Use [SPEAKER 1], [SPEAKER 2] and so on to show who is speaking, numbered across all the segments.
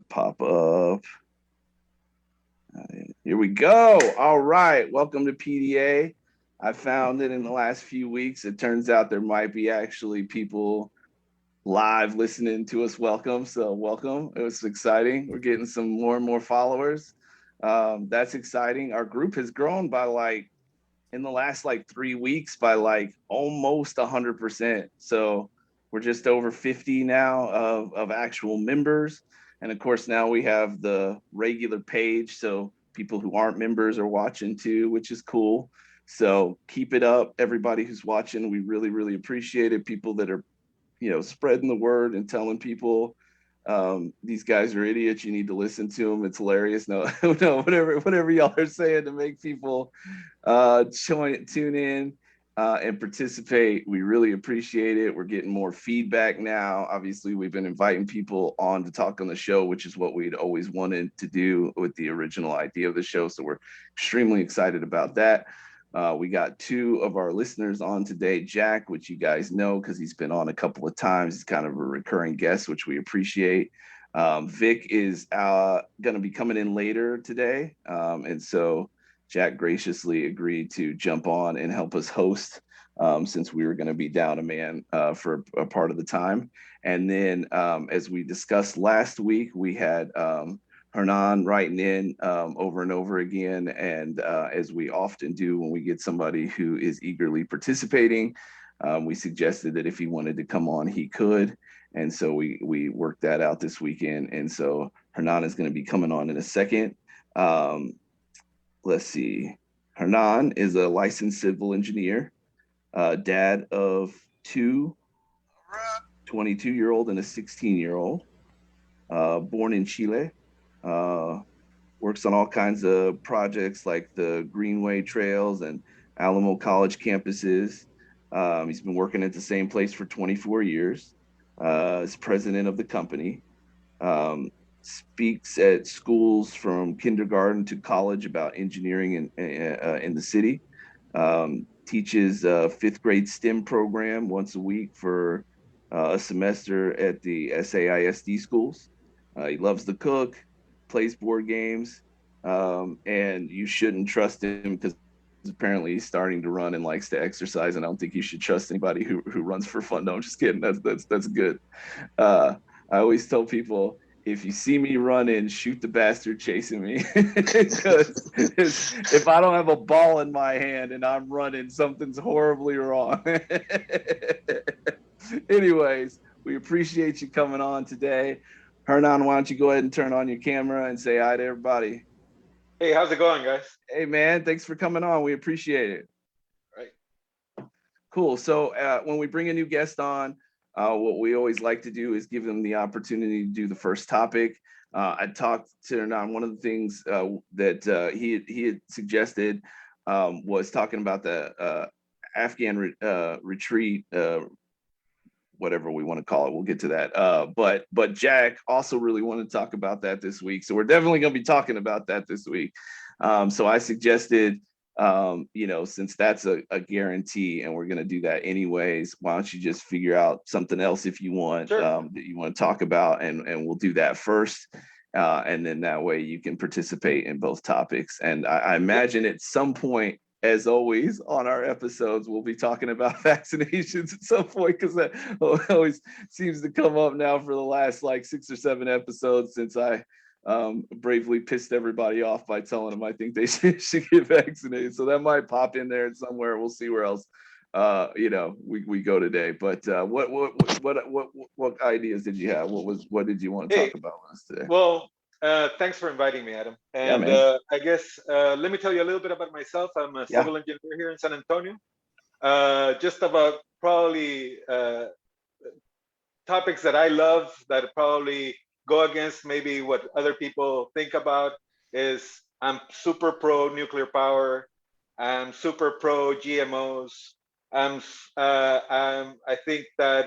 [SPEAKER 1] Pop up. Here we go. All right. Welcome to PDA. I found it in the last few weeks. It turns out there might be actually people live listening to us. Welcome. So, welcome. It was exciting. We're getting some more and more followers. That's exciting. Our group has grown by in the last 3 weeks by almost 100%. So we're just over 50 now of actual members. And of course, now we have the regular page. So people who aren't members are watching too, which is cool. So keep it up, everybody who's watching. We really, really appreciate it. People that are, spreading the word and telling people these guys are idiots. You need to listen to them. It's hilarious. No, no, whatever y'all are saying to make people tune in and participate. We really appreciate it. We're getting more feedback now. Obviously, we've been inviting people on to talk on the show, which is what we'd always wanted to do with the original idea of the show. So we're extremely excited about that. We got two of our listeners on today, Jack, which you guys know because he's been on a couple of times. He's kind of a recurring guest, which we appreciate. Vic is going to be coming in later today. And so Jack graciously agreed to jump on and help us host since we were going to be down a man for a part of the time. And then, as we discussed last week, we had Hernan writing in over and over again. And as we often do when we get somebody who is eagerly participating, we suggested that if he wanted to come on, he could. And so we worked that out this weekend. And so Hernan is going to be coming on in a second. Let's see. Hernan is a licensed civil engineer, dad of two 22-year-old and a 16-year-old, born in Chile. Uh, Works on all kinds of projects like the Greenway Trails and Alamo College campuses. He's been working at the same place for 24 years as president of the company. Um, Speaks at schools from kindergarten to college about engineering in the city. Teaches a fifth grade STEM program once a week for a semester at the SAISD schools. He loves to cook, plays board games, and you shouldn't trust him because apparently he's starting to run and likes to exercise. And I don't think you should trust anybody who runs for fun. No, I'm just kidding. That's good. Uh, I always tell people if you see me running, shoot the bastard chasing me. Because if I don't have a ball in my hand and I'm running, something's horribly wrong. Anyways, we appreciate you coming on today. Hernan, why don't you go ahead and turn on your camera and say hi to everybody?
[SPEAKER 2] Hey, how's it going, guys?
[SPEAKER 1] Hey, man, thanks for coming on. We appreciate it.
[SPEAKER 2] Right.
[SPEAKER 1] Cool. So when we bring a new guest on, what we always like to do is give them the opportunity to do the first topic. I talked to Hernan. One of the things that he had suggested was talking about the Afghan retreat, whatever we want to call it. We'll get to that. But Jack also really wanted to talk about that this week. So we're definitely going to be talking about that this week. So I suggested, since that's a guarantee and we're going to do that anyways, why don't you just figure out something else if you want
[SPEAKER 2] Sure.
[SPEAKER 1] that you want to talk about, and we'll do that first. And then that way you can participate in both topics. And I
[SPEAKER 2] Yep.
[SPEAKER 1] imagine at some point, as always, on our episodes, we'll be talking about vaccinations at some point because that always seems to come up now for the last 6 or 7 episodes since I bravely pissed everybody off by telling them I think they should get vaccinated. So that might pop in there somewhere. We'll see where else we go today. But what ideas did you have? What did you want to
[SPEAKER 2] Hey,
[SPEAKER 1] talk about with us today?
[SPEAKER 2] well, thanks for inviting me, Adam.
[SPEAKER 1] Yeah,
[SPEAKER 2] And
[SPEAKER 1] man.
[SPEAKER 2] I guess let me tell you a little bit about myself. I'm a
[SPEAKER 1] Yeah.
[SPEAKER 2] civil engineer here in San Antonio. Just about probably topics that I love that probably go against maybe what other people think about is I'm super pro nuclear power. I'm super pro GMOs. I think that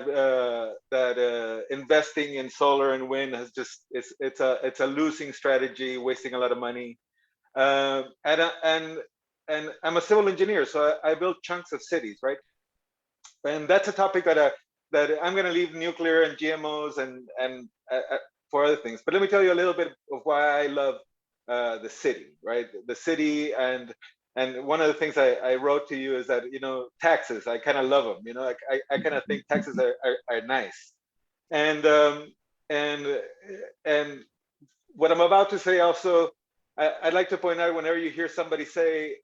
[SPEAKER 2] investing in solar and wind has just it's a losing strategy, wasting a lot of money. And I'm a civil engineer, so I build chunks of cities, right? And that's a topic that I'm going to leave nuclear and GMOs and for other things. But let me tell you a little bit of why I love the city, right? The city, and one of the things I wrote to you is that, taxes, I kind of love them. I kind of think taxes are nice. And and and what I'm about to say also, I'd like to point out whenever you hear somebody say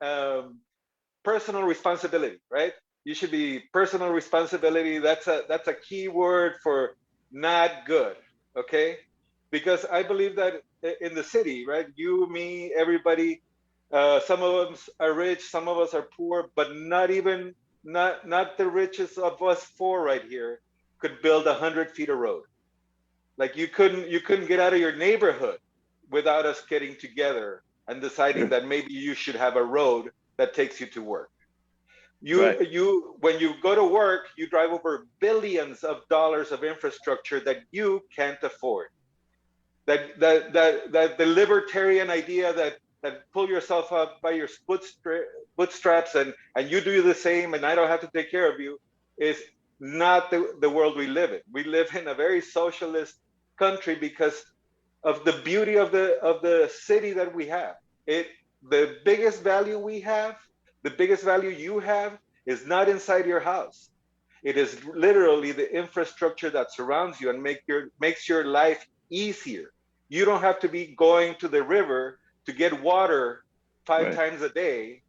[SPEAKER 2] personal responsibility, right? You should be personal responsibility. That's a key word for not good, okay? Because I believe that in the city, right? You, me, everybody, some of us are rich, some of us are poor, but not the richest of us four right here could build 100 feet of road. Like you couldn't get out of your neighborhood without us getting together and deciding that maybe you should have a road that takes you to work.
[SPEAKER 1] Right.
[SPEAKER 2] You when you go to work, you drive over billions of dollars of infrastructure that you can't afford. That the libertarian idea that pull yourself up by your bootstraps, and you do the same and I don't have to take care of you, is not the world we live in. We live in a very socialist country because of the beauty of the city that we have. It The biggest value we have, the biggest value you have, is not inside your house. It is literally the infrastructure that surrounds you and makes your life easier. You don't have to be going to the river to get water five
[SPEAKER 1] Right.
[SPEAKER 2] times a day,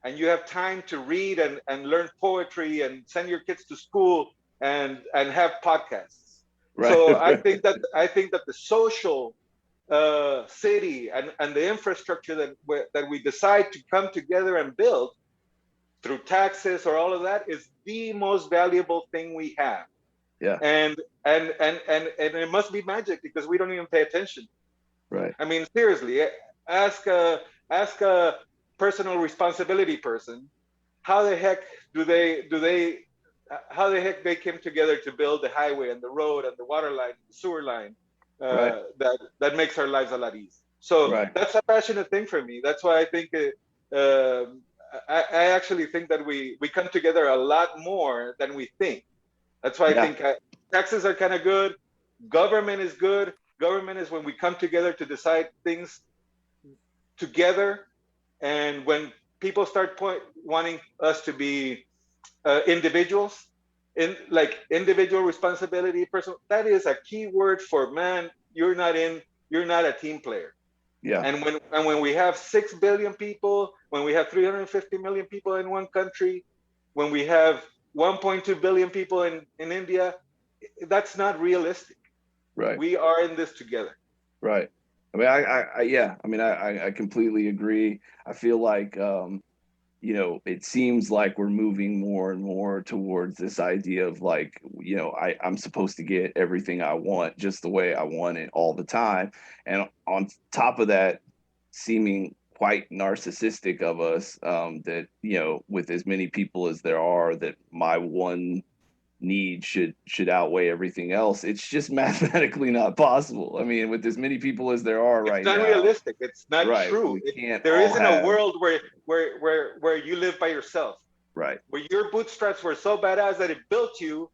[SPEAKER 2] and you have time to read and learn poetry and send your kids to school and have podcasts.
[SPEAKER 1] Right.
[SPEAKER 2] So I think that the social city and the infrastructure that we decide to come together and build through taxes or all of that is the most valuable thing we have.
[SPEAKER 1] Yeah.
[SPEAKER 2] And it must be magic because we don't even pay attention.
[SPEAKER 1] Right.
[SPEAKER 2] I mean, seriously, ask a personal responsibility person how the heck do they how the heck they came together to build the highway and the road and the water line and the sewer line
[SPEAKER 1] Right.
[SPEAKER 2] that makes our lives a lot easier. So
[SPEAKER 1] Right.
[SPEAKER 2] that's a passionate thing for me. That's why I think I actually think that we come together a lot more than we think. That's why I
[SPEAKER 1] Yeah.
[SPEAKER 2] think taxes are kind of good. Government is good. Government is when we come together to decide things together, and when people start wanting us to be individuals, in like individual responsibility, personal. That is a key word for, man. You're not a team player.
[SPEAKER 1] Yeah.
[SPEAKER 2] And when we have 6 billion people, when we have 350 million people in one country, when we have 1.2 billion people in India, that's not realistic.
[SPEAKER 1] Right.
[SPEAKER 2] We are in this together.
[SPEAKER 1] Right. I mean, yeah. I mean, I completely agree. I feel like, it seems like we're moving more and more towards this idea of like, I'm supposed to get everything I want just the way I want it all the time. And on top of that, seeming quite narcissistic of us, that, with as many people as there are, that my one need should outweigh everything else. It's just mathematically not possible. I mean, with as many people as there are
[SPEAKER 2] It's
[SPEAKER 1] right
[SPEAKER 2] not
[SPEAKER 1] now,
[SPEAKER 2] realistic. It's not
[SPEAKER 1] right?
[SPEAKER 2] true.
[SPEAKER 1] We can't
[SPEAKER 2] There
[SPEAKER 1] all
[SPEAKER 2] isn't a
[SPEAKER 1] have.
[SPEAKER 2] world where you live by yourself,
[SPEAKER 1] Right.
[SPEAKER 2] where your bootstraps were so badass that it built you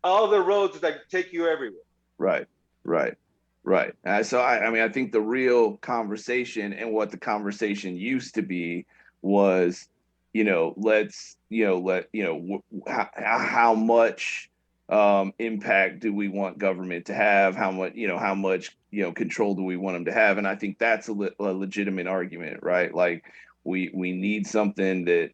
[SPEAKER 2] all the roads that take you everywhere.
[SPEAKER 1] Right. Right. Right. So I mean, I think the real conversation and what the conversation used to be was, let's, how much impact do we want government to have? How much, control do we want them to have? And I think that's a legitimate argument, right? Like we need something that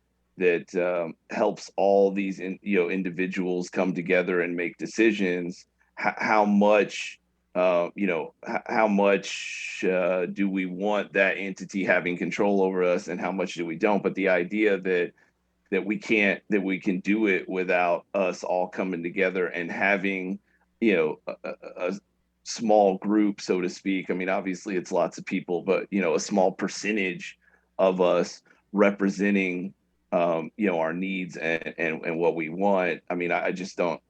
[SPEAKER 1] helps all these individuals come together and make decisions. How much how much do we want that entity having control over us, and how much do we don't? But the idea that we can do it without us all coming together and having a small group, so to speak. I mean, obviously it's lots of people, but a small percentage of us representing our needs and what we want. I mean, I just don't,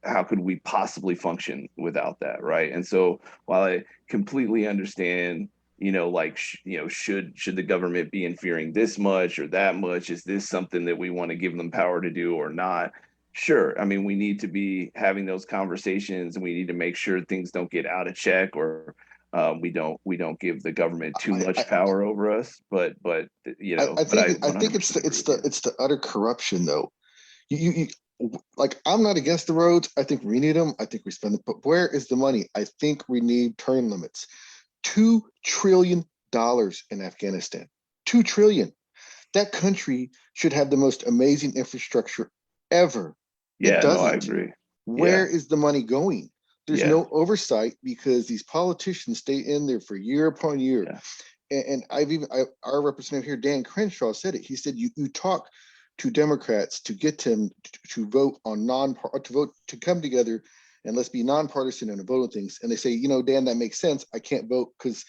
[SPEAKER 1] how could we possibly function without that, right? And so while I completely understand, like should the government be interfering this much or that much, is this something that we want to give them power to do or not? Sure. I mean, we need to be having those conversations, and we need to make sure things don't get out of check, or we don't give the government too
[SPEAKER 3] I,
[SPEAKER 1] much power over us. But but I
[SPEAKER 3] I think
[SPEAKER 1] 100% agree with you.
[SPEAKER 3] it's the utter corruption though. Like I'm not against the roads. I think we need them. I think we spend them. But where is the money? I think we need term limits. $2 trillion in Afghanistan. 2 trillion. That country should have the most amazing infrastructure ever. It
[SPEAKER 1] Yeah, no, I
[SPEAKER 3] doesn't.
[SPEAKER 1] agree.
[SPEAKER 3] Where
[SPEAKER 1] Yeah,
[SPEAKER 3] is the money going? There's
[SPEAKER 1] yeah,
[SPEAKER 3] no oversight because these politicians stay in there for year upon year.
[SPEAKER 1] yeah.
[SPEAKER 3] And our representative here, Dan Crenshaw, said it. He said, you talk to Democrats to get them to vote on to come together and let's be nonpartisan and vote on things. And they say, Dan, that makes sense. I can't vote because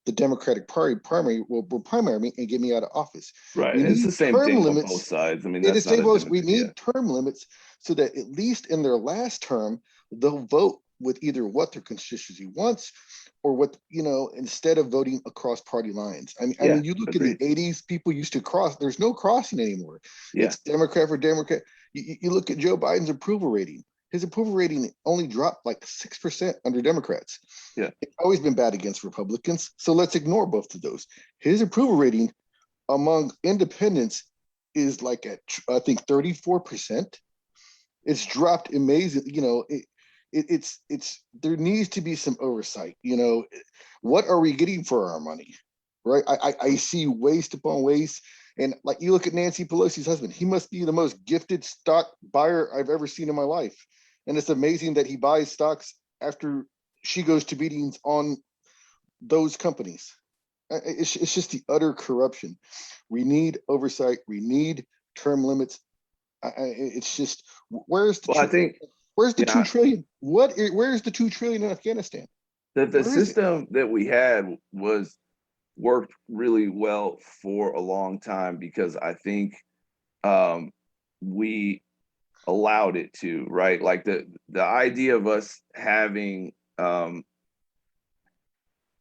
[SPEAKER 3] the Democratic Party primary will primary me and get me out of office.
[SPEAKER 1] Right.
[SPEAKER 3] We
[SPEAKER 1] And it's
[SPEAKER 3] need
[SPEAKER 1] the same
[SPEAKER 3] term
[SPEAKER 1] thing on both
[SPEAKER 3] limits.
[SPEAKER 1] sides. I mean,
[SPEAKER 3] It
[SPEAKER 1] that's
[SPEAKER 3] is
[SPEAKER 1] not a
[SPEAKER 3] we
[SPEAKER 1] Democrat. Yeah,
[SPEAKER 3] need term limits so that at least in their last term, they'll vote with either what their constituency wants or what, instead of voting across party lines.
[SPEAKER 1] yeah,
[SPEAKER 3] You look in the
[SPEAKER 1] agreed.
[SPEAKER 3] 80s, people used to cross. There's no crossing anymore.
[SPEAKER 1] Yeah,
[SPEAKER 3] It's Democrat for Democrat. You look at Joe Biden's approval rating. His approval rating only dropped like 6% under Democrats.
[SPEAKER 1] yeah.
[SPEAKER 3] It's always been bad against Republicans. So let's ignore both of those. His approval rating among independents is like at, I think, 34%. It's dropped amazing. It's there needs to be some oversight. What are we getting for our money? Right. I see waste upon waste. And like you look at Nancy Pelosi's husband, he must be the most gifted stock buyer I've ever seen in my life. And it's amazing that he buys stocks after she goes to meetings on those companies. It's just the utter corruption. We need oversight. We need term limits. It's just where's
[SPEAKER 1] Well, I think,
[SPEAKER 3] the two
[SPEAKER 1] yeah,
[SPEAKER 3] trillion? Where's the 2 trillion in Afghanistan?
[SPEAKER 1] the
[SPEAKER 3] Where is it?
[SPEAKER 1] system that we had was worked really well for a long time because I think we allowed it to, right? Like the idea of us having the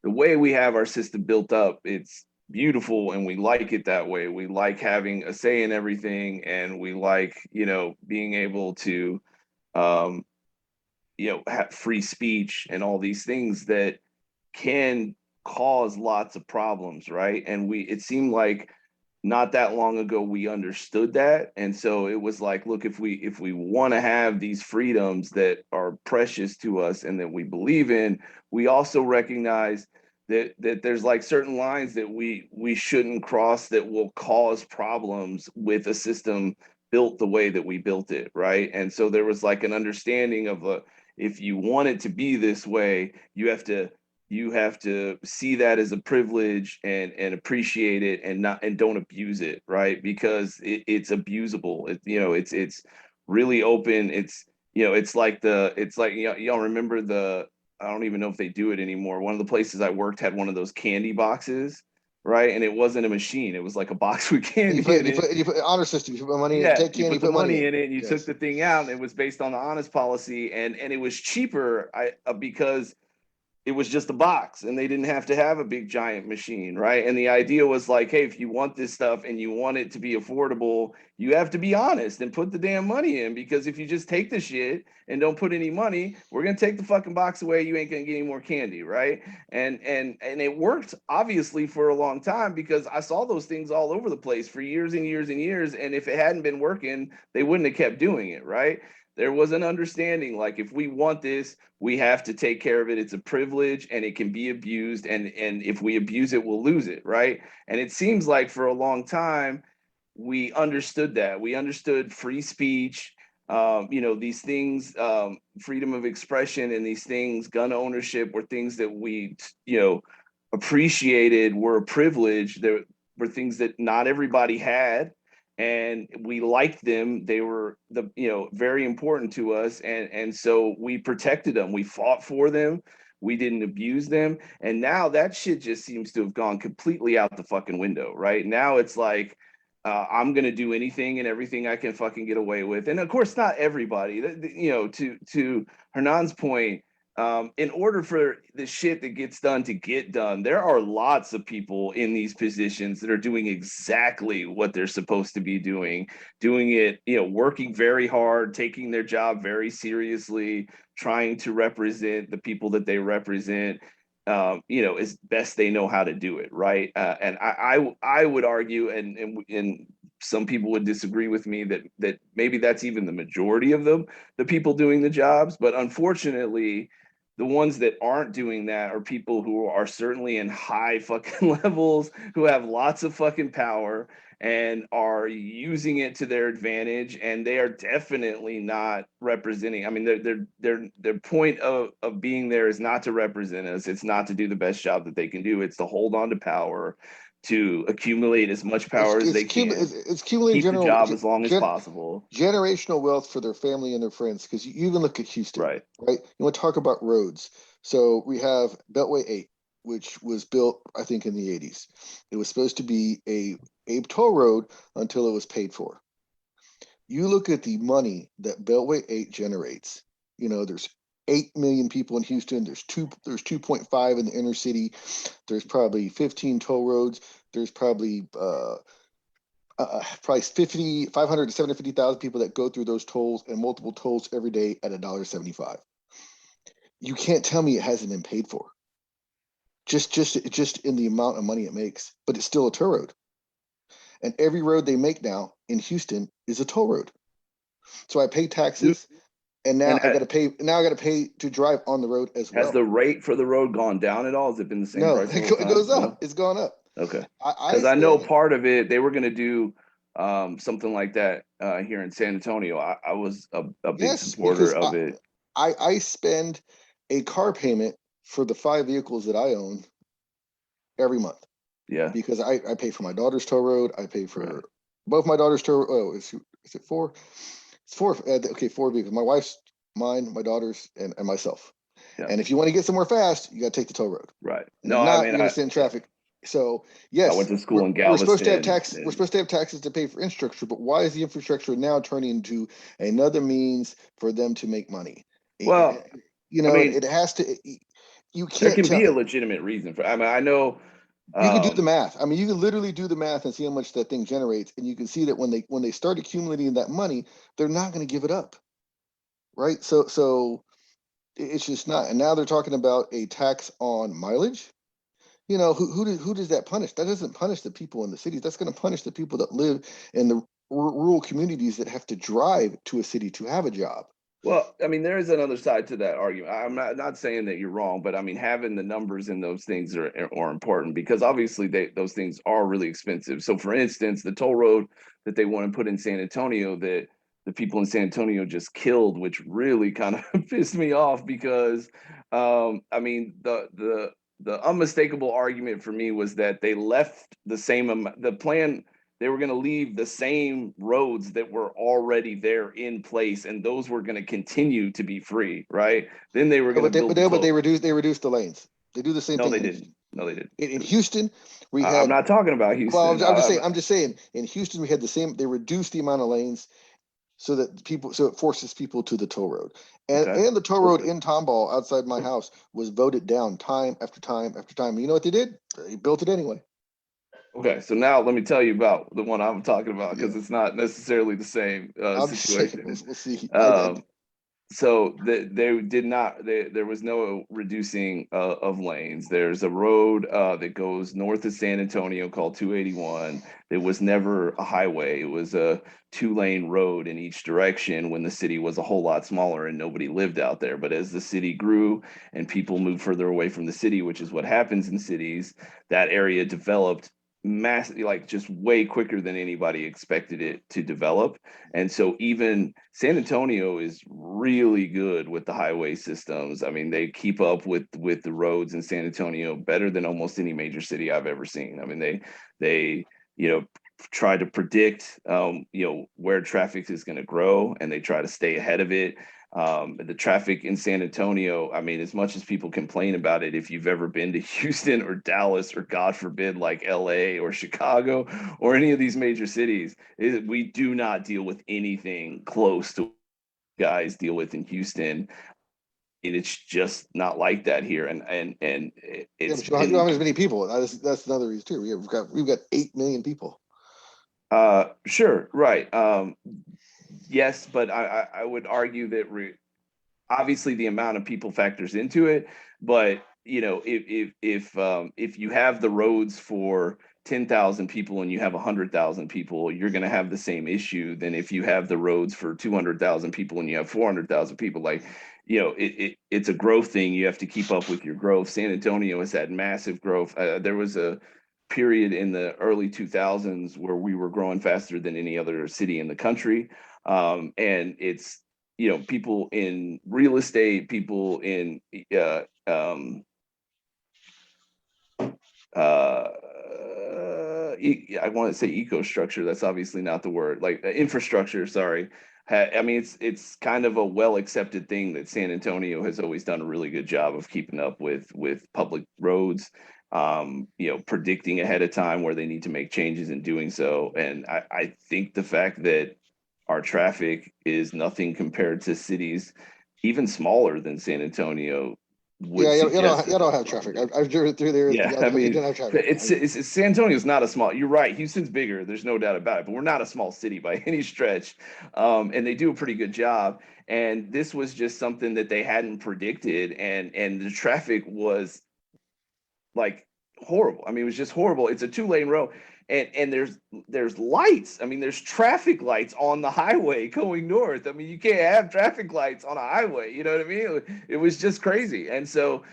[SPEAKER 1] way we have our system built up, it's beautiful and we like it that way. We like having a say in everything, and we like, being able to um, have free speech and all these things that can cause lots of problems, right? And it seemed like not that long ago we understood that, and so it was like, look, if we want to have these freedoms that are precious to us and that we believe in, we also recognize that there's like certain lines that we shouldn't cross that will cause problems with a system built the way that we built it, right? And so there was like an understanding of if you want it to be this way, you have to see that as a privilege and appreciate it and don't abuse it, right? Because it's abusable. It's really open. It's like y'all remember I don't even know if they do it anymore. One of the places I worked had one of those candy boxes, right? And it wasn't a machine. It was like a box with
[SPEAKER 3] And
[SPEAKER 1] candy in it.
[SPEAKER 3] you put honor system. You put money in.
[SPEAKER 1] Yeah,
[SPEAKER 3] Take
[SPEAKER 1] you
[SPEAKER 3] candy.
[SPEAKER 1] put the
[SPEAKER 3] Put money
[SPEAKER 1] money
[SPEAKER 3] in.
[SPEAKER 1] in it and you took
[SPEAKER 3] Yes.
[SPEAKER 1] the thing out, and it was based on the honest policy, and it was cheaper because it was just a box and they didn't have to have a big giant machine, right? And the idea was like, hey, if you want this stuff and you want it to be affordable, you have to be honest and put the damn money in, because if you just take the shit and don't put any money, we're going to take the fucking box away. You ain't going to get any more candy, right? And it worked obviously for a long time, because I saw those things all over the place for years and years and years, and if it hadn't been working, they wouldn't have kept doing it, right? There was an understanding like, if we want this, we have to take care of it. It's a privilege and it can be abused, and if we abuse it, we'll lose it, right? And it seems like for a long time we understood that. We understood free speech, these things, freedom of expression, and these things, gun ownership, were things that we appreciated, were a privilege. There were things that not everybody had, and we liked them. They were very important to us, and so we protected them. We fought for them. We didn't abuse them. And now that shit just seems to have gone completely out the fucking window, right? Now it's like, I'm gonna do anything and everything I can fucking get away with. And of course, not everybody. To Hernan's point, in order for the shit that gets done to get done, there are lots of people in these positions that are doing exactly what they're supposed to be doing it, working very hard, taking their job very seriously, trying to represent the people that they represent, as best they know how to do it, right? And I would argue, and some people would disagree with me that maybe that's even the majority of them, the people doing the jobs, but unfortunately, the ones that aren't doing that are people who are certainly in high fucking levels, who have lots of fucking power and are using it to their advantage, and they are definitely not representing. I mean, their point of being there is not to represent us. It's not to do the best job that they can do. It's to hold on to power, to accumulate as much power as they can,
[SPEAKER 3] it's accumulating
[SPEAKER 1] keep the job as long as possible.
[SPEAKER 3] Generational wealth for their family and their friends. Because you even look at Houston,
[SPEAKER 1] right?
[SPEAKER 3] You want to talk about roads. So we have Beltway 8, which was built, I think, in the 80s. It was supposed to be a toll road until it was paid for. You look at the money that Beltway 8 generates. There's 8 million people in Houston. There's 2.5 in the inner city. There's probably 15 toll roads. There's probably 500 to 750,000 people that go through those tolls, and multiple tolls every day at $1.75. You can't tell me it hasn't been paid for. Just in the amount of money it makes, but it's still a toll road. And every road they make now in Houston is a toll road. So I pay taxes, and now I got to pay. Now I got to pay to drive on the road as well.
[SPEAKER 1] Has the rate for the road gone down at all? Has it been the same
[SPEAKER 3] No,
[SPEAKER 1] price?
[SPEAKER 3] it goes up. No? It's gone up.
[SPEAKER 1] Okay. Because I know part of it, they were going to do something like that here in San Antonio. I was a big supporter of it.
[SPEAKER 3] I spend a car payment for the 5 vehicles that I own every month.
[SPEAKER 1] Yeah.
[SPEAKER 3] Because I pay for my daughter's tow road. I pay for both my daughter's tow. Oh, is it 4? It's 4. Okay, 4 vehicles. My wife's, mine, my daughter's, and myself. Yeah. And if you want to get somewhere fast, you got to take the toll road.
[SPEAKER 1] Right.
[SPEAKER 3] And you're going to sit in traffic. So yes,
[SPEAKER 1] I went to school in Galveston.
[SPEAKER 3] We're supposed to have taxes. We're supposed to have taxes to pay for infrastructure. But why is the infrastructure now turning into another means for them to make money?
[SPEAKER 1] Well,
[SPEAKER 3] it has to. You can't.
[SPEAKER 1] There can be a legitimate reason for. I mean, I know.
[SPEAKER 3] You can do the math. I mean, you can literally do the math and see how much that thing generates, and you can see that when they start accumulating that money, they're not going to give it up, right? So it's just not. And now they're talking about a tax on mileage. Who does that punish? That doesn't punish the people in the cities. That's going to punish the people that live in the rural communities that have to drive to a city to have a job.
[SPEAKER 1] Well, I mean, there is another side to that argument. I'm not saying that you're wrong, but I mean, having the numbers in those things are important, because obviously those things are really expensive. So, for instance, the toll road that they want to put in San Antonio, that the people in San Antonio just killed, which really kind of pissed me off, because I mean, the unmistakable argument for me was that they left the same amount. The plan, they were going to leave the same roads that were already there in place, and those were going to continue to be free, right? Then they were going to build.
[SPEAKER 3] But they reduced the lanes. They do the same thing.
[SPEAKER 1] No, they didn't. No, they didn't.
[SPEAKER 3] In Houston, we had.
[SPEAKER 1] I'm not talking about Houston.
[SPEAKER 3] Well, I'm just saying. In Houston, we had the same. They reduced the amount of lanes, so it forces people to the toll road, and the toll road in Tomball outside my house was voted down time after time after time. You know what they did? They built it anyway.
[SPEAKER 1] Okay, so now let me tell you about the one I'm talking about, because it's not necessarily the same situation.
[SPEAKER 3] We'll see.
[SPEAKER 1] So they did not. There was no reducing of lanes. There's a road that goes north of San Antonio called 281. It was never a highway. It was a 2-lane road in each direction when the city was a whole lot smaller and nobody lived out there. But as the city grew and people moved further away from the city, which is what happens in cities, that area developed massively, like just way quicker than anybody expected it to develop. And so even San Antonio is really good with the highway systems. I mean, they keep up with the roads in San Antonio better than almost any major city I've ever seen. I mean, they try to predict where traffic is going to grow, and they try to stay ahead of it. The traffic in San Antonio, I mean, as much as people complain about it, if you've ever been to Houston or Dallas, or God forbid, like LA or Chicago or any of these major cities, we do not deal with anything close to what guys deal with in Houston. it's just not like that here, and
[SPEAKER 3] Yeah,
[SPEAKER 1] it's
[SPEAKER 3] but you don't have
[SPEAKER 1] been
[SPEAKER 3] as many people. That's another reason too. We've got 8 million people.
[SPEAKER 1] sure, right. Yes, but I would argue that obviously the amount of people factors into it, but you know, if you have the roads for 10,000 people and you have 100,000 people, you're going to have the same issue than if you have the roads for 200,000 people and you have 400,000 people. Like, you know, it's a growth thing. You have to keep up with your growth. San Antonio has had massive growth. There was a period in the early 2000s where we were growing faster than any other city in the country. And it's, you know, people in real estate, people in I want to say eco structure. That's obviously not the word. Like infrastructure. Sorry. I mean, it's kind of a well accepted thing that San Antonio has always done a really good job of keeping up with public roads. You know, predicting ahead of time where they need to make changes and doing so. And I think the fact that our traffic is nothing compared to cities even smaller than San Antonio would
[SPEAKER 3] Yeah,
[SPEAKER 1] suggest
[SPEAKER 3] you
[SPEAKER 1] that
[SPEAKER 3] don't have traffic. I've driven through there.
[SPEAKER 1] yeah,
[SPEAKER 3] Y'all
[SPEAKER 1] I
[SPEAKER 3] you
[SPEAKER 1] mean,
[SPEAKER 3] don't have traffic.
[SPEAKER 1] it's San Antonio's not a small. You're right. Houston's bigger. There's no doubt about it. But we're not a small city by any stretch, and they do a pretty good job. And this was just something that they hadn't predicted, and the traffic was like horrible. I mean, it was just horrible. It's a 2-lane road, and there's lights. I mean, there's traffic lights on the highway going north. I mean, you can't have traffic lights on a highway. You know what I mean? It was just crazy. And so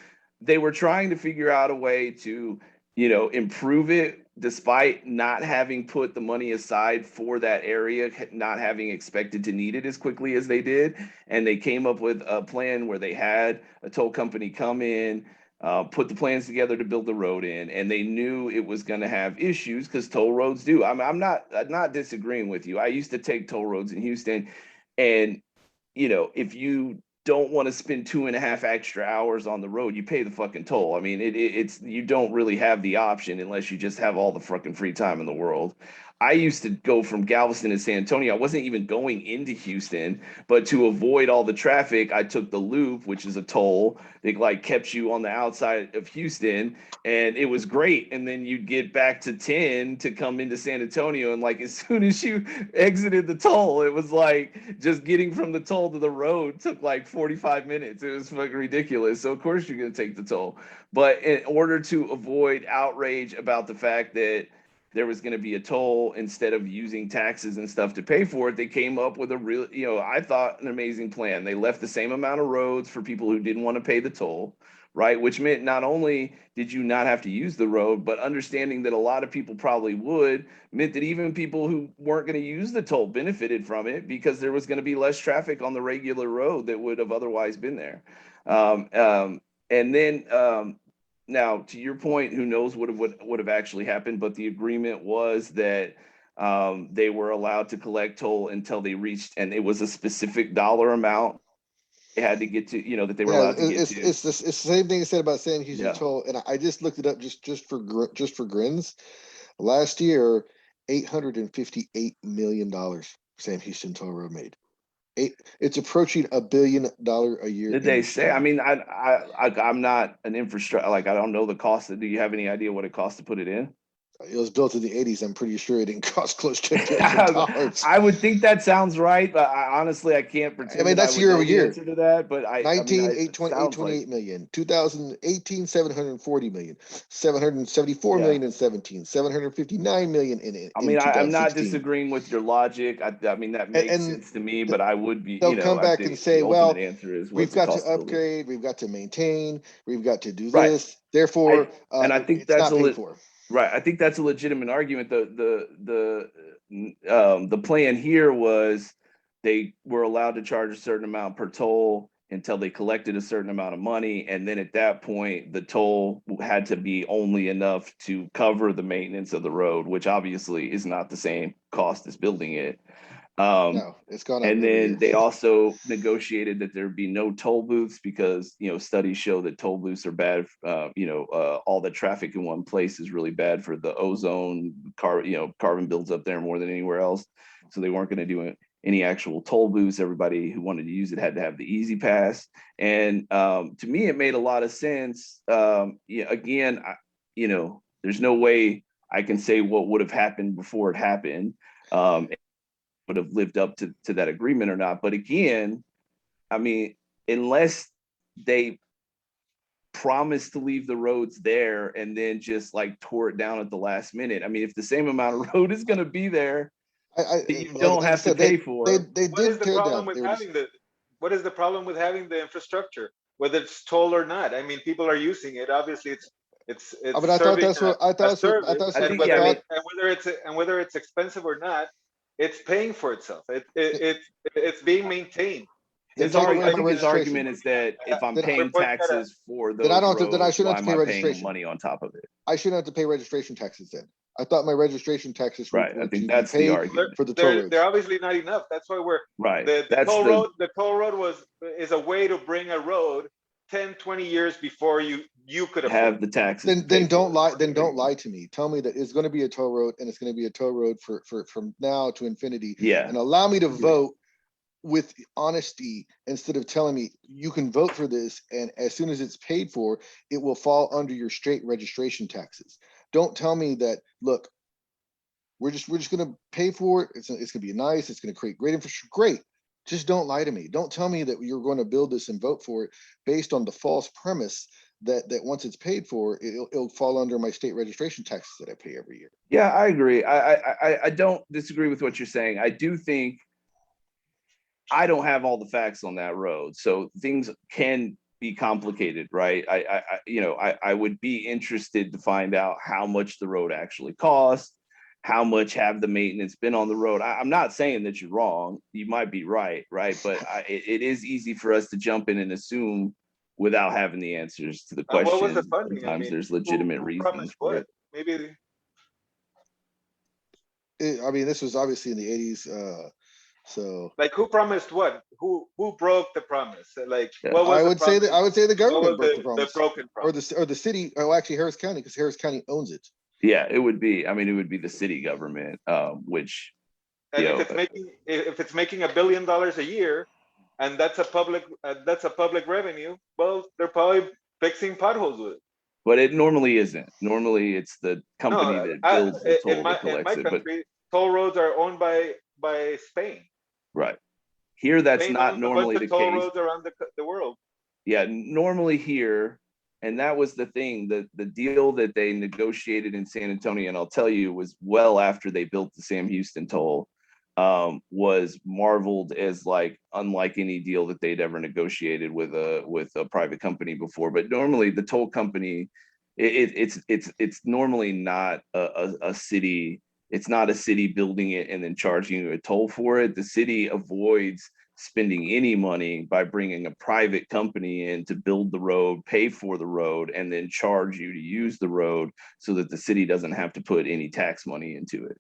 [SPEAKER 1] they were trying to figure out a way to, you know, improve it despite not having put the money aside for that area, not having expected to need it as quickly as they did. And they came up with a plan where they had a toll company come in, put the plans together to build the road in, and they knew it was going to have issues because toll roads do. I'm not disagreeing with you. I used to take toll roads in Houston, and you know, if you don't want to spend 2.5 extra hours on the road, you pay the fucking toll. I mean, it's you don't really have the option unless you just have all the fucking free time in the world. I used to go from Galveston to San Antonio. I wasn't even going into Houston, but to avoid all the traffic, I took the loop, which is a toll that like kept you on the outside of Houston, and it was great. And then you'd get back to 10 to come into San Antonio, and like as soon as you exited the toll, it was like just getting from the toll to the road took like 45 minutes. It was fucking ridiculous. So of course you're gonna take the toll, but in order to avoid outrage about the fact that there was going to be a toll instead of using taxes and stuff to pay for it, they came up with a real, you know, I thought an amazing plan. They left the same amount of roads for people who didn't want to pay the toll, right? Which meant not only did you not have to use the road, but understanding that a lot of people probably would meant that even people who weren't going to use the toll benefited from it because there was going to be less traffic on the regular road that would have otherwise been there. Um, um, and then now, to your point, who knows what would have actually happened? But the agreement was that they were allowed to collect toll until they reached, and it was a specific dollar amount they had to get to, you know, that they were
[SPEAKER 3] Yeah,
[SPEAKER 1] allowed to get to.
[SPEAKER 3] it's the same thing I said about San Houston
[SPEAKER 1] Yeah.
[SPEAKER 3] toll, and I just looked it up just for grins. Last year, $858 million Sam Houston Toll Road made. It's approaching $1 billion a year.
[SPEAKER 1] Did they say? I mean, I'm not an infrastructure, like I don't know the cost. Do you have any idea what it costs to put it in?
[SPEAKER 3] It was built in the '80s. I'm pretty sure it didn't cost close to $1 billion.
[SPEAKER 1] I would think that sounds right, but honestly, I can't
[SPEAKER 3] I
[SPEAKER 1] pretend
[SPEAKER 3] mean,
[SPEAKER 1] that I
[SPEAKER 3] that's
[SPEAKER 1] would
[SPEAKER 3] year
[SPEAKER 1] know
[SPEAKER 3] over
[SPEAKER 1] the
[SPEAKER 3] year.
[SPEAKER 1] answer to that. But I mean,
[SPEAKER 3] 19,
[SPEAKER 1] it sounds like
[SPEAKER 3] 828 million. 2018, 740 million. 774
[SPEAKER 1] yeah.
[SPEAKER 3] million in 17. 759 million
[SPEAKER 1] I
[SPEAKER 3] in
[SPEAKER 1] mean, I'm not
[SPEAKER 3] 2016.
[SPEAKER 1] disagreeing with your logic. I mean, that
[SPEAKER 3] And,
[SPEAKER 1] makes
[SPEAKER 3] and
[SPEAKER 1] sense to me, but I would be,
[SPEAKER 3] they'll
[SPEAKER 1] you know,
[SPEAKER 3] come
[SPEAKER 1] I
[SPEAKER 3] back and
[SPEAKER 1] think the
[SPEAKER 3] say,
[SPEAKER 1] ultimate
[SPEAKER 3] well,
[SPEAKER 1] answer is
[SPEAKER 3] we've
[SPEAKER 1] what's the
[SPEAKER 3] got to
[SPEAKER 1] cost to build it?
[SPEAKER 3] upgrade, we've got to maintain, we've got to do
[SPEAKER 1] Right.
[SPEAKER 3] this. Therefore,
[SPEAKER 1] And I think
[SPEAKER 3] it's
[SPEAKER 1] that's
[SPEAKER 3] not paid for.
[SPEAKER 1] right. I think that's a legitimate argument. The plan here was they were allowed to charge a certain amount per toll until they collected a certain amount of money, and then at that point, the toll had to be only enough to cover the maintenance of the road, which obviously is not the same cost as building it.
[SPEAKER 3] No, it's gone up
[SPEAKER 1] And
[SPEAKER 3] every
[SPEAKER 1] then
[SPEAKER 3] year.
[SPEAKER 1] they also negotiated that there'd be no toll booths because, you know, studies show that toll booths are bad. All the traffic in one place is really bad for the ozone. Carbon builds up there more than anywhere else. So they weren't going to do any actual toll booths. Everybody who wanted to use it had to have the Easy Pass. And to me, it made a lot of sense. Yeah, again, there's no way I can say what would have happened before it happened. Would have lived up to that agreement or not. But again, I mean, unless they promised to leave the roads there and then just like tore it down at the last minute. I mean, if the same amount of road is going to be there, you don't have to pay for.
[SPEAKER 3] They
[SPEAKER 2] What is
[SPEAKER 3] did
[SPEAKER 2] the
[SPEAKER 3] tear
[SPEAKER 2] problem
[SPEAKER 3] down.
[SPEAKER 2] with
[SPEAKER 3] They were just-
[SPEAKER 2] having the? What is the problem with having the infrastructure, whether it's toll or not? I mean, people are using it. Obviously, it's
[SPEAKER 3] but I thought
[SPEAKER 2] serving
[SPEAKER 3] that's what I
[SPEAKER 2] a
[SPEAKER 3] thought.
[SPEAKER 2] service,
[SPEAKER 1] I
[SPEAKER 2] and
[SPEAKER 1] think,
[SPEAKER 2] whether
[SPEAKER 1] yeah, I mean,
[SPEAKER 2] and whether it's expensive or not, it's paying for itself. It's being maintained.
[SPEAKER 3] Then
[SPEAKER 2] It's
[SPEAKER 3] take
[SPEAKER 2] almost
[SPEAKER 3] away
[SPEAKER 1] I
[SPEAKER 2] like
[SPEAKER 3] my
[SPEAKER 1] think his
[SPEAKER 3] registration.
[SPEAKER 1] argument is that if I'm
[SPEAKER 3] Then
[SPEAKER 2] we're
[SPEAKER 1] paying
[SPEAKER 2] pointing at a.
[SPEAKER 1] taxes for
[SPEAKER 3] Then I
[SPEAKER 1] those
[SPEAKER 3] don't. Then I
[SPEAKER 1] roads,
[SPEAKER 3] shouldn't
[SPEAKER 1] why
[SPEAKER 3] have to
[SPEAKER 1] am
[SPEAKER 3] pay
[SPEAKER 1] I paying
[SPEAKER 3] registration.
[SPEAKER 1] money on top of it?
[SPEAKER 3] I shouldn't have to pay registration taxes then. I thought my registration taxes were
[SPEAKER 1] Right. I
[SPEAKER 3] to
[SPEAKER 1] think
[SPEAKER 3] be
[SPEAKER 1] that's the
[SPEAKER 3] paid
[SPEAKER 1] argument.
[SPEAKER 3] for the toll roads.
[SPEAKER 2] They're obviously not enough. That's why we're
[SPEAKER 1] Right.
[SPEAKER 2] the
[SPEAKER 1] That's
[SPEAKER 2] toll
[SPEAKER 1] the
[SPEAKER 2] road. The toll road is a way to bring a road 10, 20 years before you could afford.
[SPEAKER 1] have the taxes. to pay
[SPEAKER 3] Then don't
[SPEAKER 1] for
[SPEAKER 3] lie.
[SPEAKER 1] it.
[SPEAKER 3] Then don't lie to me. Tell me that it's going to be a toll road and it's going to be a toll road for from now to infinity.
[SPEAKER 1] Yeah.
[SPEAKER 3] And allow me to vote with honesty instead of telling me you can vote for this and as soon as it's paid for, it will fall under your straight registration taxes. Don't tell me that, look, we're just going to pay for it. It's going to be nice. It's going to create great infrastructure. Great. Just don't lie to me. Don't tell me that you're going to build this and vote for it based on the false premise that once it's paid for, it'll fall under my state registration taxes that I pay every year.
[SPEAKER 1] Yeah, I agree. I don't disagree with what you're saying. I do think I don't have all the facts on that road, so things can be complicated, right? I would be interested to find out how much the road actually costs, how much have the maintenance been on the road. I'm not saying that you're wrong. You might be right? But it is easy for us to jump in and assume without having the answers to the
[SPEAKER 2] And what was the
[SPEAKER 1] questions.
[SPEAKER 2] funding? I
[SPEAKER 1] Sometimes
[SPEAKER 2] mean,
[SPEAKER 1] there's legitimate
[SPEAKER 2] who
[SPEAKER 1] reasons
[SPEAKER 2] promised
[SPEAKER 1] for
[SPEAKER 2] what?
[SPEAKER 1] it.
[SPEAKER 2] Maybe
[SPEAKER 3] I mean, this was obviously in the 80s. So
[SPEAKER 2] like who promised what? Who broke the promise? Like
[SPEAKER 1] Yeah.
[SPEAKER 2] what was
[SPEAKER 3] I
[SPEAKER 2] the
[SPEAKER 3] would say that the
[SPEAKER 2] what
[SPEAKER 3] government
[SPEAKER 2] was
[SPEAKER 3] broke the
[SPEAKER 2] the
[SPEAKER 3] promise,
[SPEAKER 2] broken
[SPEAKER 3] or
[SPEAKER 2] promise?
[SPEAKER 3] the city. Oh, actually, Harris County, because Harris County owns it.
[SPEAKER 1] Yeah, it would be. I mean, it would be the city government, which
[SPEAKER 2] And
[SPEAKER 1] you know,
[SPEAKER 2] if it's making $1 billion a year, and that's a public revenue, well, they're probably fixing potholes with it.
[SPEAKER 1] but it normally isn't. Normally, it's the company
[SPEAKER 2] No,
[SPEAKER 1] that builds the toll
[SPEAKER 2] in
[SPEAKER 1] that
[SPEAKER 2] my
[SPEAKER 1] collects it. But
[SPEAKER 2] country, toll roads are owned by Spain.
[SPEAKER 1] right here, that's
[SPEAKER 2] Spain
[SPEAKER 1] not
[SPEAKER 2] owns a
[SPEAKER 1] normally
[SPEAKER 2] bunch
[SPEAKER 1] the
[SPEAKER 2] of toll
[SPEAKER 1] case.
[SPEAKER 2] roads around the world.
[SPEAKER 1] Yeah, normally here, and that was the thing. The deal that they negotiated in San Antonio, and I'll tell you, was well after they built the Sam Houston toll. Was marveled as like unlike any deal that they'd ever negotiated with a private company before. But normally the toll company, it's normally not a city. It's not a city building it and then charging you a toll for it. The city avoids spending any money by bringing a private company in to build the road, pay for the road, and then charge you to use the road so that the city doesn't have to put any tax money into it.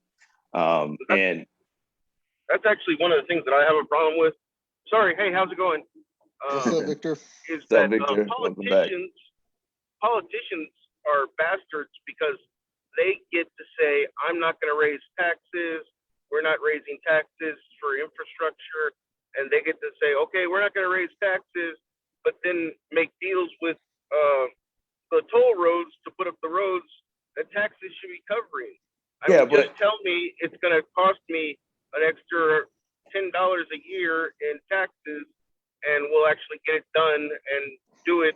[SPEAKER 1] And
[SPEAKER 4] that's actually one of the things that I have a problem with. Sorry, hey, how's it going?
[SPEAKER 3] What's up, Victor?
[SPEAKER 4] Is
[SPEAKER 1] What's up,
[SPEAKER 4] that
[SPEAKER 1] Victor? Welcome back.
[SPEAKER 4] politicians are bastards because they get to say, I'm not going to raise taxes. We're not raising taxes for infrastructure. And they get to say, okay, we're not going to raise taxes, but then make deals with the toll roads to put up the roads that taxes should be covering. Just tell me it's going to cost me an extra $10 a year in taxes, and we'll actually get it done and do it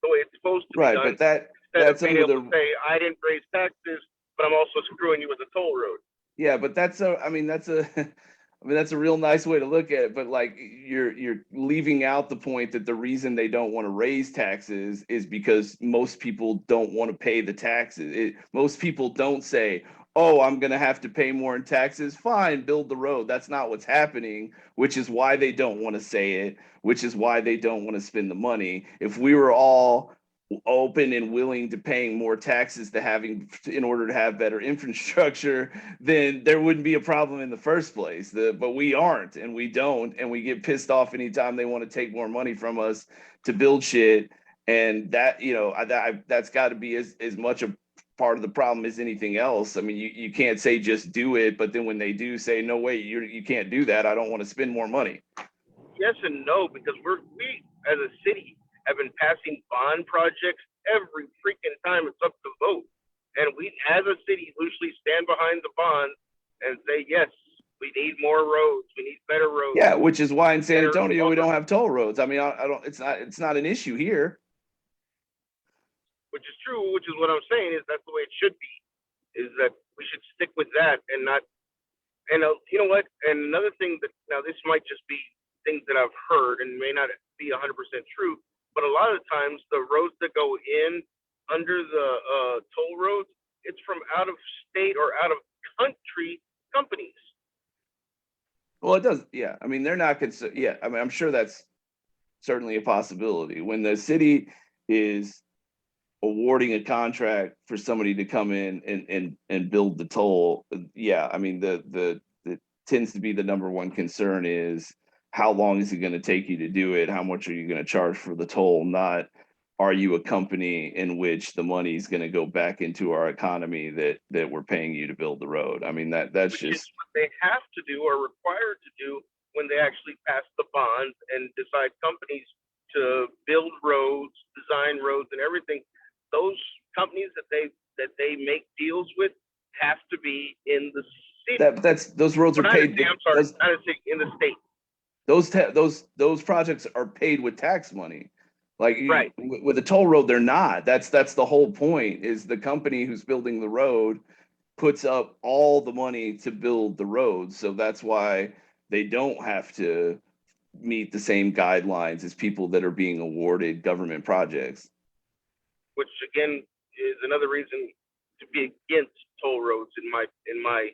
[SPEAKER 4] the way it's supposed to be done.
[SPEAKER 1] Right, but
[SPEAKER 4] that's being able to say, I didn't raise taxes, but I'm also screwing you with a toll road.
[SPEAKER 1] Yeah, but that's a real nice way to look at it. But like you're leaving out the point that the reason they don't want to raise taxes is because most people don't want to pay the taxes. Most people don't say, oh, I'm going to have to pay more in taxes. Fine, build the road. That's not what's happening, which is why they don't want to say it, which is why they don't want to spend the money. If we were all open and willing to paying more taxes in order to have better infrastructure, then there wouldn't be a problem in the first place. But we aren't, and we don't, and we get pissed off anytime they want to take more money from us to build shit. And that, that's got to be as much a part of the problem as anything else. I mean, you can't say just do it, but then when they do, say no way, you can't do that. I don't want to spend more money.
[SPEAKER 4] Yes and no, because we as a city have been passing bond projects every freaking time it's up to vote, and we as a city usually stand behind the bond and say yes, we need more roads, we need better roads.
[SPEAKER 1] Yeah, which is why in San
[SPEAKER 4] Better
[SPEAKER 1] Antonio we
[SPEAKER 4] culvert.
[SPEAKER 1] don't have toll roads. I mean, I don't. It's not an issue here.
[SPEAKER 4] Which is true, which is what I'm saying is that's the way it should be. Is that we should stick with that and not. And you know what? And another thing that now this might just be things that I've heard and may not be 100% true, but a lot of times the roads that go in under the toll roads, it's from out of state or out of country companies.
[SPEAKER 1] Well, it does. Yeah, I mean, they're not. Yeah, I mean, I'm sure that's certainly a possibility. When the city is awarding a contract for somebody to come in and build the toll, yeah, I mean, the tends to be the number one concern is how long is it going to take you to do it? How much are you going to charge for the toll? Not are you a company in which the money is going to go back into our economy that we're paying you to build the road? I mean, that's
[SPEAKER 4] Which
[SPEAKER 1] just
[SPEAKER 4] is what they have to do or required to do when they actually pass the bonds and decide companies to build roads, design roads, and everything. Those companies that they make deals with have to be in the city.
[SPEAKER 1] those roads are paid.
[SPEAKER 4] I'm sorry, not in the city, in the state.
[SPEAKER 1] Those projects are paid with tax money. Like
[SPEAKER 4] Right.
[SPEAKER 1] with a toll road, they're not. That's the whole point. Is the company who's building the road puts up all the money to build the road, so that's why they don't have to meet the same guidelines as people that are being awarded government projects.
[SPEAKER 4] Which again is another reason to be against toll roads in my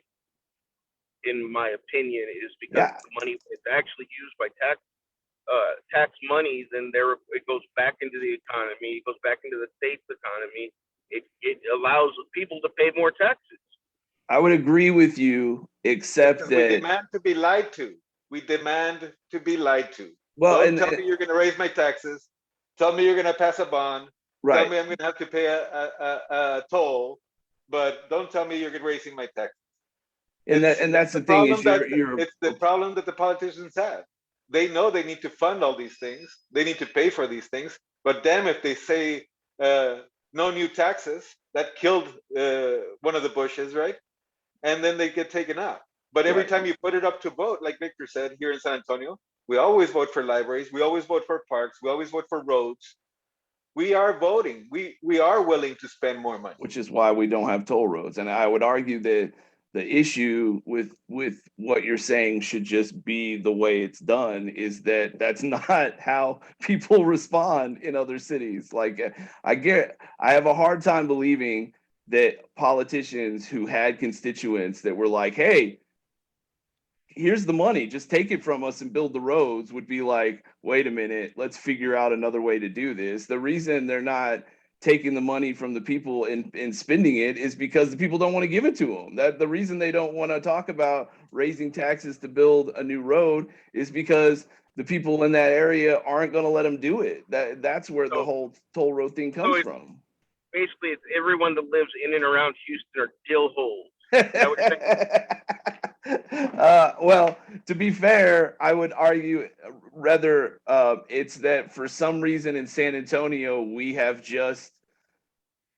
[SPEAKER 4] opinion, is because the money is actually used by tax money, then it goes back into the economy, it goes back into the state's economy. It allows people to pay more taxes.
[SPEAKER 1] I would agree with you, except
[SPEAKER 2] Because
[SPEAKER 1] that
[SPEAKER 2] we demand to be lied to. We demand to be lied to.
[SPEAKER 1] well,
[SPEAKER 2] Don't tell me you're going to raise my taxes. Tell me you're going to pass a bond.
[SPEAKER 1] right.
[SPEAKER 2] Tell me I'm going to have to pay a toll, but don't tell me you're raising my taxes.
[SPEAKER 1] And that's the thing is
[SPEAKER 2] it's the problem that the politicians have. They know they need to fund all these things. They need to pay for these things. But damn if they say no new taxes, that killed one of the Bushes, right? And then they get taken out. But every time you put it up to vote, like Victor said, here in San Antonio, we always vote for libraries. We always vote for parks. We always vote for roads. We are voting. We are willing to spend more money.
[SPEAKER 1] Which is why we don't have toll roads. And I would argue that the issue with what you're saying should just be the way it's done, is that that's not how people respond in other cities. Like I have a hard time believing that politicians who had constituents that were like, hey, here's the money, just take it from us and build the roads, would be like, wait a minute, let's figure out another way to do this. The reason they're not taking the money from the people and spending it is because the people don't want to give it to them. That the reason they don't want to talk about raising taxes to build a new road is because the people in that area aren't going to let them do it. That's where the whole toll road thing comes from.
[SPEAKER 4] Basically, it's everyone that lives in and around Houston are dill holes. Is that what you're saying?
[SPEAKER 1] Well, to be fair, I would argue rather it's that for some reason in San Antonio, we have just,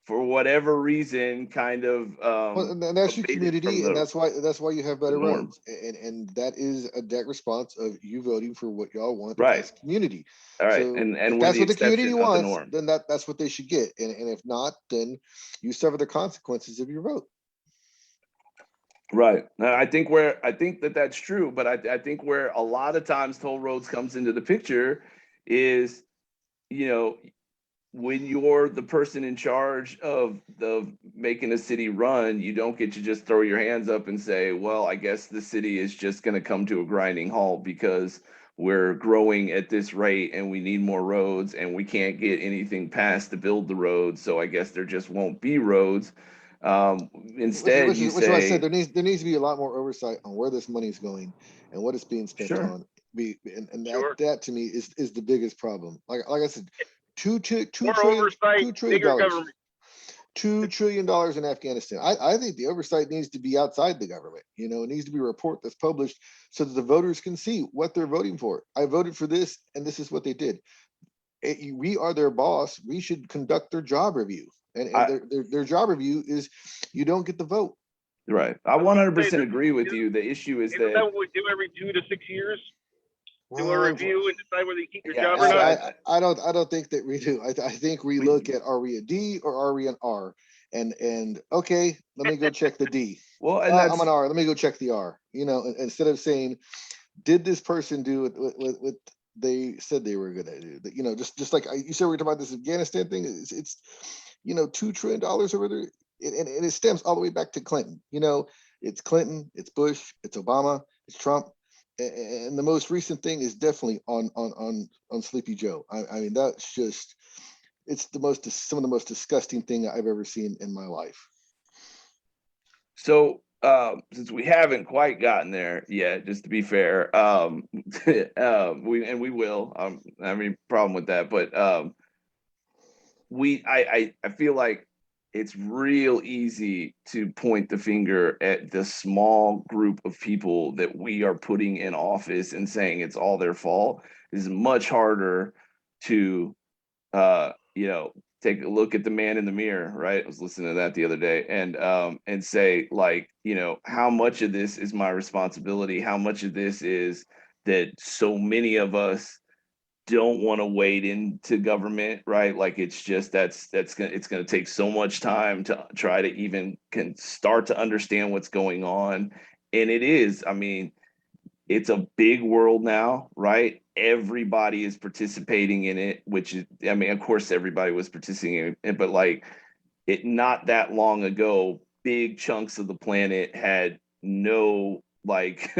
[SPEAKER 1] for whatever reason, kind of
[SPEAKER 3] well, and that's your community, and that's why you have better
[SPEAKER 1] norm.
[SPEAKER 3] roads, and that is a direct response of you voting for what y'all want
[SPEAKER 1] right.
[SPEAKER 3] as a community.
[SPEAKER 1] All right,
[SPEAKER 3] so
[SPEAKER 1] and
[SPEAKER 3] if that's what the community wants, then that's what they should get, and if not, then you suffer the consequences of your vote.
[SPEAKER 1] Right. Now, I think that's true, but I think where a lot of times toll roads comes into the picture is, when you're the person in charge of making a city run, you don't get to just throw your hands up and say, well, I guess the city is just going to come to a grinding halt because we're growing at this rate and we need more roads and we can't get anything passed to build the roads. So I guess there just won't be roads. Instead,
[SPEAKER 3] which is I said there needs to be a lot more oversight on where this money is going and what it's being spent on. That to me is the biggest problem. Like I said, $2 trillion $2 trillion in Afghanistan. I think the oversight needs to be outside the government. You know, it needs to be a report that's published so that the voters can see what they're voting for. I voted for this, and this is what they did. We are their boss. We should conduct their job review. And their job review is you don't get the vote.
[SPEAKER 1] Right. I 100% agree with you. The issue is
[SPEAKER 4] Isn't that what we do every 2 to 6 years? Do a review and decide whether you keep your job or not.
[SPEAKER 3] I don't think that we do. I think we look at, are we a D or are we an R? And okay, let me go check the D.
[SPEAKER 1] Well, and
[SPEAKER 3] I'm an R. Let me go check the R. You know, instead of saying, did this person do what they said they were gonna do? You know, just like you said, we were talking about this Afghanistan thing. It's you know, $2 trillion over there, and it stems all the way back to Clinton. You know, it's Clinton, it's Bush, it's Obama, it's Trump. And the most recent thing is definitely on Sleepy Joe. I mean, that's just, it's some of the most disgusting thing I've ever seen in my life.
[SPEAKER 1] So since we haven't quite gotten there yet, just to be fair, we will. I don't have any problem with that, but I feel like it's real easy to point the finger at the small group of people that we are putting in office and saying it's all their fault. It's much harder to, you know, take a look at the man in the mirror, right? I was listening to that the other day, and say, like, you know, how much of this is my responsibility? How much of this is that so many of us don't want to wade into government, right? Like, it's just it's gonna take so much time to try to even can start to understand what's going on. And it is, I mean, it's a big world now, right? Everybody is participating in it, which is, I mean, of course everybody was participating in it, but like, it not that long ago, big chunks of the planet had no like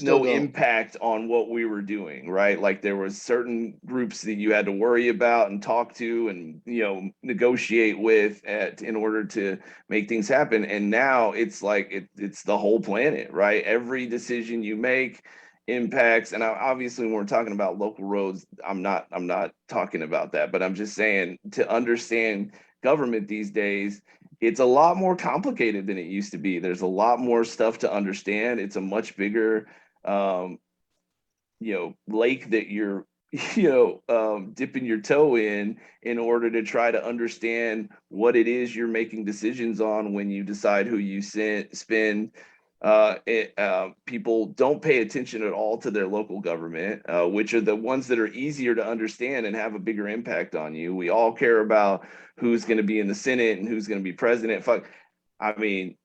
[SPEAKER 1] no impact on what we were doing, right? Like, there was certain groups that you had to worry about and talk to and, you know, negotiate with in order to make things happen. And now it's like it's the whole planet, right? Every decision you make impacts. And obviously, when we're talking about local roads, I'm not talking about that, but I'm just saying, to understand government these days, it's a lot more complicated than it used to be. There's a lot more stuff to understand. It's a much bigger, you know, lake that you're, you know, dipping your toe in order to try to understand what it is you're making decisions on when you decide who you spend. People don't pay attention at all to their local government, which are the ones that are easier to understand and have a bigger impact on you. We all care about who's going to be in the Senate and who's going to be president. I mean,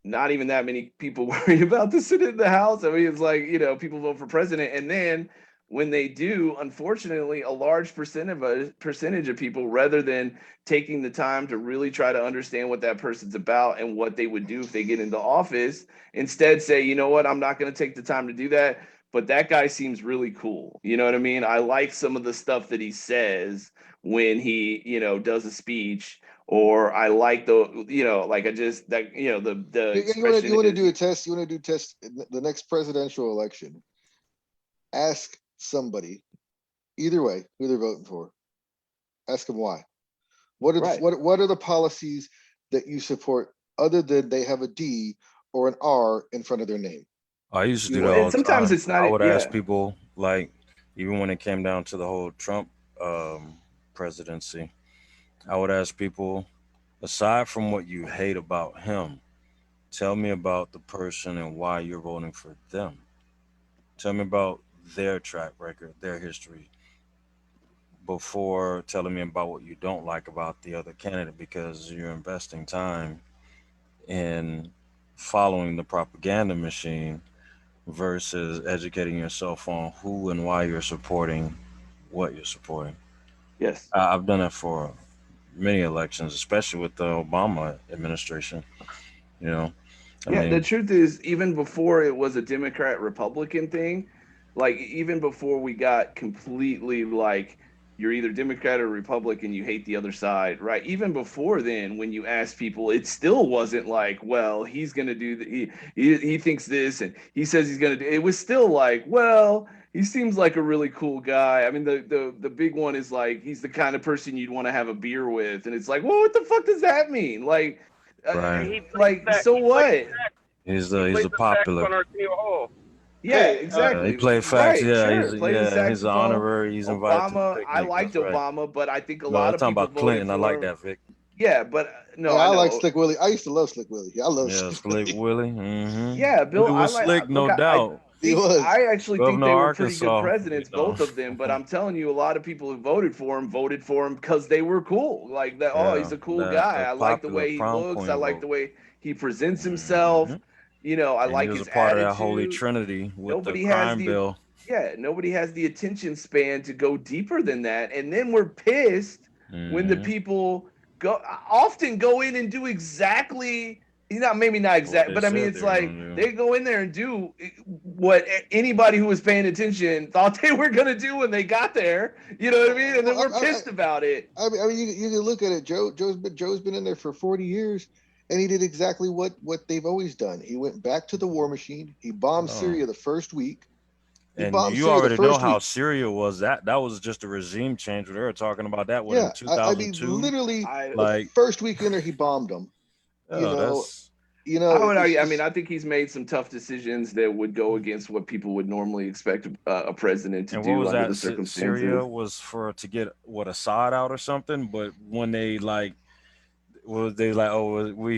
[SPEAKER 1] not even that many people worry about the Senate and the House. I mean, it's like, you know, people vote for president, and then when they do, unfortunately, a large percentage of people, rather than taking the time to really try to understand what that person's about and what they would do if they get into office, instead say, you know what, I'm not going to take the time to do that. But that guy seems really cool. You know what I mean? I like some of the stuff that he says when he, you know, does a speech, or I like the, you know, like I just, that, you know,
[SPEAKER 3] you want to do a test. You want to do test the next presidential election. Ask somebody, either way, who they're voting for. Ask them why. What are the policies that you support, other than they have a D or an R in front of their name?
[SPEAKER 5] I used to do that all the
[SPEAKER 1] sometimes
[SPEAKER 5] time.
[SPEAKER 1] It's not.
[SPEAKER 5] I would ask people, like, even when it came down to the whole Trump presidency, I would ask people, aside from what you hate about him, tell me about the person and why you're voting for them. Tell me about their track record, their history, before telling me about what you don't like about the other candidate, because you're investing time in following the propaganda machine versus educating yourself on who and why you're supporting what you're supporting.
[SPEAKER 1] Yes.
[SPEAKER 5] I've done it for many elections, especially with the Obama administration. You know, I
[SPEAKER 1] Yeah, the
[SPEAKER 5] mean,
[SPEAKER 1] truth is, even before it was a Democrat Republican thing, like, even before we got completely like, you're either Democrat or Republican, you hate the other side, right? Even before then, when you ask people, it still wasn't like, well, he's going to do he thinks this and he says he's going to do. It was still like, well, he seems like a really cool guy. I mean, the big one is like he's the kind of person you'd want to have a beer with, and it's like, well, what the fuck does that mean? Like,
[SPEAKER 5] Right.
[SPEAKER 4] He plays
[SPEAKER 1] like,
[SPEAKER 4] that.
[SPEAKER 1] so
[SPEAKER 4] He
[SPEAKER 1] what?
[SPEAKER 4] plays sax.
[SPEAKER 5] He's
[SPEAKER 4] He plays
[SPEAKER 5] a
[SPEAKER 4] the sax
[SPEAKER 5] popular.
[SPEAKER 4] on Arsenio Hall.
[SPEAKER 1] Yeah,
[SPEAKER 2] Hey,
[SPEAKER 5] He
[SPEAKER 1] exactly.
[SPEAKER 5] played fax.
[SPEAKER 1] Right,
[SPEAKER 5] Yeah,
[SPEAKER 1] sure. Plays the
[SPEAKER 5] he's an
[SPEAKER 1] saxophone.
[SPEAKER 5] honorary. He's invited to the
[SPEAKER 1] Obama, I
[SPEAKER 5] picnic.
[SPEAKER 1] liked
[SPEAKER 5] That's right.
[SPEAKER 1] Obama, but I think a
[SPEAKER 5] No,
[SPEAKER 1] lot
[SPEAKER 5] I'm
[SPEAKER 1] of
[SPEAKER 5] talking
[SPEAKER 1] people
[SPEAKER 5] about
[SPEAKER 1] voted
[SPEAKER 5] Clinton. I
[SPEAKER 1] for
[SPEAKER 5] like
[SPEAKER 1] him.
[SPEAKER 5] that, Vic.
[SPEAKER 1] Yeah, but no,
[SPEAKER 3] Yeah,
[SPEAKER 1] I
[SPEAKER 3] I like
[SPEAKER 1] know.
[SPEAKER 3] Slick Willie. I used to love Slick Willie. I love
[SPEAKER 5] Yeah,
[SPEAKER 3] Slick
[SPEAKER 5] Slick
[SPEAKER 3] Willie.
[SPEAKER 5] Willie. Mm-hmm.
[SPEAKER 1] Yeah, Bill,
[SPEAKER 5] Willie
[SPEAKER 1] I
[SPEAKER 5] was
[SPEAKER 1] like.
[SPEAKER 5] slick, no
[SPEAKER 1] Look,
[SPEAKER 5] doubt.
[SPEAKER 3] He was.
[SPEAKER 1] I actually think
[SPEAKER 5] Governor
[SPEAKER 1] they
[SPEAKER 5] of
[SPEAKER 1] were pretty good
[SPEAKER 5] Arkansas,
[SPEAKER 1] presidents,
[SPEAKER 5] you know.
[SPEAKER 1] both of them. But I'm telling you, a lot of people who voted for him because they were cool. Like that. Oh, he's
[SPEAKER 5] Yeah,
[SPEAKER 1] a cool guy.
[SPEAKER 5] that
[SPEAKER 1] I like the
[SPEAKER 5] popular
[SPEAKER 1] way he
[SPEAKER 5] prom
[SPEAKER 1] looks. I
[SPEAKER 5] queen
[SPEAKER 1] like the
[SPEAKER 5] vote.
[SPEAKER 1] way he presents himself.
[SPEAKER 5] Hmm.
[SPEAKER 1] You know, I
[SPEAKER 5] And he
[SPEAKER 1] like
[SPEAKER 5] was a
[SPEAKER 1] his
[SPEAKER 5] part of that holy
[SPEAKER 1] attitude.
[SPEAKER 5] trinity with the
[SPEAKER 1] Nobody has
[SPEAKER 5] crime
[SPEAKER 1] the
[SPEAKER 5] bill.
[SPEAKER 1] nobody has the attention span to go deeper than that. And then we're pissed when the
[SPEAKER 5] Hmm.
[SPEAKER 1] people often go in and do exactly, maybe not
[SPEAKER 5] What
[SPEAKER 1] exact,
[SPEAKER 5] they
[SPEAKER 1] but I mean,
[SPEAKER 5] said
[SPEAKER 1] it's
[SPEAKER 5] they were
[SPEAKER 1] like
[SPEAKER 5] gonna do.
[SPEAKER 1] they go in there and do what anybody who was paying attention thought they were gonna do when they got there. You know what I mean? And then we're pissed about it.
[SPEAKER 3] I mean, you can look at it. Joe's been in there for 40 years, and he did exactly what they've always done. He went back to the war machine. He bombed
[SPEAKER 5] Oh.
[SPEAKER 3] Syria the first week. He
[SPEAKER 5] And
[SPEAKER 3] bombed
[SPEAKER 5] you
[SPEAKER 3] Syria the
[SPEAKER 5] already know
[SPEAKER 3] first
[SPEAKER 5] how
[SPEAKER 3] week.
[SPEAKER 5] Syria was. That was just a regime change. They were talking about that in
[SPEAKER 3] Yeah, I mean,
[SPEAKER 5] 2002.
[SPEAKER 3] literally
[SPEAKER 1] I
[SPEAKER 3] the
[SPEAKER 5] Like,
[SPEAKER 3] first week in there, he bombed them. You
[SPEAKER 5] yeah,
[SPEAKER 3] know,
[SPEAKER 5] that's
[SPEAKER 1] I would
[SPEAKER 3] it's
[SPEAKER 1] argue. I
[SPEAKER 3] just
[SPEAKER 1] mean, I think he's made some tough decisions that would go against what people would normally expect a president to
[SPEAKER 5] and what
[SPEAKER 1] do
[SPEAKER 5] was
[SPEAKER 1] under
[SPEAKER 5] that?
[SPEAKER 1] the
[SPEAKER 5] Syria
[SPEAKER 1] circumstances.
[SPEAKER 5] was to get what Assad out or something. But when they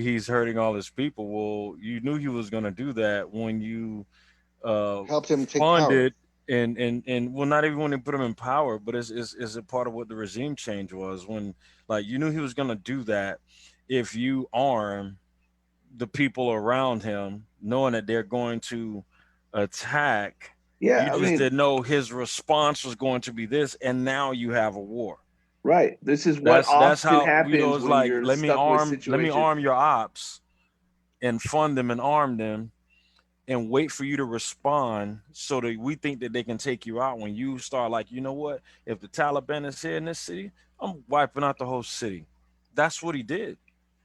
[SPEAKER 5] he's hurting all his people. Well, you knew he was gonna do that when you
[SPEAKER 3] helped him take power.
[SPEAKER 5] funded and well, not even when they put him in power, but is a part of what the regime change was when like you knew he was gonna do that if you arm the people around him, knowing that they're going to attack. You
[SPEAKER 1] Yeah, I
[SPEAKER 5] just
[SPEAKER 1] mean,
[SPEAKER 5] didn't know his response was going to be this, and now you have a war.
[SPEAKER 1] right. This is what
[SPEAKER 5] That's
[SPEAKER 1] often
[SPEAKER 5] how
[SPEAKER 1] happens
[SPEAKER 5] it's
[SPEAKER 1] when
[SPEAKER 5] like.
[SPEAKER 1] you're stuck with
[SPEAKER 5] Let me
[SPEAKER 1] situations.
[SPEAKER 5] arm your ops and fund them and arm them and wait for you to respond so that we think that they can take you out when you start like, you know what? If the Taliban is here in this city, I'm wiping out the whole city. That's what he did.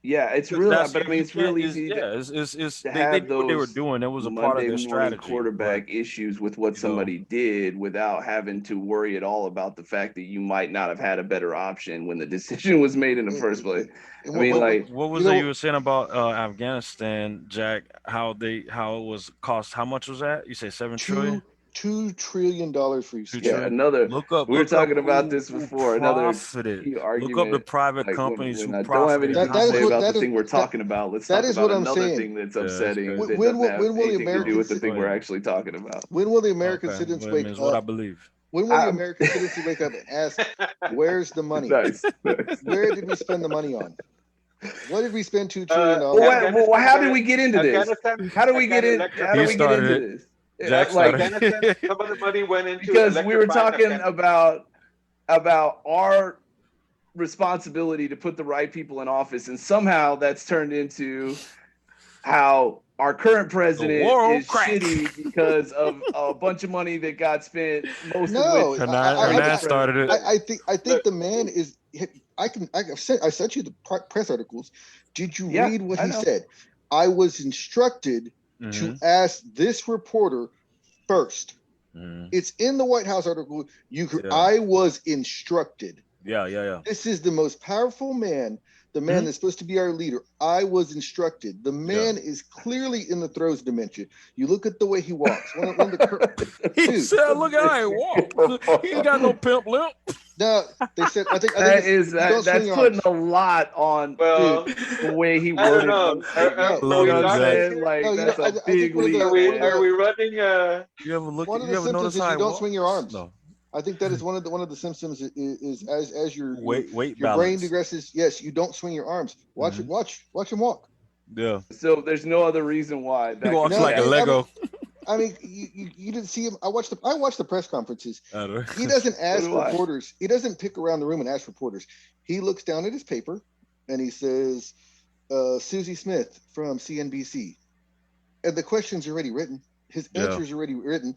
[SPEAKER 1] Yeah, it's
[SPEAKER 5] Because
[SPEAKER 1] real,
[SPEAKER 5] that's
[SPEAKER 1] but I mean,
[SPEAKER 5] you
[SPEAKER 1] it's
[SPEAKER 5] can't
[SPEAKER 1] real
[SPEAKER 5] is
[SPEAKER 1] easy
[SPEAKER 5] yeah,
[SPEAKER 1] to
[SPEAKER 5] they
[SPEAKER 1] have
[SPEAKER 5] knew what they were
[SPEAKER 1] those
[SPEAKER 5] doing. It was a part of
[SPEAKER 1] Monday
[SPEAKER 5] their
[SPEAKER 1] morning
[SPEAKER 5] strategy. But
[SPEAKER 1] quarterback issues with what
[SPEAKER 5] you know,
[SPEAKER 1] somebody did without having to worry at all about the fact that you might not have had a better option when the decision was made in the first place.
[SPEAKER 3] And
[SPEAKER 1] I mean, like,
[SPEAKER 5] what was
[SPEAKER 3] you
[SPEAKER 5] that you
[SPEAKER 3] know,
[SPEAKER 5] were saying about Afghanistan, Jack? How it was cost? How much was that? You say 7 trillion?
[SPEAKER 3] $2 trillion for
[SPEAKER 5] Two
[SPEAKER 3] Syria.
[SPEAKER 1] yeah,
[SPEAKER 5] trillion.
[SPEAKER 1] another, we were
[SPEAKER 5] Look up
[SPEAKER 1] talking about this
[SPEAKER 5] who
[SPEAKER 1] before. Another
[SPEAKER 5] profited.
[SPEAKER 1] key
[SPEAKER 5] Look up the
[SPEAKER 1] argument,
[SPEAKER 5] private
[SPEAKER 1] like
[SPEAKER 5] companies
[SPEAKER 1] when
[SPEAKER 5] who
[SPEAKER 1] I don't have
[SPEAKER 5] profited.
[SPEAKER 1] anything
[SPEAKER 5] How
[SPEAKER 1] to
[SPEAKER 3] That is
[SPEAKER 1] say
[SPEAKER 5] much?
[SPEAKER 3] what
[SPEAKER 1] about the thing we're talking about, let's
[SPEAKER 3] that
[SPEAKER 1] talk
[SPEAKER 3] is
[SPEAKER 1] about
[SPEAKER 3] what I'm
[SPEAKER 1] another
[SPEAKER 3] saying.
[SPEAKER 1] thing that's
[SPEAKER 5] Yeah, that's
[SPEAKER 1] upsetting
[SPEAKER 5] crazy.
[SPEAKER 1] that doesn't have
[SPEAKER 3] When will the
[SPEAKER 1] anything to do with
[SPEAKER 3] Americans
[SPEAKER 1] the thing
[SPEAKER 5] Go
[SPEAKER 1] we're
[SPEAKER 5] ahead.
[SPEAKER 1] actually talking about.
[SPEAKER 3] when will the American
[SPEAKER 5] Okay,
[SPEAKER 3] citizens
[SPEAKER 5] well, that
[SPEAKER 3] wake
[SPEAKER 5] means what I
[SPEAKER 3] up?
[SPEAKER 5] believe.
[SPEAKER 3] When will the
[SPEAKER 1] I'm
[SPEAKER 3] American citizens wake up and ask, "Where's the money?
[SPEAKER 1] nice. Nice.
[SPEAKER 3] Where did we spend the money on? What did we spend $2 trillion
[SPEAKER 1] Well,
[SPEAKER 2] Afghanistan
[SPEAKER 1] how did
[SPEAKER 2] got
[SPEAKER 1] we get into this?
[SPEAKER 2] Afghanistan
[SPEAKER 1] How do we
[SPEAKER 2] got
[SPEAKER 1] get in? How do
[SPEAKER 5] He
[SPEAKER 1] we get
[SPEAKER 2] electrified.
[SPEAKER 5] started
[SPEAKER 1] into
[SPEAKER 5] it.
[SPEAKER 1] this?
[SPEAKER 5] Jack
[SPEAKER 1] Like,
[SPEAKER 5] started
[SPEAKER 2] Afghanistan,
[SPEAKER 5] it.
[SPEAKER 2] some of the money went into
[SPEAKER 1] because we were
[SPEAKER 2] electrifying
[SPEAKER 1] talking
[SPEAKER 2] Afghanistan.
[SPEAKER 1] about our responsibility to put the right people in office, and somehow that's turned into how our current
[SPEAKER 5] The
[SPEAKER 1] president
[SPEAKER 5] war on
[SPEAKER 1] is
[SPEAKER 5] crack.
[SPEAKER 1] shitty because of a bunch of money that got spent, most of which
[SPEAKER 3] No,
[SPEAKER 1] previous
[SPEAKER 5] Hernan started it.
[SPEAKER 1] presidents.
[SPEAKER 3] I think
[SPEAKER 2] Look,
[SPEAKER 3] the man is. I sent you the press articles. Did you
[SPEAKER 1] Yeah,
[SPEAKER 3] read what
[SPEAKER 1] I
[SPEAKER 3] he
[SPEAKER 1] know.
[SPEAKER 3] said? I was instructed to
[SPEAKER 5] Mm-hmm.
[SPEAKER 3] ask this reporter first.
[SPEAKER 5] Mm-hmm.
[SPEAKER 3] It's in the White House article.
[SPEAKER 5] Yeah.
[SPEAKER 3] I was instructed.
[SPEAKER 5] Yeah.
[SPEAKER 3] This is the most powerful man, the man
[SPEAKER 5] Mhm.
[SPEAKER 3] that's supposed to be our leader. I was instructed. The man is clearly in the throes dementia. You look at the way he walks. One of the
[SPEAKER 5] He
[SPEAKER 3] dude.
[SPEAKER 5] said, "Look how he walk. He ain't got no pimp limp."
[SPEAKER 3] No, they said. I think
[SPEAKER 1] That
[SPEAKER 3] it's,
[SPEAKER 1] is
[SPEAKER 3] you don't swing
[SPEAKER 1] that's
[SPEAKER 3] your
[SPEAKER 1] putting
[SPEAKER 3] arms.
[SPEAKER 1] a lot on
[SPEAKER 2] well,
[SPEAKER 1] the way he
[SPEAKER 2] I don't
[SPEAKER 1] worded
[SPEAKER 2] know.
[SPEAKER 1] one statement.
[SPEAKER 3] No,
[SPEAKER 1] You
[SPEAKER 5] Love
[SPEAKER 1] know
[SPEAKER 5] you,
[SPEAKER 1] what I'm
[SPEAKER 5] Jack.
[SPEAKER 1] saying? Like,
[SPEAKER 3] no,
[SPEAKER 1] that's a
[SPEAKER 3] I think
[SPEAKER 1] big leap,
[SPEAKER 2] Are we
[SPEAKER 1] man.
[SPEAKER 2] running?
[SPEAKER 3] one of the
[SPEAKER 5] You ever
[SPEAKER 3] symptoms
[SPEAKER 5] notice
[SPEAKER 3] is
[SPEAKER 5] how
[SPEAKER 3] you
[SPEAKER 5] he
[SPEAKER 3] don't
[SPEAKER 5] walks?
[SPEAKER 3] swing your arms.
[SPEAKER 5] No.
[SPEAKER 3] I think that is one of the symptoms is as your
[SPEAKER 5] Weight
[SPEAKER 3] your brain
[SPEAKER 5] balance.
[SPEAKER 3] digresses. Yes, you don't swing your arms. Watch it. Watch him walk.
[SPEAKER 5] Yeah.
[SPEAKER 1] So there's no other reason why.
[SPEAKER 5] He
[SPEAKER 1] That
[SPEAKER 5] walks
[SPEAKER 1] could be
[SPEAKER 5] like a
[SPEAKER 3] I mean,
[SPEAKER 5] Lego.
[SPEAKER 3] I mean, you didn't see him. I watched the press conferences.
[SPEAKER 5] I don't-
[SPEAKER 3] He doesn't ask
[SPEAKER 1] do I.
[SPEAKER 3] reporters. He doesn't pick around the room and ask reporters. He looks down at his paper and he says, Susie Smith from CNBC. And the question's already written. His
[SPEAKER 5] Yeah.
[SPEAKER 3] answer's already written.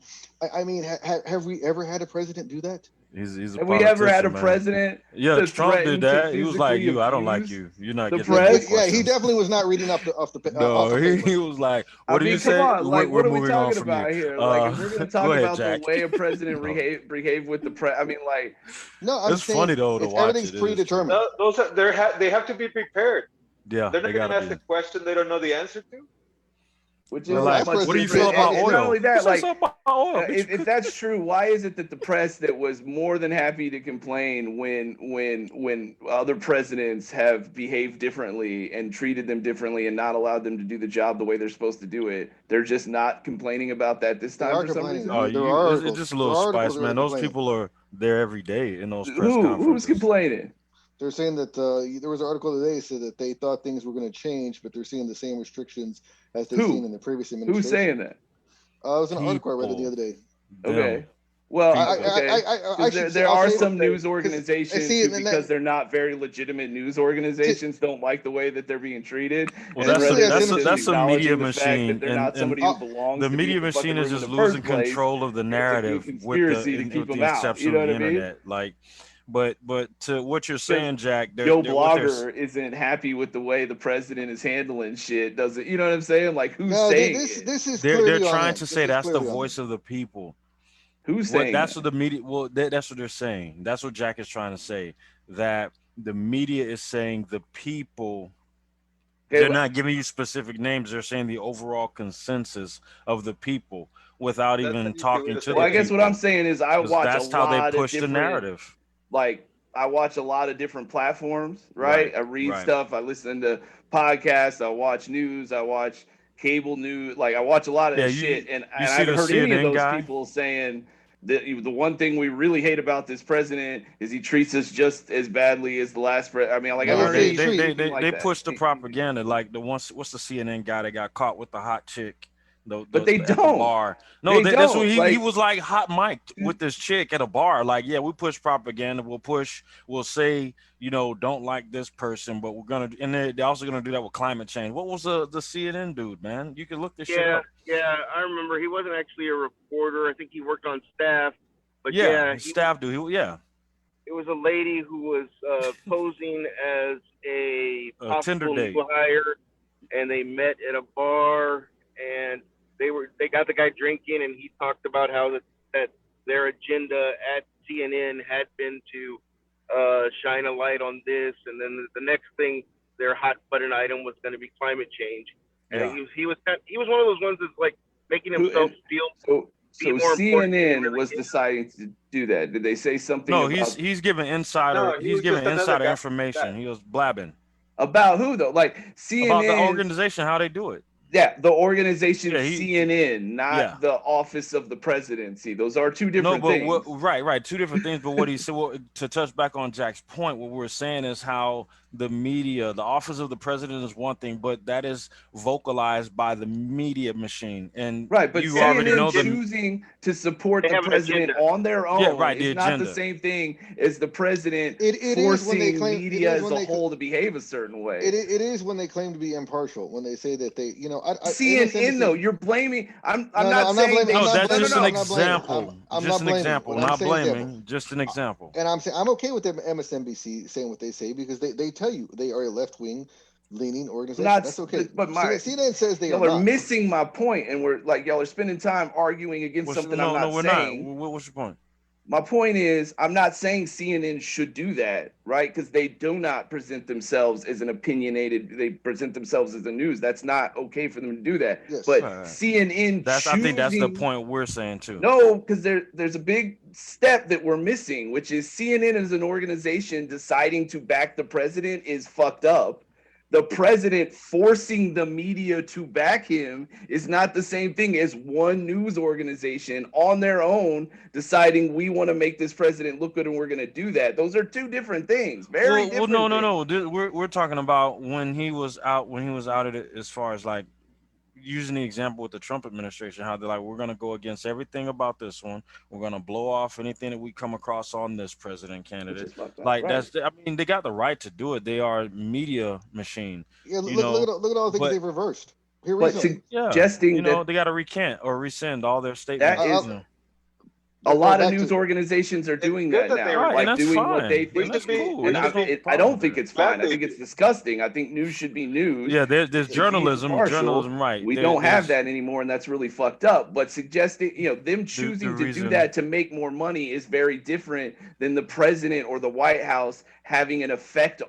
[SPEAKER 3] I mean, have we ever had a president do that?
[SPEAKER 5] He's a
[SPEAKER 1] Have we ever had a
[SPEAKER 5] politician, man.
[SPEAKER 1] president
[SPEAKER 5] Yeah,
[SPEAKER 1] to
[SPEAKER 5] Trump did
[SPEAKER 1] threaten to
[SPEAKER 5] that. He was like,
[SPEAKER 1] physically
[SPEAKER 5] I don't like
[SPEAKER 1] abuse
[SPEAKER 5] you. You're not
[SPEAKER 1] the
[SPEAKER 5] getting any more
[SPEAKER 1] press?
[SPEAKER 3] Yeah, he
[SPEAKER 5] questions.
[SPEAKER 3] definitely was not reading off
[SPEAKER 5] No,
[SPEAKER 3] of paper.
[SPEAKER 5] he was like,
[SPEAKER 1] I
[SPEAKER 5] what do
[SPEAKER 1] mean,
[SPEAKER 5] you
[SPEAKER 1] come
[SPEAKER 5] say?
[SPEAKER 1] on, like,
[SPEAKER 5] We're
[SPEAKER 1] what are we
[SPEAKER 5] moving on
[SPEAKER 1] talking
[SPEAKER 5] from you.
[SPEAKER 1] about here? Like, if we're gonna talk
[SPEAKER 5] Go ahead,
[SPEAKER 1] about the
[SPEAKER 5] Jack.
[SPEAKER 1] way a president
[SPEAKER 5] No.
[SPEAKER 1] behave with the press, I mean, like,
[SPEAKER 3] No, I'm
[SPEAKER 5] It's
[SPEAKER 3] saying
[SPEAKER 5] funny though to
[SPEAKER 3] it's
[SPEAKER 5] watch
[SPEAKER 3] everything's
[SPEAKER 5] it. It is true.
[SPEAKER 3] predetermined.
[SPEAKER 2] Those are they have to be prepared.
[SPEAKER 5] Yeah,
[SPEAKER 2] They're
[SPEAKER 5] they
[SPEAKER 2] not going
[SPEAKER 5] gotta
[SPEAKER 2] to ask
[SPEAKER 5] be.
[SPEAKER 2] a question they don't know the answer to.
[SPEAKER 1] which
[SPEAKER 5] They're
[SPEAKER 3] The
[SPEAKER 1] is
[SPEAKER 5] like,
[SPEAKER 3] last
[SPEAKER 1] much
[SPEAKER 5] what do you
[SPEAKER 3] president
[SPEAKER 5] feel
[SPEAKER 1] different.
[SPEAKER 3] said
[SPEAKER 5] about
[SPEAKER 1] And not
[SPEAKER 3] everything.
[SPEAKER 5] oil?
[SPEAKER 1] only that,
[SPEAKER 5] You say
[SPEAKER 1] like,
[SPEAKER 5] something about oil, bitch.
[SPEAKER 1] if that's true, why is it that the press that was more than happy to complain when other presidents have behaved differently and treated them differently and not allowed them to do the job the way they're supposed to do it, they're just not complaining about that this
[SPEAKER 3] They
[SPEAKER 1] time
[SPEAKER 3] are
[SPEAKER 1] for some
[SPEAKER 3] complaining.
[SPEAKER 1] reason?
[SPEAKER 5] Oh,
[SPEAKER 3] There are
[SPEAKER 5] it's
[SPEAKER 3] articles.
[SPEAKER 5] just a
[SPEAKER 3] There
[SPEAKER 5] little
[SPEAKER 3] are
[SPEAKER 5] spice,
[SPEAKER 3] articles where they're
[SPEAKER 5] man. Those
[SPEAKER 3] complaining.
[SPEAKER 5] people are there every day in those press
[SPEAKER 1] Who's
[SPEAKER 5] conferences.
[SPEAKER 1] complaining?
[SPEAKER 3] They're saying that there was an article today that said that they thought things were going to change, but they're seeing the same restrictions as they've seen in the previous administration.
[SPEAKER 1] Who's saying that?
[SPEAKER 3] It was an article I read the other day.
[SPEAKER 1] Okay.
[SPEAKER 5] Them.
[SPEAKER 1] Well,
[SPEAKER 5] People.
[SPEAKER 1] okay.
[SPEAKER 3] I should
[SPEAKER 1] There
[SPEAKER 3] I'll
[SPEAKER 1] are
[SPEAKER 3] say
[SPEAKER 1] some
[SPEAKER 3] it,
[SPEAKER 1] news
[SPEAKER 3] 'cause I
[SPEAKER 1] organizations
[SPEAKER 3] see
[SPEAKER 1] who,
[SPEAKER 3] it in
[SPEAKER 1] because
[SPEAKER 3] that.
[SPEAKER 1] they're not very legitimate news organizations, don't like the way that they're being treated,
[SPEAKER 5] Well,
[SPEAKER 1] and
[SPEAKER 3] Typically,
[SPEAKER 1] rather
[SPEAKER 3] I've
[SPEAKER 1] than
[SPEAKER 3] seen
[SPEAKER 1] just
[SPEAKER 3] it-
[SPEAKER 5] a media
[SPEAKER 1] acknowledging the fact that
[SPEAKER 5] machine,
[SPEAKER 1] they're not somebody
[SPEAKER 3] uh,
[SPEAKER 1] who belongs
[SPEAKER 5] the
[SPEAKER 1] to be in
[SPEAKER 5] media
[SPEAKER 1] the fucking
[SPEAKER 5] machine is
[SPEAKER 1] room in
[SPEAKER 5] just
[SPEAKER 1] the first
[SPEAKER 5] losing
[SPEAKER 1] place,
[SPEAKER 5] control of the
[SPEAKER 1] it's a new
[SPEAKER 5] narrative
[SPEAKER 1] conspiracy to keep
[SPEAKER 5] with
[SPEAKER 1] them
[SPEAKER 5] the
[SPEAKER 1] out. You
[SPEAKER 5] exception
[SPEAKER 1] know
[SPEAKER 5] of
[SPEAKER 1] what
[SPEAKER 5] the
[SPEAKER 1] I mean?
[SPEAKER 5] internet. Like, but to what you're
[SPEAKER 1] Because
[SPEAKER 5] saying, Jack,
[SPEAKER 1] Joe
[SPEAKER 5] what they're
[SPEAKER 1] Blogger isn't happy with the way the president is handling shit. Does it? You know what I'm saying? Like, who's
[SPEAKER 3] No,
[SPEAKER 1] saying
[SPEAKER 3] this
[SPEAKER 1] it?
[SPEAKER 3] this is
[SPEAKER 5] they're
[SPEAKER 3] clearly on
[SPEAKER 5] trying
[SPEAKER 3] him.
[SPEAKER 5] to
[SPEAKER 3] This
[SPEAKER 5] say
[SPEAKER 3] is
[SPEAKER 5] that's the
[SPEAKER 3] clearly on
[SPEAKER 5] voice
[SPEAKER 3] him.
[SPEAKER 5] of the people.
[SPEAKER 1] Who's
[SPEAKER 5] What
[SPEAKER 1] saying
[SPEAKER 5] that's
[SPEAKER 1] that?
[SPEAKER 5] what the media. Well, that's what they're saying. That's what Jack is trying to say. That the media is saying the people.
[SPEAKER 1] Okay,
[SPEAKER 5] They're not giving you specific names. They're saying the overall consensus of the people without
[SPEAKER 2] That's an
[SPEAKER 5] even
[SPEAKER 2] easy way
[SPEAKER 5] talking
[SPEAKER 2] to
[SPEAKER 5] to
[SPEAKER 2] say
[SPEAKER 1] well,
[SPEAKER 5] the
[SPEAKER 1] I
[SPEAKER 2] it.
[SPEAKER 1] guess what I'm
[SPEAKER 5] people.
[SPEAKER 1] saying is I
[SPEAKER 5] Because
[SPEAKER 1] watch a
[SPEAKER 5] that's how they
[SPEAKER 1] lot of
[SPEAKER 5] push the
[SPEAKER 1] different,
[SPEAKER 5] narrative.
[SPEAKER 1] like, I watch a lot of different platforms, right?
[SPEAKER 5] Right,
[SPEAKER 1] I read
[SPEAKER 5] right.
[SPEAKER 1] stuff, I listen to podcasts, I watch news, I watch cable news, like I watch a lot of
[SPEAKER 5] Yeah,
[SPEAKER 1] this shit, and
[SPEAKER 5] you
[SPEAKER 1] I
[SPEAKER 5] see the
[SPEAKER 1] haven't heard any of
[SPEAKER 5] CNN
[SPEAKER 1] those
[SPEAKER 5] guy.
[SPEAKER 1] people saying that the one thing we really hate about this president is he treats us just as badly as the last president. I mean, like, I
[SPEAKER 3] When
[SPEAKER 1] haven't
[SPEAKER 3] they
[SPEAKER 1] heard
[SPEAKER 3] say treat,
[SPEAKER 1] anything like
[SPEAKER 5] they
[SPEAKER 1] that.
[SPEAKER 5] push the propaganda like what's the CNN guy that got caught with the hot chick,
[SPEAKER 1] But they
[SPEAKER 5] at the
[SPEAKER 1] don't.
[SPEAKER 5] bar. No,
[SPEAKER 1] They
[SPEAKER 5] that's what
[SPEAKER 1] don't.
[SPEAKER 5] he
[SPEAKER 1] Like,
[SPEAKER 5] was like hot mic'd with this chick at a bar. Like, yeah, we push propaganda. We'll say, don't like this person, but we're gonna, and they're also gonna do that with climate change. What was the CNN dude, man? You can look this shit up.
[SPEAKER 4] Yeah, I remember. He wasn't actually a reporter. I think he worked on staff. But
[SPEAKER 5] Yeah,
[SPEAKER 4] yeah,
[SPEAKER 5] staff dude. Yeah,
[SPEAKER 4] it was a lady who was posing as a
[SPEAKER 5] a Tinder
[SPEAKER 4] possible
[SPEAKER 5] date.
[SPEAKER 4] new hire, and they met at a bar, and they got the guy drinking, and he talked about how that their agenda at CNN had been to shine a light on this, and then the next thing, their hot button item was going to be climate change. And
[SPEAKER 5] Yeah.
[SPEAKER 4] he was one of those ones that's like making himself feel
[SPEAKER 1] so
[SPEAKER 4] more important than he
[SPEAKER 1] CNN
[SPEAKER 4] really
[SPEAKER 1] was
[SPEAKER 4] is.
[SPEAKER 1] deciding to do that. Did they say something
[SPEAKER 5] No,
[SPEAKER 1] about
[SPEAKER 5] he's giving insider.
[SPEAKER 2] No, he
[SPEAKER 5] He's
[SPEAKER 2] was
[SPEAKER 5] giving
[SPEAKER 2] just another
[SPEAKER 5] insider
[SPEAKER 2] guy.
[SPEAKER 5] information. He was blabbing
[SPEAKER 1] who though? Like
[SPEAKER 5] about the
[SPEAKER 1] CNN,
[SPEAKER 5] organization, how they do it.
[SPEAKER 1] yeah, the organization
[SPEAKER 5] Yeah,
[SPEAKER 1] CNN, not
[SPEAKER 5] yeah.
[SPEAKER 1] the office of the presidency. Those are two
[SPEAKER 5] No,
[SPEAKER 1] different
[SPEAKER 5] but
[SPEAKER 1] things.
[SPEAKER 5] right, two different things. But what he said, to touch back on Jack's point, what we're saying is how the media, the office of the president is one thing, but that is vocalized by the media machine, and
[SPEAKER 1] Right, but
[SPEAKER 5] you
[SPEAKER 4] Yeah,
[SPEAKER 5] already
[SPEAKER 1] CNN
[SPEAKER 5] know the
[SPEAKER 1] choosing to support
[SPEAKER 4] They
[SPEAKER 1] the
[SPEAKER 4] have an
[SPEAKER 1] president
[SPEAKER 4] agenda.
[SPEAKER 1] on their own
[SPEAKER 5] Yeah, right, the
[SPEAKER 1] is not the
[SPEAKER 5] agenda.
[SPEAKER 1] same thing as the president
[SPEAKER 3] It is when they
[SPEAKER 1] forcing
[SPEAKER 3] claim. It
[SPEAKER 1] media
[SPEAKER 3] is
[SPEAKER 1] as
[SPEAKER 3] when
[SPEAKER 1] a
[SPEAKER 3] they.
[SPEAKER 1] whole to behave a certain way.
[SPEAKER 3] It is when they claim to be impartial. When they say that they,
[SPEAKER 1] CNN
[SPEAKER 3] MSNBC
[SPEAKER 1] though, you're blaming. I'm
[SPEAKER 3] No,
[SPEAKER 1] not
[SPEAKER 3] I'm not
[SPEAKER 1] saying
[SPEAKER 3] blaming.
[SPEAKER 1] they.
[SPEAKER 3] I'm
[SPEAKER 5] No,
[SPEAKER 3] not
[SPEAKER 5] that's
[SPEAKER 3] blaming.
[SPEAKER 5] just an
[SPEAKER 3] I'm not blaming.
[SPEAKER 5] example.
[SPEAKER 3] I'm
[SPEAKER 5] Just
[SPEAKER 3] not
[SPEAKER 5] an
[SPEAKER 3] blaming.
[SPEAKER 5] example,
[SPEAKER 3] What I'm
[SPEAKER 5] not
[SPEAKER 3] saying is that,
[SPEAKER 5] blaming. Just an example.
[SPEAKER 3] and I'm saying I'm okay with them MSNBC saying what they say because they tell you they are a left wing leaning organization.
[SPEAKER 1] Not,
[SPEAKER 3] That's okay.
[SPEAKER 1] but
[SPEAKER 3] CNN says they are
[SPEAKER 1] y'all are
[SPEAKER 3] not.
[SPEAKER 1] missing my point, and we're like y'all are spending time arguing against something I'm not
[SPEAKER 5] we're
[SPEAKER 1] saying.
[SPEAKER 5] not. What's your point?
[SPEAKER 1] My point is, I'm not saying CNN should do that, right? Because they do not present themselves as an opinionated. They present themselves as a news. That's not okay for them to do that.
[SPEAKER 3] Yes.
[SPEAKER 1] But
[SPEAKER 5] Right.
[SPEAKER 1] CNN
[SPEAKER 5] I think that's the
[SPEAKER 1] choosing
[SPEAKER 5] point we're saying too.
[SPEAKER 1] no, because there's a big step that we're missing, which is CNN as an organization deciding to back the president is fucked up. The president forcing the media to back him is not the same thing as one news organization on their own deciding we want to make this president look good and we're going to do that. Those are two different things. Very different.
[SPEAKER 5] No. We're talking about when he was out at it, as far as like using the example with the Trump administration, how they're like, we're going to go against everything about this one. We're going to blow off anything that we come across on this president candidate. Like, right. I mean, they got the right to do it. They are a media machine.
[SPEAKER 3] Yeah, look at all the things they've reversed.
[SPEAKER 1] But suggesting
[SPEAKER 5] they got to recant or rescind all their statements.
[SPEAKER 1] A lot of
[SPEAKER 3] back
[SPEAKER 1] news
[SPEAKER 3] to
[SPEAKER 1] organizations are doing
[SPEAKER 2] good
[SPEAKER 1] that
[SPEAKER 2] that they
[SPEAKER 1] now,
[SPEAKER 5] Right, and
[SPEAKER 1] like
[SPEAKER 5] that's
[SPEAKER 1] doing what they
[SPEAKER 5] fine.
[SPEAKER 2] we
[SPEAKER 1] think
[SPEAKER 5] And
[SPEAKER 1] is
[SPEAKER 5] that's
[SPEAKER 2] should be
[SPEAKER 5] cool.
[SPEAKER 1] and
[SPEAKER 5] There's no
[SPEAKER 1] I
[SPEAKER 5] problem
[SPEAKER 1] don't
[SPEAKER 5] with
[SPEAKER 1] think
[SPEAKER 5] that.
[SPEAKER 1] it's
[SPEAKER 2] glad
[SPEAKER 1] fine. I
[SPEAKER 2] they
[SPEAKER 1] think
[SPEAKER 2] do.
[SPEAKER 1] it's disgusting. I think news should be news.
[SPEAKER 5] Yeah, there's
[SPEAKER 1] Should be
[SPEAKER 5] journalism,
[SPEAKER 1] impartial.
[SPEAKER 5] right.
[SPEAKER 1] We don't have that anymore, and that's really fucked up. But suggesting, them choosing to do
[SPEAKER 5] reason
[SPEAKER 1] that to make more money is very different than the president or the White House having an effect,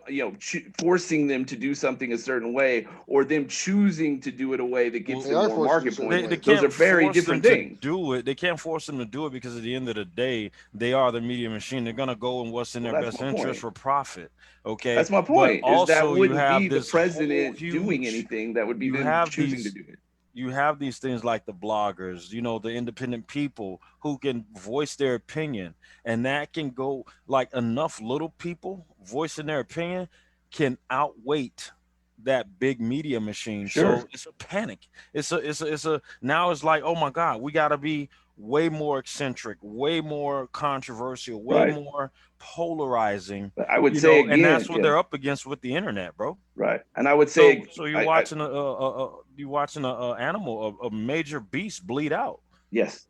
[SPEAKER 1] forcing them to do something a certain way, or them choosing to do it a way that gives
[SPEAKER 3] They
[SPEAKER 1] them
[SPEAKER 3] are
[SPEAKER 1] more
[SPEAKER 3] forced to do
[SPEAKER 1] market
[SPEAKER 3] certain
[SPEAKER 1] points.
[SPEAKER 5] they
[SPEAKER 3] ways.
[SPEAKER 1] Those are
[SPEAKER 5] can't
[SPEAKER 1] very
[SPEAKER 5] force them
[SPEAKER 1] different
[SPEAKER 5] to
[SPEAKER 1] things.
[SPEAKER 5] do it. They can't force them to do it because at the end of the day, they are the media machine. They're gonna go in what's in
[SPEAKER 1] Well,
[SPEAKER 5] their
[SPEAKER 1] that's
[SPEAKER 5] best
[SPEAKER 1] my
[SPEAKER 5] interest
[SPEAKER 1] point.
[SPEAKER 5] for profit. Okay,
[SPEAKER 1] That's my
[SPEAKER 5] but
[SPEAKER 1] point. Is that
[SPEAKER 5] also you
[SPEAKER 1] wouldn't
[SPEAKER 5] have
[SPEAKER 1] be the
[SPEAKER 5] this whole
[SPEAKER 1] president doing
[SPEAKER 5] huge.
[SPEAKER 1] anything. That would be
[SPEAKER 5] You
[SPEAKER 1] them
[SPEAKER 5] have
[SPEAKER 1] choosing to
[SPEAKER 5] these
[SPEAKER 1] do it.
[SPEAKER 5] you have these things like the bloggers, the independent people who can voice their opinion, and that can go like enough little people voicing their opinion can outweigh that big media machine.
[SPEAKER 1] Sure.
[SPEAKER 5] So it's a panic. It's a now it's like, oh my God, we gotta be way more eccentric, way more controversial, way
[SPEAKER 1] Right.
[SPEAKER 5] more polarizing,
[SPEAKER 1] But I would say
[SPEAKER 5] and that's
[SPEAKER 1] again,
[SPEAKER 5] what they're up against with the internet, bro.
[SPEAKER 1] right. And I would
[SPEAKER 5] So
[SPEAKER 1] say,
[SPEAKER 5] so you're watching a animal, a major beast bleed out.
[SPEAKER 1] yes,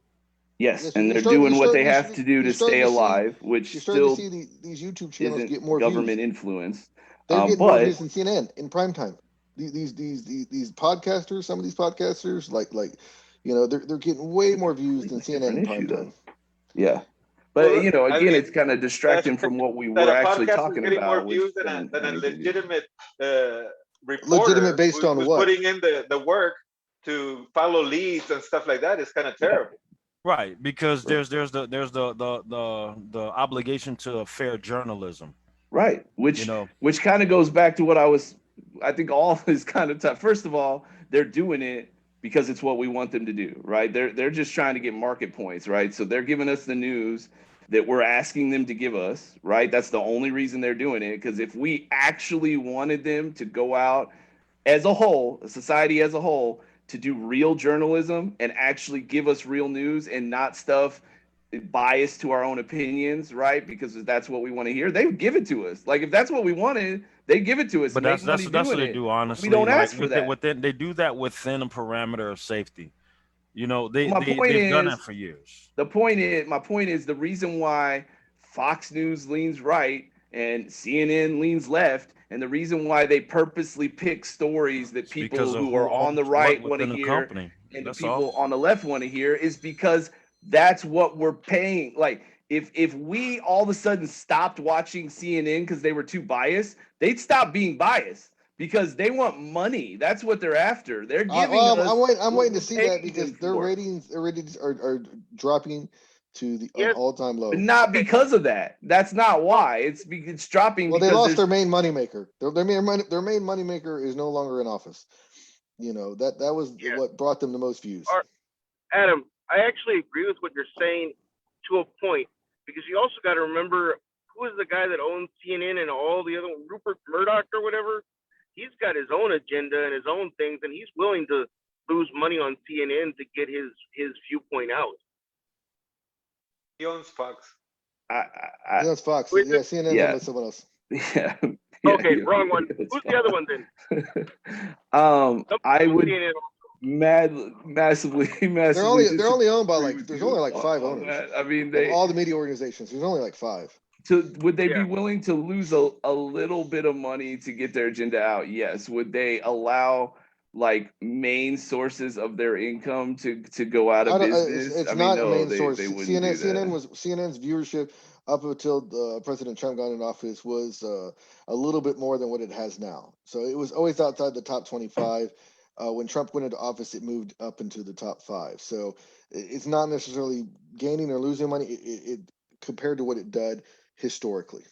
[SPEAKER 1] yes,
[SPEAKER 3] Yes,
[SPEAKER 1] and
[SPEAKER 3] you're
[SPEAKER 1] they're
[SPEAKER 3] starting.
[SPEAKER 1] doing what they have to do
[SPEAKER 3] You're
[SPEAKER 1] to
[SPEAKER 3] starting
[SPEAKER 1] stay
[SPEAKER 3] to see.
[SPEAKER 1] alive, which
[SPEAKER 3] You're starting to
[SPEAKER 1] still
[SPEAKER 3] see these YouTube channels
[SPEAKER 1] isn't
[SPEAKER 3] get more views.
[SPEAKER 1] government influence.
[SPEAKER 3] They're getting more
[SPEAKER 1] But
[SPEAKER 3] views than CNN in prime time. These podcasters, some of these podcasters, they're getting way more views than CNN
[SPEAKER 1] different
[SPEAKER 3] in prime
[SPEAKER 1] issue, though.
[SPEAKER 3] time.
[SPEAKER 1] Yeah. But
[SPEAKER 2] Well, I
[SPEAKER 1] again,
[SPEAKER 2] mean,
[SPEAKER 1] it's kind of
[SPEAKER 2] that
[SPEAKER 1] distracting from what we
[SPEAKER 2] that
[SPEAKER 1] were
[SPEAKER 2] a
[SPEAKER 1] actually
[SPEAKER 2] podcast is
[SPEAKER 1] talking
[SPEAKER 2] getting more
[SPEAKER 1] about, which
[SPEAKER 2] views
[SPEAKER 1] doesn't
[SPEAKER 2] than
[SPEAKER 1] have
[SPEAKER 2] a
[SPEAKER 1] anything to do.
[SPEAKER 2] legitimate
[SPEAKER 3] Legitimate
[SPEAKER 2] reporter
[SPEAKER 3] based on
[SPEAKER 2] who's
[SPEAKER 3] what?
[SPEAKER 2] putting in the work to follow leads and stuff like that is kind of
[SPEAKER 1] Yeah.
[SPEAKER 2] terrible.
[SPEAKER 5] Right, because
[SPEAKER 1] Right.
[SPEAKER 5] there's the obligation to fair journalism.
[SPEAKER 1] Right.
[SPEAKER 5] You
[SPEAKER 1] Which
[SPEAKER 5] know,
[SPEAKER 1] kind of goes back to what I think all is kind of tough. First of all, they're doing it because it's what we want them to do, right? They're just trying to get market points, right? So they're giving us the news that we're asking them to give us, right? That's the only reason they're doing it. Because if we actually wanted them to go out as a whole, a society as a whole, to do real journalism and actually give us real news and not stuff biased to our own opinions, right? Because that's what we want to hear. They would give it to us. Like if that's what we wanted, they give it to us
[SPEAKER 5] but
[SPEAKER 1] and make money
[SPEAKER 5] that's what
[SPEAKER 1] doing
[SPEAKER 5] they
[SPEAKER 1] it.
[SPEAKER 5] do.
[SPEAKER 1] But we
[SPEAKER 5] Honestly,
[SPEAKER 1] don't
[SPEAKER 5] like
[SPEAKER 1] ask for that.
[SPEAKER 5] within they do that within a parameter of safety.
[SPEAKER 1] My point
[SPEAKER 5] They've done that
[SPEAKER 1] is,
[SPEAKER 5] for years.
[SPEAKER 1] my point is the reason why Fox News leans right and CNN leans left, and the reason why they purposely pick stories that
[SPEAKER 5] It's because
[SPEAKER 1] people
[SPEAKER 5] of
[SPEAKER 1] who are
[SPEAKER 5] who
[SPEAKER 1] on the
[SPEAKER 5] owns what
[SPEAKER 1] right want to
[SPEAKER 5] within the
[SPEAKER 1] hear
[SPEAKER 5] company.
[SPEAKER 1] and the
[SPEAKER 5] That's all.
[SPEAKER 1] people on the left want to hear is because that's what we're paying. Like if we all of a sudden stopped watching CNN because they were too biased, they'd stop being biased because they want money. That's what they're after. They're giving us.
[SPEAKER 3] I'm waiting to see that
[SPEAKER 1] paying
[SPEAKER 3] because
[SPEAKER 1] them
[SPEAKER 3] their
[SPEAKER 1] for.
[SPEAKER 3] ratings are dropping to an
[SPEAKER 4] Yes.
[SPEAKER 3] all-time low.
[SPEAKER 1] But not because of that. That's not why. It's dropping
[SPEAKER 3] Well, they
[SPEAKER 1] because
[SPEAKER 3] lost
[SPEAKER 1] there's
[SPEAKER 3] their main moneymaker. Their main moneymaker is no longer in office. That was
[SPEAKER 4] Yeah.
[SPEAKER 3] what brought them the most views.
[SPEAKER 4] Adam, I actually agree with what you're saying to a point, because you also got to remember who is the guy that owns CNN and all the other, Rupert Murdoch or whatever. He's got his own agenda and his own things, and he's willing to lose money on CNN to get his viewpoint out.
[SPEAKER 2] He owns Fox.
[SPEAKER 3] That's Fox.
[SPEAKER 4] Wait,
[SPEAKER 3] Yeah, CNN's
[SPEAKER 1] yeah.
[SPEAKER 3] owned by someone else.
[SPEAKER 1] Yeah.
[SPEAKER 4] Okay,
[SPEAKER 1] yeah,
[SPEAKER 4] wrong one.
[SPEAKER 1] it's
[SPEAKER 4] Who's the other one then?
[SPEAKER 1] I would
[SPEAKER 4] CNN.
[SPEAKER 1] massively
[SPEAKER 3] They're only owned by
[SPEAKER 1] disagree with
[SPEAKER 3] there's
[SPEAKER 1] you
[SPEAKER 3] only like 5
[SPEAKER 1] on
[SPEAKER 3] owners.
[SPEAKER 1] that. I mean,
[SPEAKER 3] Of all the media organizations, there's only like 5.
[SPEAKER 1] would they be
[SPEAKER 4] Yeah.
[SPEAKER 1] willing to lose a little bit of money to get their agenda out? Yes. Would they allow like main sources of their income to go out of business?
[SPEAKER 3] It's
[SPEAKER 1] I mean,
[SPEAKER 3] not a
[SPEAKER 1] no,
[SPEAKER 3] main
[SPEAKER 1] they
[SPEAKER 3] source.
[SPEAKER 1] wouldn't do that.
[SPEAKER 3] CNN's viewership up until President Trump got in office was a little bit more than what it has now. So it was always outside the top 25. When Trump went into office, it moved up into the top 5. So it's not necessarily gaining or losing money. It compared to what it did historically.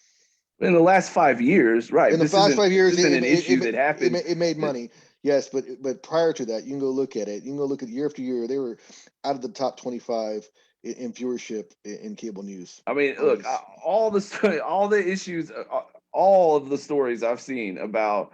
[SPEAKER 1] In the last 5 years, right?
[SPEAKER 3] In the last 5 years,
[SPEAKER 1] this isn't an issue that happened.
[SPEAKER 3] It made money, yes, but prior to that, you can go look at it. You can go look at year after year. They were out of the top 25 in viewership in cable news.
[SPEAKER 1] I mean, look, all the issues, all of the stories I've seen about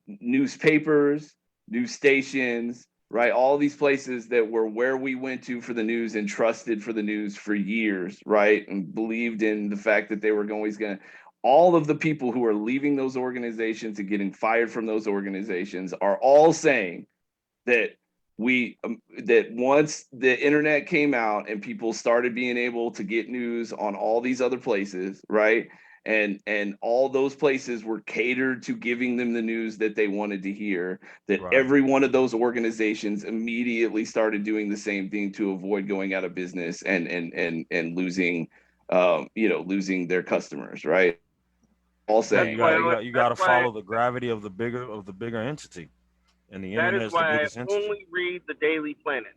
[SPEAKER 1] newspapers, news stations, right? All these places that were where we went to for the news and trusted for the news for years, right? And believed in the fact that they were always going to. All of the people who are leaving those organizations and getting fired from those organizations are all saying that that once the internet came out and people started being able to get news on all these other places, right? And all those places were catered to giving them the news that they wanted to hear, that
[SPEAKER 5] Right.
[SPEAKER 1] every one of those organizations immediately started doing the same thing to avoid going out of business and losing losing their customers, right? All
[SPEAKER 5] Yeah,
[SPEAKER 1] saying,
[SPEAKER 5] you got to follow the gravity of the bigger entity, and the
[SPEAKER 4] that is
[SPEAKER 5] internet's the
[SPEAKER 4] why I
[SPEAKER 5] biggest entity.
[SPEAKER 4] only read the Daily Planet.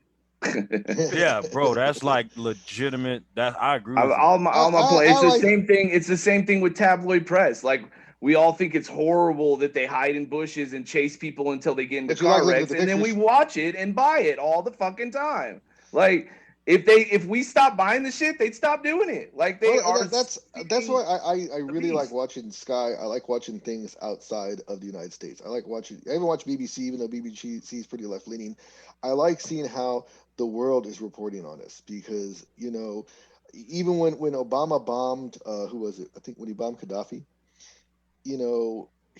[SPEAKER 5] Yeah, bro, that's like legitimate. That I agree with you.
[SPEAKER 1] all my play. It's
[SPEAKER 3] I
[SPEAKER 1] the
[SPEAKER 3] like
[SPEAKER 1] same thing. It's the same thing with tabloid press. Like we all think it's horrible that they hide in bushes and chase people until they get into
[SPEAKER 3] But you like
[SPEAKER 1] car
[SPEAKER 3] looking
[SPEAKER 1] wrecks,
[SPEAKER 3] at the
[SPEAKER 1] and then we
[SPEAKER 3] pictures.
[SPEAKER 1] watch it and buy it all the fucking time. Like if we stop buying the shit, they'd stop doing it. Like they
[SPEAKER 3] Well,
[SPEAKER 1] are.
[SPEAKER 3] that's
[SPEAKER 1] seeking
[SPEAKER 3] why I really like
[SPEAKER 1] beast.
[SPEAKER 3] watching Sky. I like watching things outside of the United States. I like watching. I even watch BBC, even though BBC is pretty left leaning. I like seeing how the world is reporting on us because even when Obama bombed, who was it? I think when he bombed Gaddafi.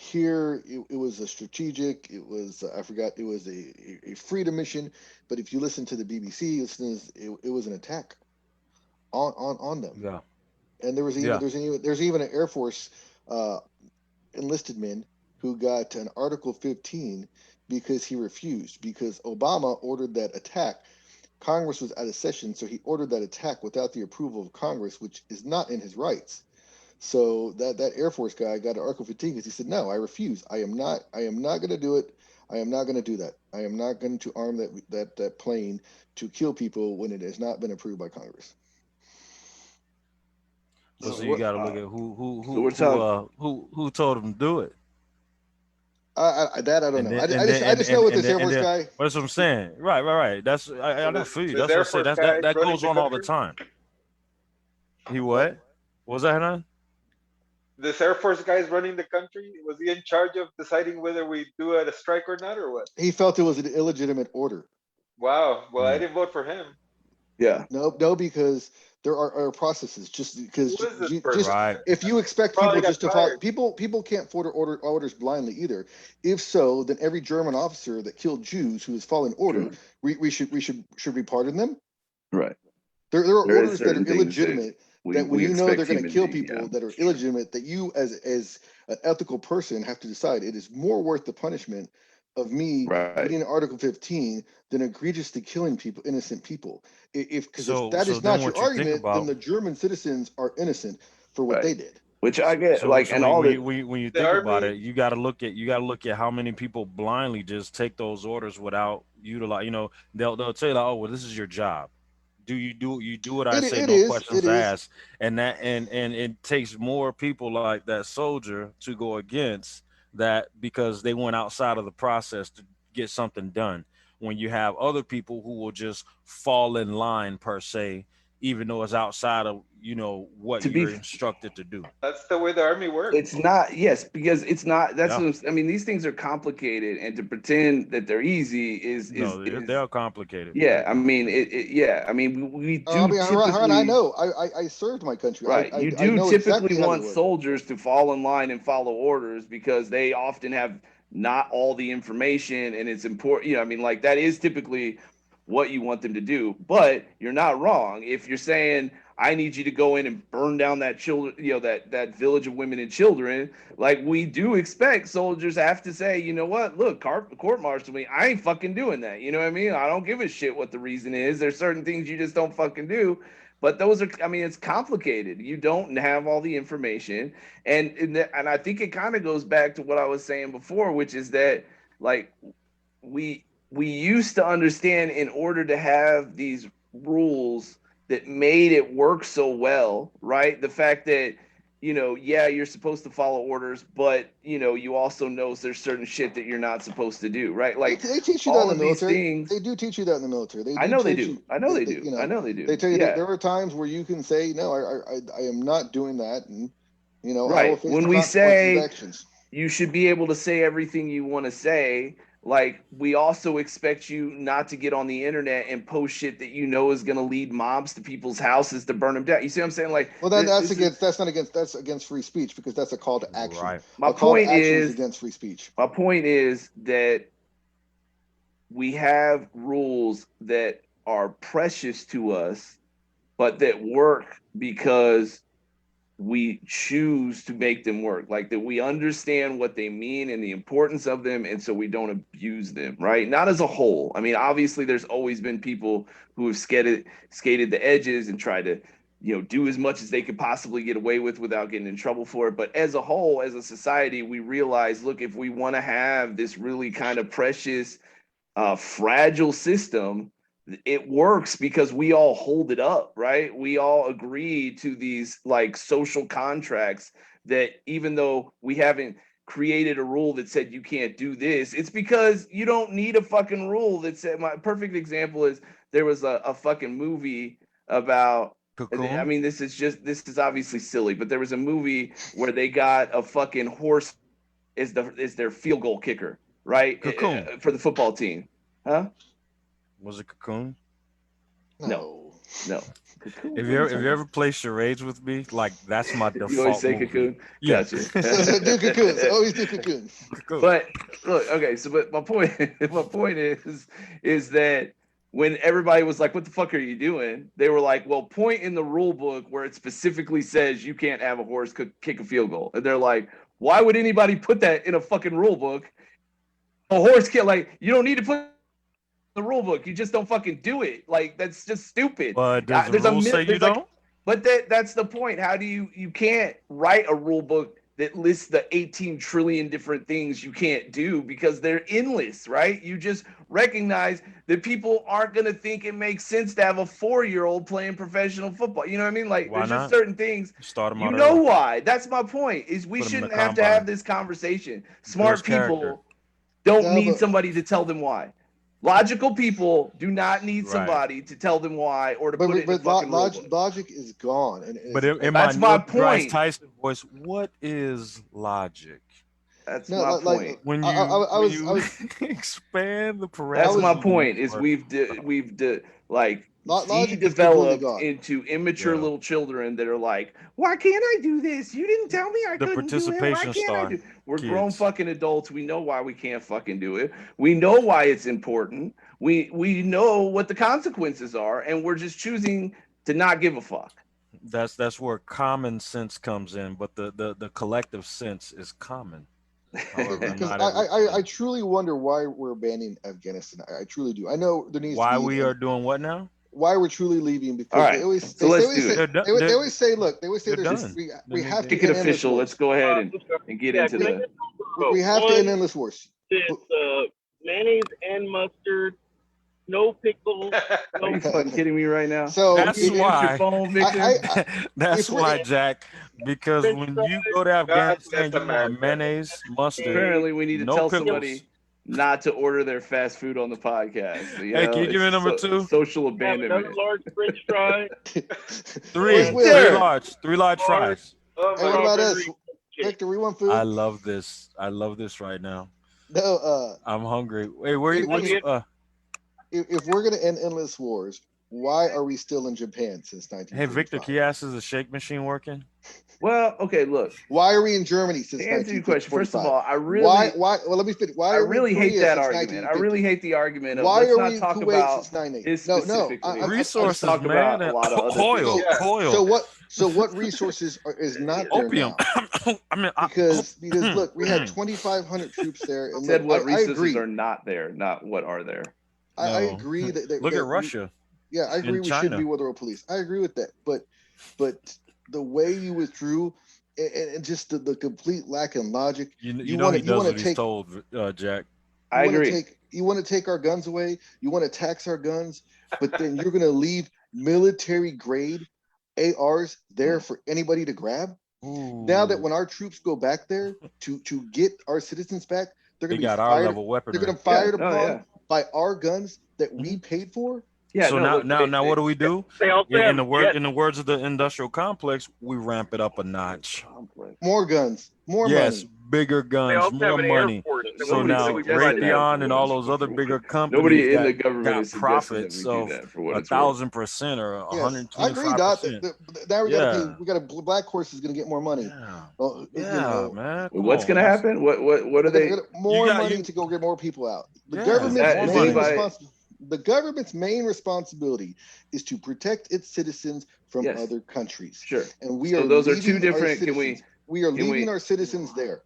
[SPEAKER 3] Here it was a strategic. It was I forgot. It was a freedom mission. But if you listen to the BBC, it was an attack on them.
[SPEAKER 5] Yeah,
[SPEAKER 3] And
[SPEAKER 5] yeah.
[SPEAKER 3] there's even an Air Force uh, enlisted man who got an Article 15 because he refused because Obama ordered that attack. Congress was out of session, so he ordered that attack without the approval of Congress, which is not in his rights. So that Air Force guy got an Article 15 because he said, "No, I refuse. I am not going to do it. I am not going to do that. I am not going to arm that plane to kill people when it has not been approved by Congress."
[SPEAKER 5] But
[SPEAKER 1] So
[SPEAKER 5] so you
[SPEAKER 1] what?
[SPEAKER 5] got to look at who
[SPEAKER 1] So we're talking.
[SPEAKER 5] who told him to do it,
[SPEAKER 3] I don't
[SPEAKER 5] and
[SPEAKER 3] know.
[SPEAKER 5] then
[SPEAKER 3] I just know with this Air
[SPEAKER 5] and
[SPEAKER 3] Force
[SPEAKER 5] then
[SPEAKER 3] guy.
[SPEAKER 5] that's what I'm saying. Right. That's I
[SPEAKER 2] So
[SPEAKER 5] know for you.
[SPEAKER 2] this
[SPEAKER 5] That's what
[SPEAKER 2] Air
[SPEAKER 5] I say.
[SPEAKER 2] Force
[SPEAKER 5] That
[SPEAKER 2] guy
[SPEAKER 5] that that
[SPEAKER 2] running
[SPEAKER 5] goes
[SPEAKER 2] the
[SPEAKER 5] on all the
[SPEAKER 2] country.
[SPEAKER 5] time. He
[SPEAKER 3] What?
[SPEAKER 5] what? Was that none?
[SPEAKER 2] This Air Force guy is running the country. Was he in charge of deciding whether we do a strike or not, or what?
[SPEAKER 3] He felt it was an illegitimate order.
[SPEAKER 2] Wow. Well, I
[SPEAKER 5] Mm.
[SPEAKER 2] didn't vote for him.
[SPEAKER 1] Yeah.
[SPEAKER 3] No, because there are processes. Just because,
[SPEAKER 2] Who is this
[SPEAKER 3] just
[SPEAKER 2] person?
[SPEAKER 5] Right.
[SPEAKER 3] if you expect
[SPEAKER 2] Probably
[SPEAKER 3] people
[SPEAKER 2] got
[SPEAKER 3] just to follow,
[SPEAKER 2] fired.
[SPEAKER 3] people can't follow orders blindly either. If so, then every German officer that killed Jews who is following order, we should be pardon them.
[SPEAKER 1] Right.
[SPEAKER 3] There are
[SPEAKER 1] There is
[SPEAKER 3] orders that are
[SPEAKER 1] certain things that
[SPEAKER 3] illegitimate. That when
[SPEAKER 1] we
[SPEAKER 3] you know they're
[SPEAKER 1] expect
[SPEAKER 3] going to
[SPEAKER 1] human
[SPEAKER 3] kill
[SPEAKER 1] beings.
[SPEAKER 3] people
[SPEAKER 1] Yeah.
[SPEAKER 3] that are illegitimate, that you as an ethical person have to decide it is more worth the punishment of me
[SPEAKER 1] Right.
[SPEAKER 3] getting Article 15 than egregiously killing people, innocent people. Because if
[SPEAKER 5] So
[SPEAKER 3] that is
[SPEAKER 5] then
[SPEAKER 3] not your
[SPEAKER 5] what you think
[SPEAKER 3] argument, then
[SPEAKER 5] about?
[SPEAKER 3] the German citizens are innocent for what
[SPEAKER 1] Right.
[SPEAKER 3] they did.
[SPEAKER 1] Which I get. Like,
[SPEAKER 5] So
[SPEAKER 1] and all the.
[SPEAKER 5] when you
[SPEAKER 2] The
[SPEAKER 5] think about
[SPEAKER 2] army.
[SPEAKER 5] it, you got to look at how many people blindly just take those orders without utilize. They'll tell you like, oh well, this is your job. You do what I say,
[SPEAKER 3] It
[SPEAKER 5] no
[SPEAKER 3] is. It
[SPEAKER 5] questions
[SPEAKER 3] is.
[SPEAKER 5] asked, and and it takes more people like that soldier to go against that because they went outside of the process to get something done. When you have other people who will just fall in line per se, even though it's outside of what
[SPEAKER 1] To be
[SPEAKER 5] you're instructed to do.
[SPEAKER 2] That's the way the army works.
[SPEAKER 1] It's not, yes, because it's not. That's
[SPEAKER 5] Yeah.
[SPEAKER 1] what I mean. These things are complicated, and to pretend that they're easy
[SPEAKER 5] No,
[SPEAKER 1] is
[SPEAKER 5] they're complicated.
[SPEAKER 1] yeah. I mean, yeah. I mean, we
[SPEAKER 3] I
[SPEAKER 1] do
[SPEAKER 3] mean, Haran, I
[SPEAKER 1] typically
[SPEAKER 3] know. I served my country.
[SPEAKER 1] right. You
[SPEAKER 3] I
[SPEAKER 1] do
[SPEAKER 3] know
[SPEAKER 1] typically
[SPEAKER 3] exactly how they
[SPEAKER 1] want
[SPEAKER 3] work.
[SPEAKER 1] soldiers to fall in line and follow orders because they often have not all the information, and it's important. I mean, like that is typically what you want them to do. But you're not wrong if you're saying I need you to go in and burn down that children, that village of women and children. Like we do expect soldiers have to say, you know what? Look, court martial me. I ain't fucking doing that. You know what I mean? I don't give a shit what the reason is. There's certain things you just don't fucking do. But those are, I mean, it's complicated. You don't have all the information, and I think it kind of goes back to what I was saying before, which is that like we used to understand in order to have these rules that made it work so well, right? The fact that yeah, you're supposed to follow orders, but you also know there's certain shit that you're not supposed to do, right? Like
[SPEAKER 3] They teach you that in
[SPEAKER 1] all
[SPEAKER 3] the
[SPEAKER 1] of these
[SPEAKER 3] military.
[SPEAKER 1] things.
[SPEAKER 3] They do teach you that in the military. They
[SPEAKER 1] I
[SPEAKER 3] do
[SPEAKER 1] know they
[SPEAKER 3] teach
[SPEAKER 1] do.
[SPEAKER 3] you.
[SPEAKER 1] I know they do. I know they
[SPEAKER 3] They
[SPEAKER 1] do.
[SPEAKER 3] tell you that
[SPEAKER 1] Yeah.
[SPEAKER 3] there are times where you can say, "No, I am not doing that," and I will
[SPEAKER 1] Right.
[SPEAKER 3] face
[SPEAKER 1] When
[SPEAKER 3] the
[SPEAKER 1] we
[SPEAKER 3] consequences of
[SPEAKER 1] say
[SPEAKER 3] actions.
[SPEAKER 1] you should be able to say everything you want to say, like we also expect you not to get on the internet and post shit that is going to lead mobs to people's houses to burn them down. You see what I'm saying? Like
[SPEAKER 3] Well, then
[SPEAKER 1] this is
[SPEAKER 3] that's against free speech because that's a call to action.
[SPEAKER 5] Right.
[SPEAKER 1] my
[SPEAKER 3] A call to
[SPEAKER 1] point
[SPEAKER 3] action is
[SPEAKER 1] is
[SPEAKER 3] against free speech.
[SPEAKER 1] my point is that we have rules that are precious to us, but that work because we choose to make them work, like that we understand what they mean and the importance of them, and so we don't abuse them, right? Not as a whole. I mean, obviously there's always been people who have skated the edges and tried to, you know, do as much as they could possibly get away with without getting in trouble for it. But as a whole, as a society, we realize, look, if we want to have this really kind of precious, fragile system, it works because we all hold it up, right? We all agree to these like social contracts that even though we haven't created a rule that said you can't do this, it's because you don't need a fucking rule that said. My perfect example is there was a fucking movie about, I
[SPEAKER 5] Cocoon.
[SPEAKER 1] mean, this is obviously silly, but there was a movie where they got a fucking horse is their field goal kicker, right?
[SPEAKER 5] Cocoon.
[SPEAKER 1] For the football team. Huh?
[SPEAKER 5] Was it Cocoon?
[SPEAKER 1] No.
[SPEAKER 5] If you ever play charades with me, like that's my default.
[SPEAKER 1] You always say
[SPEAKER 5] movie.
[SPEAKER 1] Cocoon?
[SPEAKER 5] Yeah.
[SPEAKER 1] Gotcha.
[SPEAKER 3] So do Cocoons. Always do Cocoons.
[SPEAKER 1] But look, okay, so but my point is that when everybody was like, what the fuck are you doing? They were like, well, point in the rule book where it specifically says you can't have a horse kick a field goal. And they're like, why would anybody put that in a fucking rule book? A horse can't, like, you don't need to put the rule book. You just don't fucking do it. Like, that's just stupid.
[SPEAKER 5] But does the rule say you don't?
[SPEAKER 1] But that's the point. How do you can't write a rule book that lists the 18 trillion different things you can't do because they're endless, right? You just recognize that people aren't going to think it makes sense to have a 4-year-old playing professional football. You know what I mean? Like,
[SPEAKER 5] Why
[SPEAKER 1] there's
[SPEAKER 5] not?
[SPEAKER 1] just certain things.
[SPEAKER 5] Start them
[SPEAKER 1] You
[SPEAKER 5] out
[SPEAKER 1] know
[SPEAKER 5] early.
[SPEAKER 1] why? That's my point. Is we
[SPEAKER 5] Put 'em in the
[SPEAKER 1] shouldn't have to
[SPEAKER 5] combine.
[SPEAKER 1] have this conversation. Smart
[SPEAKER 5] Builds character.
[SPEAKER 1] people don't
[SPEAKER 3] No,
[SPEAKER 1] need
[SPEAKER 3] but-
[SPEAKER 1] somebody to tell them why. Logical people do not need
[SPEAKER 5] Right.
[SPEAKER 1] somebody to tell them why or to put it in the
[SPEAKER 3] But
[SPEAKER 1] fucking rule book.
[SPEAKER 3] logic is gone. And
[SPEAKER 5] But
[SPEAKER 3] it's-
[SPEAKER 5] in
[SPEAKER 1] That's
[SPEAKER 5] my
[SPEAKER 1] my
[SPEAKER 5] Neil deGrasse
[SPEAKER 1] point.
[SPEAKER 5] Tyson voice, what is logic?
[SPEAKER 1] That's
[SPEAKER 3] No,
[SPEAKER 1] my
[SPEAKER 3] like-
[SPEAKER 1] point.
[SPEAKER 5] When you,
[SPEAKER 3] I
[SPEAKER 5] when
[SPEAKER 3] was-
[SPEAKER 5] you expand the parameters.
[SPEAKER 1] That's my
[SPEAKER 5] of
[SPEAKER 1] point.
[SPEAKER 5] the
[SPEAKER 1] Is
[SPEAKER 5] word.
[SPEAKER 1] we've
[SPEAKER 3] Logic is completely
[SPEAKER 1] developed
[SPEAKER 3] gone.
[SPEAKER 1] into immature
[SPEAKER 5] Yeah.
[SPEAKER 1] little children that are like, why can't I do this? You didn't tell me I
[SPEAKER 5] The
[SPEAKER 1] couldn't do it. Why
[SPEAKER 5] participation
[SPEAKER 1] can't I
[SPEAKER 5] star
[SPEAKER 1] do? We're grown
[SPEAKER 5] kids.
[SPEAKER 1] fucking adults. We know why we can't fucking do it. We know why it's important. We know what the consequences are, and we're just choosing to not give a fuck.
[SPEAKER 5] That's where common sense comes in, but the collective sense is common. However,
[SPEAKER 3] Because
[SPEAKER 5] not
[SPEAKER 3] I
[SPEAKER 5] everybody.
[SPEAKER 3] truly wonder why we're banning Afghanistan. I truly do. I know there needs
[SPEAKER 5] Why
[SPEAKER 3] to be
[SPEAKER 5] we are doing what now?
[SPEAKER 3] why we're truly leaving because
[SPEAKER 1] All right,
[SPEAKER 3] they always
[SPEAKER 1] so
[SPEAKER 3] they
[SPEAKER 1] let's
[SPEAKER 3] always
[SPEAKER 1] do
[SPEAKER 3] say,
[SPEAKER 1] it.
[SPEAKER 3] they always say look they always say
[SPEAKER 5] They're
[SPEAKER 3] there's
[SPEAKER 5] done.
[SPEAKER 3] we
[SPEAKER 5] Then
[SPEAKER 3] have
[SPEAKER 5] they
[SPEAKER 3] to
[SPEAKER 1] Make it
[SPEAKER 3] end endless
[SPEAKER 1] official.
[SPEAKER 3] wars.
[SPEAKER 1] Let's go ahead and get into
[SPEAKER 4] can I
[SPEAKER 1] the.
[SPEAKER 4] just talk
[SPEAKER 3] We have
[SPEAKER 4] about
[SPEAKER 3] to end
[SPEAKER 4] one?
[SPEAKER 3] endless wars.
[SPEAKER 4] It's mayonnaise and mustard, no pickles.
[SPEAKER 1] Are you fucking kidding me right now?
[SPEAKER 3] So
[SPEAKER 5] That's
[SPEAKER 1] Can you answer your
[SPEAKER 5] why.
[SPEAKER 1] phone, Victor?
[SPEAKER 5] That's
[SPEAKER 3] If we-
[SPEAKER 5] why, Jack. Because
[SPEAKER 4] French
[SPEAKER 5] when
[SPEAKER 4] fries.
[SPEAKER 5] you go to
[SPEAKER 2] That's
[SPEAKER 5] Afghanistan, you want
[SPEAKER 2] America.
[SPEAKER 5] mayonnaise, mustard.
[SPEAKER 1] Apparently, we need to
[SPEAKER 5] No
[SPEAKER 1] tell
[SPEAKER 5] pickles.
[SPEAKER 1] somebody not to order their fast food on the podcast. You
[SPEAKER 5] Hey,
[SPEAKER 1] know,
[SPEAKER 5] can you give me
[SPEAKER 1] it's
[SPEAKER 5] number two?
[SPEAKER 1] Social
[SPEAKER 4] Have another
[SPEAKER 1] abandonment.
[SPEAKER 4] large French fry.
[SPEAKER 5] Three
[SPEAKER 3] Will.
[SPEAKER 5] three large fries.
[SPEAKER 2] Oh
[SPEAKER 3] Hey,
[SPEAKER 2] my
[SPEAKER 3] what about
[SPEAKER 2] God.
[SPEAKER 3] us?
[SPEAKER 4] Strawberry
[SPEAKER 3] Victor, we want food.
[SPEAKER 5] I love this. I love this right now.
[SPEAKER 3] No,
[SPEAKER 5] I'm hungry. Wait, where
[SPEAKER 3] If-
[SPEAKER 5] you? Which,
[SPEAKER 3] if we're gonna end endless wars, why are we still in Japan since 1945?
[SPEAKER 5] hey, Victor, can you ask, is the shake machine working?
[SPEAKER 1] Well, okay, look.
[SPEAKER 3] Why are we in Germany since
[SPEAKER 1] To answer your question,
[SPEAKER 3] 1945?
[SPEAKER 1] first of all, I
[SPEAKER 3] Why? Well, let me finish. Why
[SPEAKER 1] I
[SPEAKER 3] are we in
[SPEAKER 1] really hate
[SPEAKER 3] Korea
[SPEAKER 1] that
[SPEAKER 3] since
[SPEAKER 1] argument. I
[SPEAKER 3] 1950?
[SPEAKER 1] really hate the argument of
[SPEAKER 3] Why
[SPEAKER 1] let's
[SPEAKER 3] are
[SPEAKER 1] not
[SPEAKER 3] we in
[SPEAKER 1] talk
[SPEAKER 3] Kuwait
[SPEAKER 1] about
[SPEAKER 3] since 98?
[SPEAKER 1] his
[SPEAKER 3] No,
[SPEAKER 1] specifically.
[SPEAKER 3] I'm-
[SPEAKER 5] Resources,
[SPEAKER 1] talk
[SPEAKER 5] man.
[SPEAKER 1] about a lot of other
[SPEAKER 5] oil,
[SPEAKER 1] things.
[SPEAKER 2] Yeah.
[SPEAKER 5] oil,
[SPEAKER 3] So what resources is not there
[SPEAKER 5] opium.
[SPEAKER 3] now?
[SPEAKER 5] I mean,
[SPEAKER 3] Because look, we had 2,500 troops there, and
[SPEAKER 1] Said
[SPEAKER 3] look,
[SPEAKER 1] what
[SPEAKER 3] I
[SPEAKER 1] resources
[SPEAKER 3] agree.
[SPEAKER 1] are not there, not what are there.
[SPEAKER 3] I
[SPEAKER 5] No.
[SPEAKER 3] agree that
[SPEAKER 5] look
[SPEAKER 3] that
[SPEAKER 5] at
[SPEAKER 3] we-
[SPEAKER 5] Russia.
[SPEAKER 3] Yeah, I agree.
[SPEAKER 5] in
[SPEAKER 3] We should
[SPEAKER 5] China.
[SPEAKER 3] be world police. I agree with that. But the way you withdrew and just the complete lack of logic.
[SPEAKER 5] You
[SPEAKER 3] You
[SPEAKER 5] know
[SPEAKER 3] wanna-
[SPEAKER 5] he
[SPEAKER 3] you
[SPEAKER 5] does
[SPEAKER 3] wanna
[SPEAKER 5] what he's
[SPEAKER 3] take-
[SPEAKER 5] told, Jack.
[SPEAKER 1] I
[SPEAKER 3] wanna
[SPEAKER 1] agree.
[SPEAKER 3] You want to take our guns away. You want to tax our guns, but then you're going to leave military grade ARs there for anybody to grab. Now that when our troops go back there to get our citizens back, they're
[SPEAKER 5] they
[SPEAKER 3] going to be
[SPEAKER 5] got our
[SPEAKER 3] fired.
[SPEAKER 5] level weaponry.
[SPEAKER 3] They're going to fired
[SPEAKER 1] Yeah, no,
[SPEAKER 3] upon
[SPEAKER 1] yeah.
[SPEAKER 3] by our guns that we paid for.
[SPEAKER 1] Yeah.
[SPEAKER 5] so
[SPEAKER 1] no, look,
[SPEAKER 5] now what do we do?
[SPEAKER 4] They also
[SPEAKER 5] In
[SPEAKER 4] have
[SPEAKER 5] the word
[SPEAKER 4] jets.
[SPEAKER 5] in the words of the industrial complex, we ramp it up a notch.
[SPEAKER 1] complex.
[SPEAKER 3] More guns, more
[SPEAKER 5] Yes,
[SPEAKER 3] money.
[SPEAKER 5] bigger
[SPEAKER 4] They
[SPEAKER 5] guns,
[SPEAKER 4] also have
[SPEAKER 5] more
[SPEAKER 4] an Air
[SPEAKER 5] money.
[SPEAKER 4] Force.
[SPEAKER 5] So
[SPEAKER 1] Nobody
[SPEAKER 5] now
[SPEAKER 1] suggested that
[SPEAKER 5] Raytheon
[SPEAKER 1] for
[SPEAKER 5] and
[SPEAKER 1] what
[SPEAKER 5] all
[SPEAKER 1] it's
[SPEAKER 5] those other bigger companies
[SPEAKER 1] Nobody in the
[SPEAKER 5] got
[SPEAKER 1] government is suggesting that
[SPEAKER 5] profits
[SPEAKER 1] we do
[SPEAKER 5] of
[SPEAKER 1] that for what it's worth.
[SPEAKER 5] 1,000% or
[SPEAKER 3] Yes, I agree, Dot.
[SPEAKER 5] 125%.
[SPEAKER 3] Now we got to pay.
[SPEAKER 5] Yeah.
[SPEAKER 3] We got to. Black Horse is going to get more money.
[SPEAKER 5] Yeah.
[SPEAKER 3] You
[SPEAKER 5] Yeah,
[SPEAKER 3] know,
[SPEAKER 5] man. Come
[SPEAKER 1] What's
[SPEAKER 5] on.
[SPEAKER 1] going to happen? What are
[SPEAKER 3] they're
[SPEAKER 1] they?
[SPEAKER 3] gonna get more
[SPEAKER 5] got-
[SPEAKER 3] money
[SPEAKER 5] you-
[SPEAKER 3] to go get more people out. The
[SPEAKER 5] Yeah,
[SPEAKER 3] government's
[SPEAKER 5] more
[SPEAKER 1] is
[SPEAKER 3] main
[SPEAKER 1] anybody-
[SPEAKER 3] responsibility. The government's main responsibility is to protect its citizens from
[SPEAKER 1] Yes.
[SPEAKER 3] other countries.
[SPEAKER 1] Sure.
[SPEAKER 3] And we
[SPEAKER 1] So
[SPEAKER 3] are
[SPEAKER 1] those are
[SPEAKER 3] leaving
[SPEAKER 1] two
[SPEAKER 3] our
[SPEAKER 1] different. Can we?
[SPEAKER 3] citizens- We are
[SPEAKER 1] can
[SPEAKER 3] leaving
[SPEAKER 1] we-
[SPEAKER 3] our citizens there.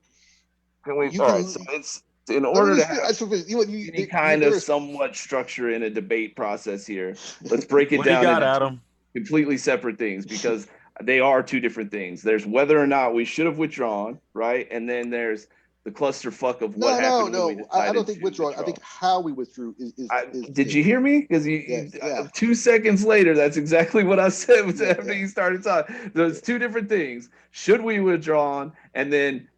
[SPEAKER 1] Can we?
[SPEAKER 3] You
[SPEAKER 1] All
[SPEAKER 3] can-
[SPEAKER 1] right. So it's in
[SPEAKER 3] Let
[SPEAKER 1] order
[SPEAKER 3] me
[SPEAKER 1] to
[SPEAKER 3] just- I
[SPEAKER 1] have
[SPEAKER 3] just wanna finish. You know, you-
[SPEAKER 1] any
[SPEAKER 3] they-
[SPEAKER 1] kind of
[SPEAKER 3] there's-
[SPEAKER 1] somewhat structure in a debate process here. Let's break it
[SPEAKER 5] What do you
[SPEAKER 1] down
[SPEAKER 5] got,
[SPEAKER 1] into
[SPEAKER 5] Adam?
[SPEAKER 1] completely separate things because they are two different things. There's whether or not we should have withdrawn, right? And then there's the clusterfuck of what happened when we decided
[SPEAKER 3] I don't think
[SPEAKER 1] to
[SPEAKER 3] withdraw. I think how we withdrew is
[SPEAKER 1] did you hear me? Because
[SPEAKER 3] Yeah.
[SPEAKER 1] 2 seconds later, that's exactly what I said
[SPEAKER 3] Yeah,
[SPEAKER 1] after you started talking. There's two different things. Should we withdraw? And then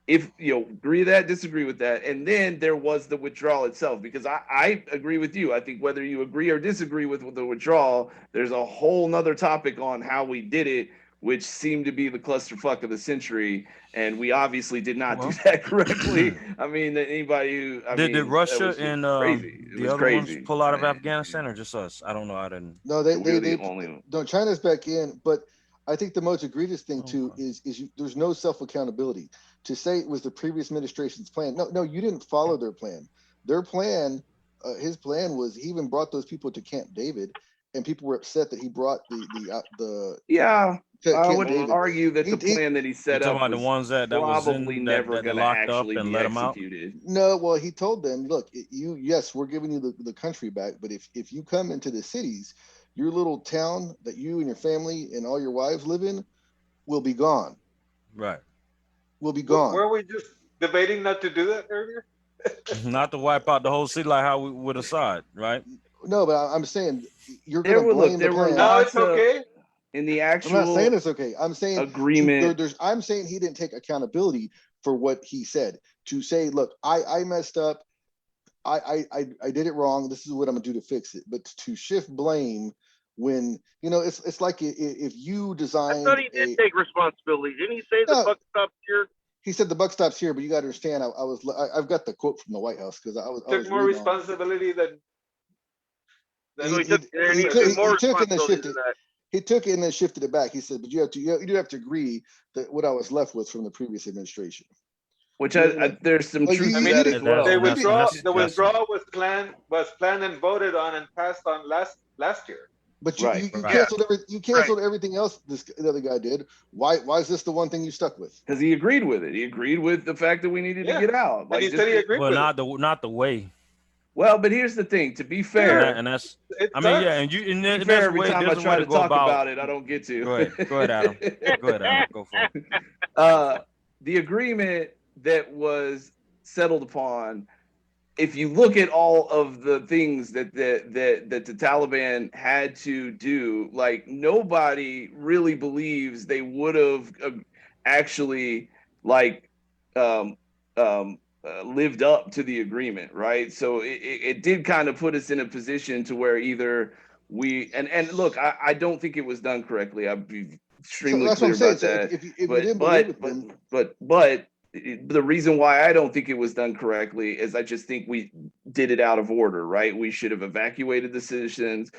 [SPEAKER 1] if you agree with that, disagree with that, and then there was the withdrawal itself. Because I agree with you. I think whether you agree or disagree with the withdrawal, there's a whole nother topic on how we did it, which seemed to be the clusterfuck of the century, and we obviously did not do that correctly. I mean, anybody who
[SPEAKER 5] Did Russia and
[SPEAKER 1] crazy. It
[SPEAKER 5] the
[SPEAKER 1] was
[SPEAKER 5] other
[SPEAKER 1] crazy.
[SPEAKER 5] ones pull out of
[SPEAKER 1] I mean,
[SPEAKER 5] Afghanistan or just us? I don't know. I didn't.
[SPEAKER 3] No,
[SPEAKER 1] we're the only.
[SPEAKER 3] no, China's back in, but I think the most egregious thing too
[SPEAKER 5] Okay.
[SPEAKER 3] is there's no self accountability. To say it was the previous administration's plan, no, you didn't follow their plan. Their plan, his plan was he even brought those people to Camp David, and people were upset that he brought the
[SPEAKER 1] Yeah,
[SPEAKER 3] to
[SPEAKER 1] I
[SPEAKER 3] Camp
[SPEAKER 1] would
[SPEAKER 3] David.
[SPEAKER 1] argue that the
[SPEAKER 3] He-
[SPEAKER 1] plan that he
[SPEAKER 5] You
[SPEAKER 1] set
[SPEAKER 5] talking
[SPEAKER 1] up
[SPEAKER 5] about the
[SPEAKER 1] was
[SPEAKER 5] ones that was
[SPEAKER 1] probably
[SPEAKER 5] in
[SPEAKER 1] never
[SPEAKER 5] that
[SPEAKER 1] going to
[SPEAKER 5] locked up
[SPEAKER 1] actually
[SPEAKER 5] and
[SPEAKER 1] be
[SPEAKER 5] let them out?
[SPEAKER 1] executed.
[SPEAKER 3] No, well, he told them, look, yes, we're giving you the country back, but if you come into the cities, your little town that you and your family and all your wives live in will be gone.
[SPEAKER 5] Right.
[SPEAKER 3] Will be gone.
[SPEAKER 2] Were we just debating not to do that earlier?
[SPEAKER 5] Not to wipe out the whole city like how we would Assad, right?
[SPEAKER 3] No, but I'm saying you're
[SPEAKER 1] There
[SPEAKER 3] going to
[SPEAKER 1] were- look,
[SPEAKER 3] blame
[SPEAKER 1] there
[SPEAKER 3] the
[SPEAKER 1] were
[SPEAKER 3] plan.
[SPEAKER 2] No,
[SPEAKER 1] lots
[SPEAKER 2] it's
[SPEAKER 1] of-
[SPEAKER 2] okay.
[SPEAKER 1] In the
[SPEAKER 3] I'm
[SPEAKER 1] actual
[SPEAKER 3] not saying it's okay. I'm saying
[SPEAKER 1] agreement,
[SPEAKER 3] I'm saying he didn't take accountability for what he said. To say, look, I messed up. I did it wrong. This is what I'm gonna do to fix it. But to shift blame when it's like if you
[SPEAKER 4] I
[SPEAKER 3] designed.
[SPEAKER 4] thought he did take responsibility. Didn't he say the
[SPEAKER 3] No.
[SPEAKER 4] buck stops here?
[SPEAKER 3] He said the buck stops here, but you got to understand. I've got the quote from the White House because I was
[SPEAKER 2] Took more
[SPEAKER 3] reading on it.
[SPEAKER 2] responsibility than.
[SPEAKER 4] So he
[SPEAKER 3] He-
[SPEAKER 4] took,
[SPEAKER 3] he-
[SPEAKER 4] there
[SPEAKER 3] he
[SPEAKER 4] needs
[SPEAKER 3] took-
[SPEAKER 4] to be
[SPEAKER 3] he
[SPEAKER 4] more
[SPEAKER 3] took and then
[SPEAKER 4] responsibility
[SPEAKER 3] shifted.
[SPEAKER 4] than that.
[SPEAKER 3] He took it and then shifted it back. He said, but you do have to agree that what I was left with from the previous administration.
[SPEAKER 1] which there's some
[SPEAKER 3] Well,
[SPEAKER 1] truth
[SPEAKER 3] you-
[SPEAKER 1] to
[SPEAKER 3] you
[SPEAKER 1] that
[SPEAKER 3] did-
[SPEAKER 1] as
[SPEAKER 5] that-
[SPEAKER 1] well.
[SPEAKER 2] The
[SPEAKER 5] and that's-
[SPEAKER 2] withdrawal was planned and voted on and passed on last year.
[SPEAKER 3] But you,
[SPEAKER 1] Right,
[SPEAKER 3] you, you
[SPEAKER 5] right.
[SPEAKER 3] canceled everything else the other guy did. Why is this the one thing you stuck with?
[SPEAKER 1] Because he agreed with it. He agreed with the fact that we needed
[SPEAKER 2] Yeah.
[SPEAKER 1] to get out.
[SPEAKER 2] And he
[SPEAKER 1] just
[SPEAKER 2] said he
[SPEAKER 1] to-
[SPEAKER 2] agreed
[SPEAKER 5] But
[SPEAKER 2] with
[SPEAKER 5] not the way.
[SPEAKER 1] Well, but here's the thing. To be
[SPEAKER 5] And,
[SPEAKER 1] fair,
[SPEAKER 5] that's
[SPEAKER 2] it.
[SPEAKER 5] I mean, yeah, and you and
[SPEAKER 1] to be
[SPEAKER 5] there's
[SPEAKER 1] fair, every
[SPEAKER 5] way
[SPEAKER 1] time I
[SPEAKER 5] there's a
[SPEAKER 1] try
[SPEAKER 5] way
[SPEAKER 1] to
[SPEAKER 5] to go
[SPEAKER 1] talk
[SPEAKER 5] about
[SPEAKER 1] about it, I don't get to.
[SPEAKER 5] Go ahead, Adam. Go ahead, Adam. Go for it.
[SPEAKER 1] The agreement that was settled upon, if you look at all of the things that the Taliban had to do, like nobody really believes they would have actually like lived up to the agreement, right? So it did kind of put us in a position to where either we and look, I don't think it was done correctly. I'd be extremely
[SPEAKER 3] that's what
[SPEAKER 1] clear
[SPEAKER 3] I'm saying.
[SPEAKER 1] about that.
[SPEAKER 3] So if you didn't believe with them,
[SPEAKER 1] But the reason why I don't think it was done correctly is I just think we did it out of order, right? We should have evacuated the citizens.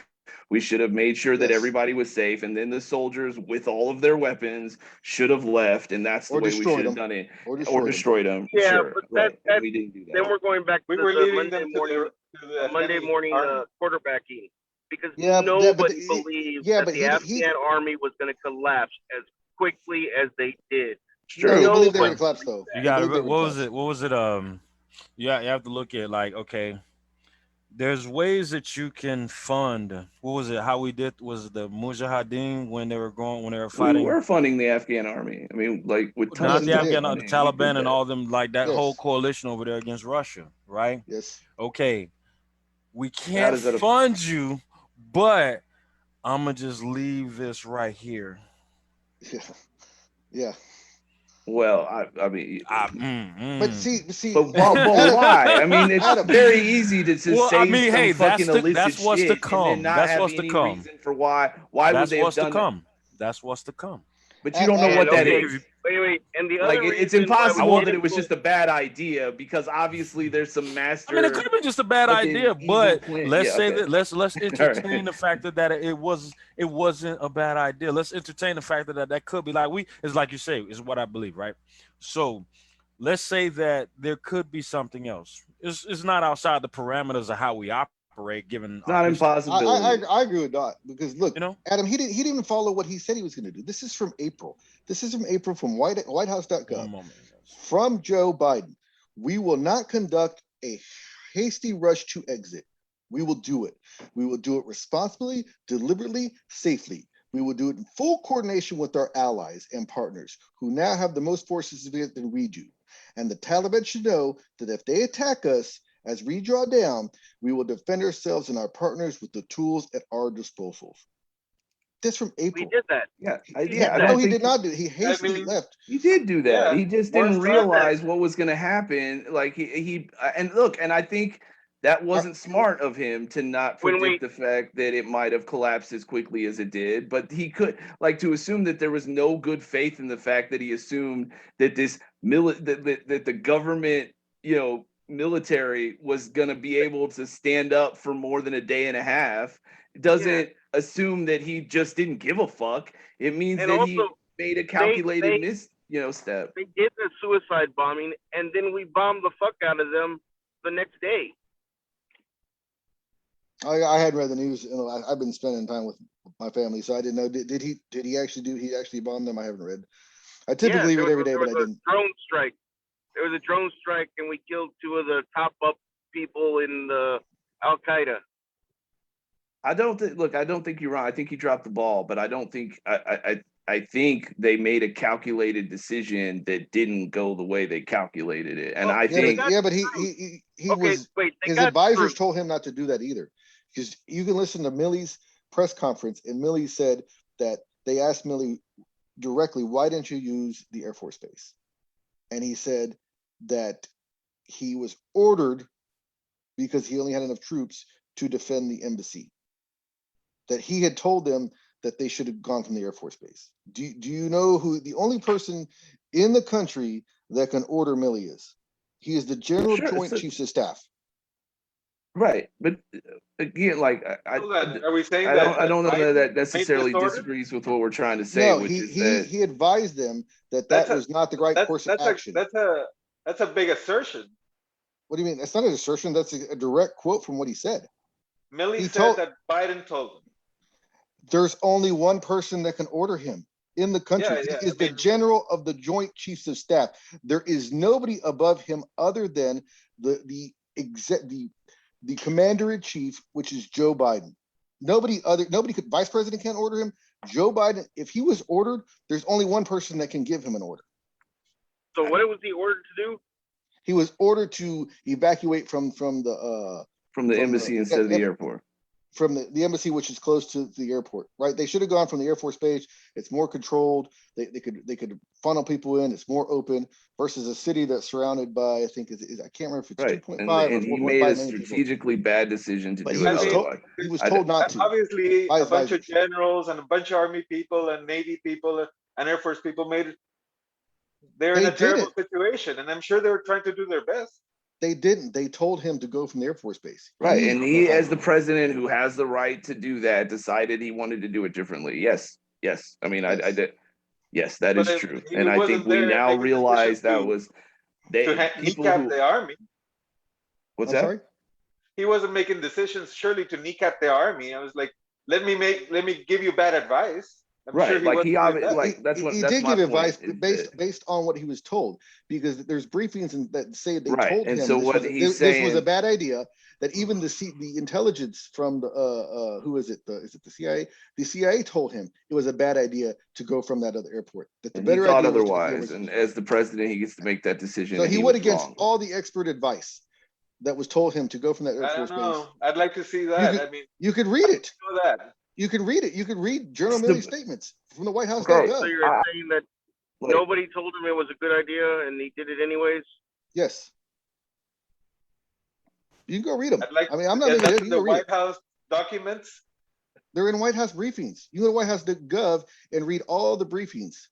[SPEAKER 1] We should have made sure that
[SPEAKER 3] Yes.
[SPEAKER 1] everybody was safe, and then the soldiers with all of their weapons should have left, and that's the
[SPEAKER 3] Or
[SPEAKER 1] way we
[SPEAKER 3] destroyed
[SPEAKER 1] should have
[SPEAKER 3] them.
[SPEAKER 1] done it,
[SPEAKER 3] or
[SPEAKER 1] or destroyed them.
[SPEAKER 4] Yeah,
[SPEAKER 1] sure,
[SPEAKER 4] but
[SPEAKER 1] right.
[SPEAKER 4] that-
[SPEAKER 1] And we didn't do that.
[SPEAKER 4] Then we're going back
[SPEAKER 2] We
[SPEAKER 4] to
[SPEAKER 2] were
[SPEAKER 4] the
[SPEAKER 2] leading
[SPEAKER 4] Monday
[SPEAKER 2] them
[SPEAKER 4] morning,
[SPEAKER 2] to the
[SPEAKER 4] Monday
[SPEAKER 2] Afghani
[SPEAKER 4] morning
[SPEAKER 2] army.
[SPEAKER 4] quarterbacking because
[SPEAKER 3] Yeah, but
[SPEAKER 4] nobody
[SPEAKER 3] he-
[SPEAKER 4] believed
[SPEAKER 3] yeah,
[SPEAKER 4] that
[SPEAKER 3] but
[SPEAKER 4] the
[SPEAKER 3] he-
[SPEAKER 4] Afghan army was going to collapse as quickly as they did.
[SPEAKER 1] It's
[SPEAKER 3] no, they
[SPEAKER 1] true.
[SPEAKER 3] believe they were
[SPEAKER 4] Nobody
[SPEAKER 3] gonna collapse though.
[SPEAKER 5] You
[SPEAKER 3] They
[SPEAKER 5] got
[SPEAKER 3] believe they
[SPEAKER 5] to
[SPEAKER 3] were
[SPEAKER 5] what
[SPEAKER 3] gonna
[SPEAKER 5] was
[SPEAKER 3] collapse.
[SPEAKER 5] it? What was it? You have to look at like, okay, there's ways that you can fund. What was it? How we did was the Mujahideen when they were
[SPEAKER 1] We
[SPEAKER 5] fighting.
[SPEAKER 1] were funding the Afghan army. I mean, like with
[SPEAKER 3] No,
[SPEAKER 5] Not
[SPEAKER 1] tons
[SPEAKER 5] the
[SPEAKER 3] you
[SPEAKER 1] of
[SPEAKER 3] did.
[SPEAKER 5] Afghan, the
[SPEAKER 1] funding. We did
[SPEAKER 5] Taliban, and
[SPEAKER 1] that.
[SPEAKER 5] all them, like that
[SPEAKER 3] Yes.
[SPEAKER 5] whole coalition over there against Russia, right?
[SPEAKER 3] Yes.
[SPEAKER 5] Okay, we can't
[SPEAKER 1] is that a-
[SPEAKER 5] fund you, but I'm gonna just leave this right here.
[SPEAKER 3] Yeah. Yeah.
[SPEAKER 1] Well, I mean,
[SPEAKER 3] But see.
[SPEAKER 1] but why? I mean, it's
[SPEAKER 3] Adam,
[SPEAKER 1] very easy to
[SPEAKER 5] Well,
[SPEAKER 1] say
[SPEAKER 5] I mean,
[SPEAKER 1] some
[SPEAKER 5] hey,
[SPEAKER 1] fucking illicit
[SPEAKER 5] that's what's to
[SPEAKER 1] shit
[SPEAKER 5] come.
[SPEAKER 1] and then not
[SPEAKER 5] That's
[SPEAKER 1] have
[SPEAKER 5] what's to
[SPEAKER 1] any
[SPEAKER 5] come.
[SPEAKER 1] reason for why would
[SPEAKER 5] That's
[SPEAKER 1] they have
[SPEAKER 5] what's to
[SPEAKER 1] done it?
[SPEAKER 5] come. That's what's to come.
[SPEAKER 1] But you don't know what that
[SPEAKER 4] okay,
[SPEAKER 1] is.
[SPEAKER 4] Wait. And the
[SPEAKER 1] Like
[SPEAKER 4] other
[SPEAKER 1] it's
[SPEAKER 4] reason why we
[SPEAKER 1] impossible that
[SPEAKER 4] didn't
[SPEAKER 1] it was
[SPEAKER 4] go-
[SPEAKER 1] just a bad idea because obviously there's some
[SPEAKER 5] I
[SPEAKER 1] master.
[SPEAKER 5] mean, it could have been just a bad
[SPEAKER 1] fucking
[SPEAKER 5] idea,
[SPEAKER 1] evil
[SPEAKER 5] but
[SPEAKER 1] plan.
[SPEAKER 5] let's
[SPEAKER 1] Yeah,
[SPEAKER 5] say
[SPEAKER 1] okay.
[SPEAKER 5] that let's entertain
[SPEAKER 1] right.
[SPEAKER 5] the fact that it wasn't a bad idea. Let's entertain the fact that could be like it's like you say, is what I believe, right? So let's say that there could be something else. It's not outside the parameters of how we operate, given
[SPEAKER 1] It's
[SPEAKER 5] our
[SPEAKER 1] not
[SPEAKER 5] history.
[SPEAKER 1] impossibility.
[SPEAKER 3] I agree with Dot because look,
[SPEAKER 5] You know,
[SPEAKER 3] Adam, he didn't even follow what he said he was going to do. This is from April. This is from April from
[SPEAKER 5] one
[SPEAKER 3] whitehouse.gov
[SPEAKER 5] moment.
[SPEAKER 3] from Joe Biden. We will not conduct a hasty rush to exit. We will do it. We will do it responsibly, deliberately, safely. We will do it in full coordination with our allies and partners who now have the most forces than we do. And the Taliban should know that if they attack us as we draw down, we will defend ourselves and our partners with the tools at our disposal. This from April.
[SPEAKER 4] we did that.
[SPEAKER 1] Yeah,
[SPEAKER 3] Yeah,
[SPEAKER 1] I
[SPEAKER 3] no,
[SPEAKER 1] don't
[SPEAKER 3] he
[SPEAKER 1] think
[SPEAKER 3] did not do it. He hastily
[SPEAKER 2] mean,
[SPEAKER 3] left.
[SPEAKER 1] he did do that.
[SPEAKER 2] Yeah,
[SPEAKER 1] He just
[SPEAKER 2] more
[SPEAKER 1] didn't
[SPEAKER 2] smart
[SPEAKER 1] realize what was going to happen. Like he and look, and I think that wasn't smart of him to not
[SPEAKER 4] When
[SPEAKER 1] predict the fact that it might have collapsed as quickly as it did. But he could like to assume that there was no good faith in the fact that he assumed that this that the government, military was going to be able to stand up for more than a day and a half. It doesn't assume that he just didn't give a fuck. It means
[SPEAKER 4] And
[SPEAKER 1] that
[SPEAKER 4] also,
[SPEAKER 1] he made a calculated
[SPEAKER 4] they
[SPEAKER 1] step.
[SPEAKER 4] they did the suicide bombing, and then we bombed the fuck out of them the next day.
[SPEAKER 3] I hadn't read the news. I've been spending time with my family, so I didn't know. Did he actually bomb them? I haven't read. I typically read every day, but I didn't.
[SPEAKER 4] Drone strike. There was a drone strike, and we killed two of the top up people in the Al Qaeda.
[SPEAKER 1] I don't think you're wrong. I think he dropped the ball, but I don't think I think they made a calculated decision that didn't go the way they calculated it. And I think
[SPEAKER 3] but he was. His advisors told him not to do that either, because you can listen to Milley's press conference, and Milley said that they asked Milley directly, "Why didn't you use the Air Force Base?" And he said that he was ordered because he only had enough troops to defend the embassy. That he had told them that they should have gone from the Air Force Base. Do you know who the only person in the country that can order Milley is? He is the General Joint Chiefs of Staff.
[SPEAKER 1] Right, but again, like
[SPEAKER 2] are we saying
[SPEAKER 1] I don't know that necessarily
[SPEAKER 2] made this order?
[SPEAKER 1] disagrees with what we're trying to say.
[SPEAKER 3] No,
[SPEAKER 1] which
[SPEAKER 3] he advised them that was not the right course of action.
[SPEAKER 2] That's a big assertion.
[SPEAKER 3] What do you mean? That's not an assertion. That's a direct quote from what he said.
[SPEAKER 2] Milley said that Biden told him.
[SPEAKER 3] There's only one person that can order him in the country. He is the General of the Joint Chiefs of Staff. There is nobody above him other than the Commander-in-Chief, which is Joe Biden. Nobody could. Vice President can't order him. Joe Biden, if he was ordered, there's only one person that can give him an order.
[SPEAKER 4] So what was he ordered to do?
[SPEAKER 3] He was ordered to evacuate from the
[SPEAKER 1] embassy instead of the airport.
[SPEAKER 3] From the embassy, which is close to the airport, right? They should have gone from the Air Force Base. It's more controlled. They could funnel people in. It's more open versus a city that's surrounded by, I think I can't remember if it's 2.5 or 4.5
[SPEAKER 1] and he made a strategically bad decision to do it.
[SPEAKER 3] He was told not to.
[SPEAKER 2] Obviously, a bunch of generals and a bunch of Army people and Navy people and Air Force people they're in a terrible situation, and I'm sure they were trying to do their best.
[SPEAKER 3] They didn't. They told him to go from the Air Force Base.
[SPEAKER 1] Right. And he, as the president who has the right to do that, decided he wanted to do it differently. Yes. I mean, I did. Yes, that is true. And I think we now realize that was
[SPEAKER 2] kneecap the army.
[SPEAKER 1] What's that? Sorry?
[SPEAKER 2] He wasn't making decisions surely to kneecap the army. I was like, let me give you bad advice. I'm
[SPEAKER 1] right,
[SPEAKER 2] sure
[SPEAKER 1] like he obviously, like that's what
[SPEAKER 3] he
[SPEAKER 1] that's
[SPEAKER 3] did
[SPEAKER 1] my
[SPEAKER 3] give
[SPEAKER 1] point,
[SPEAKER 3] advice based on what he was told, because there's briefings that say they told him
[SPEAKER 1] so
[SPEAKER 3] this was a bad idea. That even the intelligence from the who is it? Is it the CIA? The CIA told him it was a bad idea to go from that other airport. That the better idea was
[SPEAKER 1] otherwise, and as the president, he gets to make that decision.
[SPEAKER 3] So he went against all the expert advice that was told him to go from that Air Force base.
[SPEAKER 2] I'd like to see that.
[SPEAKER 3] You could read it.
[SPEAKER 2] Know that.
[SPEAKER 3] You can read it. You can read General Milley's statements from the White House.
[SPEAKER 4] Okay, so you're saying that nobody told him it was a good idea and he did it anyways?
[SPEAKER 3] Yes. You can go read them.
[SPEAKER 2] I mean, I'm not making it. You can read White House documents.
[SPEAKER 3] They're in White House briefings. You go to whitehouse.gov and read all the briefings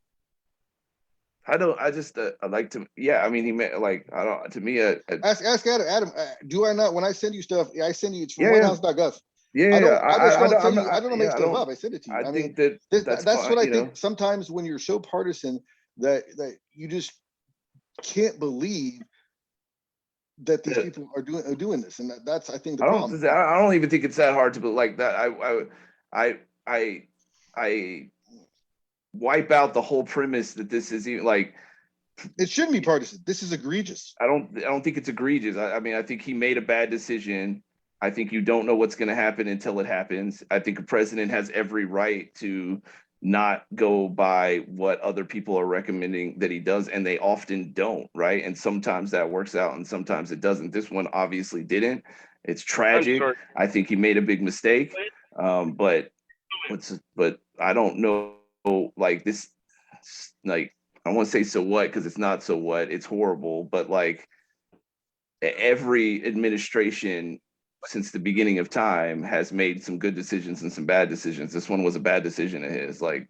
[SPEAKER 1] I just I like to. Yeah, I mean, he meant like I don't. To me,
[SPEAKER 3] Ask Adam. Adam, do I not? When I send you stuff, I send you. It's from
[SPEAKER 1] yeah, yeah,
[SPEAKER 3] WhiteHouse.gov.
[SPEAKER 1] yeah, yeah.
[SPEAKER 3] I just
[SPEAKER 1] I
[SPEAKER 3] don't
[SPEAKER 1] don't.
[SPEAKER 3] tell
[SPEAKER 1] I'm
[SPEAKER 3] you. I
[SPEAKER 1] not.
[SPEAKER 3] don't make
[SPEAKER 1] Yeah, I
[SPEAKER 3] stuff
[SPEAKER 1] don't.
[SPEAKER 3] up. I send it to you.
[SPEAKER 1] I
[SPEAKER 3] I mean,
[SPEAKER 1] think that that's
[SPEAKER 3] that's
[SPEAKER 1] fine.
[SPEAKER 3] what I
[SPEAKER 1] You know,
[SPEAKER 3] think. Sometimes when you're so partisan that you just can't believe that these
[SPEAKER 1] that
[SPEAKER 3] people are doing this, and that's I think the
[SPEAKER 1] I
[SPEAKER 3] problem.
[SPEAKER 1] don't. I don't even think it's that hard to be like that. I I wipe out the whole premise that this is even like.
[SPEAKER 3] It shouldn't be partisan. This is egregious.
[SPEAKER 1] I don't think it's egregious. I mean, I think he made a bad decision. I think you don't know what's going to happen until it happens. I think a president has every right to not go by what other people are recommending that he does, and they often don't, right? And sometimes that works out, and sometimes it doesn't. This one obviously didn't. It's
[SPEAKER 4] I'm
[SPEAKER 1] tragic.
[SPEAKER 4] sorry.
[SPEAKER 1] I think he made a big mistake. But I don't know, like this, like I don't want to say so what because it's not so what. It's horrible, but like every administration since the beginning of time has made some good decisions and some bad decisions. This one was a bad decision of his. Like,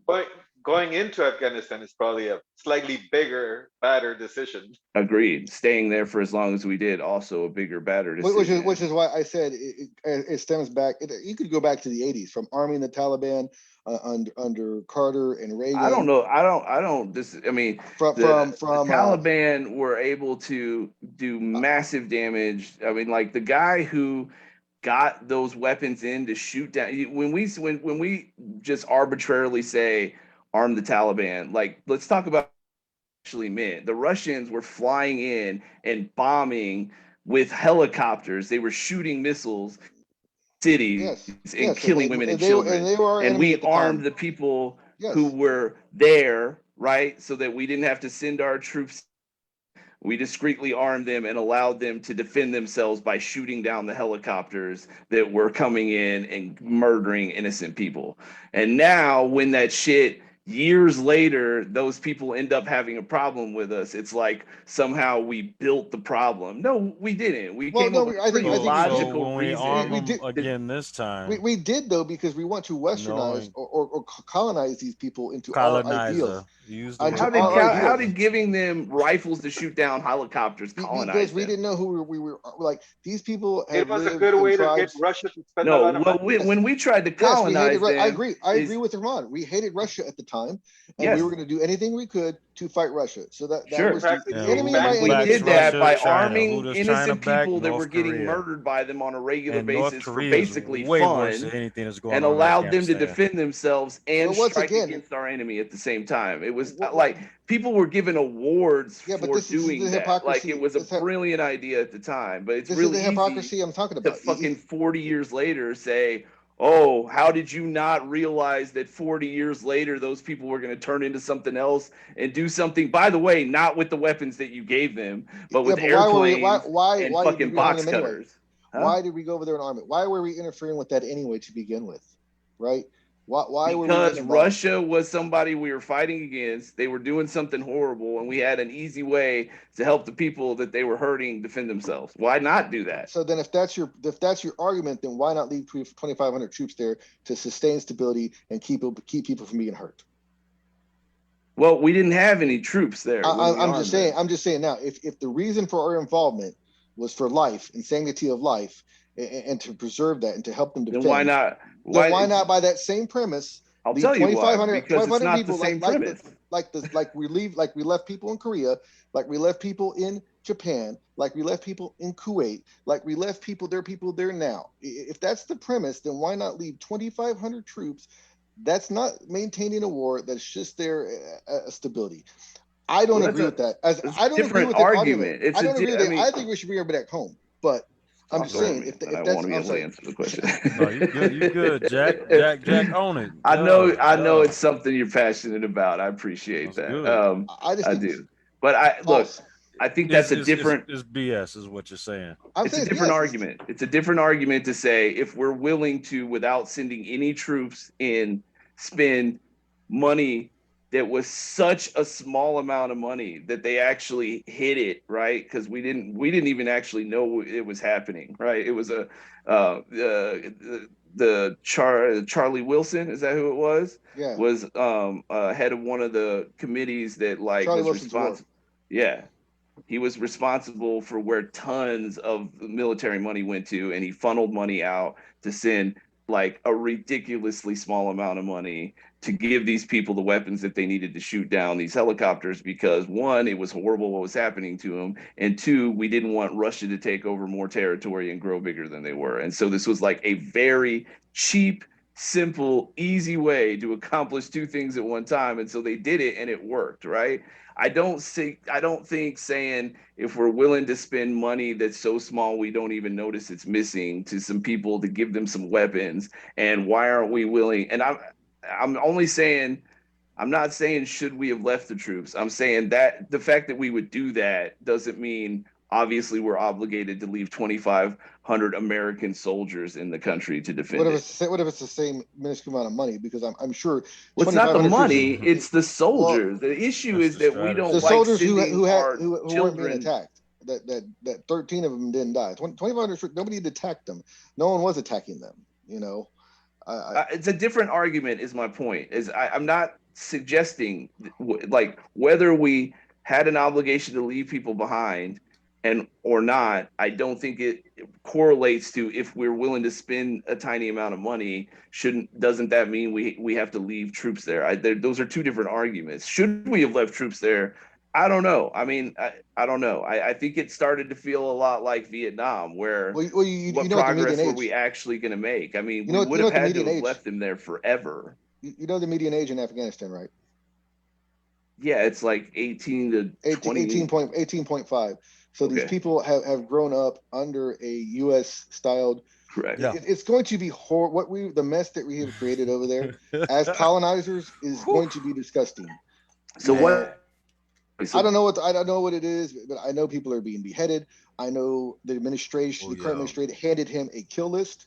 [SPEAKER 2] But going into Afghanistan is probably a slightly bigger, badder decision.
[SPEAKER 1] agreed. Staying there for as long as we did, also a bigger, badder decision.
[SPEAKER 3] Which is why I said it stems back. You could go back to the '80s from arming the Taliban under Carter and Reagan.
[SPEAKER 1] I don't know. I don't. This. I mean,
[SPEAKER 3] from
[SPEAKER 1] the Taliban were able to do massive damage. I mean, like the guy who got those weapons in to shoot down. When we just arbitrarily say arm the Taliban, like let's talk about what it actually meant. The Russians were flying in and bombing with helicopters. They were shooting missiles cities and killing women and children. And we armed the people who were there, right? So that we didn't have to send our troops. We discreetly armed them and allowed them to defend themselves by shooting down the helicopters that were coming in and murdering innocent people. And now, when that shit years later, those people end up having a problem with us, it's like somehow we built the problem. No, we didn't. We came up with a pretty logical reason.
[SPEAKER 5] We did again this time.
[SPEAKER 3] We did though because we want to westernize or colonize these people into our ideals.
[SPEAKER 1] How did giving them rifles to shoot down helicopters colonize
[SPEAKER 3] because we
[SPEAKER 1] them?
[SPEAKER 3] didn't know who we were like. These people
[SPEAKER 2] it was a good way to get Russia to spend a lot of money.
[SPEAKER 1] When we tried to colonize them,
[SPEAKER 3] I agree with Iran. We hated Russia at the time, and we were going to do anything we could to fight Russia. So that was the enemy of my enemy.
[SPEAKER 1] We did that by arming innocent people that were getting murdered by them on a regular basis for basically fun, and allowed them to defend themselves and strike against our enemy at the same time. It was like people were given awards for doing that. Like it was a brilliant idea at the time, but it's really
[SPEAKER 3] the hypocrisy I'm talking about.
[SPEAKER 1] To fucking 40 years later say, oh, how did you not realize that 40 years later those people were going to turn into something else and do something, by the way, not with the weapons that you gave them, but with airplanes and fucking box cutters?
[SPEAKER 3] Huh? Why did we go over there and arm it? Why were we interfering with that anyway to begin with? Right? Why
[SPEAKER 1] because Russia was somebody we were fighting against. They were doing something horrible, and we had an easy way to help the people that they were hurting defend themselves. Why not do that?
[SPEAKER 3] So then, if that's your argument, then why not leave 2,500 troops there to sustain stability and keep people from being hurt?
[SPEAKER 1] Well, we didn't have any troops there.
[SPEAKER 3] I'm just saying now. If the reason for our involvement was for life and sanctity of life, and to preserve that and to help them defend,
[SPEAKER 1] then why not?
[SPEAKER 3] Why not by that same premise?
[SPEAKER 1] I'll tell you why. Because it's not the same premise.
[SPEAKER 3] Like we left people in Korea, like we left people in Japan, like we left people in Kuwait, like we left people. There are people there now. If that's the premise, then why not leave 2,500 troops? That's not maintaining a war. That's just their stability. I don't agree with that. I don't agree with the argument. I don't agree with it. I think we should bring everybody back home, but. I'm just saying, if that's, I want to be able to answer the question.
[SPEAKER 5] No, you good, Jack, own it.
[SPEAKER 1] I know it's something you're passionate about. I appreciate that. I do. But I think that's a different.
[SPEAKER 5] It's BS, is what you're saying.
[SPEAKER 1] It's a different argument. It's a different argument to say if we're willing to, without sending any troops in, spend money that was such a small amount of money that they actually hit it, right? Because we didn't even actually know it was happening, right? It was Charlie Wilson, is that who it was?
[SPEAKER 3] Yeah,
[SPEAKER 1] Was head of one of the committees that like
[SPEAKER 3] Charlie
[SPEAKER 1] was
[SPEAKER 3] Wilson's war.
[SPEAKER 1] responsible. Yeah, he was responsible for where tons of military money went to, and he funneled money out to send like a ridiculously small amount of money to give these people the weapons that they needed to shoot down these helicopters, because one, it was horrible what was happening to them, and two, we didn't want Russia to take over more territory and grow bigger than they were. And so this was like a very cheap, simple, easy way to accomplish two things at one time. And so they did it and it worked, right? I don't think saying if we're willing to spend money that's so small we don't even notice it's missing to some people to give them some weapons, and why aren't we willing? And I'm only saying, I'm not saying should we have left the troops. I'm saying that the fact that we would do that doesn't mean obviously we're obligated to leave 2,500 American soldiers in the country to defend it.
[SPEAKER 3] What if it's the same minuscule amount of money? Because I'm sure.
[SPEAKER 1] Well, it's not the
[SPEAKER 3] 2,500
[SPEAKER 1] money;
[SPEAKER 3] troops-
[SPEAKER 1] it's the soldiers. The issue
[SPEAKER 5] That's
[SPEAKER 1] is
[SPEAKER 5] the
[SPEAKER 1] that we
[SPEAKER 5] strategy.
[SPEAKER 1] don't
[SPEAKER 3] the
[SPEAKER 1] like
[SPEAKER 3] soldiers who
[SPEAKER 1] sending our
[SPEAKER 3] weren't being
[SPEAKER 1] children.
[SPEAKER 3] attacked. That 13 of them didn't die. 2,500. Nobody had attacked them. No one was attacking them. You know.
[SPEAKER 1] It's a different argument, is my point. I'm not suggesting like whether we had an obligation to leave people behind and or not. I don't think it correlates to if we're willing to spend a tiny amount of money. Doesn't that mean we have to leave troops there? Those are two different arguments. Should we have left troops there? I don't know. I mean, I don't know. I think it started to feel a lot like Vietnam, where
[SPEAKER 3] Well, you
[SPEAKER 1] what
[SPEAKER 3] know what the
[SPEAKER 1] progress
[SPEAKER 3] median
[SPEAKER 1] were
[SPEAKER 3] age.
[SPEAKER 1] we actually going to make? I mean,
[SPEAKER 3] You know
[SPEAKER 1] we
[SPEAKER 3] what-
[SPEAKER 1] would
[SPEAKER 3] you know
[SPEAKER 1] have
[SPEAKER 3] what the
[SPEAKER 1] had to
[SPEAKER 3] median
[SPEAKER 1] have
[SPEAKER 3] age-
[SPEAKER 1] left them there forever.
[SPEAKER 3] You know the median age in Afghanistan, right?
[SPEAKER 1] Yeah, it's like 18 to 20.
[SPEAKER 3] 18.5. So these
[SPEAKER 1] Okay.
[SPEAKER 3] people have grown up under a U.S. styled.
[SPEAKER 1] Correct.
[SPEAKER 5] Yeah.
[SPEAKER 3] It's going to be the mess that we have created over there as colonizers is going to be disgusting.
[SPEAKER 1] So
[SPEAKER 3] Yeah.
[SPEAKER 1] what?
[SPEAKER 3] I don't know what it is, but I know people are being beheaded. I know the administration, the current administration, handed him a kill list.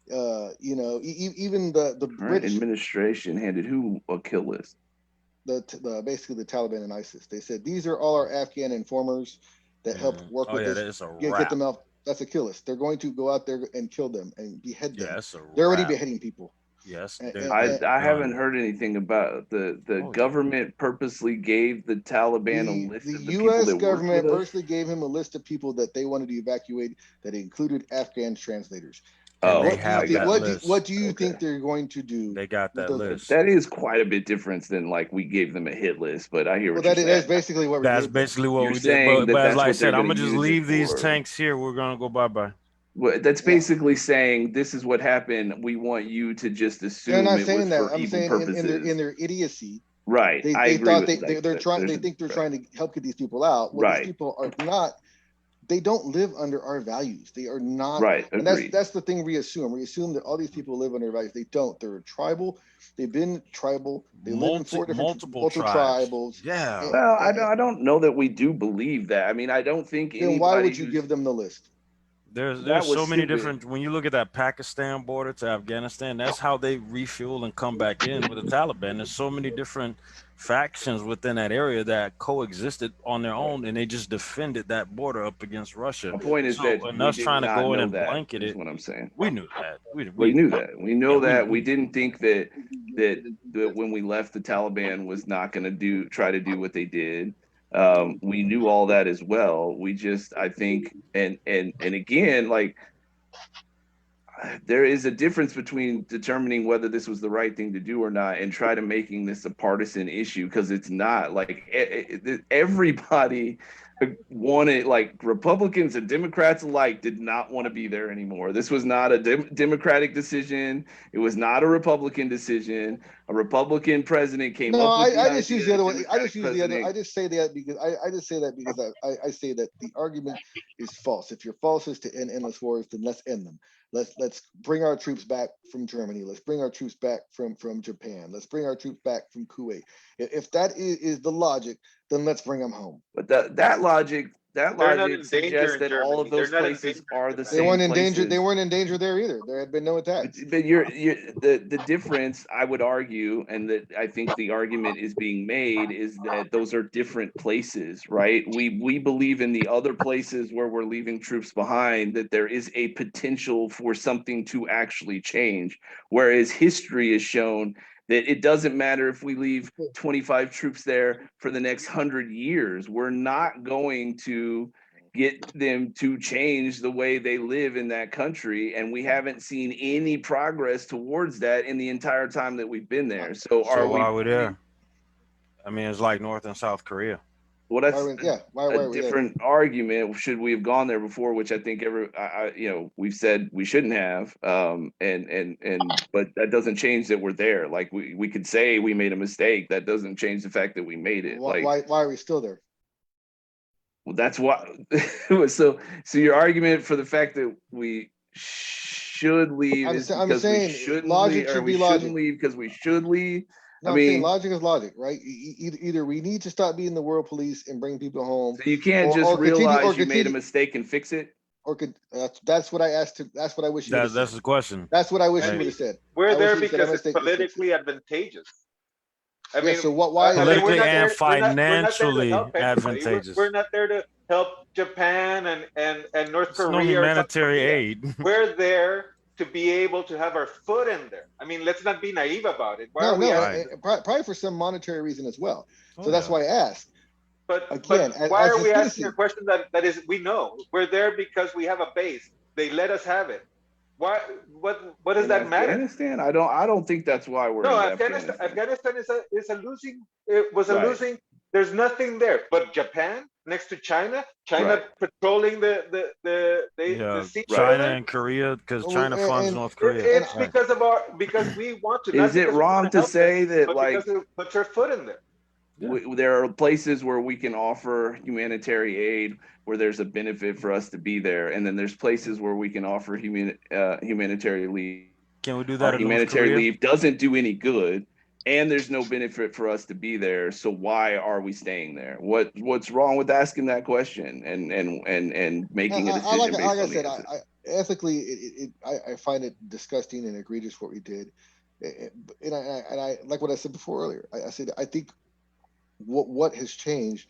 [SPEAKER 3] You know, even the
[SPEAKER 1] Current
[SPEAKER 3] British
[SPEAKER 1] administration handed who a kill list?
[SPEAKER 3] basically the Taliban and ISIS. They said these are all our Afghan informers that helped work with us.
[SPEAKER 5] That's a
[SPEAKER 3] Get
[SPEAKER 5] wrap.
[SPEAKER 3] them out. That's a kill list. They're going to go out there and kill them and behead them.
[SPEAKER 5] Yeah, that's a
[SPEAKER 3] They're already
[SPEAKER 5] wrap.
[SPEAKER 3] beheading people.
[SPEAKER 5] Yes,
[SPEAKER 1] I haven't heard anything about the government purposely gave the Taliban a list
[SPEAKER 3] The
[SPEAKER 1] of the people
[SPEAKER 3] U.S.
[SPEAKER 1] that
[SPEAKER 3] government
[SPEAKER 1] worked with us.
[SPEAKER 3] personally gave him a list of people that they wanted to evacuate that included Afghan translators.
[SPEAKER 1] Oh,
[SPEAKER 5] they have that list.
[SPEAKER 3] What do you
[SPEAKER 1] Okay.
[SPEAKER 3] think they're going to do?
[SPEAKER 5] They got
[SPEAKER 3] with
[SPEAKER 5] that
[SPEAKER 3] those-
[SPEAKER 5] list.
[SPEAKER 1] That is quite a bit different than like we gave them a hit list, but I hear
[SPEAKER 3] Well,
[SPEAKER 1] what you're
[SPEAKER 3] that's
[SPEAKER 1] saying.
[SPEAKER 3] basically what we
[SPEAKER 5] That's
[SPEAKER 3] did.
[SPEAKER 5] basically what
[SPEAKER 1] You're
[SPEAKER 5] we did.
[SPEAKER 1] saying that
[SPEAKER 5] But as
[SPEAKER 1] that's
[SPEAKER 5] I
[SPEAKER 1] what
[SPEAKER 5] said,
[SPEAKER 1] they're
[SPEAKER 5] I'm
[SPEAKER 1] gonna
[SPEAKER 5] gonna just
[SPEAKER 1] use it
[SPEAKER 5] leave these
[SPEAKER 1] for.
[SPEAKER 5] tanks here. We're gonna go bye-bye.
[SPEAKER 1] Well, that's
[SPEAKER 3] Yeah.
[SPEAKER 1] basically saying this is what happened. We want you to just
[SPEAKER 3] They're
[SPEAKER 1] assume
[SPEAKER 3] not
[SPEAKER 1] it
[SPEAKER 3] saying
[SPEAKER 1] was
[SPEAKER 3] that.
[SPEAKER 1] for
[SPEAKER 3] I'm
[SPEAKER 1] evil
[SPEAKER 3] saying
[SPEAKER 1] purposes.
[SPEAKER 3] in their idiocy,
[SPEAKER 1] Right.
[SPEAKER 3] they
[SPEAKER 1] I agree
[SPEAKER 3] thought
[SPEAKER 1] with
[SPEAKER 3] they're trying. They think they're trying to help get these people out. Well,
[SPEAKER 1] Right.
[SPEAKER 3] these people are not. They don't live under our values. They are not.
[SPEAKER 1] Right.
[SPEAKER 3] And
[SPEAKER 1] Agreed.
[SPEAKER 3] that's the thing we assume. We assume that all these people live under values. They don't. They're tribal. They've been tribal. They live in four different
[SPEAKER 5] multiple
[SPEAKER 3] tribals.
[SPEAKER 5] Yeah.
[SPEAKER 1] Well, I don't know that we do believe that. I mean, I don't think
[SPEAKER 3] Then
[SPEAKER 1] anybody.
[SPEAKER 3] why would you give them the list?
[SPEAKER 5] There's
[SPEAKER 1] That was
[SPEAKER 5] so many
[SPEAKER 1] stupid.
[SPEAKER 5] different. When you look at that Pakistan border to Afghanistan, that's how they refuel and come back in with the Taliban. There's so many different factions within that area that coexisted on their own, and they just defended that border up against Russia.
[SPEAKER 1] My point is that
[SPEAKER 5] and
[SPEAKER 1] we
[SPEAKER 5] us
[SPEAKER 1] did
[SPEAKER 5] trying to
[SPEAKER 1] not
[SPEAKER 5] go in
[SPEAKER 1] know
[SPEAKER 5] and
[SPEAKER 1] that,
[SPEAKER 5] blanket
[SPEAKER 1] is
[SPEAKER 5] it.
[SPEAKER 1] what I'm saying.
[SPEAKER 5] We knew that.
[SPEAKER 1] We knew that. We know
[SPEAKER 5] Yeah,
[SPEAKER 1] that. We didn't think that when we left, the Taliban was not going to try to do what they did. We knew all that as well. We just, I think, and again, like, there is a difference between determining whether this was the right thing to do or not and try to making this a partisan issue, because it's not. Like, everybody wanted, like, Republicans and Democrats alike did not want to be there anymore. This was not a Democratic decision. It was not a Republican decision. A Republican president came
[SPEAKER 3] No,
[SPEAKER 1] up with
[SPEAKER 3] I just use the other one. I
[SPEAKER 1] Democratic
[SPEAKER 3] just use the other.
[SPEAKER 1] president.
[SPEAKER 3] I just say that because I say that the argument is false. If your false is to end endless wars, then let's end them. Let's bring our troops back from Germany. Let's bring our troops back from Japan. Let's bring our troops back from Kuwait. If that is the logic, then let's bring them home.
[SPEAKER 1] But that logic that
[SPEAKER 2] They're not
[SPEAKER 1] logic
[SPEAKER 2] in danger
[SPEAKER 1] suggests
[SPEAKER 2] in
[SPEAKER 1] that all
[SPEAKER 2] Germany.
[SPEAKER 1] of
[SPEAKER 2] They're
[SPEAKER 1] those
[SPEAKER 2] not in
[SPEAKER 1] places
[SPEAKER 2] danger
[SPEAKER 1] are
[SPEAKER 2] in
[SPEAKER 1] the
[SPEAKER 2] Japan.
[SPEAKER 3] They
[SPEAKER 1] same
[SPEAKER 3] weren't in danger.
[SPEAKER 1] places.
[SPEAKER 3] They weren't in danger there either. There had been no attacks.
[SPEAKER 1] But you're the difference, I would argue, and that I think the argument is being made, is that those are different places, right? We believe in the other places where we're leaving troops behind that there is a potential for something to actually change, whereas history has shown that it doesn't matter if we leave 25 troops there for the next 100 years. We're not going to get them to change the way they live in that country, and we haven't seen any progress towards that in the entire time that we've been there. So are
[SPEAKER 5] So why
[SPEAKER 1] we
[SPEAKER 5] are we there? I mean, it's like North and South Korea.
[SPEAKER 1] well,
[SPEAKER 3] Why
[SPEAKER 1] that's
[SPEAKER 3] we- yeah, why
[SPEAKER 1] a
[SPEAKER 3] are we there?
[SPEAKER 1] different argument. Should we have gone there before? Which I think we've said we shouldn't have. But that doesn't change that we're there. Like we could say we made a mistake. That doesn't change the fact that we made it.
[SPEAKER 3] Why are we still there?
[SPEAKER 1] Well, that's why. so your argument for the fact that we should leave
[SPEAKER 3] I'm
[SPEAKER 1] is
[SPEAKER 3] sa- I'm
[SPEAKER 1] because we
[SPEAKER 3] saying
[SPEAKER 1] shouldn't
[SPEAKER 3] logic
[SPEAKER 1] leave, or
[SPEAKER 3] should
[SPEAKER 1] we
[SPEAKER 3] be
[SPEAKER 1] shouldn't
[SPEAKER 3] logic.
[SPEAKER 1] leave because we should leave.
[SPEAKER 3] No,
[SPEAKER 1] I
[SPEAKER 3] I'm saying
[SPEAKER 1] mean,
[SPEAKER 3] logic is logic, right? Either we need to stop being the world police and bring people home,
[SPEAKER 1] so you can't
[SPEAKER 3] or-
[SPEAKER 1] just
[SPEAKER 3] or continue-
[SPEAKER 1] realize
[SPEAKER 3] or
[SPEAKER 1] you made a
[SPEAKER 3] continue-
[SPEAKER 1] mistake and fix it.
[SPEAKER 3] or could that's what I asked. That's what I wish you would have
[SPEAKER 5] That's
[SPEAKER 3] said.
[SPEAKER 5] the question.
[SPEAKER 3] That's what I wish
[SPEAKER 5] Right.
[SPEAKER 3] you would have said. I
[SPEAKER 2] We're
[SPEAKER 3] wish
[SPEAKER 2] there
[SPEAKER 3] you said,
[SPEAKER 2] because
[SPEAKER 3] "I'm
[SPEAKER 2] it's
[SPEAKER 3] gonna take this fix it."
[SPEAKER 2] politically advantageous. I
[SPEAKER 3] Yeah,
[SPEAKER 2] mean,
[SPEAKER 3] so why is
[SPEAKER 2] I mean,
[SPEAKER 5] Politically
[SPEAKER 2] we're not
[SPEAKER 5] and
[SPEAKER 2] there- we're not there to
[SPEAKER 5] financially
[SPEAKER 2] help anybody.
[SPEAKER 5] advantageous.
[SPEAKER 2] We're not there to help Japan and North
[SPEAKER 5] It's no
[SPEAKER 2] Korea or South
[SPEAKER 5] humanitarian
[SPEAKER 2] Korea.
[SPEAKER 5] aid.
[SPEAKER 2] We're there to be able to have our foot in there. I mean, let's not be naive about it. Why
[SPEAKER 3] No,
[SPEAKER 2] are we
[SPEAKER 3] no,
[SPEAKER 2] asking?
[SPEAKER 3] probably for some monetary reason as well.
[SPEAKER 5] Oh,
[SPEAKER 3] So that's
[SPEAKER 5] yeah.
[SPEAKER 3] why I asked.
[SPEAKER 2] But
[SPEAKER 3] Again,
[SPEAKER 2] why
[SPEAKER 3] as
[SPEAKER 2] are
[SPEAKER 3] a
[SPEAKER 2] we asking
[SPEAKER 3] citizen-
[SPEAKER 2] a question that is we know we're there because we have a base. They let us have it. Why? What does
[SPEAKER 1] In
[SPEAKER 2] that matter?
[SPEAKER 1] Afghanistan? I don't think that's why we're
[SPEAKER 2] No,
[SPEAKER 1] in
[SPEAKER 2] Afghanistan is a losing. It was a
[SPEAKER 1] Right.
[SPEAKER 2] losing. There's nothing there. But Japan next to China,
[SPEAKER 1] Right.
[SPEAKER 2] patrolling the
[SPEAKER 5] Yeah,
[SPEAKER 2] sea
[SPEAKER 5] China
[SPEAKER 2] there.
[SPEAKER 5] and Korea, because
[SPEAKER 3] Well,
[SPEAKER 5] China funds
[SPEAKER 3] and-
[SPEAKER 5] North
[SPEAKER 2] It-
[SPEAKER 5] Korea.
[SPEAKER 2] It's
[SPEAKER 5] Right.
[SPEAKER 2] because we want to. not
[SPEAKER 1] Is it
[SPEAKER 2] because we
[SPEAKER 1] wrong
[SPEAKER 2] wanna
[SPEAKER 1] to
[SPEAKER 2] help
[SPEAKER 1] say
[SPEAKER 2] them,
[SPEAKER 1] that,
[SPEAKER 2] but
[SPEAKER 1] like,
[SPEAKER 2] because it puts our foot in there?
[SPEAKER 1] there are places where we can offer humanitarian aid where there's a benefit for us to be there, and then there's places where we can offer humanitarian leave.
[SPEAKER 5] Can we do
[SPEAKER 1] Our
[SPEAKER 5] that in North
[SPEAKER 1] humanitarian
[SPEAKER 5] Korea?
[SPEAKER 1] leave doesn't do any good, and there's no benefit for us to be there. So why are we staying there? What's wrong with asking that question and making a decision
[SPEAKER 3] like
[SPEAKER 1] based
[SPEAKER 3] I
[SPEAKER 1] on the
[SPEAKER 3] said,
[SPEAKER 1] answer?
[SPEAKER 3] I ethically, I find it disgusting and egregious what we did. And I like what I said before earlier. I said I think what has changed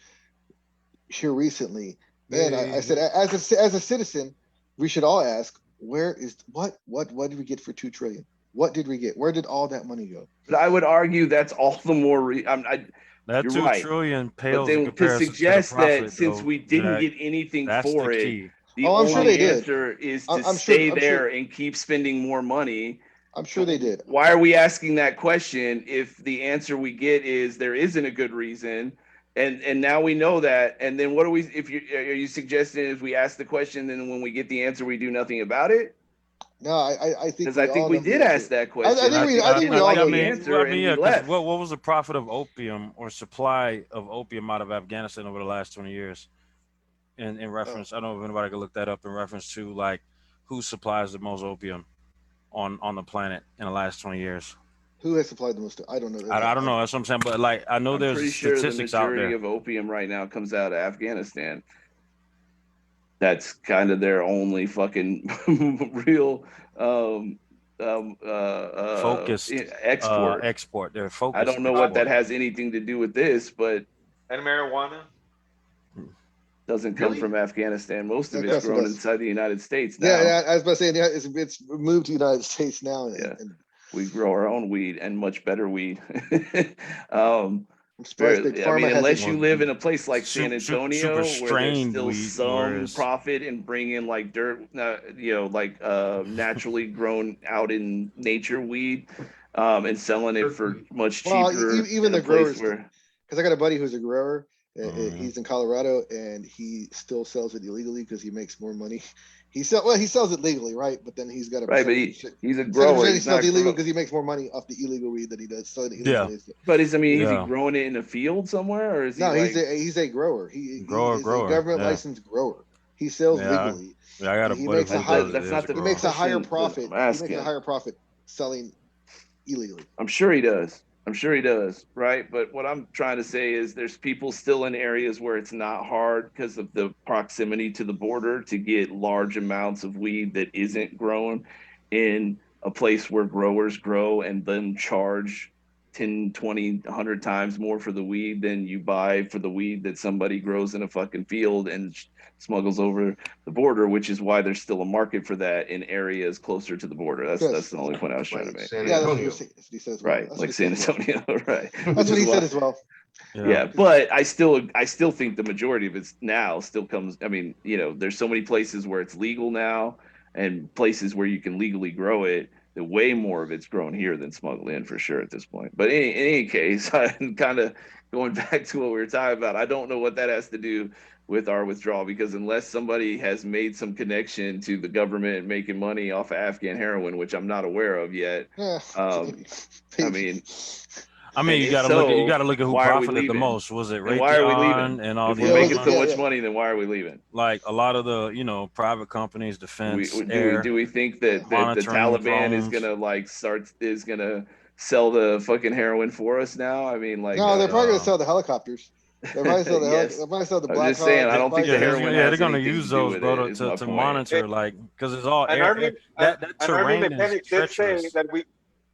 [SPEAKER 3] here recently, and I said as a citizen, we should all ask, where is what did we get for $2 trillion? What did we get? Where did all that money go?
[SPEAKER 1] But I would argue that's all the more.
[SPEAKER 5] That
[SPEAKER 1] You're
[SPEAKER 5] $2
[SPEAKER 1] right.
[SPEAKER 5] trillion
[SPEAKER 1] But
[SPEAKER 5] pales in
[SPEAKER 1] then to
[SPEAKER 5] comparison
[SPEAKER 1] suggest
[SPEAKER 5] to the profit,
[SPEAKER 1] that since
[SPEAKER 5] though,
[SPEAKER 1] we didn't
[SPEAKER 5] Jack,
[SPEAKER 1] get anything
[SPEAKER 5] that's
[SPEAKER 1] for
[SPEAKER 5] the
[SPEAKER 1] it,
[SPEAKER 5] key.
[SPEAKER 1] the
[SPEAKER 3] Oh, I'm sure
[SPEAKER 1] only
[SPEAKER 3] they did.
[SPEAKER 1] answer is to
[SPEAKER 3] I'm sure-
[SPEAKER 1] stay
[SPEAKER 3] I'm
[SPEAKER 1] there
[SPEAKER 3] sure-
[SPEAKER 1] and keep spending more money.
[SPEAKER 3] I'm sure they did.
[SPEAKER 1] Why are we asking that question if the answer we get is there isn't a good reason? And now we know that. And then what are we? Are you suggesting if we ask the question, then when we get the answer, we do nothing about it?
[SPEAKER 3] No, I think
[SPEAKER 1] Because I think
[SPEAKER 3] all
[SPEAKER 1] we
[SPEAKER 3] know the
[SPEAKER 1] did
[SPEAKER 3] answer.
[SPEAKER 1] ask that question.
[SPEAKER 3] I think we all know
[SPEAKER 1] the
[SPEAKER 3] the
[SPEAKER 1] answer, and
[SPEAKER 5] yeah,
[SPEAKER 1] we
[SPEAKER 5] 'cause
[SPEAKER 1] left.
[SPEAKER 5] what was the profit of opium or supply of opium out of Afghanistan over the last 20 years? In reference, I don't know if anybody could look that up in reference to like who supplies the most opium on the planet in the last 20 years.
[SPEAKER 3] Who has supplied the most? I don't know.
[SPEAKER 5] I don't know. That's what I'm saying. But like, I know
[SPEAKER 1] I'm
[SPEAKER 5] there's
[SPEAKER 1] pretty sure the
[SPEAKER 5] statistics out
[SPEAKER 1] majority
[SPEAKER 5] there.
[SPEAKER 1] of opium right now comes out of Afghanistan. That's kind of their only fucking real
[SPEAKER 5] Focused
[SPEAKER 1] export.
[SPEAKER 5] export. They're focused.
[SPEAKER 1] I don't know what that
[SPEAKER 5] export.
[SPEAKER 1] has anything to do with this, but
[SPEAKER 2] And marijuana.
[SPEAKER 1] doesn't come
[SPEAKER 2] Really?
[SPEAKER 1] from Afghanistan. Most of
[SPEAKER 3] Yeah,
[SPEAKER 1] it's
[SPEAKER 3] that's
[SPEAKER 1] grown
[SPEAKER 3] what-
[SPEAKER 1] inside the United States now.
[SPEAKER 3] Yeah, I was about to say, yeah, it's moved to the United States now.
[SPEAKER 1] Yeah.
[SPEAKER 3] And
[SPEAKER 1] We grow our own weed and much better weed.
[SPEAKER 3] I'm surprised Big
[SPEAKER 1] I
[SPEAKER 3] Pharma
[SPEAKER 1] mean, unless
[SPEAKER 3] hasn't.
[SPEAKER 1] you live in a place like
[SPEAKER 5] Super-
[SPEAKER 1] San
[SPEAKER 5] super
[SPEAKER 1] Antonio, where there's
[SPEAKER 5] strained
[SPEAKER 1] still
[SPEAKER 5] weed,
[SPEAKER 1] some
[SPEAKER 5] whereas-
[SPEAKER 1] profit in bringing like dirt, naturally grown out in nature weed, and selling it for much
[SPEAKER 3] Well,
[SPEAKER 1] cheaper.
[SPEAKER 3] even
[SPEAKER 1] in a
[SPEAKER 3] the
[SPEAKER 1] place
[SPEAKER 3] growers-
[SPEAKER 1] where
[SPEAKER 3] Because I got a buddy who's a grower.
[SPEAKER 5] Mhm.
[SPEAKER 3] He's in Colorado, and he still sells it illegally because he makes more money. He sells it legally, right? But then he's got a
[SPEAKER 1] right, but
[SPEAKER 3] percentage-
[SPEAKER 1] he's a
[SPEAKER 3] 70%
[SPEAKER 1] grower.
[SPEAKER 3] he
[SPEAKER 1] He's
[SPEAKER 3] sells
[SPEAKER 1] not
[SPEAKER 3] illegal
[SPEAKER 1] grow-
[SPEAKER 3] because he makes more money off the illegal weed than he does selling it
[SPEAKER 5] Yeah.
[SPEAKER 3] illegally.
[SPEAKER 1] But is he
[SPEAKER 5] Yeah.
[SPEAKER 1] growing it in a field somewhere, or is he?
[SPEAKER 3] No,
[SPEAKER 1] like,
[SPEAKER 3] he's a grower. He
[SPEAKER 5] Grower,
[SPEAKER 3] is
[SPEAKER 5] grower,
[SPEAKER 3] a government
[SPEAKER 5] yeah.
[SPEAKER 3] licensed grower. He sells
[SPEAKER 5] Yeah,
[SPEAKER 3] legally.
[SPEAKER 5] Yeah, I got a
[SPEAKER 3] He
[SPEAKER 5] buddy
[SPEAKER 3] makes a
[SPEAKER 5] who
[SPEAKER 3] high-
[SPEAKER 5] does it.
[SPEAKER 1] that's
[SPEAKER 5] He
[SPEAKER 1] not
[SPEAKER 5] is
[SPEAKER 1] the-
[SPEAKER 5] a
[SPEAKER 3] He
[SPEAKER 5] grower.
[SPEAKER 3] makes a higher
[SPEAKER 1] Question that
[SPEAKER 3] profit.
[SPEAKER 1] I'm
[SPEAKER 3] He makes
[SPEAKER 1] asking.
[SPEAKER 3] a higher profit selling illegally.
[SPEAKER 1] I'm sure he does. I'm sure he does, right? But what I'm trying to say is there's people still in areas where it's not hard because of the proximity to the border to get large amounts of weed that isn't grown in a place where growers grow and then charge 10, 20, 100 times more for the weed than you buy for the weed that somebody grows in a fucking field and smuggles over the border, which is why there's still a market for that in areas closer to the border. That's the only point I was trying to make.
[SPEAKER 6] San
[SPEAKER 3] Yeah, that's what
[SPEAKER 6] Antonio.
[SPEAKER 3] he says. Well.
[SPEAKER 1] Right,
[SPEAKER 3] That's
[SPEAKER 1] like
[SPEAKER 3] what
[SPEAKER 1] San
[SPEAKER 3] he says.
[SPEAKER 1] Antonio, right?
[SPEAKER 3] That's what he said as well.
[SPEAKER 1] Yeah, but I still think the majority of it's now still comes. I mean, you know, there's so many places where it's legal now, and places where you can legally grow it. The way more of it's grown here than smuggled in for sure at this point. But in any case, I'm kind of going back to what we were talking about. I don't know what that has to do with our withdrawal because unless somebody has made some connection to the government making money off of Afghan heroin, which I'm not aware of yet.
[SPEAKER 3] Yeah,
[SPEAKER 1] I mean,
[SPEAKER 5] I mean,
[SPEAKER 1] and
[SPEAKER 5] you
[SPEAKER 1] if
[SPEAKER 5] got to look at
[SPEAKER 1] so,
[SPEAKER 5] who
[SPEAKER 1] why are we
[SPEAKER 5] profited the
[SPEAKER 1] leaving?
[SPEAKER 5] most. Was it
[SPEAKER 1] Then why are we
[SPEAKER 5] Raytheon
[SPEAKER 1] leaving?
[SPEAKER 5] and all
[SPEAKER 1] If
[SPEAKER 5] the
[SPEAKER 1] we're
[SPEAKER 5] other
[SPEAKER 1] making so
[SPEAKER 5] ones?
[SPEAKER 1] much money, then why are we leaving?
[SPEAKER 5] Like a lot of the private companies, defense, air,
[SPEAKER 1] Do we think that the
[SPEAKER 5] monitoring
[SPEAKER 1] Taliban is
[SPEAKER 5] drones.
[SPEAKER 1] gonna is gonna sell the fucking heroin for us now? I mean, like,
[SPEAKER 3] no, they're probably gonna sell the helicopters. They're probably sell the
[SPEAKER 1] yes.
[SPEAKER 3] they're probably sell the
[SPEAKER 1] I'm
[SPEAKER 3] Black
[SPEAKER 1] just saying,
[SPEAKER 3] Hawk.
[SPEAKER 1] I
[SPEAKER 3] They're
[SPEAKER 1] don't think
[SPEAKER 3] probably
[SPEAKER 1] the
[SPEAKER 3] sell-
[SPEAKER 1] heroin
[SPEAKER 5] They're
[SPEAKER 1] has
[SPEAKER 5] gonna
[SPEAKER 1] anything
[SPEAKER 5] use
[SPEAKER 1] to do
[SPEAKER 5] those,
[SPEAKER 1] with
[SPEAKER 5] bro,
[SPEAKER 1] it. Is my
[SPEAKER 5] to
[SPEAKER 1] point.
[SPEAKER 5] monitor, like, because it's all
[SPEAKER 2] And
[SPEAKER 5] air.
[SPEAKER 2] Army
[SPEAKER 5] That
[SPEAKER 2] and Army
[SPEAKER 5] terrain is
[SPEAKER 2] mechanic did say
[SPEAKER 5] treacherous.
[SPEAKER 2] that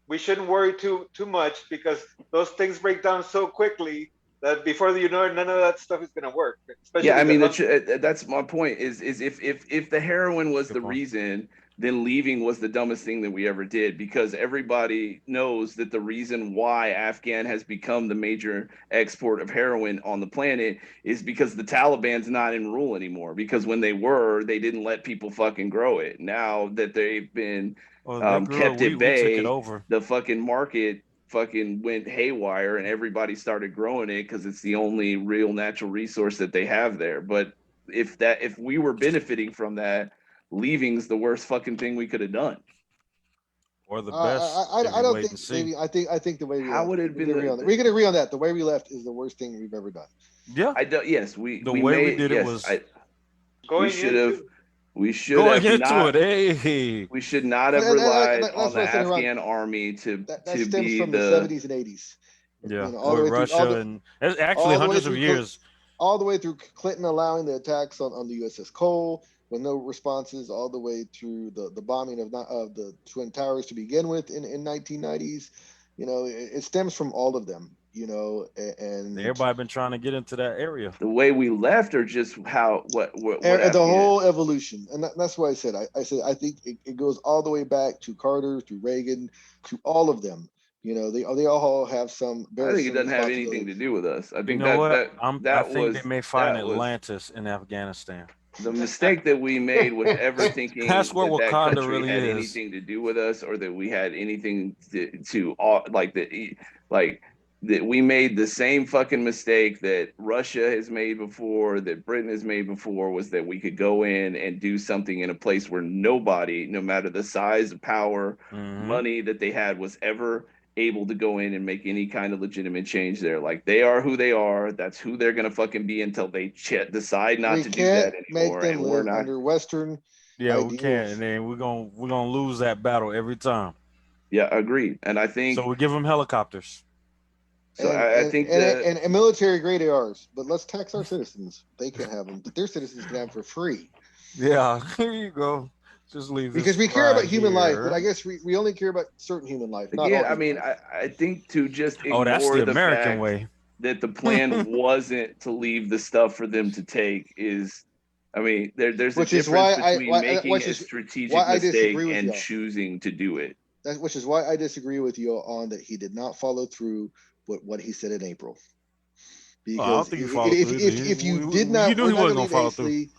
[SPEAKER 2] we shouldn't worry too much because those things break down so quickly that before you know it, none of that stuff is gonna work.
[SPEAKER 1] Yeah, I
[SPEAKER 2] Especially
[SPEAKER 1] mean,
[SPEAKER 2] the
[SPEAKER 1] that's my point. Is if the heroin was
[SPEAKER 5] Good
[SPEAKER 1] the
[SPEAKER 5] point.
[SPEAKER 1] reason, then leaving was the dumbest thing that we ever did because everybody knows that the reason why Afghan has become the major export of heroin on the planet is because the Taliban's not in rule anymore. Because when they were, they didn't let people fucking grow it. Now that they've been
[SPEAKER 5] Well, they grew it.
[SPEAKER 1] kept at
[SPEAKER 5] We took it
[SPEAKER 1] bay,
[SPEAKER 5] over.
[SPEAKER 1] the fucking market fucking went haywire and everybody started growing it because it's the only real natural resource that they have there. But if we were benefiting from that, leaving's the worst fucking thing we could have done.
[SPEAKER 5] Or the best. If
[SPEAKER 3] I
[SPEAKER 5] you
[SPEAKER 3] don't
[SPEAKER 5] wait
[SPEAKER 3] think
[SPEAKER 5] and see.
[SPEAKER 3] maybe I think the way we
[SPEAKER 1] How
[SPEAKER 3] left.
[SPEAKER 1] would it have
[SPEAKER 3] We
[SPEAKER 1] been
[SPEAKER 3] can agree on that. We can agree on that. The way we left is the worst thing we've ever done.
[SPEAKER 5] Yeah.
[SPEAKER 1] I don't. Yes, we
[SPEAKER 5] The way we
[SPEAKER 1] made.
[SPEAKER 5] did it
[SPEAKER 1] Yes,
[SPEAKER 5] was
[SPEAKER 1] we
[SPEAKER 2] going
[SPEAKER 1] should have.
[SPEAKER 2] into
[SPEAKER 1] We should
[SPEAKER 5] going
[SPEAKER 1] have
[SPEAKER 5] into
[SPEAKER 1] not.
[SPEAKER 5] it. Hey.
[SPEAKER 1] We should not have
[SPEAKER 3] And
[SPEAKER 1] relied
[SPEAKER 3] let's
[SPEAKER 1] on the
[SPEAKER 3] not say wrong.
[SPEAKER 1] Afghan army to
[SPEAKER 3] That stems
[SPEAKER 1] be
[SPEAKER 3] from the
[SPEAKER 1] the
[SPEAKER 3] 70s and 80s.
[SPEAKER 5] Yeah.
[SPEAKER 3] You know, all
[SPEAKER 5] With
[SPEAKER 3] the way through
[SPEAKER 5] Russia and it's actually
[SPEAKER 3] all the way
[SPEAKER 5] hundreds of
[SPEAKER 3] through
[SPEAKER 5] years.
[SPEAKER 3] all the way through Clinton allowing the attacks on the USS Cole with no responses, all the way through the bombing of the Twin Towers to begin with in 1990s. You know, it stems from all of them. You know, and
[SPEAKER 5] Everybody been trying to get into that area.
[SPEAKER 1] the way we left, or just how what
[SPEAKER 3] the
[SPEAKER 1] Afghan.
[SPEAKER 3] whole evolution. And that's why I said I said I think it goes all the way back to Carter, to Reagan, to all of them. You know, they all have some.
[SPEAKER 1] I think it
[SPEAKER 3] some
[SPEAKER 1] doesn't have anything
[SPEAKER 3] responsibility.
[SPEAKER 1] to do with us. I
[SPEAKER 5] You
[SPEAKER 1] think
[SPEAKER 5] know what? I
[SPEAKER 1] that
[SPEAKER 5] think
[SPEAKER 1] was
[SPEAKER 5] they may find
[SPEAKER 1] that was
[SPEAKER 5] Atlantis in Afghanistan.
[SPEAKER 1] the mistake that we made was ever thinking
[SPEAKER 5] That's where
[SPEAKER 1] that
[SPEAKER 5] Wakanda
[SPEAKER 1] country
[SPEAKER 5] really
[SPEAKER 1] had
[SPEAKER 5] is.
[SPEAKER 1] anything to do with us, or that we had anything to like that we made the same fucking mistake that Russia has made before, that Britain has made before, was that we could go in and do something in a place where nobody, no matter the size of power, money that they had, was ever able to go in and make any kind of legitimate change there. Like, they are who they are. That's who they're gonna fucking be until they decide not to do that anymore.
[SPEAKER 3] Make them
[SPEAKER 1] And we're
[SPEAKER 3] live
[SPEAKER 1] not.
[SPEAKER 3] under Western.
[SPEAKER 5] Yeah, we
[SPEAKER 3] ideals.
[SPEAKER 5] can't, and then we're gonna lose that battle every time.
[SPEAKER 1] Yeah, agreed. And I think
[SPEAKER 5] So we give them helicopters.
[SPEAKER 1] so.
[SPEAKER 3] And,
[SPEAKER 1] I think
[SPEAKER 3] and military grade ARs, but let's tax our citizens. They can have them, but their citizens can have them for free.
[SPEAKER 5] Yeah, here you go. Just leave this
[SPEAKER 3] Because we care about
[SPEAKER 5] right
[SPEAKER 3] human life,
[SPEAKER 5] here.
[SPEAKER 3] but I guess we only care about certain human life. Not
[SPEAKER 1] again,
[SPEAKER 3] all
[SPEAKER 1] I
[SPEAKER 3] human
[SPEAKER 1] mean,
[SPEAKER 3] life.
[SPEAKER 1] I think to just
[SPEAKER 5] Oh, that's
[SPEAKER 1] ignore
[SPEAKER 5] the
[SPEAKER 1] the
[SPEAKER 5] American
[SPEAKER 1] fact
[SPEAKER 5] way.
[SPEAKER 1] that the plan wasn't to leave the stuff for them to take is, I mean, there's a
[SPEAKER 3] Which is
[SPEAKER 1] difference
[SPEAKER 3] why
[SPEAKER 1] between making
[SPEAKER 3] which
[SPEAKER 1] a
[SPEAKER 3] is
[SPEAKER 1] strategic
[SPEAKER 3] why I
[SPEAKER 1] mistake
[SPEAKER 3] disagree with
[SPEAKER 1] and
[SPEAKER 3] y'all.
[SPEAKER 1] choosing to do it.
[SPEAKER 3] Which is why I disagree with you on that he did not follow through with what he said in April.
[SPEAKER 5] Oh, I don't
[SPEAKER 3] Because
[SPEAKER 5] think he followed through.
[SPEAKER 3] if you did not,
[SPEAKER 5] you knew
[SPEAKER 3] we're
[SPEAKER 5] he
[SPEAKER 3] not
[SPEAKER 5] wasn't
[SPEAKER 3] gonna
[SPEAKER 5] gonna
[SPEAKER 3] leave
[SPEAKER 5] follow through.
[SPEAKER 3] hastily.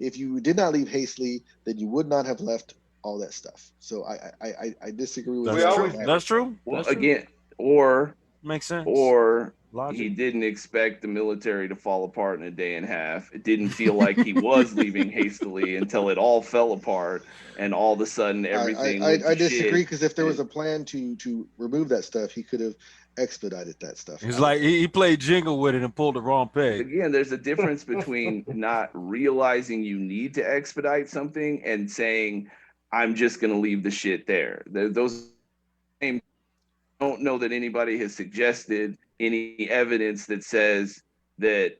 [SPEAKER 3] If you did not leave hastily, then you would not have left all that stuff. So I disagree with
[SPEAKER 2] We
[SPEAKER 3] you
[SPEAKER 5] That's
[SPEAKER 3] on
[SPEAKER 2] always
[SPEAKER 5] true.
[SPEAKER 3] that.
[SPEAKER 5] That's true.
[SPEAKER 1] Well,
[SPEAKER 5] That's true.
[SPEAKER 1] again, or
[SPEAKER 5] Makes sense.
[SPEAKER 1] he
[SPEAKER 5] Logic.
[SPEAKER 1] didn't expect the military to fall apart in a day and a half. It didn't feel like he was leaving hastily until it all fell apart, and all of a sudden everything went to
[SPEAKER 3] I disagree,
[SPEAKER 1] shit.
[SPEAKER 3] because if there was a plan to remove that stuff, he could have expedited that stuff.
[SPEAKER 5] He's like he played jingle with it and pulled the wrong peg.
[SPEAKER 1] Again, there's a difference between not realizing you need to expedite something and saying, I'm just going to leave the shit there. Those same don't know that anybody has suggested any evidence that says that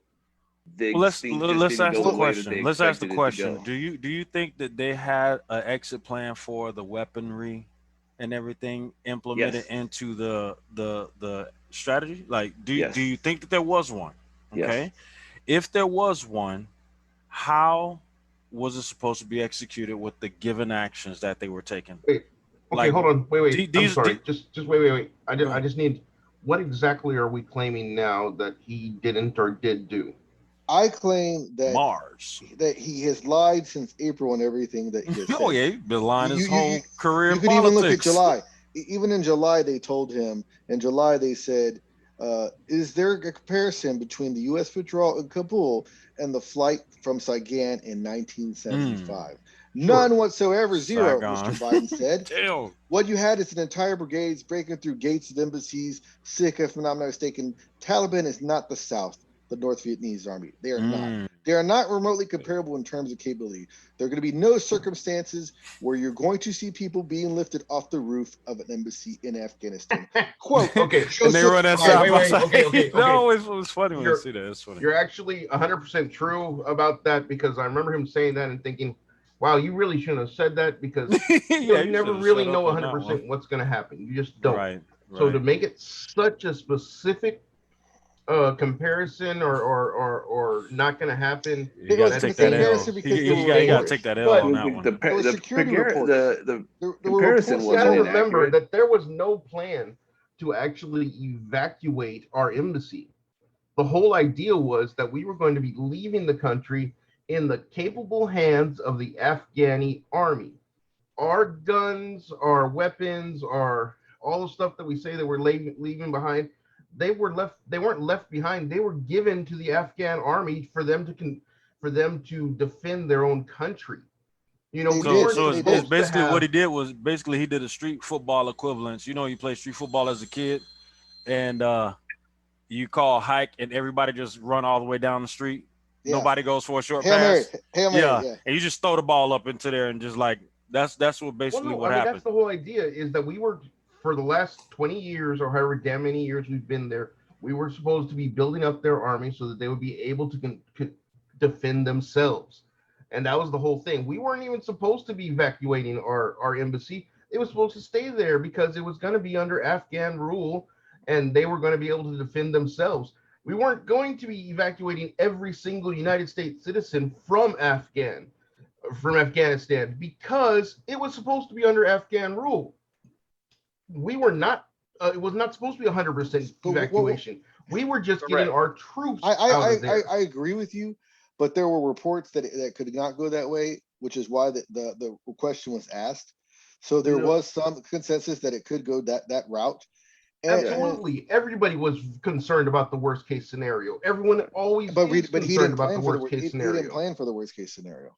[SPEAKER 5] Well,
[SPEAKER 1] things just
[SPEAKER 5] let's
[SPEAKER 1] didn't
[SPEAKER 5] ask
[SPEAKER 1] go
[SPEAKER 5] the
[SPEAKER 1] the way that they
[SPEAKER 5] question. Let's ask the
[SPEAKER 1] expected it to
[SPEAKER 5] question.
[SPEAKER 1] go.
[SPEAKER 5] Do you think that they had an exit plan for the weaponry and everything implemented
[SPEAKER 1] Yes.
[SPEAKER 5] into the strategy? Like, do
[SPEAKER 1] Yes.
[SPEAKER 5] you think that there was one?
[SPEAKER 1] Yes.
[SPEAKER 5] Okay. If there was one, how was it supposed to be executed with the given actions that they were taking?
[SPEAKER 6] Wait, okay,
[SPEAKER 5] Like
[SPEAKER 6] hold on. Wait. I'm
[SPEAKER 5] these,
[SPEAKER 6] sorry. Just wait.
[SPEAKER 5] go
[SPEAKER 6] I
[SPEAKER 5] ahead.
[SPEAKER 6] just need. What exactly are we claiming now that he didn't or did do?
[SPEAKER 3] I claim that
[SPEAKER 5] Mars.
[SPEAKER 3] he has lied since April and everything that he has
[SPEAKER 5] Oh
[SPEAKER 3] said.
[SPEAKER 5] yeah, he's been lying his
[SPEAKER 3] You
[SPEAKER 5] whole career in
[SPEAKER 3] could even look at
[SPEAKER 5] politics.
[SPEAKER 3] July. Even in July, they told him. In July, they said, "Is there a comparison between the U.S. withdrawal in Kabul and the flight from Saigon in 1975?" None
[SPEAKER 6] Sure.
[SPEAKER 3] whatsoever. Zero.
[SPEAKER 5] Saigon.
[SPEAKER 3] Mr. Biden said.
[SPEAKER 5] Damn.
[SPEAKER 3] What you had is an entire brigades breaking through gates of embassies. Sick, if I'm not mistaken. Taliban is not the South, the North Vietnamese army. They are not. They are not remotely comparable in terms of capability. There are going to be no circumstances where you're going to see people being lifted off the roof of an embassy in Afghanistan. Quote,
[SPEAKER 6] Okay.
[SPEAKER 5] And they run that
[SPEAKER 6] Okay,
[SPEAKER 5] side
[SPEAKER 6] wait,
[SPEAKER 5] by
[SPEAKER 6] wait,
[SPEAKER 5] side.
[SPEAKER 6] okay.
[SPEAKER 5] No, it was funny when you
[SPEAKER 6] You're-
[SPEAKER 5] see that. It's funny.
[SPEAKER 6] You're actually 100% true about that, because I remember him saying that and thinking, wow, you really shouldn't have said that, because
[SPEAKER 5] Yeah,
[SPEAKER 6] you never
[SPEAKER 5] should've
[SPEAKER 6] really
[SPEAKER 5] shut
[SPEAKER 6] know
[SPEAKER 5] up on that one.
[SPEAKER 6] 100% what's going to happen. You just don't.
[SPEAKER 5] Right.
[SPEAKER 6] So to
[SPEAKER 5] Right.
[SPEAKER 6] make it such a specific comparison or not going to happen,
[SPEAKER 5] You got to
[SPEAKER 3] It's
[SPEAKER 5] take
[SPEAKER 3] a
[SPEAKER 5] that L.
[SPEAKER 3] comparison because there
[SPEAKER 5] You
[SPEAKER 3] were
[SPEAKER 5] got to
[SPEAKER 3] reports.
[SPEAKER 5] take that L
[SPEAKER 6] But
[SPEAKER 5] on that one.
[SPEAKER 3] There were security reports.
[SPEAKER 1] The
[SPEAKER 3] There were
[SPEAKER 1] comparison
[SPEAKER 3] reports.
[SPEAKER 6] you got
[SPEAKER 1] wasn't
[SPEAKER 6] to remember
[SPEAKER 1] inaccurate.
[SPEAKER 6] that there was no plan to actually evacuate our embassy. The whole idea was that we were going to be leaving the country in the capable hands of the Afghani army. Our guns, our weapons, our all the stuff that we say that we're leaving behind, they weren't left behind. They were given to the Afghan army for them to defend their own country. We weren't
[SPEAKER 5] So it's
[SPEAKER 6] supposed to
[SPEAKER 5] basically what
[SPEAKER 6] have.
[SPEAKER 5] he did was basically he did a street football equivalence. You know, you play street football as a kid, and you call hike, and everybody just run all the way down the street.
[SPEAKER 3] Yeah.
[SPEAKER 5] Nobody goes for a short
[SPEAKER 3] Hail Mary.
[SPEAKER 5] pass.
[SPEAKER 3] Hail Mary. Yeah.
[SPEAKER 5] And you just throw the ball up into there and just like that's what basically what happened.
[SPEAKER 6] That's the whole idea, is that we were, for the last 20 years or however damn many years we've been there, we were supposed to be building up their army so that they would be able to defend themselves. And that was the whole thing. We weren't even supposed to be evacuating our embassy. It was supposed to stay there because it was going to be under Afghan rule and they were going to be able to defend themselves. We weren't going to be evacuating every single United States citizen from Afghanistan, because it was supposed to be under Afghan rule. We were not. It was not supposed to be 100% evacuation. We were just getting our troops out of there.
[SPEAKER 3] I agree with you, but there were reports that could not go that way, which is why the question was asked. So there was some consensus that it could go that route.
[SPEAKER 6] Absolutely, everybody was concerned about the worst case scenario. Everyone always
[SPEAKER 3] but he didn't
[SPEAKER 6] about the
[SPEAKER 3] plan for
[SPEAKER 6] worst case
[SPEAKER 3] he
[SPEAKER 6] scenario.
[SPEAKER 3] didn't plan for the worst case scenario.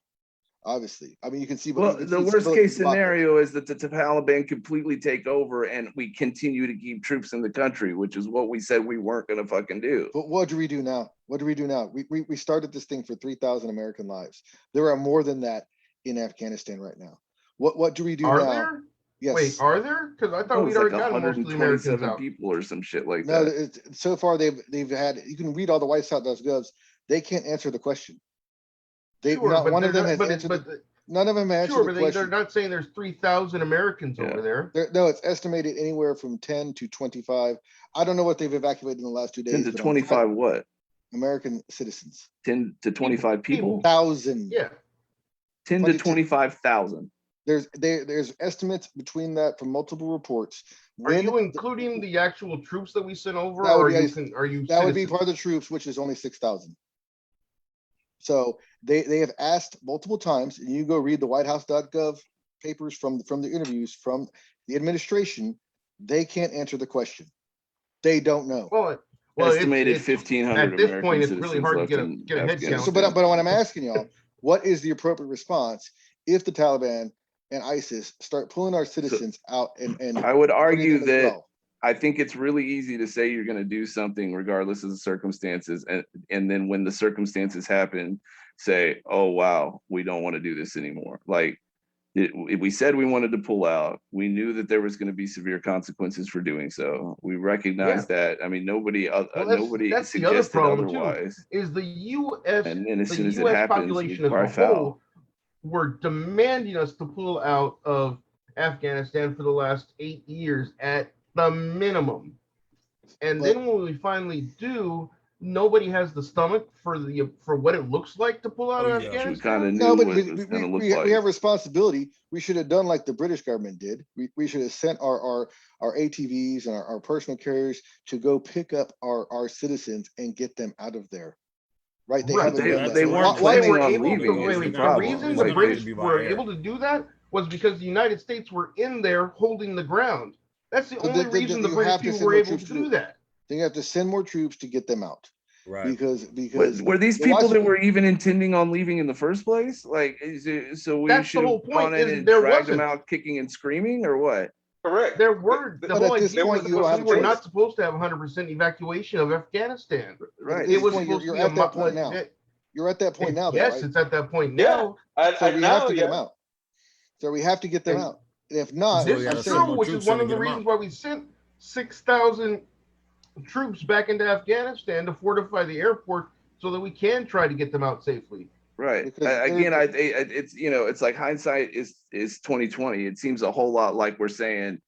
[SPEAKER 3] Obviously, I mean, you can see.
[SPEAKER 1] Well, the worst case scenario is that the Taliban completely take over and we continue to keep troops in the country, which is what we said we weren't going to fucking do.
[SPEAKER 3] But what do we do now? What do we do now? We started this thing for 3,000 American lives. There are more than that in Afghanistan right now. What do we do now?
[SPEAKER 6] Are there?
[SPEAKER 3] Yes.
[SPEAKER 6] Wait, are there? Because I thought we'd already gotten most of the Americans out.
[SPEAKER 1] People or some shit like
[SPEAKER 3] no,
[SPEAKER 1] that.
[SPEAKER 3] So far they've had. You can read all the whitehouse.govs. They can't answer the question. Not one of them has answered. None of them have answered the question.
[SPEAKER 6] They're not saying there's 3,000 Americans over there.
[SPEAKER 3] No, it's estimated anywhere from 10 to 25. I don't know what they've evacuated in the last 2 days.
[SPEAKER 1] 10 to 25 what?
[SPEAKER 3] American citizens.
[SPEAKER 1] 10 to 25 people?
[SPEAKER 3] 1,000.
[SPEAKER 6] Yeah.
[SPEAKER 1] 10 to 25,000.
[SPEAKER 3] There's estimates between that from multiple reports.
[SPEAKER 6] Are you including the actual troops that we sent over,
[SPEAKER 3] or
[SPEAKER 6] are you?
[SPEAKER 3] That would be part of the troops, which is only 6,000. So they have asked multiple times, and you go read the whitehouse.gov papers from the interviews from the administration. They can't answer the question. They don't know.
[SPEAKER 6] Well,
[SPEAKER 1] estimated 1,500.
[SPEAKER 6] At this point, it's really hard to get a head count.
[SPEAKER 3] So, but what I'm asking y'all, what is the appropriate response if the Taliban and ISIS start pulling our citizens out? And
[SPEAKER 1] I would argue that I think it's really easy to say you're going to do something regardless of the circumstances, and then when the circumstances happen, say, "Oh wow, we don't want to do this anymore." Like We said we wanted to pull out. We knew that there was going to be severe consequences for doing so. We recognized that. I mean, nobody
[SPEAKER 6] that's the other
[SPEAKER 1] suggested
[SPEAKER 6] problem
[SPEAKER 1] otherwise.
[SPEAKER 6] too. Is the U.S.
[SPEAKER 1] And then as
[SPEAKER 6] the
[SPEAKER 1] soon as it
[SPEAKER 6] U.S.
[SPEAKER 1] happens,
[SPEAKER 6] population
[SPEAKER 1] we
[SPEAKER 6] as
[SPEAKER 1] cry
[SPEAKER 6] a
[SPEAKER 1] foul.
[SPEAKER 6] whole were demanding us to pull out of Afghanistan for the last 8 years at the minimum. And then when we finally do, nobody has the stomach for what it looks like to pull out of
[SPEAKER 5] yeah.
[SPEAKER 1] We kind of
[SPEAKER 6] Afghanistan.
[SPEAKER 1] knew
[SPEAKER 3] No, but
[SPEAKER 1] what it was going to look
[SPEAKER 3] we
[SPEAKER 1] like.
[SPEAKER 3] have responsibility. We should have done like the British government did. We should have sent our ATVs and our personal carriers to go pick up our citizens and get them out of there. Right? They
[SPEAKER 6] Right,
[SPEAKER 3] haven't done that.
[SPEAKER 1] They
[SPEAKER 3] So
[SPEAKER 1] weren't
[SPEAKER 3] why-
[SPEAKER 6] They
[SPEAKER 1] planning
[SPEAKER 6] were
[SPEAKER 1] on
[SPEAKER 6] able to,
[SPEAKER 1] leaving. Is the
[SPEAKER 6] the
[SPEAKER 1] problem.
[SPEAKER 6] reason
[SPEAKER 1] Like,
[SPEAKER 6] the British
[SPEAKER 5] be by
[SPEAKER 6] were
[SPEAKER 5] air.
[SPEAKER 6] able to do that was because the United States were in there holding the ground. That's the
[SPEAKER 3] So
[SPEAKER 6] only
[SPEAKER 3] then
[SPEAKER 6] reason the
[SPEAKER 3] you
[SPEAKER 6] British
[SPEAKER 3] have to
[SPEAKER 6] people
[SPEAKER 3] send
[SPEAKER 6] were
[SPEAKER 3] more
[SPEAKER 6] able
[SPEAKER 3] troops
[SPEAKER 6] to
[SPEAKER 3] to
[SPEAKER 6] do
[SPEAKER 3] do-
[SPEAKER 6] that.
[SPEAKER 3] Then you have to send more troops to get them out.
[SPEAKER 5] Right.
[SPEAKER 3] Because
[SPEAKER 1] were these
[SPEAKER 3] the
[SPEAKER 1] people that
[SPEAKER 3] Washington-
[SPEAKER 1] were even intending on leaving in the first place? Like, so we
[SPEAKER 6] That's the
[SPEAKER 1] should
[SPEAKER 6] whole
[SPEAKER 1] have
[SPEAKER 6] point,
[SPEAKER 1] gone in
[SPEAKER 6] is
[SPEAKER 1] and
[SPEAKER 6] there
[SPEAKER 1] dragged them
[SPEAKER 6] wasn't.
[SPEAKER 1] out kicking and screaming, or what?
[SPEAKER 2] Correct.
[SPEAKER 6] There were the
[SPEAKER 3] But
[SPEAKER 6] whole
[SPEAKER 3] at this
[SPEAKER 6] idea
[SPEAKER 3] point,
[SPEAKER 6] was
[SPEAKER 3] you don't
[SPEAKER 6] that
[SPEAKER 3] have
[SPEAKER 6] we
[SPEAKER 3] a
[SPEAKER 6] were
[SPEAKER 3] choice.
[SPEAKER 6] not supposed to have 100% evacuation of Afghanistan.
[SPEAKER 1] Right.
[SPEAKER 3] At
[SPEAKER 6] It
[SPEAKER 3] this
[SPEAKER 6] was
[SPEAKER 3] point,
[SPEAKER 6] supposed
[SPEAKER 3] you're
[SPEAKER 6] to be
[SPEAKER 3] at that point now. You're at that point now, though,
[SPEAKER 6] yes,
[SPEAKER 3] right?
[SPEAKER 6] it's at that point
[SPEAKER 2] Yeah.
[SPEAKER 6] now.
[SPEAKER 2] And,
[SPEAKER 3] So
[SPEAKER 2] and
[SPEAKER 3] we
[SPEAKER 2] now,
[SPEAKER 3] have to get
[SPEAKER 2] yeah.
[SPEAKER 3] them out. So we have to get them
[SPEAKER 6] And-
[SPEAKER 3] out. And if not,
[SPEAKER 5] So we
[SPEAKER 6] This
[SPEAKER 5] gotta
[SPEAKER 6] is
[SPEAKER 5] send
[SPEAKER 6] true,
[SPEAKER 5] more
[SPEAKER 6] which
[SPEAKER 5] troops
[SPEAKER 6] is one
[SPEAKER 5] in
[SPEAKER 6] of
[SPEAKER 5] to
[SPEAKER 6] the
[SPEAKER 5] get 'em
[SPEAKER 6] reasons
[SPEAKER 5] out.
[SPEAKER 6] why we sent 6,000 troops back into Afghanistan to fortify the airport so that we can try to get them out safely.
[SPEAKER 1] Right.
[SPEAKER 3] Because
[SPEAKER 1] Again, it's it's like hindsight is 2020. It seems a whole lot like we're saying,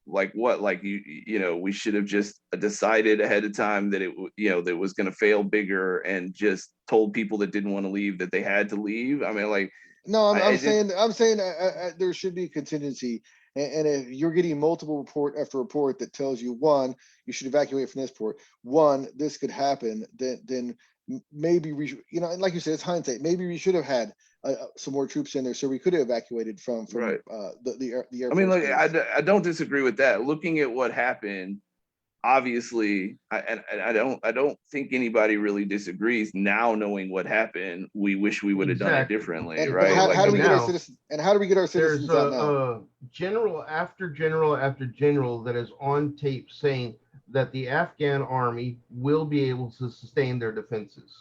[SPEAKER 1] like what, like we should have just decided ahead of time that that it was going to fail bigger and just told people that didn't want to leave that they had to leave. I mean, like,
[SPEAKER 3] no,
[SPEAKER 1] I
[SPEAKER 3] I'm saying there should be contingency. And if you're getting multiple report after report that tells you, one, you should evacuate from this port, one, this could happen, then maybe we should, and like you said, it's hindsight. Maybe we should have had some more troops in there so we could have evacuated from
[SPEAKER 1] Right.
[SPEAKER 3] the Air
[SPEAKER 1] I mean,
[SPEAKER 3] Force
[SPEAKER 1] look,
[SPEAKER 3] base.
[SPEAKER 1] I don't disagree with that. Looking at what happened, obviously, I don't think anybody really disagrees. Now, knowing what happened, we wish we would have done it
[SPEAKER 6] Exactly.
[SPEAKER 1] differently,
[SPEAKER 3] And
[SPEAKER 1] right?
[SPEAKER 3] how,
[SPEAKER 1] Like,
[SPEAKER 3] how do we get our
[SPEAKER 6] now,
[SPEAKER 3] citizens? And how do we get our
[SPEAKER 6] There's
[SPEAKER 3] citizens out now?
[SPEAKER 6] a general after general after general that is on tape saying that the Afghan army will be able to sustain their defenses.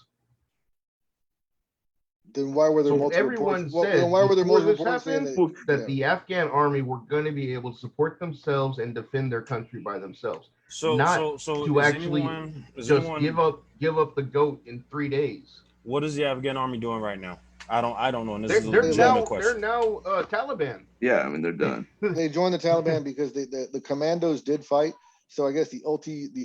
[SPEAKER 3] Then why were there
[SPEAKER 6] So
[SPEAKER 3] multiple
[SPEAKER 6] everyone
[SPEAKER 3] reports?
[SPEAKER 6] said
[SPEAKER 3] Then why were there
[SPEAKER 6] before
[SPEAKER 3] multiple
[SPEAKER 6] this
[SPEAKER 3] reports saying
[SPEAKER 6] happened
[SPEAKER 3] that?
[SPEAKER 6] that the Afghan army were going to be able to support themselves and defend their country by themselves, not to
[SPEAKER 5] is
[SPEAKER 6] actually just give up the goat in 3 days.
[SPEAKER 5] What is the Afghan army doing right now? I don't know. And this
[SPEAKER 6] They're,
[SPEAKER 5] is a
[SPEAKER 6] they're
[SPEAKER 5] legitimate
[SPEAKER 6] now
[SPEAKER 5] question.
[SPEAKER 6] Taliban.
[SPEAKER 1] yeah, I mean, they're done.
[SPEAKER 3] They joined the Taliban because the commandos did fight. So I guess the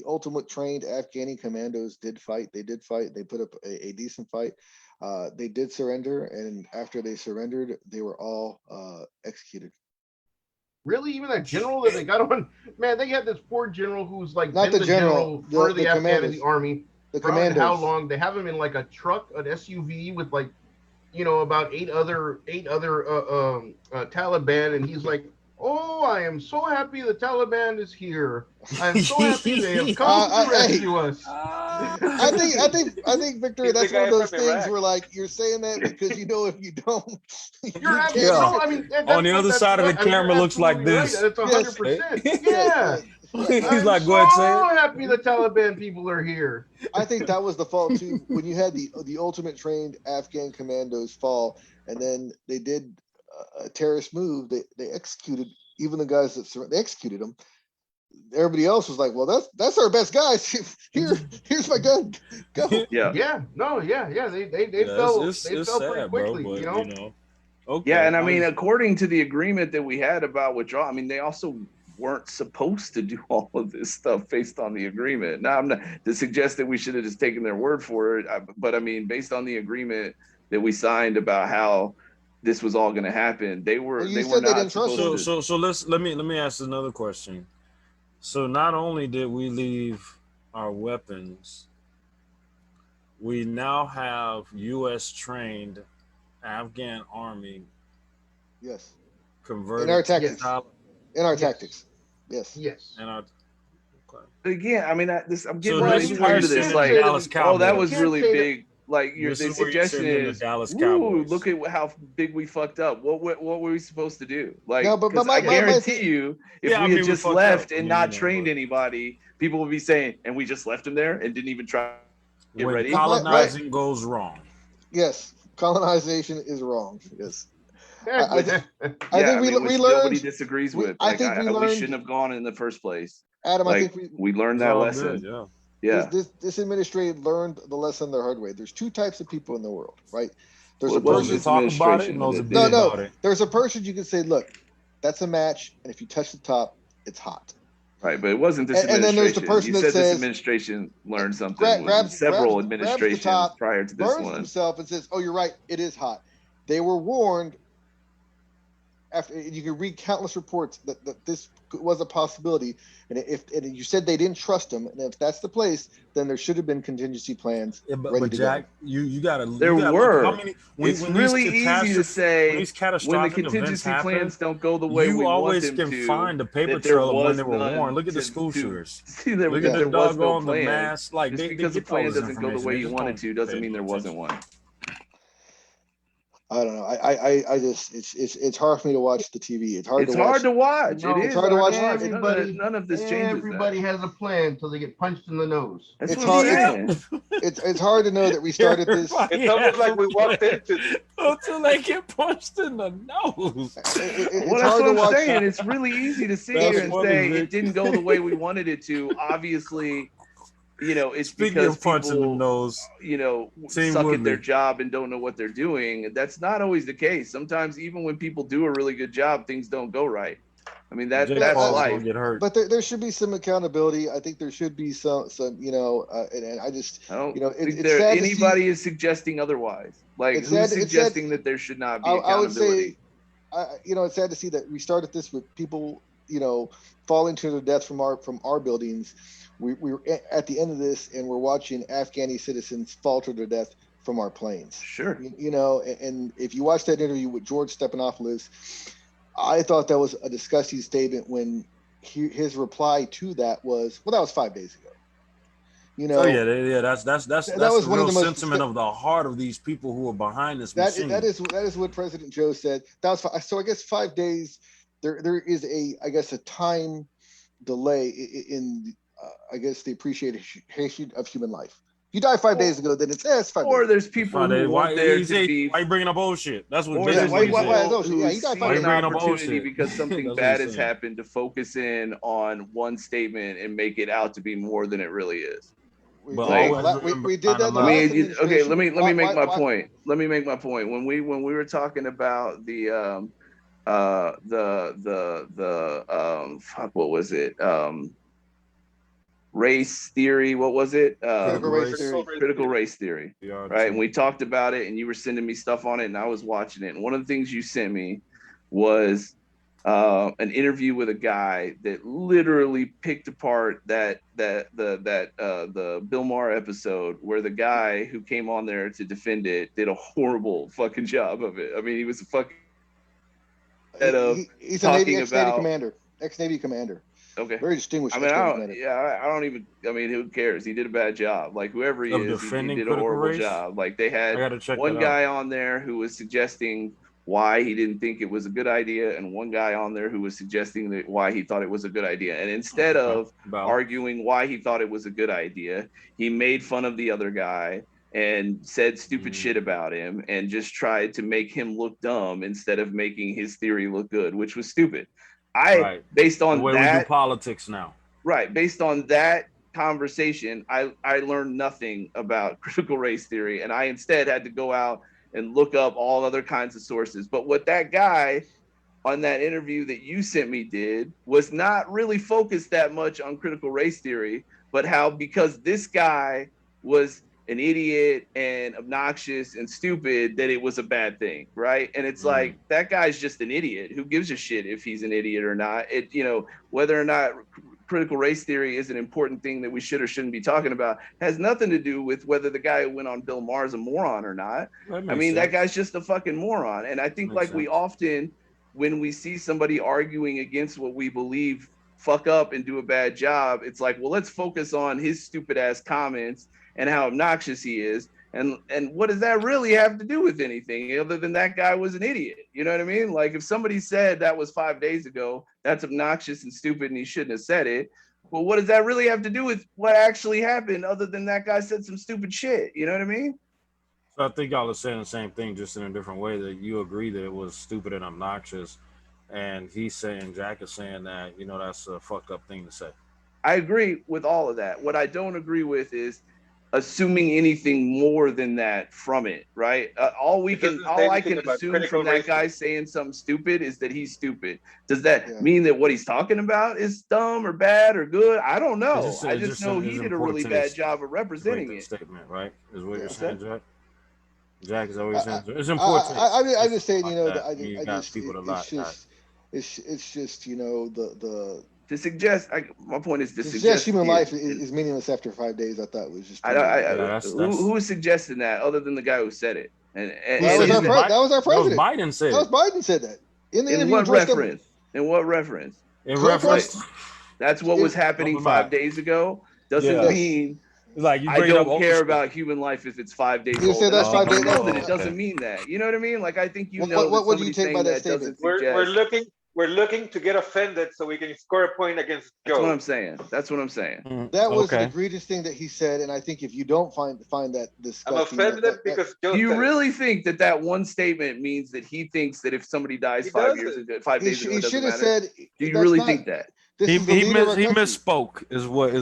[SPEAKER 3] ultimate trained Afghani commandos did fight. They did fight. They put up a decent fight. They did surrender, and after they surrendered, they were all executed.
[SPEAKER 6] Really, even that general that they got on, man, they had this poor general who's like
[SPEAKER 3] Not
[SPEAKER 6] been
[SPEAKER 3] the general,
[SPEAKER 6] for
[SPEAKER 3] the
[SPEAKER 6] the Afghan
[SPEAKER 3] commanders.
[SPEAKER 6] army.
[SPEAKER 3] The
[SPEAKER 6] For how
[SPEAKER 3] commandos.
[SPEAKER 6] long? They have him in like a truck, an SUV with like, about eight other Taliban, and he's like, "Oh, I am so happy the Taliban is here. I am so happy they have come to rescue us."
[SPEAKER 3] I think Victor,
[SPEAKER 2] He's the
[SPEAKER 3] that's one
[SPEAKER 2] guy
[SPEAKER 3] of those
[SPEAKER 2] from
[SPEAKER 3] things
[SPEAKER 2] Iraq.
[SPEAKER 3] where like you're saying that because if you don't,
[SPEAKER 6] You're absolutely
[SPEAKER 5] Yeah.
[SPEAKER 6] no. I mean,
[SPEAKER 5] On the other side of the camera looks like this.
[SPEAKER 6] That's 100%.
[SPEAKER 3] Yes.
[SPEAKER 6] Yeah.
[SPEAKER 5] He's
[SPEAKER 6] I'm
[SPEAKER 5] like, go ahead, say
[SPEAKER 6] so
[SPEAKER 5] it.
[SPEAKER 6] happy the Taliban people are here.
[SPEAKER 3] I think that was the fault too. When you had the ultimate trained Afghan commandos fall, and then they did a terrorist move. They executed even the guys they executed them. Everybody else was like, "Well, that's our best guys. Here's my gun. Go."
[SPEAKER 1] Yeah.
[SPEAKER 6] Yeah. No. Yeah. Yeah. They fell. They fell pretty quickly.
[SPEAKER 5] Bro, but, okay.
[SPEAKER 1] Yeah, and I mean, according to the agreement that we had about withdrawal, I mean, they also weren't supposed to do all of this stuff based on the agreement. Now, I'm not to suggest that we should have just taken their word for it, but I mean, based on the agreement that we signed about how this was all going to happen, they were
[SPEAKER 3] Well, you
[SPEAKER 1] they
[SPEAKER 3] said
[SPEAKER 1] were
[SPEAKER 3] they
[SPEAKER 1] not
[SPEAKER 3] didn't trust
[SPEAKER 1] supposed to.
[SPEAKER 5] So let me ask another question. So not only did we leave our weapons, we now have U.S. trained Afghan army
[SPEAKER 3] Yes.
[SPEAKER 5] converted
[SPEAKER 3] In our
[SPEAKER 5] to
[SPEAKER 3] tactics. In our
[SPEAKER 6] Yes.
[SPEAKER 3] tactics. Yes.
[SPEAKER 6] Yes.
[SPEAKER 5] And our
[SPEAKER 1] But again, I mean, I'm getting
[SPEAKER 5] So
[SPEAKER 1] really
[SPEAKER 5] this is where
[SPEAKER 1] tired
[SPEAKER 5] you're
[SPEAKER 1] of this.
[SPEAKER 5] saying
[SPEAKER 1] Like,
[SPEAKER 5] the Dallas
[SPEAKER 1] oh, that
[SPEAKER 5] Cowboys.
[SPEAKER 1] was
[SPEAKER 6] You can't
[SPEAKER 1] really
[SPEAKER 6] say that-
[SPEAKER 1] big. Like, the
[SPEAKER 5] This is where you're
[SPEAKER 1] suggestion
[SPEAKER 5] sending the
[SPEAKER 1] is,
[SPEAKER 5] Dallas
[SPEAKER 1] "Ooh,
[SPEAKER 5] Cowboys."
[SPEAKER 1] look at how big we fucked up. What were we supposed to do? Like,
[SPEAKER 3] No, but
[SPEAKER 1] 'cause
[SPEAKER 3] my
[SPEAKER 1] I guarantee
[SPEAKER 3] thing-
[SPEAKER 1] you, if
[SPEAKER 5] Yeah, I
[SPEAKER 1] we
[SPEAKER 5] mean,
[SPEAKER 1] had
[SPEAKER 5] we
[SPEAKER 1] just
[SPEAKER 5] fucked
[SPEAKER 1] left
[SPEAKER 5] up.
[SPEAKER 1] and
[SPEAKER 5] I mean,
[SPEAKER 1] not
[SPEAKER 5] you know,
[SPEAKER 1] trained
[SPEAKER 5] but-
[SPEAKER 1] anybody, people would be saying, "And we just left them there and didn't even try to get
[SPEAKER 5] When
[SPEAKER 1] ready."
[SPEAKER 5] colonizing goes wrong.
[SPEAKER 3] Yes. colonization is wrong. Yes. I
[SPEAKER 6] Exactly.
[SPEAKER 3] I think we
[SPEAKER 1] which
[SPEAKER 3] learned.
[SPEAKER 1] nobody disagrees with.
[SPEAKER 3] I
[SPEAKER 1] Like
[SPEAKER 3] think we
[SPEAKER 1] we
[SPEAKER 3] learned.
[SPEAKER 1] shouldn't have gone in the first place.
[SPEAKER 3] Adam, I
[SPEAKER 1] Like
[SPEAKER 3] think
[SPEAKER 1] we learned
[SPEAKER 5] It's
[SPEAKER 1] that
[SPEAKER 5] all
[SPEAKER 1] lesson.
[SPEAKER 5] good, yeah.
[SPEAKER 1] Yeah.
[SPEAKER 3] this administration learned the lesson the hard way. There's two types of people in the world, right? There's
[SPEAKER 1] Well,
[SPEAKER 3] a
[SPEAKER 1] it wasn't
[SPEAKER 3] person.
[SPEAKER 5] Those
[SPEAKER 1] this
[SPEAKER 5] that talk about it
[SPEAKER 1] administration
[SPEAKER 5] and those
[SPEAKER 1] that
[SPEAKER 5] that do
[SPEAKER 1] did it.
[SPEAKER 5] about it.
[SPEAKER 3] There's a person you can say, look, that's a match, and if you touch the top, it's hot.
[SPEAKER 1] Right, but it wasn't this
[SPEAKER 3] And then there's the
[SPEAKER 1] administration.
[SPEAKER 3] person
[SPEAKER 1] You
[SPEAKER 3] that
[SPEAKER 1] said this
[SPEAKER 3] says,
[SPEAKER 1] administration learned something with
[SPEAKER 3] grabs
[SPEAKER 1] several
[SPEAKER 3] the
[SPEAKER 1] administrations
[SPEAKER 3] top,
[SPEAKER 1] prior to this
[SPEAKER 3] burns
[SPEAKER 1] one.
[SPEAKER 3] himself, and says, "Oh, you're right. It is hot." They were warned. After you can read countless reports that this was a possibility, and and you said they didn't trust him, and if that's the place, then there should have been contingency plans
[SPEAKER 5] Yeah,
[SPEAKER 3] ready
[SPEAKER 5] but
[SPEAKER 3] to
[SPEAKER 5] Jack,
[SPEAKER 3] go.
[SPEAKER 5] you gotta
[SPEAKER 1] There
[SPEAKER 5] look at how
[SPEAKER 1] were.
[SPEAKER 5] many
[SPEAKER 1] It's
[SPEAKER 5] when
[SPEAKER 1] really easy to
[SPEAKER 5] when
[SPEAKER 1] say
[SPEAKER 5] these
[SPEAKER 1] when the
[SPEAKER 5] catastrophic events
[SPEAKER 1] contingency
[SPEAKER 5] happen,
[SPEAKER 1] plans don't go the way
[SPEAKER 5] you
[SPEAKER 1] we want
[SPEAKER 5] always
[SPEAKER 1] them
[SPEAKER 5] can
[SPEAKER 1] to,
[SPEAKER 5] find a paper
[SPEAKER 1] that there
[SPEAKER 5] trail of when
[SPEAKER 1] was
[SPEAKER 5] they were warned.
[SPEAKER 1] none
[SPEAKER 5] Look at the
[SPEAKER 1] to
[SPEAKER 5] school shooters.
[SPEAKER 1] see
[SPEAKER 5] Look
[SPEAKER 1] that
[SPEAKER 5] at the
[SPEAKER 1] there was no
[SPEAKER 5] doggone the
[SPEAKER 1] plan.
[SPEAKER 5] mass. Like
[SPEAKER 1] Just
[SPEAKER 5] they
[SPEAKER 1] because the
[SPEAKER 5] get all
[SPEAKER 1] plan
[SPEAKER 5] this
[SPEAKER 1] doesn't go the
[SPEAKER 5] information.
[SPEAKER 1] way
[SPEAKER 5] They
[SPEAKER 1] you
[SPEAKER 5] just
[SPEAKER 1] want it
[SPEAKER 5] don't
[SPEAKER 1] to
[SPEAKER 5] pay
[SPEAKER 1] doesn't mean
[SPEAKER 5] any
[SPEAKER 1] there wasn't
[SPEAKER 5] attention.
[SPEAKER 1] one.
[SPEAKER 3] I don't know. I just it's hard for me to watch the TV. It's hard
[SPEAKER 1] It's
[SPEAKER 3] to watch.
[SPEAKER 1] hard to watch.
[SPEAKER 6] No,
[SPEAKER 1] it
[SPEAKER 3] it's
[SPEAKER 1] is
[SPEAKER 3] hard to watch.
[SPEAKER 1] None of this changes that.
[SPEAKER 6] Everybody has a plan until they get punched in the nose.
[SPEAKER 1] That's
[SPEAKER 3] It's
[SPEAKER 1] what I'm
[SPEAKER 3] hard.
[SPEAKER 1] saying.
[SPEAKER 3] It's hard to know that we started this.
[SPEAKER 5] Everybody
[SPEAKER 2] It's almost
[SPEAKER 5] has
[SPEAKER 2] like
[SPEAKER 5] a
[SPEAKER 2] we walked
[SPEAKER 5] plan
[SPEAKER 2] into this.
[SPEAKER 5] until they get punched in the nose.
[SPEAKER 1] Well,
[SPEAKER 3] It's
[SPEAKER 1] that's
[SPEAKER 3] hard
[SPEAKER 1] what
[SPEAKER 3] to
[SPEAKER 1] I'm
[SPEAKER 3] watch.
[SPEAKER 1] saying. It's really easy to sit
[SPEAKER 5] That's
[SPEAKER 1] here and
[SPEAKER 5] funny,
[SPEAKER 1] say
[SPEAKER 5] Vic.
[SPEAKER 1] it didn't go the way we wanted it to. Obviously, it's
[SPEAKER 5] Speaking
[SPEAKER 1] because
[SPEAKER 5] of punching the
[SPEAKER 1] people,
[SPEAKER 5] nose, Team
[SPEAKER 1] suck at their
[SPEAKER 5] Woodley.
[SPEAKER 1] job and don't know what they're doing. That's not always the case. Sometimes even when people do a really good job, things don't go right. I mean,
[SPEAKER 5] Jake
[SPEAKER 1] that's
[SPEAKER 5] Paul's
[SPEAKER 1] life.
[SPEAKER 5] gonna get hurt.
[SPEAKER 3] But there should be some accountability. I think there should be some and I just
[SPEAKER 1] I don't think
[SPEAKER 3] it's sad
[SPEAKER 1] anybody is suggesting otherwise. Like,
[SPEAKER 3] It's
[SPEAKER 1] who's
[SPEAKER 3] sad- it's
[SPEAKER 1] suggesting that there should not be
[SPEAKER 3] I would say,
[SPEAKER 1] accountability?
[SPEAKER 3] it's sad to see that we started this with people, falling to their death from our buildings. We're at the end of this, and we're watching Afghani citizens fall to their death from our planes.
[SPEAKER 1] Sure.
[SPEAKER 3] And if you watch that interview with George Stephanopoulos, I thought that was a disgusting statement when his reply to that was, well, that was 5 days ago.
[SPEAKER 5] That's
[SPEAKER 3] that was
[SPEAKER 5] the
[SPEAKER 3] one of
[SPEAKER 5] real
[SPEAKER 3] the most
[SPEAKER 5] sentiment of the heart of these people who are behind this machine.
[SPEAKER 3] that is what President Joe said. That was so. I guess 5 days. There is a time delay in I guess the appreciation of human life. If you die 5 days ago, then it's 5
[SPEAKER 1] Or
[SPEAKER 3] days.
[SPEAKER 1] there's people who want there to be.
[SPEAKER 5] Why you bringing up bullshit? That's what
[SPEAKER 1] Or
[SPEAKER 5] basically
[SPEAKER 1] there's
[SPEAKER 5] what he
[SPEAKER 1] people
[SPEAKER 5] said.
[SPEAKER 1] who
[SPEAKER 3] Yeah, you got
[SPEAKER 1] see
[SPEAKER 3] fucking
[SPEAKER 1] an
[SPEAKER 5] bringing up
[SPEAKER 1] opportunity
[SPEAKER 5] bullshit.
[SPEAKER 1] because something
[SPEAKER 5] That's what
[SPEAKER 1] bad
[SPEAKER 5] he's
[SPEAKER 1] has
[SPEAKER 5] saying.
[SPEAKER 1] happened to focus in on one statement and make it out to be more than it really is.
[SPEAKER 5] But
[SPEAKER 1] Like-
[SPEAKER 5] always
[SPEAKER 3] we did that in the
[SPEAKER 1] I
[SPEAKER 3] last
[SPEAKER 1] mean, okay.
[SPEAKER 3] administration.
[SPEAKER 1] Let me
[SPEAKER 3] Why-
[SPEAKER 1] make my
[SPEAKER 3] why-
[SPEAKER 1] point. Let me make my point. When we were talking about the fuck, what was it? Race theory. What was it?
[SPEAKER 3] Critical race
[SPEAKER 5] race.
[SPEAKER 3] theory.
[SPEAKER 1] Critical race theory. Right. And we talked about it, and you were sending me stuff on it, and I was watching it. And one of the things you sent me was an interview with a guy that literally picked apart the Bill Maher episode, where the guy who came on there to defend it did a horrible fucking job of it. I mean, he was a fucking
[SPEAKER 3] He's a
[SPEAKER 1] talking
[SPEAKER 3] ex-Navy
[SPEAKER 1] about-
[SPEAKER 3] commander. Ex-Navy commander.
[SPEAKER 1] okay.
[SPEAKER 3] Very distinguished.
[SPEAKER 1] I mean,
[SPEAKER 3] ex-Navy
[SPEAKER 1] I
[SPEAKER 3] commander.
[SPEAKER 1] don't even. I mean, who cares? He did a bad job. Like, whoever he
[SPEAKER 5] Of
[SPEAKER 1] is, he
[SPEAKER 5] defending
[SPEAKER 1] did a
[SPEAKER 5] critical
[SPEAKER 1] horrible
[SPEAKER 5] race?
[SPEAKER 1] job. Like, they
[SPEAKER 5] I
[SPEAKER 1] had
[SPEAKER 5] gotta check
[SPEAKER 1] one
[SPEAKER 5] that
[SPEAKER 1] guy
[SPEAKER 5] out.
[SPEAKER 1] on there who was suggesting why he didn't think it was a good idea, and one guy on there who was suggesting that why he thought it was a good idea. And instead of arguing why he thought it was a good idea, he made fun of the other guy and said stupid shit about him and just tried to make him look dumb instead of making his theory look good, which was stupid. Based on
[SPEAKER 5] the way
[SPEAKER 1] that,
[SPEAKER 5] we do politics now.
[SPEAKER 1] right, based on that conversation, I learned nothing about critical race theory, and I instead had to go out and look up all other kinds of sources. But what that guy on that interview that you sent me did was not really focused that much on critical race theory, but how because this guy was an idiot and obnoxious and stupid, that it was a bad thing, right? And it's like, that guy's just an idiot. Who gives a shit if he's an idiot or not? Whether or not critical race theory is an important thing that we should or shouldn't be talking about has nothing to do with whether the guy who went on Bill Maher is a moron or not. I mean, that guy's just a fucking moron. And I think we often, when we see somebody arguing against what we believe, fuck up and do a bad job, it's like, well, let's focus on his stupid ass comments and how obnoxious he is. And what does that really have to do with anything other than that guy was an idiot? You know what I mean? Like, if somebody said that was 5 days ago, that's obnoxious and stupid and he shouldn't have said it. Well, what does that really have to do with what actually happened other than that guy said some stupid shit? You know what I mean?
[SPEAKER 5] I think y'all are saying the same thing, just in a different way. That you agree that it was stupid and obnoxious, and he's saying, Jack is saying that that's a fucked up thing to say.
[SPEAKER 1] I agree with all of that. What I don't agree with is assuming anything more than that from it, right? All I can assume from that guy saying something stupid is that he's stupid. Does that mean that what he's talking about is dumb or bad or good? I don't know. I just know he did a really bad job of representing it.
[SPEAKER 5] Statement, right? Is what you're saying, Jack? Jack is always saying it's important.
[SPEAKER 3] I just saying, it's just the
[SPEAKER 1] to suggest. My point is to
[SPEAKER 3] suggest human life is meaningless after 5 days. I thought was just.
[SPEAKER 1] Who was suggesting that other than the guy who said it? And
[SPEAKER 3] that was our president.
[SPEAKER 5] That was Biden said.
[SPEAKER 3] That was Biden said that in the interview.
[SPEAKER 1] What reference? In what reference?
[SPEAKER 5] In reference.
[SPEAKER 1] That's what was happening 5 days ago. Doesn't mean.
[SPEAKER 5] Like
[SPEAKER 1] I don't care about human life if it's 5 days
[SPEAKER 3] old. Said that's 5 days old.
[SPEAKER 1] It doesn't mean that. You know what I mean? Like I think
[SPEAKER 3] what do you take by that statement?
[SPEAKER 2] We're looking to get offended so we can score a point against Joe.
[SPEAKER 1] That's what I'm saying.
[SPEAKER 3] That was an egregious thing that he said, and I think if you don't find that disgusting,
[SPEAKER 2] I'm offended because Joe.
[SPEAKER 1] Do you really think that one statement means that he thinks that if somebody dies 5 days ago, 5 days ago, it doesn't matter? Said, do you really think that?
[SPEAKER 5] He misspoke is what
[SPEAKER 3] if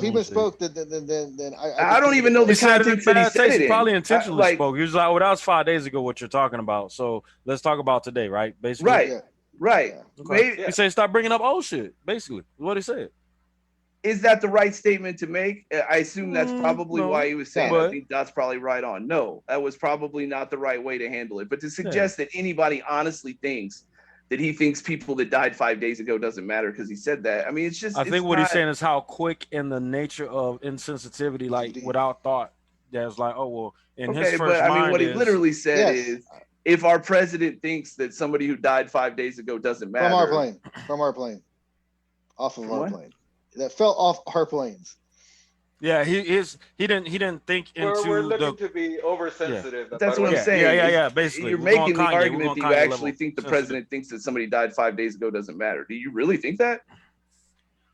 [SPEAKER 3] he misspoke, then
[SPEAKER 1] I don't even know the context that he said it in.
[SPEAKER 5] He probably intentionally spoke. He was like, "Well, that was 5 days ago. What you're talking about? So let's talk about today, right? Basically,
[SPEAKER 1] right.
[SPEAKER 5] Okay. He said, "Stop bringing up old shit." Basically, what he said.
[SPEAKER 1] Is that the right statement to make? I assume that's probably why he was saying. I think that's probably right on. No, that was probably not the right way to handle it. But to suggest that anybody honestly thinks that he thinks people that died 5 days ago doesn't matter because he said that. I mean, it's just.
[SPEAKER 5] I think what he's saying is how quick in the nature of insensitivity, like without thought, that's like, oh well, in his first mind. I mean,
[SPEAKER 1] what he literally said is, if our president thinks that somebody who died 5 days ago doesn't matter.
[SPEAKER 3] From our plane, off of our plane, that fell off our planes.
[SPEAKER 5] Yeah, he didn't think into.
[SPEAKER 2] We're looking to be oversensitive.
[SPEAKER 1] Yeah. That's what I'm saying.
[SPEAKER 5] Yeah. Basically,
[SPEAKER 1] you're making the argument that you actually think the president thinks that somebody died 5 days ago doesn't matter. Do you really think that?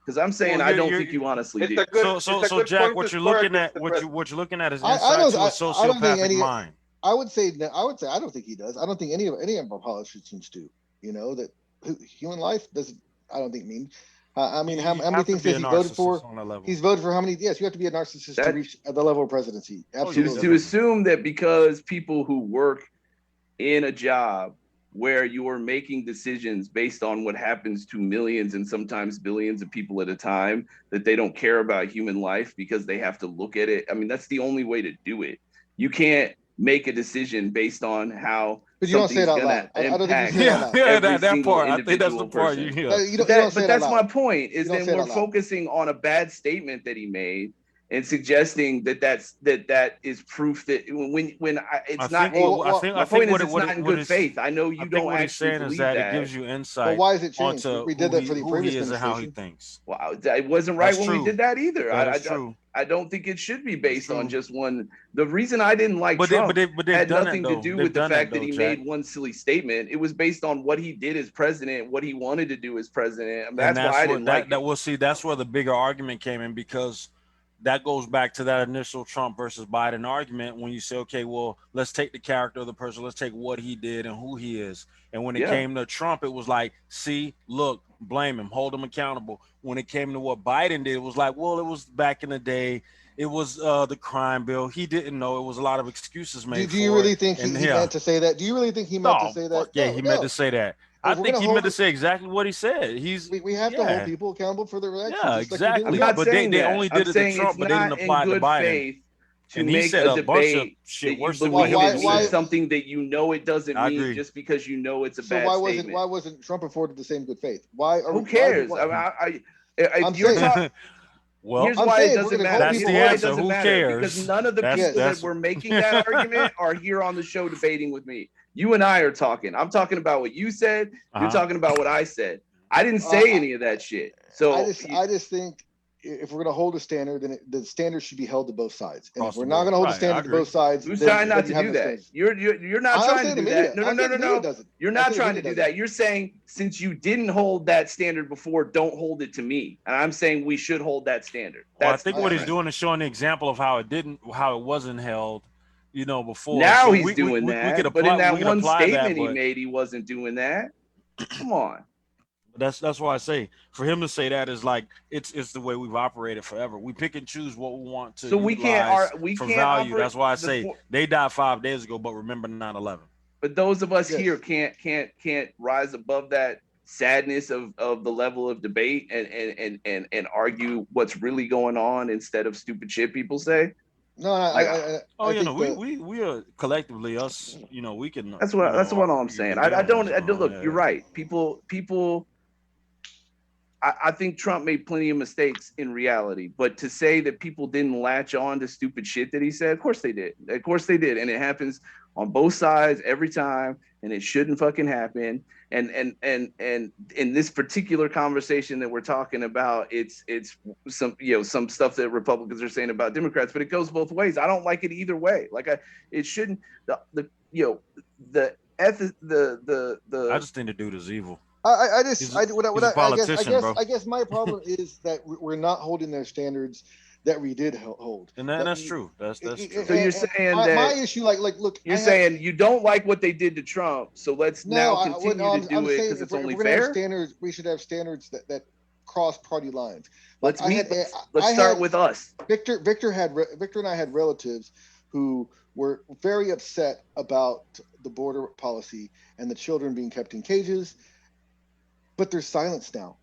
[SPEAKER 1] Because I'm saying I don't think you honestly do.
[SPEAKER 5] So Jack, what you're looking at, what you're looking at is inside to a sociopathic mind.
[SPEAKER 3] I would say I don't think he does. I don't think any of our politicians do. That human life doesn't. I don't think mean. I mean, how many things has he voted for? He's voted for how many? Yes, you have to be a narcissist to reach the level of presidency. Absolutely.
[SPEAKER 1] To assume that because people who work in a job where you're making decisions based on what happens to millions and sometimes billions of people at a time, that they don't care about human life because they have to look at it. I mean, that's the only way to do it. You can't make a decision based on how.
[SPEAKER 3] But you don't say it out loud. I don't think you say it out
[SPEAKER 5] loud. That part. I think that's the part you hear.
[SPEAKER 1] But that's my point. Is that we're focusing on a bad statement that he made and suggesting that is proof that it's not. My point is it's not in good faith. I know you don't actually believe that.
[SPEAKER 5] It gives you insight.
[SPEAKER 3] But why is it changed? We did that for the previous administration.
[SPEAKER 5] And how he thinks.
[SPEAKER 1] Wow, it wasn't right when we did that either. I don't think it should be based on just one. The reason I didn't like Trump had nothing to do with the fact that he made one silly statement. It was based on what he did as president, what he wanted to do as president. And that's why I didn't like it.
[SPEAKER 5] We'll see. That's where the bigger argument came in, because that goes back to that initial Trump versus Biden argument when you say, okay, well, let's take the character of the person. Let's take what he did and who he is. And when it came to Trump, it was like, see, look, blame him, hold him accountable. When it came to what Biden did, it was like, well, it was back in the day. It was the crime bill. He didn't know. It was a lot of excuses made.
[SPEAKER 3] Do you really think he meant to say that? Do you really think he meant to say that?
[SPEAKER 5] Yeah, he meant to say that. I think he meant to say exactly what he said.
[SPEAKER 3] We have to hold people accountable for their actions.
[SPEAKER 5] Yeah, exactly. But they only did it to Trump, but they didn't apply it to Biden.
[SPEAKER 1] And he said a bunch of shit worse than what he did. Something that it doesn't mean just because it's a bad statement.
[SPEAKER 3] Why wasn't Trump afforded the same good faith? Why?
[SPEAKER 1] Who cares? If you're talking.
[SPEAKER 5] Well,
[SPEAKER 1] here's why it doesn't matter.
[SPEAKER 5] That's the answer. Who cares?
[SPEAKER 1] Because none of the people that were making that argument are here on the show debating with me. You and I are talking. I'm talking about what you said. You're talking about what I said. I didn't say any of that shit. So
[SPEAKER 3] I just think if we're going to hold a standard, then the standard should be held to both sides. And if we're not going to hold a standard to both sides,
[SPEAKER 1] who's trying not to do that? You're not trying to do that. No. You're not trying to do that. You're saying since you didn't hold that standard before, don't hold it to me. And I'm saying we should hold that standard.
[SPEAKER 5] I think what he's doing is showing the example of how it wasn't held. before.
[SPEAKER 1] Now
[SPEAKER 5] So
[SPEAKER 1] he's
[SPEAKER 5] we
[SPEAKER 1] doing that.
[SPEAKER 5] could apply,
[SPEAKER 1] but in that
[SPEAKER 5] we could
[SPEAKER 1] one
[SPEAKER 5] apply
[SPEAKER 1] statement
[SPEAKER 5] that,
[SPEAKER 1] he
[SPEAKER 5] but
[SPEAKER 1] made, he wasn't doing that. Come on.
[SPEAKER 5] that's why I say for him to say that is like it's the way we've operated forever. We pick and choose what we want to
[SPEAKER 1] So we
[SPEAKER 5] utilize
[SPEAKER 1] we
[SPEAKER 5] for
[SPEAKER 1] can't
[SPEAKER 5] value.
[SPEAKER 1] operate
[SPEAKER 5] That's why I
[SPEAKER 1] the
[SPEAKER 5] say they died 5 days ago, but remember 9/11.
[SPEAKER 1] But those of us
[SPEAKER 3] Yes.
[SPEAKER 1] here can't rise above that sadness of the level of debate and argue what's really going on instead of stupid shit people say.
[SPEAKER 3] No,
[SPEAKER 1] Like,
[SPEAKER 5] Oh,
[SPEAKER 3] I
[SPEAKER 5] you know,
[SPEAKER 3] think
[SPEAKER 5] we are collectively us. We can.
[SPEAKER 1] that's what I'm
[SPEAKER 5] argue
[SPEAKER 1] saying.
[SPEAKER 5] the
[SPEAKER 1] I
[SPEAKER 5] hell
[SPEAKER 1] don't
[SPEAKER 5] what's going
[SPEAKER 1] look.
[SPEAKER 5] on.
[SPEAKER 1] You're right. People. I think Trump made plenty of mistakes in reality, but to say that people didn't latch on to stupid shit that he said, of course they did. Of course they did, and it happens on both sides every time, and it shouldn't fucking happen. And in this particular conversation that we're talking about, it's some stuff that Republicans are saying about Democrats, but it goes both ways. I don't like it either way. Like it shouldn't. The
[SPEAKER 5] I just think the dude is evil.
[SPEAKER 3] he's a
[SPEAKER 5] politician, bro.
[SPEAKER 3] I guess my problem is that we're not holding their standards that we did hold.
[SPEAKER 5] And that's true. That's true.
[SPEAKER 1] So you're saying
[SPEAKER 3] my issue, look,
[SPEAKER 1] you're saying you don't like what they did to Trump, so let's now continue to do it because it's only fair.
[SPEAKER 3] Standards, we should have standards that cross party lines.
[SPEAKER 1] Let's start with us.
[SPEAKER 3] Victor and I had relatives who were very upset about the border policy and the children being kept in cages, but they're silenced now.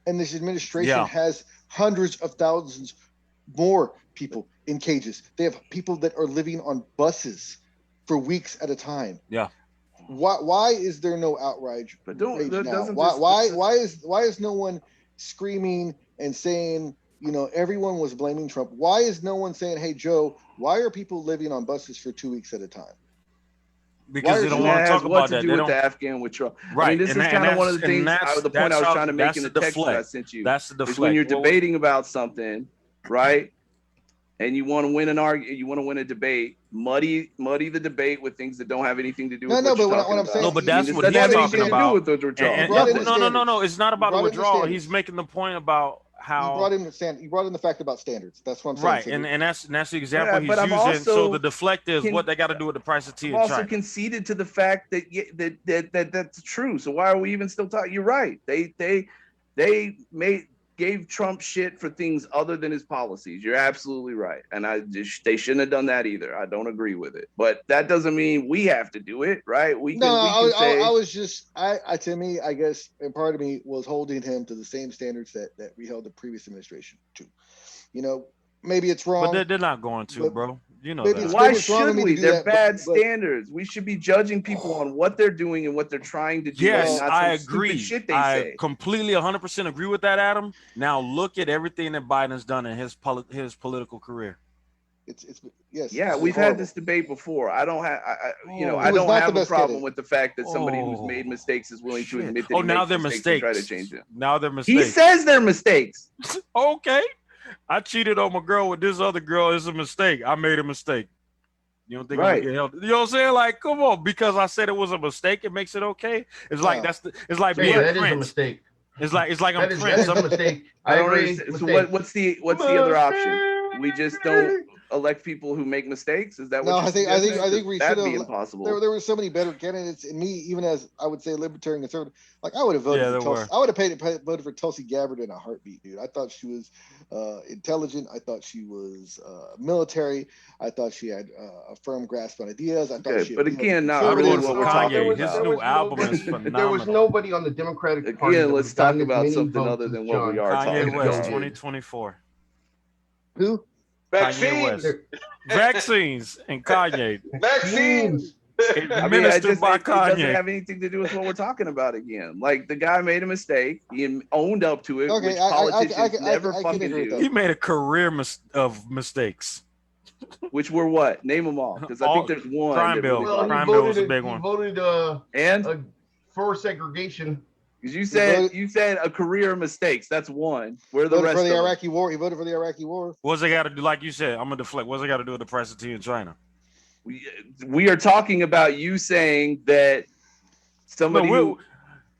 [SPEAKER 3] And this administration has hundreds of thousands more people in cages. They have people that are living on buses for weeks at a time.
[SPEAKER 5] Yeah.
[SPEAKER 3] Why is there no outrage?
[SPEAKER 1] But
[SPEAKER 3] why is no one screaming and saying, everyone was blaming Trump? Why is no one saying, hey, Joe, why are people living on buses for 2 weeks at a time?
[SPEAKER 5] Because they don't want to talk about that.
[SPEAKER 1] They don't. The Afghan withdrawal.
[SPEAKER 5] Right.
[SPEAKER 1] I mean, this is kind of one of the things. The point I was trying to make in the text that I sent you.
[SPEAKER 5] That's the deflect.
[SPEAKER 1] Is when you're debating about something, right? And you want to win an argument, you want to win a debate, muddy the debate with things that don't have anything to do with what I'm saying.
[SPEAKER 5] No, but that's what he's talking about.
[SPEAKER 1] With the withdrawal.
[SPEAKER 5] No. It's not about the withdrawal. He's making the point about how
[SPEAKER 3] you brought in the fact about standards. That's what I'm saying.
[SPEAKER 5] Right, and that's the example he's using. So the deflect is what they got to do with the price of tea.
[SPEAKER 1] I've also conceded to the fact that that's true. So why are we even still talking? You're right. They gave Trump shit for things other than his policies. You're absolutely right. And they shouldn't have done that either. I don't agree with it. But that doesn't mean we have to do it, right? To me, I guess, and part of me was holding him to the same standards that we held the previous administration to. Maybe it's wrong.
[SPEAKER 5] But they're not going to, bro.
[SPEAKER 1] Why should we? They're bad standards. We should be judging people on what they're doing and what they're trying to do.
[SPEAKER 5] Yes, I agree. I completely 100% agree with that, Adam. Now look at everything that Biden's done in his political career.
[SPEAKER 1] We've had this debate before. I don't have a problem with the fact that somebody who's made mistakes is willing to admit that.
[SPEAKER 5] Now they're mistakes.
[SPEAKER 1] Try to change them.
[SPEAKER 5] Now they're mistakes.
[SPEAKER 1] He says they're mistakes.
[SPEAKER 5] Okay. I cheated on my girl with this other girl. It's a mistake. I made a mistake. You don't think I'm gonna get held? You know what I'm saying? Like, come on, because I said it was a mistake, it makes it okay. It's like it's like being
[SPEAKER 6] that
[SPEAKER 5] Prince.
[SPEAKER 6] Is a mistake.
[SPEAKER 5] It's like I'm Prince.
[SPEAKER 6] That is a mistake. I agree.
[SPEAKER 1] So what's the other option? We just don't elect people who make mistakes. Is that what?
[SPEAKER 3] No, I think we should have.
[SPEAKER 1] That'd be impossible.
[SPEAKER 3] There were so many better candidates, and me, even as I would say libertarian conservative, like I would have voted for Tulsi. I would have voted for Tulsi Gabbard in a heartbeat, dude. I thought she was intelligent. I thought she was military. I thought she had a firm grasp on ideas. I thought
[SPEAKER 1] but again, now I'm doing what we're talking about.
[SPEAKER 5] His new album is phenomenal.
[SPEAKER 6] There was nobody on the Democratic Party.
[SPEAKER 1] Again, let's talk about something other than what we are talking about.
[SPEAKER 5] 2024.
[SPEAKER 3] Who?
[SPEAKER 2] Vaccines
[SPEAKER 5] and Kanye.
[SPEAKER 2] Vaccines.
[SPEAKER 5] Administered by Kanye.
[SPEAKER 1] It doesn't have anything to do with what we're talking about again. Like, the guy made a mistake. He owned up to it, which politicians never fucking do.
[SPEAKER 5] He made a career of mistakes.
[SPEAKER 1] Which were what? Name them all, because I think there's one.
[SPEAKER 5] Crime bill. Crime bill was a big one.
[SPEAKER 6] He voted for segregation.
[SPEAKER 1] Because you said a career of mistakes. That's one. Where the rest?
[SPEAKER 3] For the Iraqi war. He voted for the Iraqi war.
[SPEAKER 5] What's it got to do? Like you said, I'm gonna deflect. What's it got to do with the price of tea in China?
[SPEAKER 1] We are talking about you saying that somebody.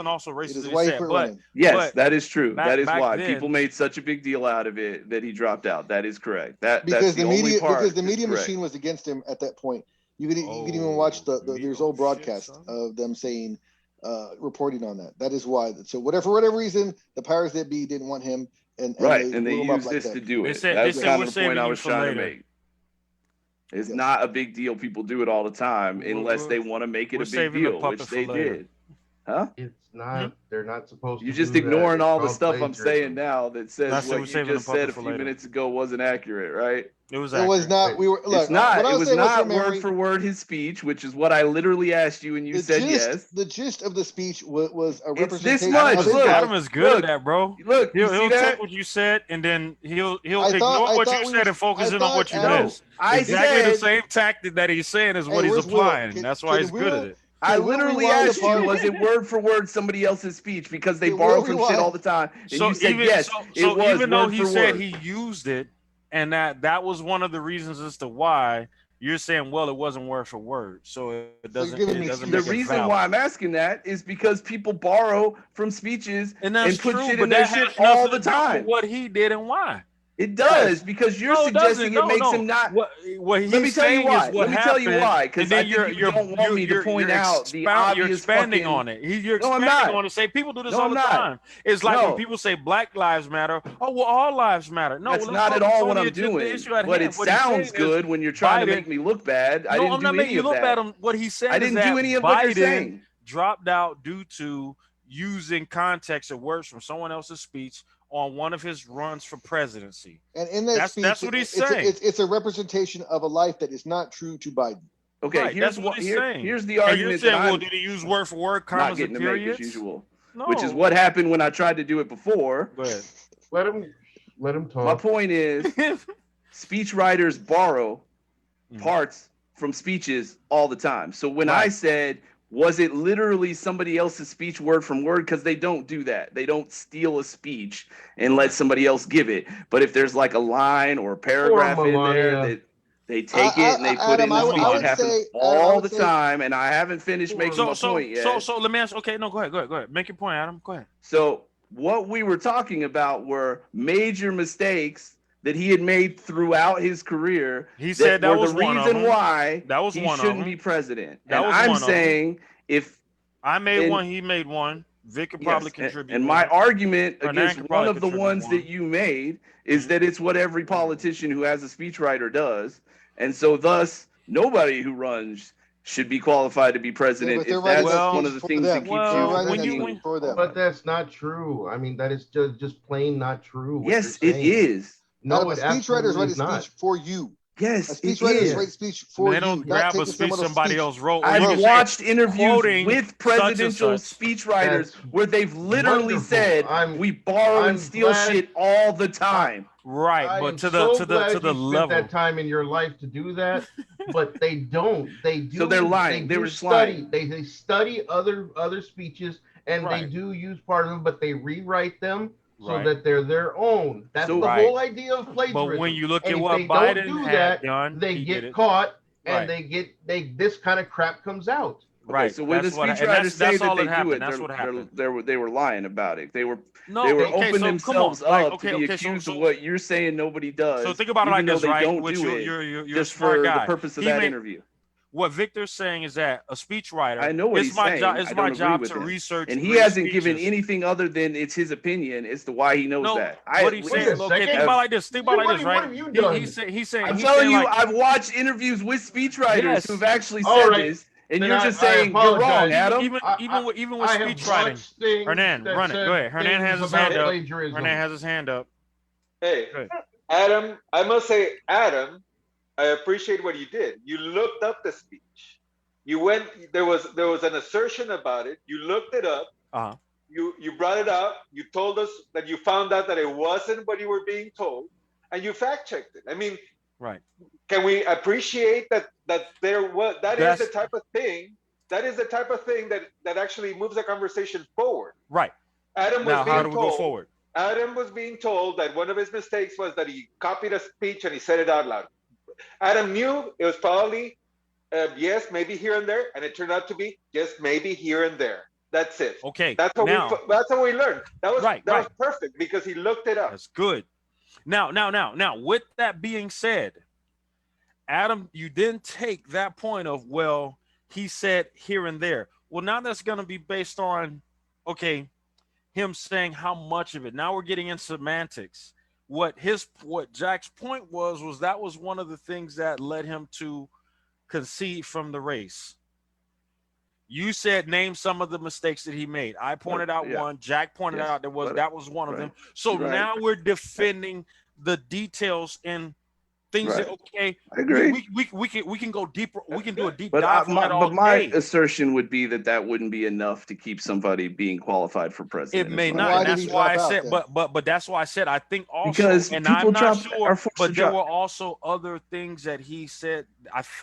[SPEAKER 7] something also
[SPEAKER 3] It
[SPEAKER 7] racist
[SPEAKER 3] is
[SPEAKER 7] that
[SPEAKER 3] why
[SPEAKER 7] he
[SPEAKER 3] he
[SPEAKER 7] said.
[SPEAKER 3] quit
[SPEAKER 7] But
[SPEAKER 3] running.
[SPEAKER 1] Yes,
[SPEAKER 7] but
[SPEAKER 1] that is true.
[SPEAKER 7] back-
[SPEAKER 1] That is
[SPEAKER 7] back
[SPEAKER 1] why
[SPEAKER 7] then-
[SPEAKER 1] people made such a big deal out of it that he dropped out. That is correct. That's
[SPEAKER 3] Because
[SPEAKER 1] the
[SPEAKER 3] the
[SPEAKER 1] only
[SPEAKER 3] media,
[SPEAKER 1] part.
[SPEAKER 3] because the
[SPEAKER 1] is
[SPEAKER 3] media
[SPEAKER 1] correct.
[SPEAKER 3] machine was against him at that point. You can even watch the there's old
[SPEAKER 7] shit,
[SPEAKER 3] broadcast
[SPEAKER 7] son.
[SPEAKER 3] of them saying reporting on that. That is why. So for whatever reason, the powers that be didn't want him, and
[SPEAKER 1] Right,
[SPEAKER 3] they
[SPEAKER 1] and they
[SPEAKER 3] blew him up
[SPEAKER 1] use
[SPEAKER 3] like
[SPEAKER 1] this
[SPEAKER 3] that.
[SPEAKER 1] to do
[SPEAKER 5] They
[SPEAKER 1] it.
[SPEAKER 5] said-
[SPEAKER 1] That's
[SPEAKER 5] they said,
[SPEAKER 1] kind
[SPEAKER 5] "We're
[SPEAKER 1] of the point
[SPEAKER 5] saving
[SPEAKER 1] I
[SPEAKER 5] you
[SPEAKER 1] was
[SPEAKER 5] for
[SPEAKER 1] trying to
[SPEAKER 5] later."
[SPEAKER 1] make. It's
[SPEAKER 3] Yes.
[SPEAKER 1] not a big deal. People do it all the time unless they want to make it
[SPEAKER 5] we're
[SPEAKER 1] a big
[SPEAKER 5] saving the
[SPEAKER 1] deal,
[SPEAKER 5] puppet
[SPEAKER 1] which
[SPEAKER 5] for
[SPEAKER 1] they
[SPEAKER 5] later.
[SPEAKER 1] did. Huh?
[SPEAKER 6] It's not. They're not supposed
[SPEAKER 1] You're
[SPEAKER 6] to.
[SPEAKER 1] just
[SPEAKER 6] do that.
[SPEAKER 1] ignoring
[SPEAKER 6] It's
[SPEAKER 1] all the
[SPEAKER 6] called
[SPEAKER 1] stuff I'm saying
[SPEAKER 6] plagiarism.
[SPEAKER 1] now that says
[SPEAKER 5] That's it, we're
[SPEAKER 1] what you
[SPEAKER 5] saving the
[SPEAKER 1] just said
[SPEAKER 5] puppet
[SPEAKER 1] a
[SPEAKER 5] for
[SPEAKER 1] few
[SPEAKER 5] later.
[SPEAKER 1] minutes ago wasn't accurate, right?
[SPEAKER 5] It was
[SPEAKER 3] It was
[SPEAKER 5] accurate.
[SPEAKER 3] not. We were look.
[SPEAKER 1] It's not.
[SPEAKER 3] What I
[SPEAKER 1] It
[SPEAKER 3] was
[SPEAKER 1] was
[SPEAKER 3] saying was
[SPEAKER 1] not
[SPEAKER 3] from
[SPEAKER 1] word
[SPEAKER 3] memory.
[SPEAKER 1] for word his speech, which is what I literally asked you, and you said yes.
[SPEAKER 3] The gist of the speech was a
[SPEAKER 1] It's this
[SPEAKER 3] representation
[SPEAKER 1] much.
[SPEAKER 3] of his
[SPEAKER 1] Look,
[SPEAKER 5] Adam
[SPEAKER 3] life.
[SPEAKER 5] is good
[SPEAKER 1] look,
[SPEAKER 5] at that, bro.
[SPEAKER 1] Look, you
[SPEAKER 5] He'll
[SPEAKER 1] see
[SPEAKER 5] take
[SPEAKER 1] that?
[SPEAKER 5] what you said and then he'll
[SPEAKER 3] I
[SPEAKER 5] ignore what
[SPEAKER 3] thought
[SPEAKER 5] you
[SPEAKER 3] we
[SPEAKER 5] said
[SPEAKER 3] were-
[SPEAKER 5] and focus
[SPEAKER 3] I
[SPEAKER 5] in on what
[SPEAKER 3] thought,
[SPEAKER 5] you
[SPEAKER 3] Adam,
[SPEAKER 5] missed.
[SPEAKER 1] I
[SPEAKER 5] Exactly the
[SPEAKER 1] said
[SPEAKER 5] same tactic that he's saying is what
[SPEAKER 3] Hey,
[SPEAKER 5] he's
[SPEAKER 3] where's Will?
[SPEAKER 5] applying. That's why he's good at it.
[SPEAKER 1] I
[SPEAKER 3] Can Will
[SPEAKER 1] literally
[SPEAKER 3] rewind the
[SPEAKER 1] asked you,
[SPEAKER 3] part?
[SPEAKER 1] was it word for word somebody else's speech? Because they
[SPEAKER 3] Can
[SPEAKER 1] borrow
[SPEAKER 3] Will
[SPEAKER 1] from shit
[SPEAKER 3] rewind?
[SPEAKER 1] all the time. And
[SPEAKER 5] So
[SPEAKER 1] you said
[SPEAKER 5] even
[SPEAKER 1] yes, it was
[SPEAKER 5] even though
[SPEAKER 1] word
[SPEAKER 5] he
[SPEAKER 1] for
[SPEAKER 5] said
[SPEAKER 1] word.
[SPEAKER 5] he used it and that was one of the reasons as to why you're saying, well, it wasn't word for word. So it doesn't
[SPEAKER 3] giving
[SPEAKER 5] it
[SPEAKER 3] me
[SPEAKER 5] doesn't
[SPEAKER 1] The
[SPEAKER 5] make it
[SPEAKER 1] reason
[SPEAKER 5] valid.
[SPEAKER 1] why I'm asking that is because people borrow from speeches
[SPEAKER 5] And that's
[SPEAKER 1] put
[SPEAKER 5] true,
[SPEAKER 1] shit
[SPEAKER 5] but
[SPEAKER 1] in their
[SPEAKER 5] that
[SPEAKER 1] shit
[SPEAKER 5] has
[SPEAKER 1] all
[SPEAKER 5] nothing
[SPEAKER 1] the
[SPEAKER 5] to do with
[SPEAKER 1] time.
[SPEAKER 5] what he did and why.
[SPEAKER 1] It does, because you're
[SPEAKER 5] No, it doesn't.
[SPEAKER 1] suggesting
[SPEAKER 5] No,
[SPEAKER 1] it makes
[SPEAKER 5] no.
[SPEAKER 1] him not.
[SPEAKER 5] What
[SPEAKER 1] Let me
[SPEAKER 5] he's
[SPEAKER 1] tell you
[SPEAKER 5] saying
[SPEAKER 1] why.
[SPEAKER 5] is what
[SPEAKER 1] Let me tell you
[SPEAKER 5] happened,
[SPEAKER 1] why,
[SPEAKER 5] and
[SPEAKER 1] because I
[SPEAKER 5] then
[SPEAKER 1] think you don't want me to point out the
[SPEAKER 5] you're
[SPEAKER 1] obvious
[SPEAKER 5] expanding
[SPEAKER 1] fucking.
[SPEAKER 5] on it. You're
[SPEAKER 1] No, I'm
[SPEAKER 5] expanding
[SPEAKER 1] not.
[SPEAKER 5] on it. Say people do this
[SPEAKER 1] No,
[SPEAKER 5] all
[SPEAKER 1] I'm
[SPEAKER 5] the
[SPEAKER 1] not.
[SPEAKER 5] time. It's like when
[SPEAKER 1] No.
[SPEAKER 5] people say Black Lives Matter. Oh, well, all lives matter. No,
[SPEAKER 1] That's
[SPEAKER 5] let's
[SPEAKER 1] not at
[SPEAKER 5] focus
[SPEAKER 1] all
[SPEAKER 5] on
[SPEAKER 1] what
[SPEAKER 5] the
[SPEAKER 1] I'm
[SPEAKER 5] issue- the
[SPEAKER 1] doing.
[SPEAKER 5] issue at
[SPEAKER 1] But
[SPEAKER 5] hand.
[SPEAKER 1] it
[SPEAKER 5] What he's saying
[SPEAKER 1] sounds
[SPEAKER 5] is
[SPEAKER 1] good when you're trying to
[SPEAKER 5] Biden-
[SPEAKER 1] make me look bad. I
[SPEAKER 5] No,
[SPEAKER 1] didn't
[SPEAKER 5] I'm
[SPEAKER 1] do
[SPEAKER 5] not
[SPEAKER 1] any
[SPEAKER 5] making you
[SPEAKER 1] of
[SPEAKER 5] look
[SPEAKER 1] that.
[SPEAKER 5] bad. What he's saying
[SPEAKER 1] I
[SPEAKER 5] is
[SPEAKER 1] didn't
[SPEAKER 5] that
[SPEAKER 1] do any of what you're
[SPEAKER 5] Biden
[SPEAKER 1] saying.
[SPEAKER 5] dropped out due to using context of words from someone else's speech on one of his runs for presidency.
[SPEAKER 3] And in that speech,
[SPEAKER 5] That's what he's saying.
[SPEAKER 3] It's a representation of a life that is not true to Biden.
[SPEAKER 1] Okay,
[SPEAKER 5] Right,
[SPEAKER 1] here's
[SPEAKER 5] that's what he's saying.
[SPEAKER 1] here's the
[SPEAKER 5] And you're
[SPEAKER 1] argument that
[SPEAKER 5] saying, well,
[SPEAKER 1] I'm
[SPEAKER 5] did he use word for word,
[SPEAKER 1] not
[SPEAKER 5] commas
[SPEAKER 1] getting
[SPEAKER 5] and
[SPEAKER 1] to make as
[SPEAKER 5] periods?
[SPEAKER 1] usual,
[SPEAKER 5] No.
[SPEAKER 1] which is what happened when I tried to do it before.
[SPEAKER 5] Go ahead.
[SPEAKER 6] Let him talk.
[SPEAKER 1] My point is, speech writers borrow
[SPEAKER 5] Mhm.
[SPEAKER 1] parts from speeches all the time. So when I
[SPEAKER 5] Right.
[SPEAKER 1] said, was it literally somebody else's speech word from word? Because they don't do that. They don't steal a speech and let somebody else give it. But if there's like a line or a paragraph in there
[SPEAKER 6] Melania.
[SPEAKER 1] that they take it and they put
[SPEAKER 3] Adam,
[SPEAKER 1] it in the
[SPEAKER 5] I
[SPEAKER 1] speech,
[SPEAKER 5] would
[SPEAKER 1] it happens
[SPEAKER 3] say-
[SPEAKER 1] all
[SPEAKER 3] Adam, I would
[SPEAKER 1] the
[SPEAKER 3] say-
[SPEAKER 1] time. And I haven't finished making my point yet.
[SPEAKER 5] So let me ask. Okay, no, go ahead. Make your point, Adam. Go ahead.
[SPEAKER 1] So what we were talking about were major mistakes that he had made throughout his career.
[SPEAKER 5] He said that
[SPEAKER 1] were
[SPEAKER 5] was
[SPEAKER 1] the
[SPEAKER 5] one of
[SPEAKER 1] reason
[SPEAKER 5] them.
[SPEAKER 1] why
[SPEAKER 5] That was
[SPEAKER 1] he
[SPEAKER 5] one of
[SPEAKER 1] shouldn't
[SPEAKER 5] them.
[SPEAKER 1] be president.
[SPEAKER 5] That
[SPEAKER 1] And
[SPEAKER 5] was
[SPEAKER 1] I'm
[SPEAKER 5] one of them.
[SPEAKER 1] saying if
[SPEAKER 5] I made
[SPEAKER 1] And-
[SPEAKER 5] one. He made one. Vic could
[SPEAKER 1] yes,
[SPEAKER 5] probably contribute.
[SPEAKER 1] and my
[SPEAKER 5] one.
[SPEAKER 1] argument
[SPEAKER 5] Hernan
[SPEAKER 1] against
[SPEAKER 5] could
[SPEAKER 1] one
[SPEAKER 5] probably
[SPEAKER 1] of the
[SPEAKER 5] contribute
[SPEAKER 1] ones
[SPEAKER 5] one.
[SPEAKER 1] that you made is
[SPEAKER 5] Mhm.
[SPEAKER 1] that it's what every politician who has a speechwriter does, and so thus nobody who runs should be qualified to be president.
[SPEAKER 3] but they're
[SPEAKER 1] if that's
[SPEAKER 3] writing
[SPEAKER 5] that
[SPEAKER 1] one
[SPEAKER 3] speech
[SPEAKER 1] of the
[SPEAKER 3] for
[SPEAKER 1] things
[SPEAKER 3] them.
[SPEAKER 1] that keeps
[SPEAKER 5] Well,
[SPEAKER 1] you
[SPEAKER 3] They're writing
[SPEAKER 5] when
[SPEAKER 3] that
[SPEAKER 5] you-
[SPEAKER 3] speech for them.
[SPEAKER 6] But that's not true. I mean, that is just plain not true. what
[SPEAKER 1] yes,
[SPEAKER 6] you're
[SPEAKER 1] it
[SPEAKER 6] saying.
[SPEAKER 1] is.
[SPEAKER 6] No,
[SPEAKER 3] Adam, a
[SPEAKER 6] it
[SPEAKER 3] speechwriter is
[SPEAKER 6] absolutely
[SPEAKER 3] writing
[SPEAKER 6] is not.
[SPEAKER 3] speech for you. A
[SPEAKER 1] Yes, it
[SPEAKER 3] speechwriter is
[SPEAKER 1] is.
[SPEAKER 3] writing speech for
[SPEAKER 5] They
[SPEAKER 3] you.
[SPEAKER 5] don't
[SPEAKER 3] not
[SPEAKER 5] grab a
[SPEAKER 3] taking
[SPEAKER 5] speech
[SPEAKER 3] someone else's
[SPEAKER 5] somebody
[SPEAKER 3] speech.
[SPEAKER 5] else wrote. Or you
[SPEAKER 1] I've
[SPEAKER 5] can say,
[SPEAKER 1] watched interviews
[SPEAKER 5] quoting
[SPEAKER 1] with
[SPEAKER 5] such and
[SPEAKER 1] presidential
[SPEAKER 5] such.
[SPEAKER 1] speechwriters
[SPEAKER 6] That's
[SPEAKER 1] where they've literally
[SPEAKER 6] wonderful.
[SPEAKER 1] said we borrow
[SPEAKER 6] I'm
[SPEAKER 1] and steal
[SPEAKER 6] glad-
[SPEAKER 1] shit all the time.
[SPEAKER 5] Right,
[SPEAKER 6] I
[SPEAKER 5] but
[SPEAKER 6] am
[SPEAKER 5] to the
[SPEAKER 6] so glad
[SPEAKER 5] to the
[SPEAKER 6] you spent
[SPEAKER 5] level.
[SPEAKER 6] that time in your life to do that, but they don't. They do.
[SPEAKER 1] So they're lying. They
[SPEAKER 6] do
[SPEAKER 1] were just
[SPEAKER 6] study.
[SPEAKER 1] lying.
[SPEAKER 6] They study other speeches, and they
[SPEAKER 5] Right.
[SPEAKER 6] do use part of them, but they rewrite them so
[SPEAKER 5] Right.
[SPEAKER 6] that they're their own. That's
[SPEAKER 1] So-
[SPEAKER 6] the
[SPEAKER 5] Right.
[SPEAKER 6] whole idea of plagiarism.
[SPEAKER 5] But when you look
[SPEAKER 6] and
[SPEAKER 5] at
[SPEAKER 6] if
[SPEAKER 5] what
[SPEAKER 6] they
[SPEAKER 5] Biden
[SPEAKER 6] don't do
[SPEAKER 5] had
[SPEAKER 6] that,
[SPEAKER 5] done,
[SPEAKER 6] they
[SPEAKER 5] he did
[SPEAKER 6] get
[SPEAKER 5] it.
[SPEAKER 6] caught,
[SPEAKER 5] Right.
[SPEAKER 6] and this kind of crap comes out.
[SPEAKER 1] Okay,
[SPEAKER 5] Right.
[SPEAKER 1] so when the
[SPEAKER 5] That's what- and
[SPEAKER 1] speechwriters say
[SPEAKER 5] that's
[SPEAKER 1] that
[SPEAKER 5] all
[SPEAKER 1] they
[SPEAKER 5] that
[SPEAKER 1] do
[SPEAKER 5] happened.
[SPEAKER 1] it,
[SPEAKER 5] That's what happened.
[SPEAKER 1] they were lying about it. They were
[SPEAKER 5] No,
[SPEAKER 1] they were
[SPEAKER 5] okay,
[SPEAKER 1] opening
[SPEAKER 5] so
[SPEAKER 1] themselves
[SPEAKER 5] come on. Like,
[SPEAKER 1] up
[SPEAKER 5] okay,
[SPEAKER 1] to be
[SPEAKER 5] okay,
[SPEAKER 1] accused
[SPEAKER 5] so
[SPEAKER 1] of what you're saying nobody does.
[SPEAKER 5] so think about it
[SPEAKER 1] even
[SPEAKER 5] like
[SPEAKER 1] though
[SPEAKER 5] this,
[SPEAKER 1] they
[SPEAKER 5] right?
[SPEAKER 1] don't
[SPEAKER 5] Which
[SPEAKER 1] do it
[SPEAKER 5] you're a
[SPEAKER 1] just
[SPEAKER 5] smart
[SPEAKER 1] for
[SPEAKER 5] guy.
[SPEAKER 1] the purpose of
[SPEAKER 5] He
[SPEAKER 1] that
[SPEAKER 5] made-
[SPEAKER 1] interview.
[SPEAKER 5] What Victor's saying is that a speechwriter.
[SPEAKER 1] I know what
[SPEAKER 5] it's
[SPEAKER 1] he's
[SPEAKER 5] my
[SPEAKER 1] saying.
[SPEAKER 5] job. It's
[SPEAKER 1] I
[SPEAKER 5] my
[SPEAKER 1] don't agree
[SPEAKER 5] job
[SPEAKER 1] with
[SPEAKER 5] to
[SPEAKER 1] him.
[SPEAKER 5] research.
[SPEAKER 1] And he
[SPEAKER 5] great
[SPEAKER 1] hasn't given
[SPEAKER 5] speeches.
[SPEAKER 1] anything other than it's his opinion as to why he knows
[SPEAKER 5] No,
[SPEAKER 1] that.
[SPEAKER 5] what
[SPEAKER 1] I
[SPEAKER 5] he's
[SPEAKER 1] at
[SPEAKER 5] saying.
[SPEAKER 1] least
[SPEAKER 6] Wait a
[SPEAKER 5] Okay, think
[SPEAKER 6] second.
[SPEAKER 5] about it like this. Think about it like
[SPEAKER 6] What
[SPEAKER 5] this,
[SPEAKER 6] have
[SPEAKER 5] right?
[SPEAKER 6] you done?
[SPEAKER 5] He's saying.
[SPEAKER 1] I'm
[SPEAKER 5] he's
[SPEAKER 1] telling
[SPEAKER 5] saying
[SPEAKER 1] you,
[SPEAKER 5] like,
[SPEAKER 1] I've watched interviews with speechwriters
[SPEAKER 5] Yes.
[SPEAKER 1] who've actually
[SPEAKER 6] All
[SPEAKER 1] said
[SPEAKER 6] right.
[SPEAKER 1] this, and
[SPEAKER 6] Then
[SPEAKER 1] you're
[SPEAKER 6] I-
[SPEAKER 1] just
[SPEAKER 6] I
[SPEAKER 1] saying you're wrong,
[SPEAKER 6] apologize.
[SPEAKER 1] Adam.
[SPEAKER 5] even with
[SPEAKER 6] I have
[SPEAKER 5] speech writing.
[SPEAKER 6] watched things
[SPEAKER 5] Hernan,
[SPEAKER 6] that
[SPEAKER 5] run it.
[SPEAKER 6] said
[SPEAKER 5] Go ahead. Hernan
[SPEAKER 6] things
[SPEAKER 5] has his
[SPEAKER 6] about
[SPEAKER 5] hand up.
[SPEAKER 6] plagiarism.
[SPEAKER 5] Hernan has his hand up.
[SPEAKER 2] Hey,
[SPEAKER 5] Good.
[SPEAKER 2] Adam, I must say, Adam, I appreciate what you did. You looked up the speech. You went. There was an assertion about it. You looked it up.
[SPEAKER 5] Uh-huh.
[SPEAKER 2] You brought it up. You told us that you found out that it wasn't what you were being told, and you fact checked it. I mean,
[SPEAKER 5] Right.
[SPEAKER 2] can we appreciate that there was that is
[SPEAKER 5] That's-
[SPEAKER 2] the type of thing that actually moves the conversation forward.
[SPEAKER 5] Right.
[SPEAKER 2] Adam was
[SPEAKER 5] Now,
[SPEAKER 2] being
[SPEAKER 5] how do we
[SPEAKER 2] told,
[SPEAKER 5] go forward?
[SPEAKER 2] Adam was being told that one of his mistakes was that he copied a speech and he said it out loud. Adam knew it was probably yes, maybe here and there, and it turned out to be just maybe here and there. That's it.
[SPEAKER 5] Okay.
[SPEAKER 2] That's what we learned. That was
[SPEAKER 5] Right,
[SPEAKER 2] that
[SPEAKER 5] right.
[SPEAKER 2] was perfect because he looked it up.
[SPEAKER 5] That's good. Now, with that being said, Adam, you didn't take that point of, well, he said here and there.
[SPEAKER 7] Well, now that's going to be based on, okay, him saying how much of it. Now we're getting in semantics. What Jack's point was that was one of the things that led him to concede from the race. You said name some of the mistakes that he made. I pointed out one. Jack pointed out that was one of them. So now we're defending the details and things that
[SPEAKER 1] I agree.
[SPEAKER 7] We can go deeper. We can do a deep
[SPEAKER 1] But
[SPEAKER 7] dive on that all
[SPEAKER 1] my
[SPEAKER 7] day.
[SPEAKER 1] assertion would be that wouldn't be enough to keep somebody being qualified for president.
[SPEAKER 7] It may not, and that's why I said. But that's why I said I think also,
[SPEAKER 1] because
[SPEAKER 7] and
[SPEAKER 1] people
[SPEAKER 7] I'm not sure. But there
[SPEAKER 1] drop.
[SPEAKER 7] were also other things that he said.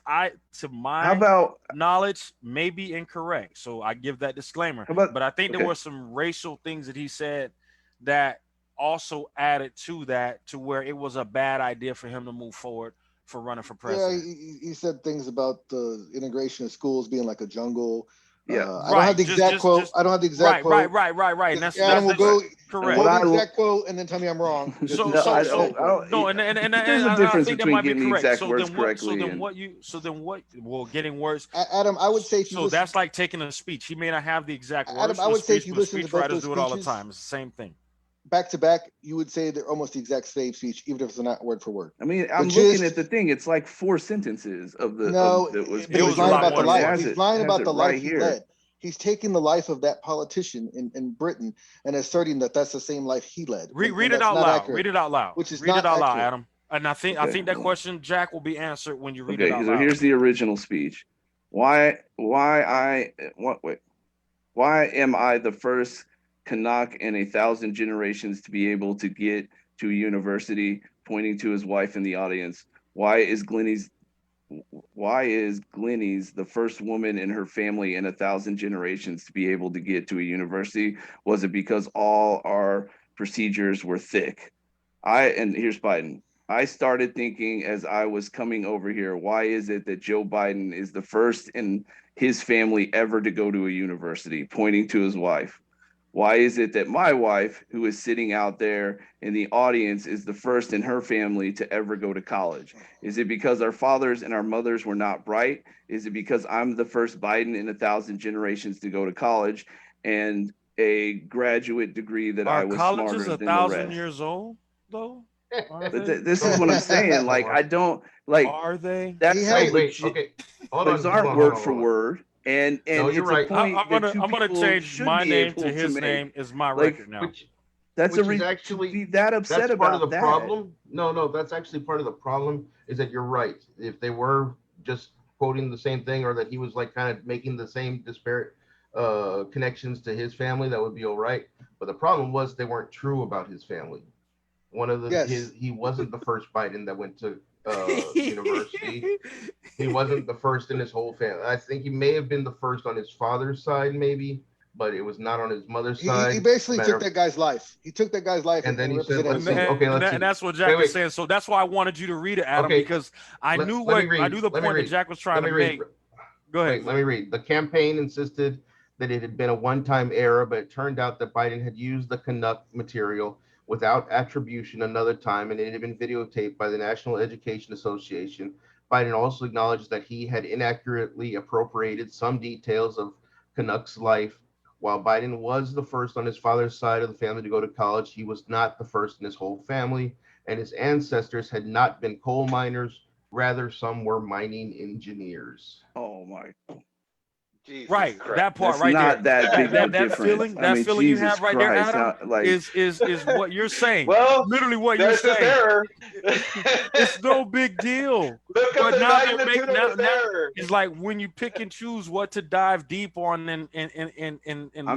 [SPEAKER 7] I to my
[SPEAKER 1] How about
[SPEAKER 7] knowledge may be incorrect, so I give that disclaimer. But I think there were some racial things that he said that also added to that, to where it was a bad idea for him to move forward for running for president.
[SPEAKER 3] Yeah, he said things about the integration of schools being like a jungle.
[SPEAKER 1] Yeah,
[SPEAKER 3] I don't have the exact quote. I don't have the exact quote.
[SPEAKER 7] Right. And that's
[SPEAKER 3] Adam will go
[SPEAKER 7] correct.
[SPEAKER 3] Quote the exact quote and then tell me I'm wrong.
[SPEAKER 7] So
[SPEAKER 1] there's a difference between getting the exact words correctly.
[SPEAKER 7] Well, getting words.
[SPEAKER 3] Adam, I would say if you listen,
[SPEAKER 7] that's like taking a speech. He may not have the exact words.
[SPEAKER 3] Adam, I would say if you listen to both those
[SPEAKER 7] do it all the
[SPEAKER 3] speeches
[SPEAKER 7] time. It's the same thing.
[SPEAKER 3] Back to back, you would say they're almost the exact same speech, even if it's not word for word.
[SPEAKER 1] I mean, I'm looking at the thing. It's like 4 sentences of the.
[SPEAKER 3] No,
[SPEAKER 1] he's
[SPEAKER 3] lying about the life. He's lying about the life he led. He's taking the life of that politician in Britain and asserting that that's the same life he led.
[SPEAKER 7] Read it out loud. Read it out loud.
[SPEAKER 3] Which is
[SPEAKER 7] read
[SPEAKER 3] not
[SPEAKER 7] it out loud,
[SPEAKER 3] accurate.
[SPEAKER 7] Adam. And I think that question, Jack, will be answered when you read it out loud.
[SPEAKER 1] So here's the original speech. Why am I the first Canuck in 1,000 generations to be able to get to a university? Pointing to his wife in the audience. Why is Glenny's the first woman in her family in 1,000 generations to be able to get to a university? Was it because all our procedures were thick? And here's Biden. I started thinking as I was coming over here, why is it that Joe Biden is the first in his family ever to go to a university? Pointing to his wife. Why is it that my wife, who is sitting out there in the audience, is the first in her family to ever go to college? Is it because our fathers and our mothers were not bright? Is it because I'm the first Biden in 1,000 generations to go to college and a graduate degree that I was smarter than the rest?
[SPEAKER 7] Are colleges 1,000 years old, though?
[SPEAKER 1] This is what I'm saying. Like, I don't like.
[SPEAKER 7] Are they?
[SPEAKER 1] That's
[SPEAKER 6] okay.
[SPEAKER 1] Those aren't word for word. And
[SPEAKER 6] no, you're right.
[SPEAKER 7] I'm gonna change my name to his name is my record now.
[SPEAKER 1] That's actually be that upset
[SPEAKER 6] that's
[SPEAKER 1] about
[SPEAKER 6] part of the
[SPEAKER 1] that.
[SPEAKER 6] problem. No, that's actually part of the problem. Is that you're right. If they were just quoting the same thing, or that he was like kind of making the same disparate connections to his family, that would be all right. But the problem was they weren't true about his family. One of the he wasn't the first Biden that went to university. He wasn't the first in his whole family. I think he may have been the first on his father's side, maybe, but it was not on his mother's side.
[SPEAKER 3] He basically took that guy's life. He took that guy's life,
[SPEAKER 6] and then he said,
[SPEAKER 7] and that's what Jack was saying. So that's why I wanted you to read it, Adam, because I knew the point that Jack was trying to make. Go ahead.
[SPEAKER 6] Let me read. The campaign insisted that it had been a one-time error, but it turned out that Biden had used the Canuck material without attribution another time, and it had been videotaped by the National Education Association. Biden also acknowledged that he had inaccurately appropriated some details of Canuck's life. While Biden was the first on his father's side of the family to go to college, he was not the first in his whole family, and his ancestors had not been coal miners. Rather, some were mining engineers.
[SPEAKER 1] Oh my.
[SPEAKER 2] Jesus
[SPEAKER 7] right,
[SPEAKER 2] Christ.
[SPEAKER 7] that part
[SPEAKER 1] That's
[SPEAKER 7] right
[SPEAKER 1] not
[SPEAKER 7] there.
[SPEAKER 1] That big
[SPEAKER 7] that feeling, feeling you have right there, Adam,
[SPEAKER 1] like,
[SPEAKER 7] is what you're saying.
[SPEAKER 2] Well,
[SPEAKER 7] literally what you're saying.
[SPEAKER 2] Error.
[SPEAKER 7] It's no big deal.
[SPEAKER 2] Look up
[SPEAKER 7] but
[SPEAKER 2] the
[SPEAKER 7] now
[SPEAKER 2] magnitude of this error.
[SPEAKER 7] It's like when you pick and choose what to dive deep on and
[SPEAKER 1] I'm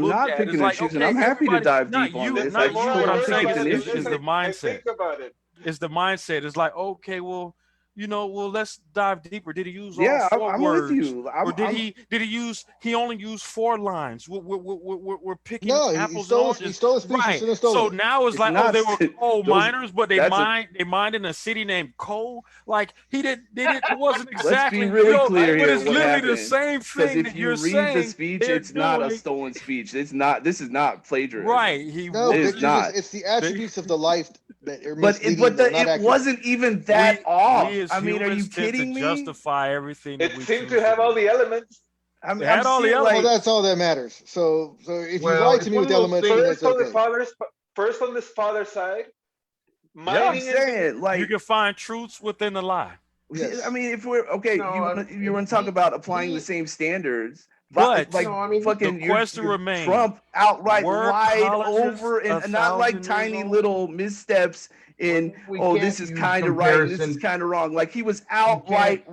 [SPEAKER 7] look
[SPEAKER 1] not
[SPEAKER 7] at.
[SPEAKER 1] picking
[SPEAKER 7] It's like,
[SPEAKER 1] and choosing. I'm happy to dive deep on this.
[SPEAKER 7] Not you. What I'm saying is the mindset.
[SPEAKER 2] Think about it.
[SPEAKER 7] It's the mindset. It's like, okay, well, let's dive deeper. Did he use all four
[SPEAKER 1] I'm
[SPEAKER 7] words?
[SPEAKER 1] with you.
[SPEAKER 7] Or did he only use 4 lines? We're picking apples
[SPEAKER 3] and
[SPEAKER 7] oranges.
[SPEAKER 3] He stole his speech.
[SPEAKER 7] Right. So now it's like, they were coal miners, but they mined in a city named Coal. Like it wasn't exactly.
[SPEAKER 1] Let's be really clear
[SPEAKER 7] but
[SPEAKER 1] here.
[SPEAKER 7] it's literally the same thing that you're saying.
[SPEAKER 1] If you read the speech, it's not a stolen speech. It's not. This is not plagiarism.
[SPEAKER 7] Right.
[SPEAKER 3] It's the attributes of the life that are
[SPEAKER 1] it wasn't even that off.
[SPEAKER 7] I
[SPEAKER 1] mean, are you kidding me?
[SPEAKER 7] Justify everything.
[SPEAKER 2] It seemed to have all the elements.
[SPEAKER 1] I mean,
[SPEAKER 7] They had
[SPEAKER 1] I'm
[SPEAKER 7] all the
[SPEAKER 1] seeing
[SPEAKER 7] other-
[SPEAKER 3] Well,
[SPEAKER 1] like,
[SPEAKER 3] that's all that matters. So if you
[SPEAKER 6] Well,
[SPEAKER 3] lie
[SPEAKER 6] it's
[SPEAKER 3] to me
[SPEAKER 6] one
[SPEAKER 3] with
[SPEAKER 6] of those
[SPEAKER 3] elementary,
[SPEAKER 2] First
[SPEAKER 3] that's
[SPEAKER 2] on the
[SPEAKER 3] okay.
[SPEAKER 2] first on this father's side,
[SPEAKER 1] I'm
[SPEAKER 2] mining is
[SPEAKER 1] saying
[SPEAKER 7] you
[SPEAKER 1] like,
[SPEAKER 7] can find truths within the lie.
[SPEAKER 3] Yes.
[SPEAKER 1] I mean, if we're okay,
[SPEAKER 6] No,
[SPEAKER 1] you want to talk about applying the same standards, but like
[SPEAKER 6] No, I mean,
[SPEAKER 1] fucking
[SPEAKER 7] the question remains,
[SPEAKER 1] Trump outright
[SPEAKER 7] were
[SPEAKER 1] lied
[SPEAKER 7] colleges
[SPEAKER 1] over and not
[SPEAKER 7] 1,000
[SPEAKER 1] like
[SPEAKER 7] years
[SPEAKER 1] tiny
[SPEAKER 7] old?
[SPEAKER 1] little missteps in
[SPEAKER 6] we
[SPEAKER 1] oh
[SPEAKER 6] can't
[SPEAKER 1] this is
[SPEAKER 6] use
[SPEAKER 1] kind of right and this is
[SPEAKER 6] comparison.
[SPEAKER 1] kind of wrong. Like he was outright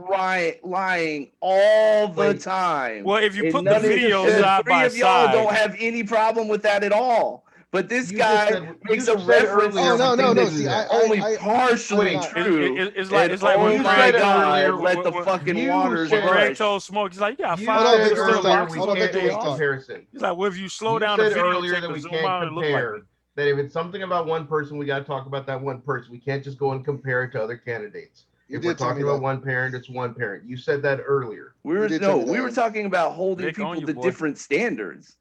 [SPEAKER 1] lying all the
[SPEAKER 6] Wait.
[SPEAKER 1] time.
[SPEAKER 7] Well, if you
[SPEAKER 1] And
[SPEAKER 7] put the
[SPEAKER 1] none of-
[SPEAKER 7] video
[SPEAKER 1] and the
[SPEAKER 7] side
[SPEAKER 1] three
[SPEAKER 7] by
[SPEAKER 1] of y'all
[SPEAKER 7] side,
[SPEAKER 1] don't have any problem with that at all. But this
[SPEAKER 6] You just
[SPEAKER 1] guy
[SPEAKER 6] said-
[SPEAKER 1] makes
[SPEAKER 6] you
[SPEAKER 1] a
[SPEAKER 6] said
[SPEAKER 1] reference to
[SPEAKER 6] earlier
[SPEAKER 3] Oh, no,
[SPEAKER 1] something
[SPEAKER 3] no, no.
[SPEAKER 1] that's
[SPEAKER 3] See,
[SPEAKER 1] only
[SPEAKER 3] I
[SPEAKER 1] partially
[SPEAKER 6] wait.
[SPEAKER 1] true.
[SPEAKER 7] it's like
[SPEAKER 1] And
[SPEAKER 7] when
[SPEAKER 6] you
[SPEAKER 1] my
[SPEAKER 6] said
[SPEAKER 1] God,
[SPEAKER 6] earlier,
[SPEAKER 1] let the fucking
[SPEAKER 6] you
[SPEAKER 1] waters
[SPEAKER 6] said-
[SPEAKER 7] Greg
[SPEAKER 1] rush.
[SPEAKER 7] told Smoke, he's like, you got
[SPEAKER 6] You
[SPEAKER 3] Hold on,
[SPEAKER 7] five
[SPEAKER 6] said
[SPEAKER 3] Victor,
[SPEAKER 7] still
[SPEAKER 3] stop.
[SPEAKER 6] earlier
[SPEAKER 7] boxes
[SPEAKER 6] we
[SPEAKER 3] Hold on,
[SPEAKER 7] what
[SPEAKER 6] can't
[SPEAKER 3] Victor,
[SPEAKER 7] they
[SPEAKER 6] make
[SPEAKER 3] stop.
[SPEAKER 7] are.
[SPEAKER 6] comparison.
[SPEAKER 7] He's like, well, if you slow
[SPEAKER 6] You
[SPEAKER 7] down the
[SPEAKER 6] said
[SPEAKER 7] video
[SPEAKER 6] earlier
[SPEAKER 7] tape
[SPEAKER 6] that
[SPEAKER 7] and
[SPEAKER 6] we
[SPEAKER 7] zoom
[SPEAKER 6] can't
[SPEAKER 7] out, it look like
[SPEAKER 6] compare.
[SPEAKER 7] it.
[SPEAKER 6] That if it's something about one person, we got to talk about that one person. We can't just go and compare it to other candidates.
[SPEAKER 3] You
[SPEAKER 6] If we're
[SPEAKER 3] did tell me
[SPEAKER 6] talking about
[SPEAKER 3] that.
[SPEAKER 6] one parent, it's one parent. You said that earlier.
[SPEAKER 1] We were
[SPEAKER 3] did tell me that,
[SPEAKER 1] we were
[SPEAKER 3] Adam.
[SPEAKER 1] talking about holding
[SPEAKER 7] Vic, on
[SPEAKER 1] people
[SPEAKER 7] you,
[SPEAKER 1] to
[SPEAKER 7] boy.
[SPEAKER 1] different standards.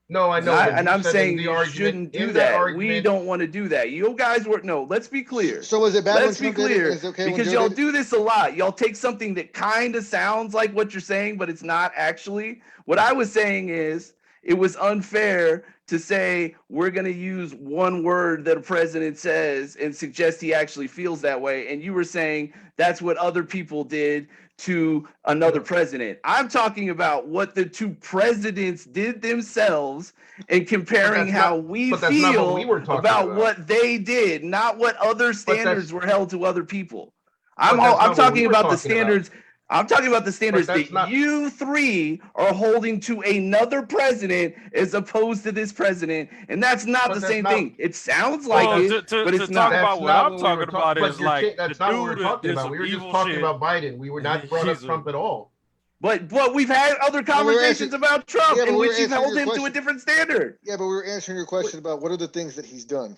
[SPEAKER 6] No, I
[SPEAKER 1] And,
[SPEAKER 6] know. but you
[SPEAKER 1] I'm
[SPEAKER 6] said in
[SPEAKER 1] saying
[SPEAKER 6] the
[SPEAKER 1] you
[SPEAKER 6] argument,
[SPEAKER 1] shouldn't do
[SPEAKER 6] in
[SPEAKER 1] that. We
[SPEAKER 6] argument-
[SPEAKER 1] don't want to do that. You guys were no. Let's be clear.
[SPEAKER 3] So was it bad
[SPEAKER 1] Let's
[SPEAKER 3] when
[SPEAKER 1] be
[SPEAKER 3] Trump did it?
[SPEAKER 1] clear
[SPEAKER 3] Is it okay when
[SPEAKER 1] because
[SPEAKER 3] Joe
[SPEAKER 1] y'all
[SPEAKER 3] did it?
[SPEAKER 1] do this a lot. Y'all take something that kind of sounds like what you're saying, but it's not actually. What I was saying is it was unfair to say we're going to use one word that a president says and suggest he actually feels that way. And you were saying that's what other people did to another president. I'm talking about what the two presidents did themselves and comparing
[SPEAKER 6] that's
[SPEAKER 1] how
[SPEAKER 6] not-
[SPEAKER 1] we
[SPEAKER 6] but that's not what we
[SPEAKER 1] feel
[SPEAKER 6] were talking
[SPEAKER 1] about
[SPEAKER 6] about.
[SPEAKER 1] what they did, not what other
[SPEAKER 6] that's-
[SPEAKER 1] standards were held to other people.
[SPEAKER 6] But
[SPEAKER 1] I'm
[SPEAKER 6] that's not what
[SPEAKER 1] talking
[SPEAKER 6] we were
[SPEAKER 1] about the
[SPEAKER 6] talking about.
[SPEAKER 1] standards. I'm talking about the standards
[SPEAKER 6] that's
[SPEAKER 1] that
[SPEAKER 6] not-
[SPEAKER 1] you three are holding to another president as opposed to this president, and that's not
[SPEAKER 6] But
[SPEAKER 1] the
[SPEAKER 6] that's
[SPEAKER 1] same
[SPEAKER 6] not-
[SPEAKER 1] thing. It sounds like
[SPEAKER 7] Well,
[SPEAKER 1] it,
[SPEAKER 7] to
[SPEAKER 1] but it's
[SPEAKER 7] talk
[SPEAKER 1] not.
[SPEAKER 7] about what
[SPEAKER 6] not
[SPEAKER 7] I'm
[SPEAKER 6] what we were
[SPEAKER 7] talking
[SPEAKER 6] talk-
[SPEAKER 7] about
[SPEAKER 6] but
[SPEAKER 7] is
[SPEAKER 6] you're
[SPEAKER 7] like
[SPEAKER 6] that's
[SPEAKER 7] the
[SPEAKER 6] not what we were
[SPEAKER 7] dude
[SPEAKER 6] talking
[SPEAKER 7] did
[SPEAKER 6] about.
[SPEAKER 7] some
[SPEAKER 6] We were just
[SPEAKER 7] evil
[SPEAKER 6] talking
[SPEAKER 7] shit.
[SPEAKER 6] about Biden. We were not brought up
[SPEAKER 7] He's a-
[SPEAKER 6] Trump at all.
[SPEAKER 1] But we've had other
[SPEAKER 3] we were
[SPEAKER 1] conversations
[SPEAKER 3] answering-
[SPEAKER 1] about Trump
[SPEAKER 3] Yeah, but
[SPEAKER 1] in
[SPEAKER 3] we were
[SPEAKER 1] which you've
[SPEAKER 3] answering
[SPEAKER 1] held
[SPEAKER 3] your
[SPEAKER 1] him to a
[SPEAKER 3] question.
[SPEAKER 1] different standard.
[SPEAKER 3] Yeah, but we were answering your question about what are the things that he's done.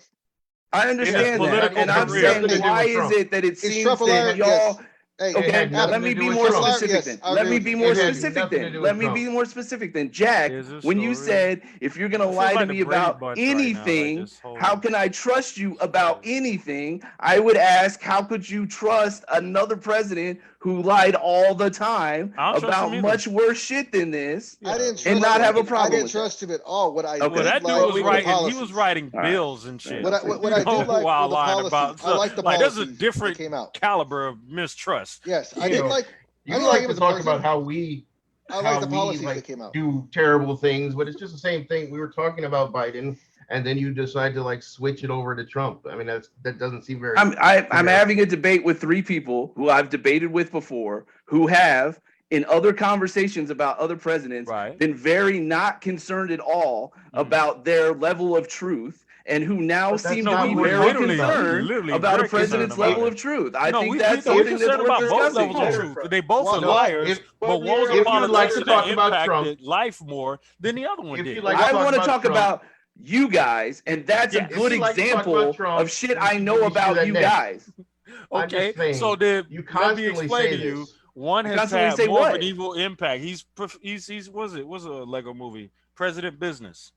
[SPEAKER 1] I understand that,
[SPEAKER 7] political
[SPEAKER 1] and I'm
[SPEAKER 7] career.
[SPEAKER 1] saying
[SPEAKER 6] Nothing to do
[SPEAKER 1] why
[SPEAKER 6] with
[SPEAKER 1] is
[SPEAKER 6] Trump.
[SPEAKER 1] it that it
[SPEAKER 3] Is
[SPEAKER 1] seems
[SPEAKER 3] Trump a liar?
[SPEAKER 1] that y'all?
[SPEAKER 3] Yes. Hey,
[SPEAKER 6] It
[SPEAKER 1] Okay,
[SPEAKER 6] had nothing
[SPEAKER 1] let
[SPEAKER 6] to
[SPEAKER 1] me
[SPEAKER 6] do
[SPEAKER 1] be
[SPEAKER 6] with
[SPEAKER 1] more
[SPEAKER 6] Trump.
[SPEAKER 1] specific
[SPEAKER 3] Yes,
[SPEAKER 1] then.
[SPEAKER 3] I
[SPEAKER 1] Let
[SPEAKER 3] agree
[SPEAKER 1] me
[SPEAKER 3] with
[SPEAKER 1] be
[SPEAKER 3] you.
[SPEAKER 1] more
[SPEAKER 3] It had
[SPEAKER 1] specific
[SPEAKER 6] nothing to
[SPEAKER 1] then.
[SPEAKER 6] do
[SPEAKER 1] Let
[SPEAKER 6] with
[SPEAKER 1] me
[SPEAKER 6] Trump.
[SPEAKER 1] be more specific then. Jack,
[SPEAKER 7] Is this
[SPEAKER 1] when you
[SPEAKER 7] story?
[SPEAKER 1] said if you're gonna
[SPEAKER 7] This
[SPEAKER 1] lie
[SPEAKER 7] is
[SPEAKER 1] to
[SPEAKER 7] like
[SPEAKER 1] me
[SPEAKER 7] the Brady
[SPEAKER 1] about
[SPEAKER 7] Bunch right now, like
[SPEAKER 1] anything,
[SPEAKER 7] this whole-
[SPEAKER 1] how can I trust you about anything? I would ask, how could you trust another president who lied all the time
[SPEAKER 7] I don't trust
[SPEAKER 1] about
[SPEAKER 7] him either.
[SPEAKER 1] much worse shit than this?
[SPEAKER 3] I didn't trust
[SPEAKER 1] And not
[SPEAKER 3] him.
[SPEAKER 1] have a
[SPEAKER 3] I
[SPEAKER 1] problem
[SPEAKER 3] didn't
[SPEAKER 1] with that.
[SPEAKER 3] trust him at all. What I
[SPEAKER 1] Okay.
[SPEAKER 7] Well,
[SPEAKER 3] did
[SPEAKER 7] that dude
[SPEAKER 3] like
[SPEAKER 7] was
[SPEAKER 3] were the
[SPEAKER 7] writing. He
[SPEAKER 3] policies.
[SPEAKER 7] was writing
[SPEAKER 1] All right.
[SPEAKER 7] bills and shit.
[SPEAKER 3] What I
[SPEAKER 7] You know,
[SPEAKER 3] did like
[SPEAKER 7] while
[SPEAKER 3] were the
[SPEAKER 7] lying
[SPEAKER 3] policies.
[SPEAKER 7] about
[SPEAKER 3] I like the
[SPEAKER 7] like there's a
[SPEAKER 3] policies that
[SPEAKER 7] different
[SPEAKER 3] came out.
[SPEAKER 7] caliber of mistrust.
[SPEAKER 3] Yes, I
[SPEAKER 6] You
[SPEAKER 3] did
[SPEAKER 6] know,
[SPEAKER 3] like. I
[SPEAKER 6] You
[SPEAKER 3] didn't
[SPEAKER 6] like
[SPEAKER 3] him
[SPEAKER 6] to
[SPEAKER 3] as a
[SPEAKER 6] talk
[SPEAKER 3] person.
[SPEAKER 6] about how we
[SPEAKER 3] I like the
[SPEAKER 6] we,
[SPEAKER 3] policies
[SPEAKER 6] like,
[SPEAKER 3] that came out.
[SPEAKER 6] do terrible things, but it's just the same thing. We were talking about Biden, and then you decide to like switch it over to Trump. I mean, that doesn't seem very.
[SPEAKER 1] I'm
[SPEAKER 6] fair.
[SPEAKER 1] having a debate with three people who I've debated with before, who have in other conversations about other presidents
[SPEAKER 7] Right.
[SPEAKER 1] been very not concerned at all about their level of truth, and who now
[SPEAKER 6] But that's
[SPEAKER 1] seem
[SPEAKER 6] not
[SPEAKER 1] to be
[SPEAKER 6] what we're
[SPEAKER 1] very
[SPEAKER 6] talking about.
[SPEAKER 1] concerned
[SPEAKER 7] Literally
[SPEAKER 1] about a
[SPEAKER 7] very concerned
[SPEAKER 1] president's
[SPEAKER 7] about
[SPEAKER 1] level
[SPEAKER 7] it.
[SPEAKER 1] of truth. I
[SPEAKER 7] No,
[SPEAKER 1] think
[SPEAKER 7] we
[SPEAKER 1] that's
[SPEAKER 7] we're
[SPEAKER 1] something that's
[SPEAKER 7] concerned
[SPEAKER 1] worth
[SPEAKER 7] about both
[SPEAKER 1] discussing.
[SPEAKER 7] levels of truth. They both
[SPEAKER 3] Well,
[SPEAKER 7] are
[SPEAKER 3] no,
[SPEAKER 7] liars, but one was a
[SPEAKER 6] if you'd like to
[SPEAKER 7] politician
[SPEAKER 6] talk
[SPEAKER 7] that
[SPEAKER 6] about Trump-
[SPEAKER 7] impacted life more than the other one
[SPEAKER 6] If
[SPEAKER 7] did.
[SPEAKER 6] you like
[SPEAKER 1] I
[SPEAKER 6] talk
[SPEAKER 1] want to
[SPEAKER 6] about
[SPEAKER 1] talk
[SPEAKER 6] Trump-
[SPEAKER 1] about you guys, and that's
[SPEAKER 7] Yeah,
[SPEAKER 1] a good
[SPEAKER 6] if you like to talk about
[SPEAKER 1] example
[SPEAKER 6] Trump,
[SPEAKER 1] of shit
[SPEAKER 6] we
[SPEAKER 1] I
[SPEAKER 6] should-
[SPEAKER 1] know
[SPEAKER 6] we should do
[SPEAKER 1] about
[SPEAKER 6] that
[SPEAKER 1] you
[SPEAKER 6] next.
[SPEAKER 1] guys.
[SPEAKER 6] I'm
[SPEAKER 7] Okay,
[SPEAKER 6] just saying,
[SPEAKER 7] so then
[SPEAKER 6] you
[SPEAKER 7] let me
[SPEAKER 6] constantly
[SPEAKER 7] explain
[SPEAKER 6] say
[SPEAKER 7] to you.
[SPEAKER 6] this.
[SPEAKER 7] One
[SPEAKER 1] You
[SPEAKER 7] has
[SPEAKER 1] constantly
[SPEAKER 7] had
[SPEAKER 1] say
[SPEAKER 7] more of
[SPEAKER 1] what?
[SPEAKER 7] an evil impact. He's what's a Lego movie? President Business.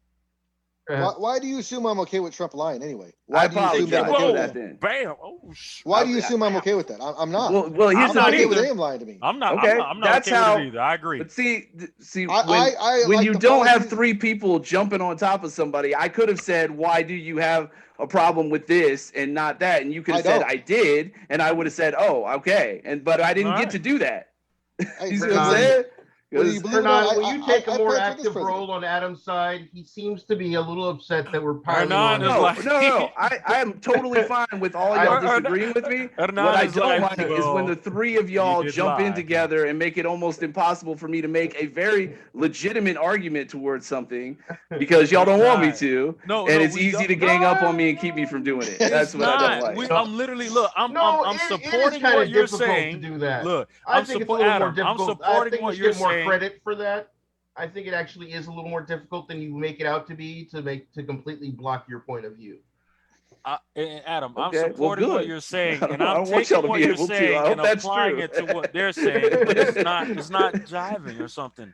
[SPEAKER 3] Why do you assume I'm okay with Trump lying anyway?
[SPEAKER 1] I
[SPEAKER 3] Why do you assume that I'm okay
[SPEAKER 1] apologize for
[SPEAKER 3] with
[SPEAKER 1] that
[SPEAKER 3] that?
[SPEAKER 1] then.
[SPEAKER 7] Bam! Oh,
[SPEAKER 3] Why do you assume I'm okay with that? I'm not.
[SPEAKER 1] Well, here's
[SPEAKER 7] I'm
[SPEAKER 1] the
[SPEAKER 7] not
[SPEAKER 3] okay
[SPEAKER 1] thing.
[SPEAKER 3] with
[SPEAKER 7] either.
[SPEAKER 3] him lying to me.
[SPEAKER 7] I'm not.
[SPEAKER 1] Okay,
[SPEAKER 7] I'm not
[SPEAKER 1] that's
[SPEAKER 7] okay
[SPEAKER 1] how-
[SPEAKER 7] with it either. I agree.
[SPEAKER 1] But see,
[SPEAKER 3] I
[SPEAKER 1] when
[SPEAKER 3] like
[SPEAKER 1] you
[SPEAKER 3] the
[SPEAKER 1] don't have
[SPEAKER 3] policies.
[SPEAKER 1] three people jumping on top of somebody, I could have said, "Why do you have a problem with this and not that?" And you could have
[SPEAKER 3] I
[SPEAKER 1] said,
[SPEAKER 3] don't.
[SPEAKER 1] "I did," and I would have said, "Oh, okay." But I didn't
[SPEAKER 7] All
[SPEAKER 1] get
[SPEAKER 7] right.
[SPEAKER 1] to do that.
[SPEAKER 3] Hey,
[SPEAKER 1] You see
[SPEAKER 6] We're
[SPEAKER 1] what I'm
[SPEAKER 6] not-
[SPEAKER 1] saying?
[SPEAKER 3] Whether you
[SPEAKER 1] 'Cause-
[SPEAKER 3] believe it or not,
[SPEAKER 6] Hernan, when you take
[SPEAKER 3] I
[SPEAKER 6] a more
[SPEAKER 3] pledge for this
[SPEAKER 6] active
[SPEAKER 3] president.
[SPEAKER 6] role on Adam's side, he seems to be a little upset that we're piling
[SPEAKER 7] Hernan
[SPEAKER 6] on
[SPEAKER 7] is
[SPEAKER 6] him.
[SPEAKER 1] No,
[SPEAKER 7] like-
[SPEAKER 1] no. I am totally fine with all y'all disagreeing with me.
[SPEAKER 7] Hernan
[SPEAKER 1] What I
[SPEAKER 7] is
[SPEAKER 1] don't
[SPEAKER 7] like,
[SPEAKER 1] like is when the three of y'all
[SPEAKER 7] did
[SPEAKER 1] jump in
[SPEAKER 7] lie.
[SPEAKER 1] together and make it almost impossible for me to make a very legitimate argument towards something because y'all don't want me to.
[SPEAKER 7] No,
[SPEAKER 1] And
[SPEAKER 7] no,
[SPEAKER 1] it's
[SPEAKER 7] we
[SPEAKER 1] easy to
[SPEAKER 7] don't-
[SPEAKER 1] gang up on me and keep me from doing it. That's
[SPEAKER 7] It's
[SPEAKER 1] what I
[SPEAKER 7] not.
[SPEAKER 1] don't like.
[SPEAKER 7] I'm literally look. I'm
[SPEAKER 6] it is
[SPEAKER 7] supporting
[SPEAKER 6] kinda
[SPEAKER 7] what you're
[SPEAKER 6] difficult
[SPEAKER 7] saying.
[SPEAKER 6] to do that.
[SPEAKER 7] Look,
[SPEAKER 6] I
[SPEAKER 7] I'm
[SPEAKER 6] think it's a
[SPEAKER 7] supporting
[SPEAKER 6] little more
[SPEAKER 7] Adam. I'm
[SPEAKER 6] difficult. I
[SPEAKER 7] supporting
[SPEAKER 6] think
[SPEAKER 7] what
[SPEAKER 6] we should
[SPEAKER 7] you're
[SPEAKER 6] get more
[SPEAKER 7] saying.
[SPEAKER 6] credit for that. I think it actually is a little more difficult than you make it out to be to completely block your point of view.
[SPEAKER 7] And Adam, I'm
[SPEAKER 1] Okay, well,
[SPEAKER 7] supporting what
[SPEAKER 1] good.
[SPEAKER 7] you're saying, and
[SPEAKER 1] I
[SPEAKER 7] I'm
[SPEAKER 1] don't want y'all
[SPEAKER 7] taking
[SPEAKER 1] to
[SPEAKER 7] what
[SPEAKER 1] be
[SPEAKER 7] you're
[SPEAKER 1] able to. I
[SPEAKER 7] saying
[SPEAKER 1] hope
[SPEAKER 7] and
[SPEAKER 1] that's
[SPEAKER 7] applying
[SPEAKER 1] true.
[SPEAKER 7] it to what they're saying. But it's not jiving or something.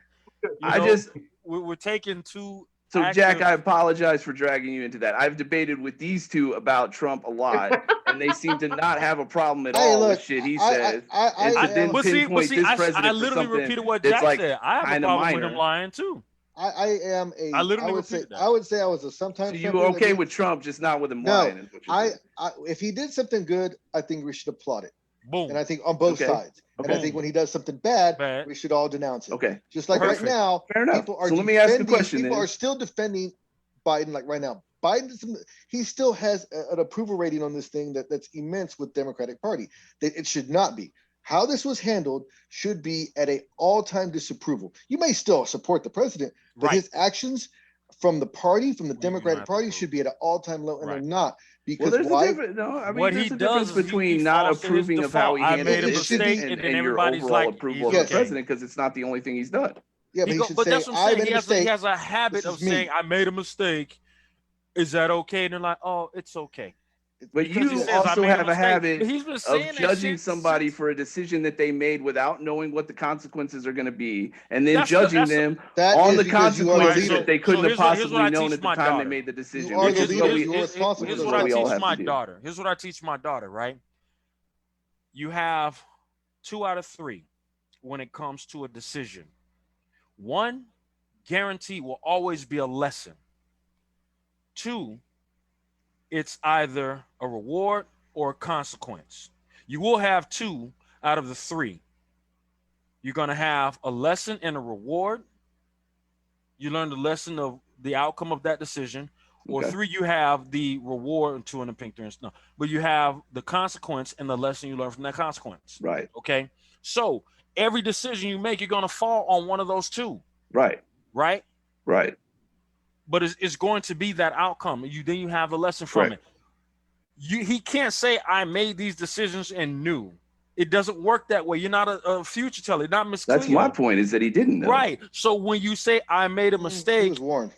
[SPEAKER 7] We're taking two.
[SPEAKER 1] So Jack, I apologize for dragging you into that. I've debated with these two about Trump a lot, and and they seem to not have a problem at
[SPEAKER 3] Hey,
[SPEAKER 1] all
[SPEAKER 3] look,
[SPEAKER 1] with shit he
[SPEAKER 3] I-
[SPEAKER 1] says.
[SPEAKER 3] I-
[SPEAKER 1] and to
[SPEAKER 3] I-
[SPEAKER 1] then
[SPEAKER 7] But see,
[SPEAKER 1] pinpoint this
[SPEAKER 7] I
[SPEAKER 1] president for
[SPEAKER 7] literally
[SPEAKER 1] something
[SPEAKER 7] repeated what
[SPEAKER 1] that's
[SPEAKER 7] Jack
[SPEAKER 1] like
[SPEAKER 7] said. I have a
[SPEAKER 1] kinda
[SPEAKER 7] problem with him
[SPEAKER 1] minor.
[SPEAKER 7] lying too.
[SPEAKER 3] I am a.
[SPEAKER 7] I literally
[SPEAKER 3] would say
[SPEAKER 7] repeated that.
[SPEAKER 3] I would say I was a sometimes.
[SPEAKER 1] So you were okay with Trump, just not with him
[SPEAKER 3] No,
[SPEAKER 1] lying. Is what you're saying.
[SPEAKER 3] if he did something good, I think we should applaud it,
[SPEAKER 7] Boom.
[SPEAKER 3] and I think on both
[SPEAKER 1] Okay.
[SPEAKER 3] sides. And I
[SPEAKER 1] Okay.
[SPEAKER 3] think when he does something bad,
[SPEAKER 7] Bad.
[SPEAKER 3] we should all denounce it.
[SPEAKER 1] Okay.
[SPEAKER 3] Just like
[SPEAKER 7] Perfect.
[SPEAKER 3] right now,
[SPEAKER 1] Fair enough.
[SPEAKER 3] people are
[SPEAKER 1] So let me ask you a
[SPEAKER 3] defending-
[SPEAKER 1] question
[SPEAKER 3] People
[SPEAKER 1] then.
[SPEAKER 3] are still defending Biden. Like right now, Biden, he still has an approval rating on this thing that's immense with Democratic Party. That it should not be. How this was handled should be at an all-time disapproval. You may still support the president, but
[SPEAKER 7] Right.
[SPEAKER 3] his actions from the party, from the
[SPEAKER 7] You
[SPEAKER 3] Democratic
[SPEAKER 7] have to
[SPEAKER 3] Party,
[SPEAKER 7] approve.
[SPEAKER 3] should be at an all-time low, and
[SPEAKER 7] Right.
[SPEAKER 3] they're not.
[SPEAKER 1] Well,
[SPEAKER 3] Because
[SPEAKER 1] there's a
[SPEAKER 3] why?
[SPEAKER 1] difference. No, I mean,
[SPEAKER 7] What
[SPEAKER 1] there's
[SPEAKER 7] he
[SPEAKER 1] a
[SPEAKER 7] does
[SPEAKER 1] difference
[SPEAKER 7] is he
[SPEAKER 1] between not
[SPEAKER 7] falls to his
[SPEAKER 1] approving of how he
[SPEAKER 7] default. I
[SPEAKER 1] handled
[SPEAKER 7] made a
[SPEAKER 3] It should be-
[SPEAKER 7] mistake,
[SPEAKER 1] and
[SPEAKER 7] then
[SPEAKER 1] your
[SPEAKER 7] everybody's
[SPEAKER 1] overall
[SPEAKER 7] like,
[SPEAKER 1] approval of
[SPEAKER 7] he's
[SPEAKER 1] the
[SPEAKER 7] okay.
[SPEAKER 1] president, because it's not the only thing he's done.
[SPEAKER 3] Yeah, but he
[SPEAKER 7] But
[SPEAKER 3] should
[SPEAKER 7] that's
[SPEAKER 3] say,
[SPEAKER 7] what I'm
[SPEAKER 3] "I
[SPEAKER 7] saying.
[SPEAKER 3] made
[SPEAKER 7] He
[SPEAKER 3] a
[SPEAKER 7] has,
[SPEAKER 3] mistake."
[SPEAKER 7] he has a habit
[SPEAKER 3] This
[SPEAKER 7] of
[SPEAKER 3] is me.
[SPEAKER 7] saying, I made a mistake. Is that okay? And they're like, oh, it's okay.
[SPEAKER 1] But
[SPEAKER 7] Because he
[SPEAKER 1] you
[SPEAKER 7] says, I
[SPEAKER 1] also
[SPEAKER 7] made a
[SPEAKER 1] have a
[SPEAKER 7] mistake.
[SPEAKER 1] habit
[SPEAKER 7] But he's been saying
[SPEAKER 1] of
[SPEAKER 7] that
[SPEAKER 1] judging
[SPEAKER 7] shit
[SPEAKER 1] somebody
[SPEAKER 7] since-
[SPEAKER 1] for a decision that they made without knowing what the consequences are going to be, and then
[SPEAKER 7] That's the-
[SPEAKER 1] judging
[SPEAKER 7] that's the-
[SPEAKER 1] them
[SPEAKER 3] That
[SPEAKER 1] on
[SPEAKER 3] is
[SPEAKER 1] the
[SPEAKER 3] because you are the
[SPEAKER 1] consequences
[SPEAKER 3] leader.
[SPEAKER 1] that they couldn't have
[SPEAKER 7] here's what I
[SPEAKER 1] possibly known
[SPEAKER 7] teach
[SPEAKER 1] at the
[SPEAKER 7] my
[SPEAKER 1] time they
[SPEAKER 7] daughter.
[SPEAKER 1] made the decision.
[SPEAKER 3] You are
[SPEAKER 1] which
[SPEAKER 3] the
[SPEAKER 1] is
[SPEAKER 3] leader.
[SPEAKER 1] what we,
[SPEAKER 3] You're responsible
[SPEAKER 7] Here's
[SPEAKER 3] for
[SPEAKER 7] what
[SPEAKER 3] the
[SPEAKER 7] I
[SPEAKER 1] we all
[SPEAKER 7] teach
[SPEAKER 1] have
[SPEAKER 7] my
[SPEAKER 1] to do.
[SPEAKER 7] daughter. Here's what I teach my daughter, right? You have 2 out of 3 when it comes to a decision. 1, guarantee will always be a lesson. 2, it's either a reward or a consequence. You will have 2 out of the 3. You're going to have a lesson and a reward. You learn the lesson of the outcome of that decision. Or
[SPEAKER 1] Okay.
[SPEAKER 7] 3, you have the reward, 2 in the pink turns. No, but you have the consequence and the lesson you learn from that consequence.
[SPEAKER 1] Right,
[SPEAKER 7] Okay. So every decision you make, you're going to fall on one of those 2,
[SPEAKER 1] right,
[SPEAKER 7] right?
[SPEAKER 1] right.
[SPEAKER 7] But it's going to be that outcome. Then you have the lesson from
[SPEAKER 1] Correct.
[SPEAKER 7] it. He can't say I made these decisions and knew. It doesn't work that way. You're not a future teller. You're not Miss
[SPEAKER 1] That's
[SPEAKER 7] Cleo.
[SPEAKER 1] my point, is that he didn't know.
[SPEAKER 7] Right. So when you say I made a
[SPEAKER 3] He
[SPEAKER 7] mistake,
[SPEAKER 3] was warned.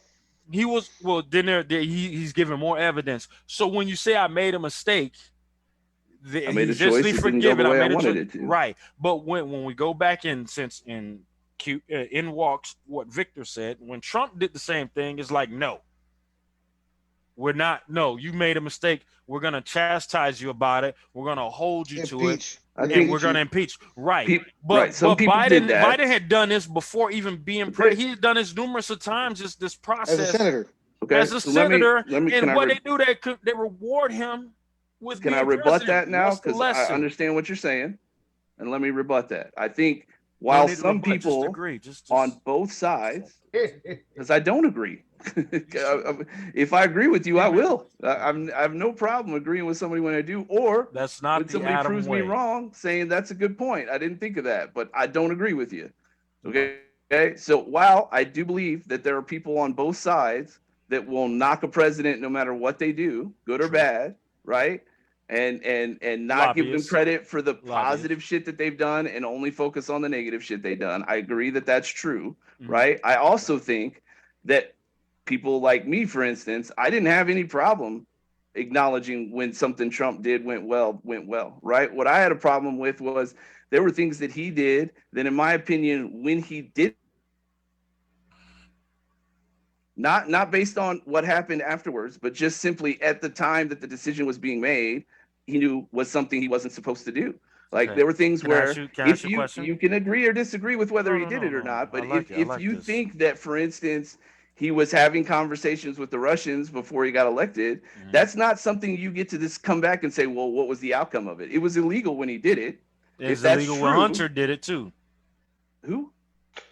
[SPEAKER 7] he was well. Then he's giving more evidence. So when you say I made a mistake,
[SPEAKER 1] I made a
[SPEAKER 7] he's justly
[SPEAKER 1] choice, it didn't go the
[SPEAKER 7] forgiven.
[SPEAKER 1] way I
[SPEAKER 7] made a
[SPEAKER 1] wanted
[SPEAKER 7] choice.
[SPEAKER 1] it to.
[SPEAKER 7] Right. But when we go back in walks what Victor said, when Trump did the same thing, it's like, no, we're not. No, you made a mistake. We're gonna chastise you about it. We're gonna hold you to it.
[SPEAKER 3] Impeach.
[SPEAKER 1] I
[SPEAKER 7] And
[SPEAKER 1] think
[SPEAKER 7] we're going to impeach. Right.
[SPEAKER 1] right, some people
[SPEAKER 7] Biden,
[SPEAKER 1] did that.
[SPEAKER 7] Biden had done this before even being president. He had done this numerous of times, this
[SPEAKER 3] As
[SPEAKER 7] process
[SPEAKER 3] a senator.
[SPEAKER 1] Okay.
[SPEAKER 7] as a
[SPEAKER 1] so
[SPEAKER 7] senator.
[SPEAKER 1] let me,
[SPEAKER 7] And
[SPEAKER 1] can I
[SPEAKER 7] what
[SPEAKER 1] re-
[SPEAKER 7] they do, they reward him with
[SPEAKER 1] Can I
[SPEAKER 7] being
[SPEAKER 1] rebut
[SPEAKER 7] president.
[SPEAKER 1] that now?
[SPEAKER 7] What's the
[SPEAKER 1] Because I
[SPEAKER 7] lesson?
[SPEAKER 1] understand what you're saying, and let me rebut that. I think
[SPEAKER 7] No
[SPEAKER 1] while
[SPEAKER 7] need to
[SPEAKER 1] some
[SPEAKER 7] rebut, just
[SPEAKER 1] people
[SPEAKER 7] agree. Just
[SPEAKER 1] on both sides, because I don't agree. If I agree with you, I will. I have no problem agreeing with somebody when I do, or
[SPEAKER 7] that's not
[SPEAKER 1] when
[SPEAKER 7] the
[SPEAKER 1] somebody
[SPEAKER 7] Adam
[SPEAKER 1] proves
[SPEAKER 7] way.
[SPEAKER 1] me wrong, saying that's a good point. I didn't think of that, but I don't agree with you. Okay. So while I do believe that there are people on both sides that will knock a president no matter what they do, good or
[SPEAKER 7] True.
[SPEAKER 1] bad, right? And not give them
[SPEAKER 7] Lobbyists.
[SPEAKER 1] credit for the
[SPEAKER 7] Lobbyists.
[SPEAKER 1] positive shit that they've done and only focus on the negative shit they've done. I agree that that's true,
[SPEAKER 7] Mhm.
[SPEAKER 1] right? I also think that people like me, for instance, I didn't have any problem acknowledging when something Trump did went well, right? What I had a problem with was there were things that he did that, in my opinion, when he did, not based on what happened afterwards, but just simply at the time that the decision was being made, he knew was something he wasn't supposed to do. Like
[SPEAKER 7] Okay.
[SPEAKER 1] there were things
[SPEAKER 7] Can I
[SPEAKER 1] where
[SPEAKER 7] ask you- can I
[SPEAKER 1] if
[SPEAKER 7] ask you a
[SPEAKER 1] you
[SPEAKER 7] question?
[SPEAKER 1] can agree or disagree with whether
[SPEAKER 7] No,
[SPEAKER 1] he
[SPEAKER 7] no,
[SPEAKER 1] did
[SPEAKER 7] no,
[SPEAKER 1] it or
[SPEAKER 7] no.
[SPEAKER 1] not, but
[SPEAKER 7] I like it. I
[SPEAKER 1] if
[SPEAKER 7] like
[SPEAKER 1] you
[SPEAKER 7] this.
[SPEAKER 1] think that, for instance, he was having conversations with the Russians before he got elected,
[SPEAKER 7] Mhm.
[SPEAKER 1] that's not something you get to just come back and say, well, what was the outcome of it? It was illegal when he did it.
[SPEAKER 7] It's
[SPEAKER 1] if that's
[SPEAKER 7] illegal when
[SPEAKER 1] true-
[SPEAKER 7] Hunter did it too.
[SPEAKER 1] Who?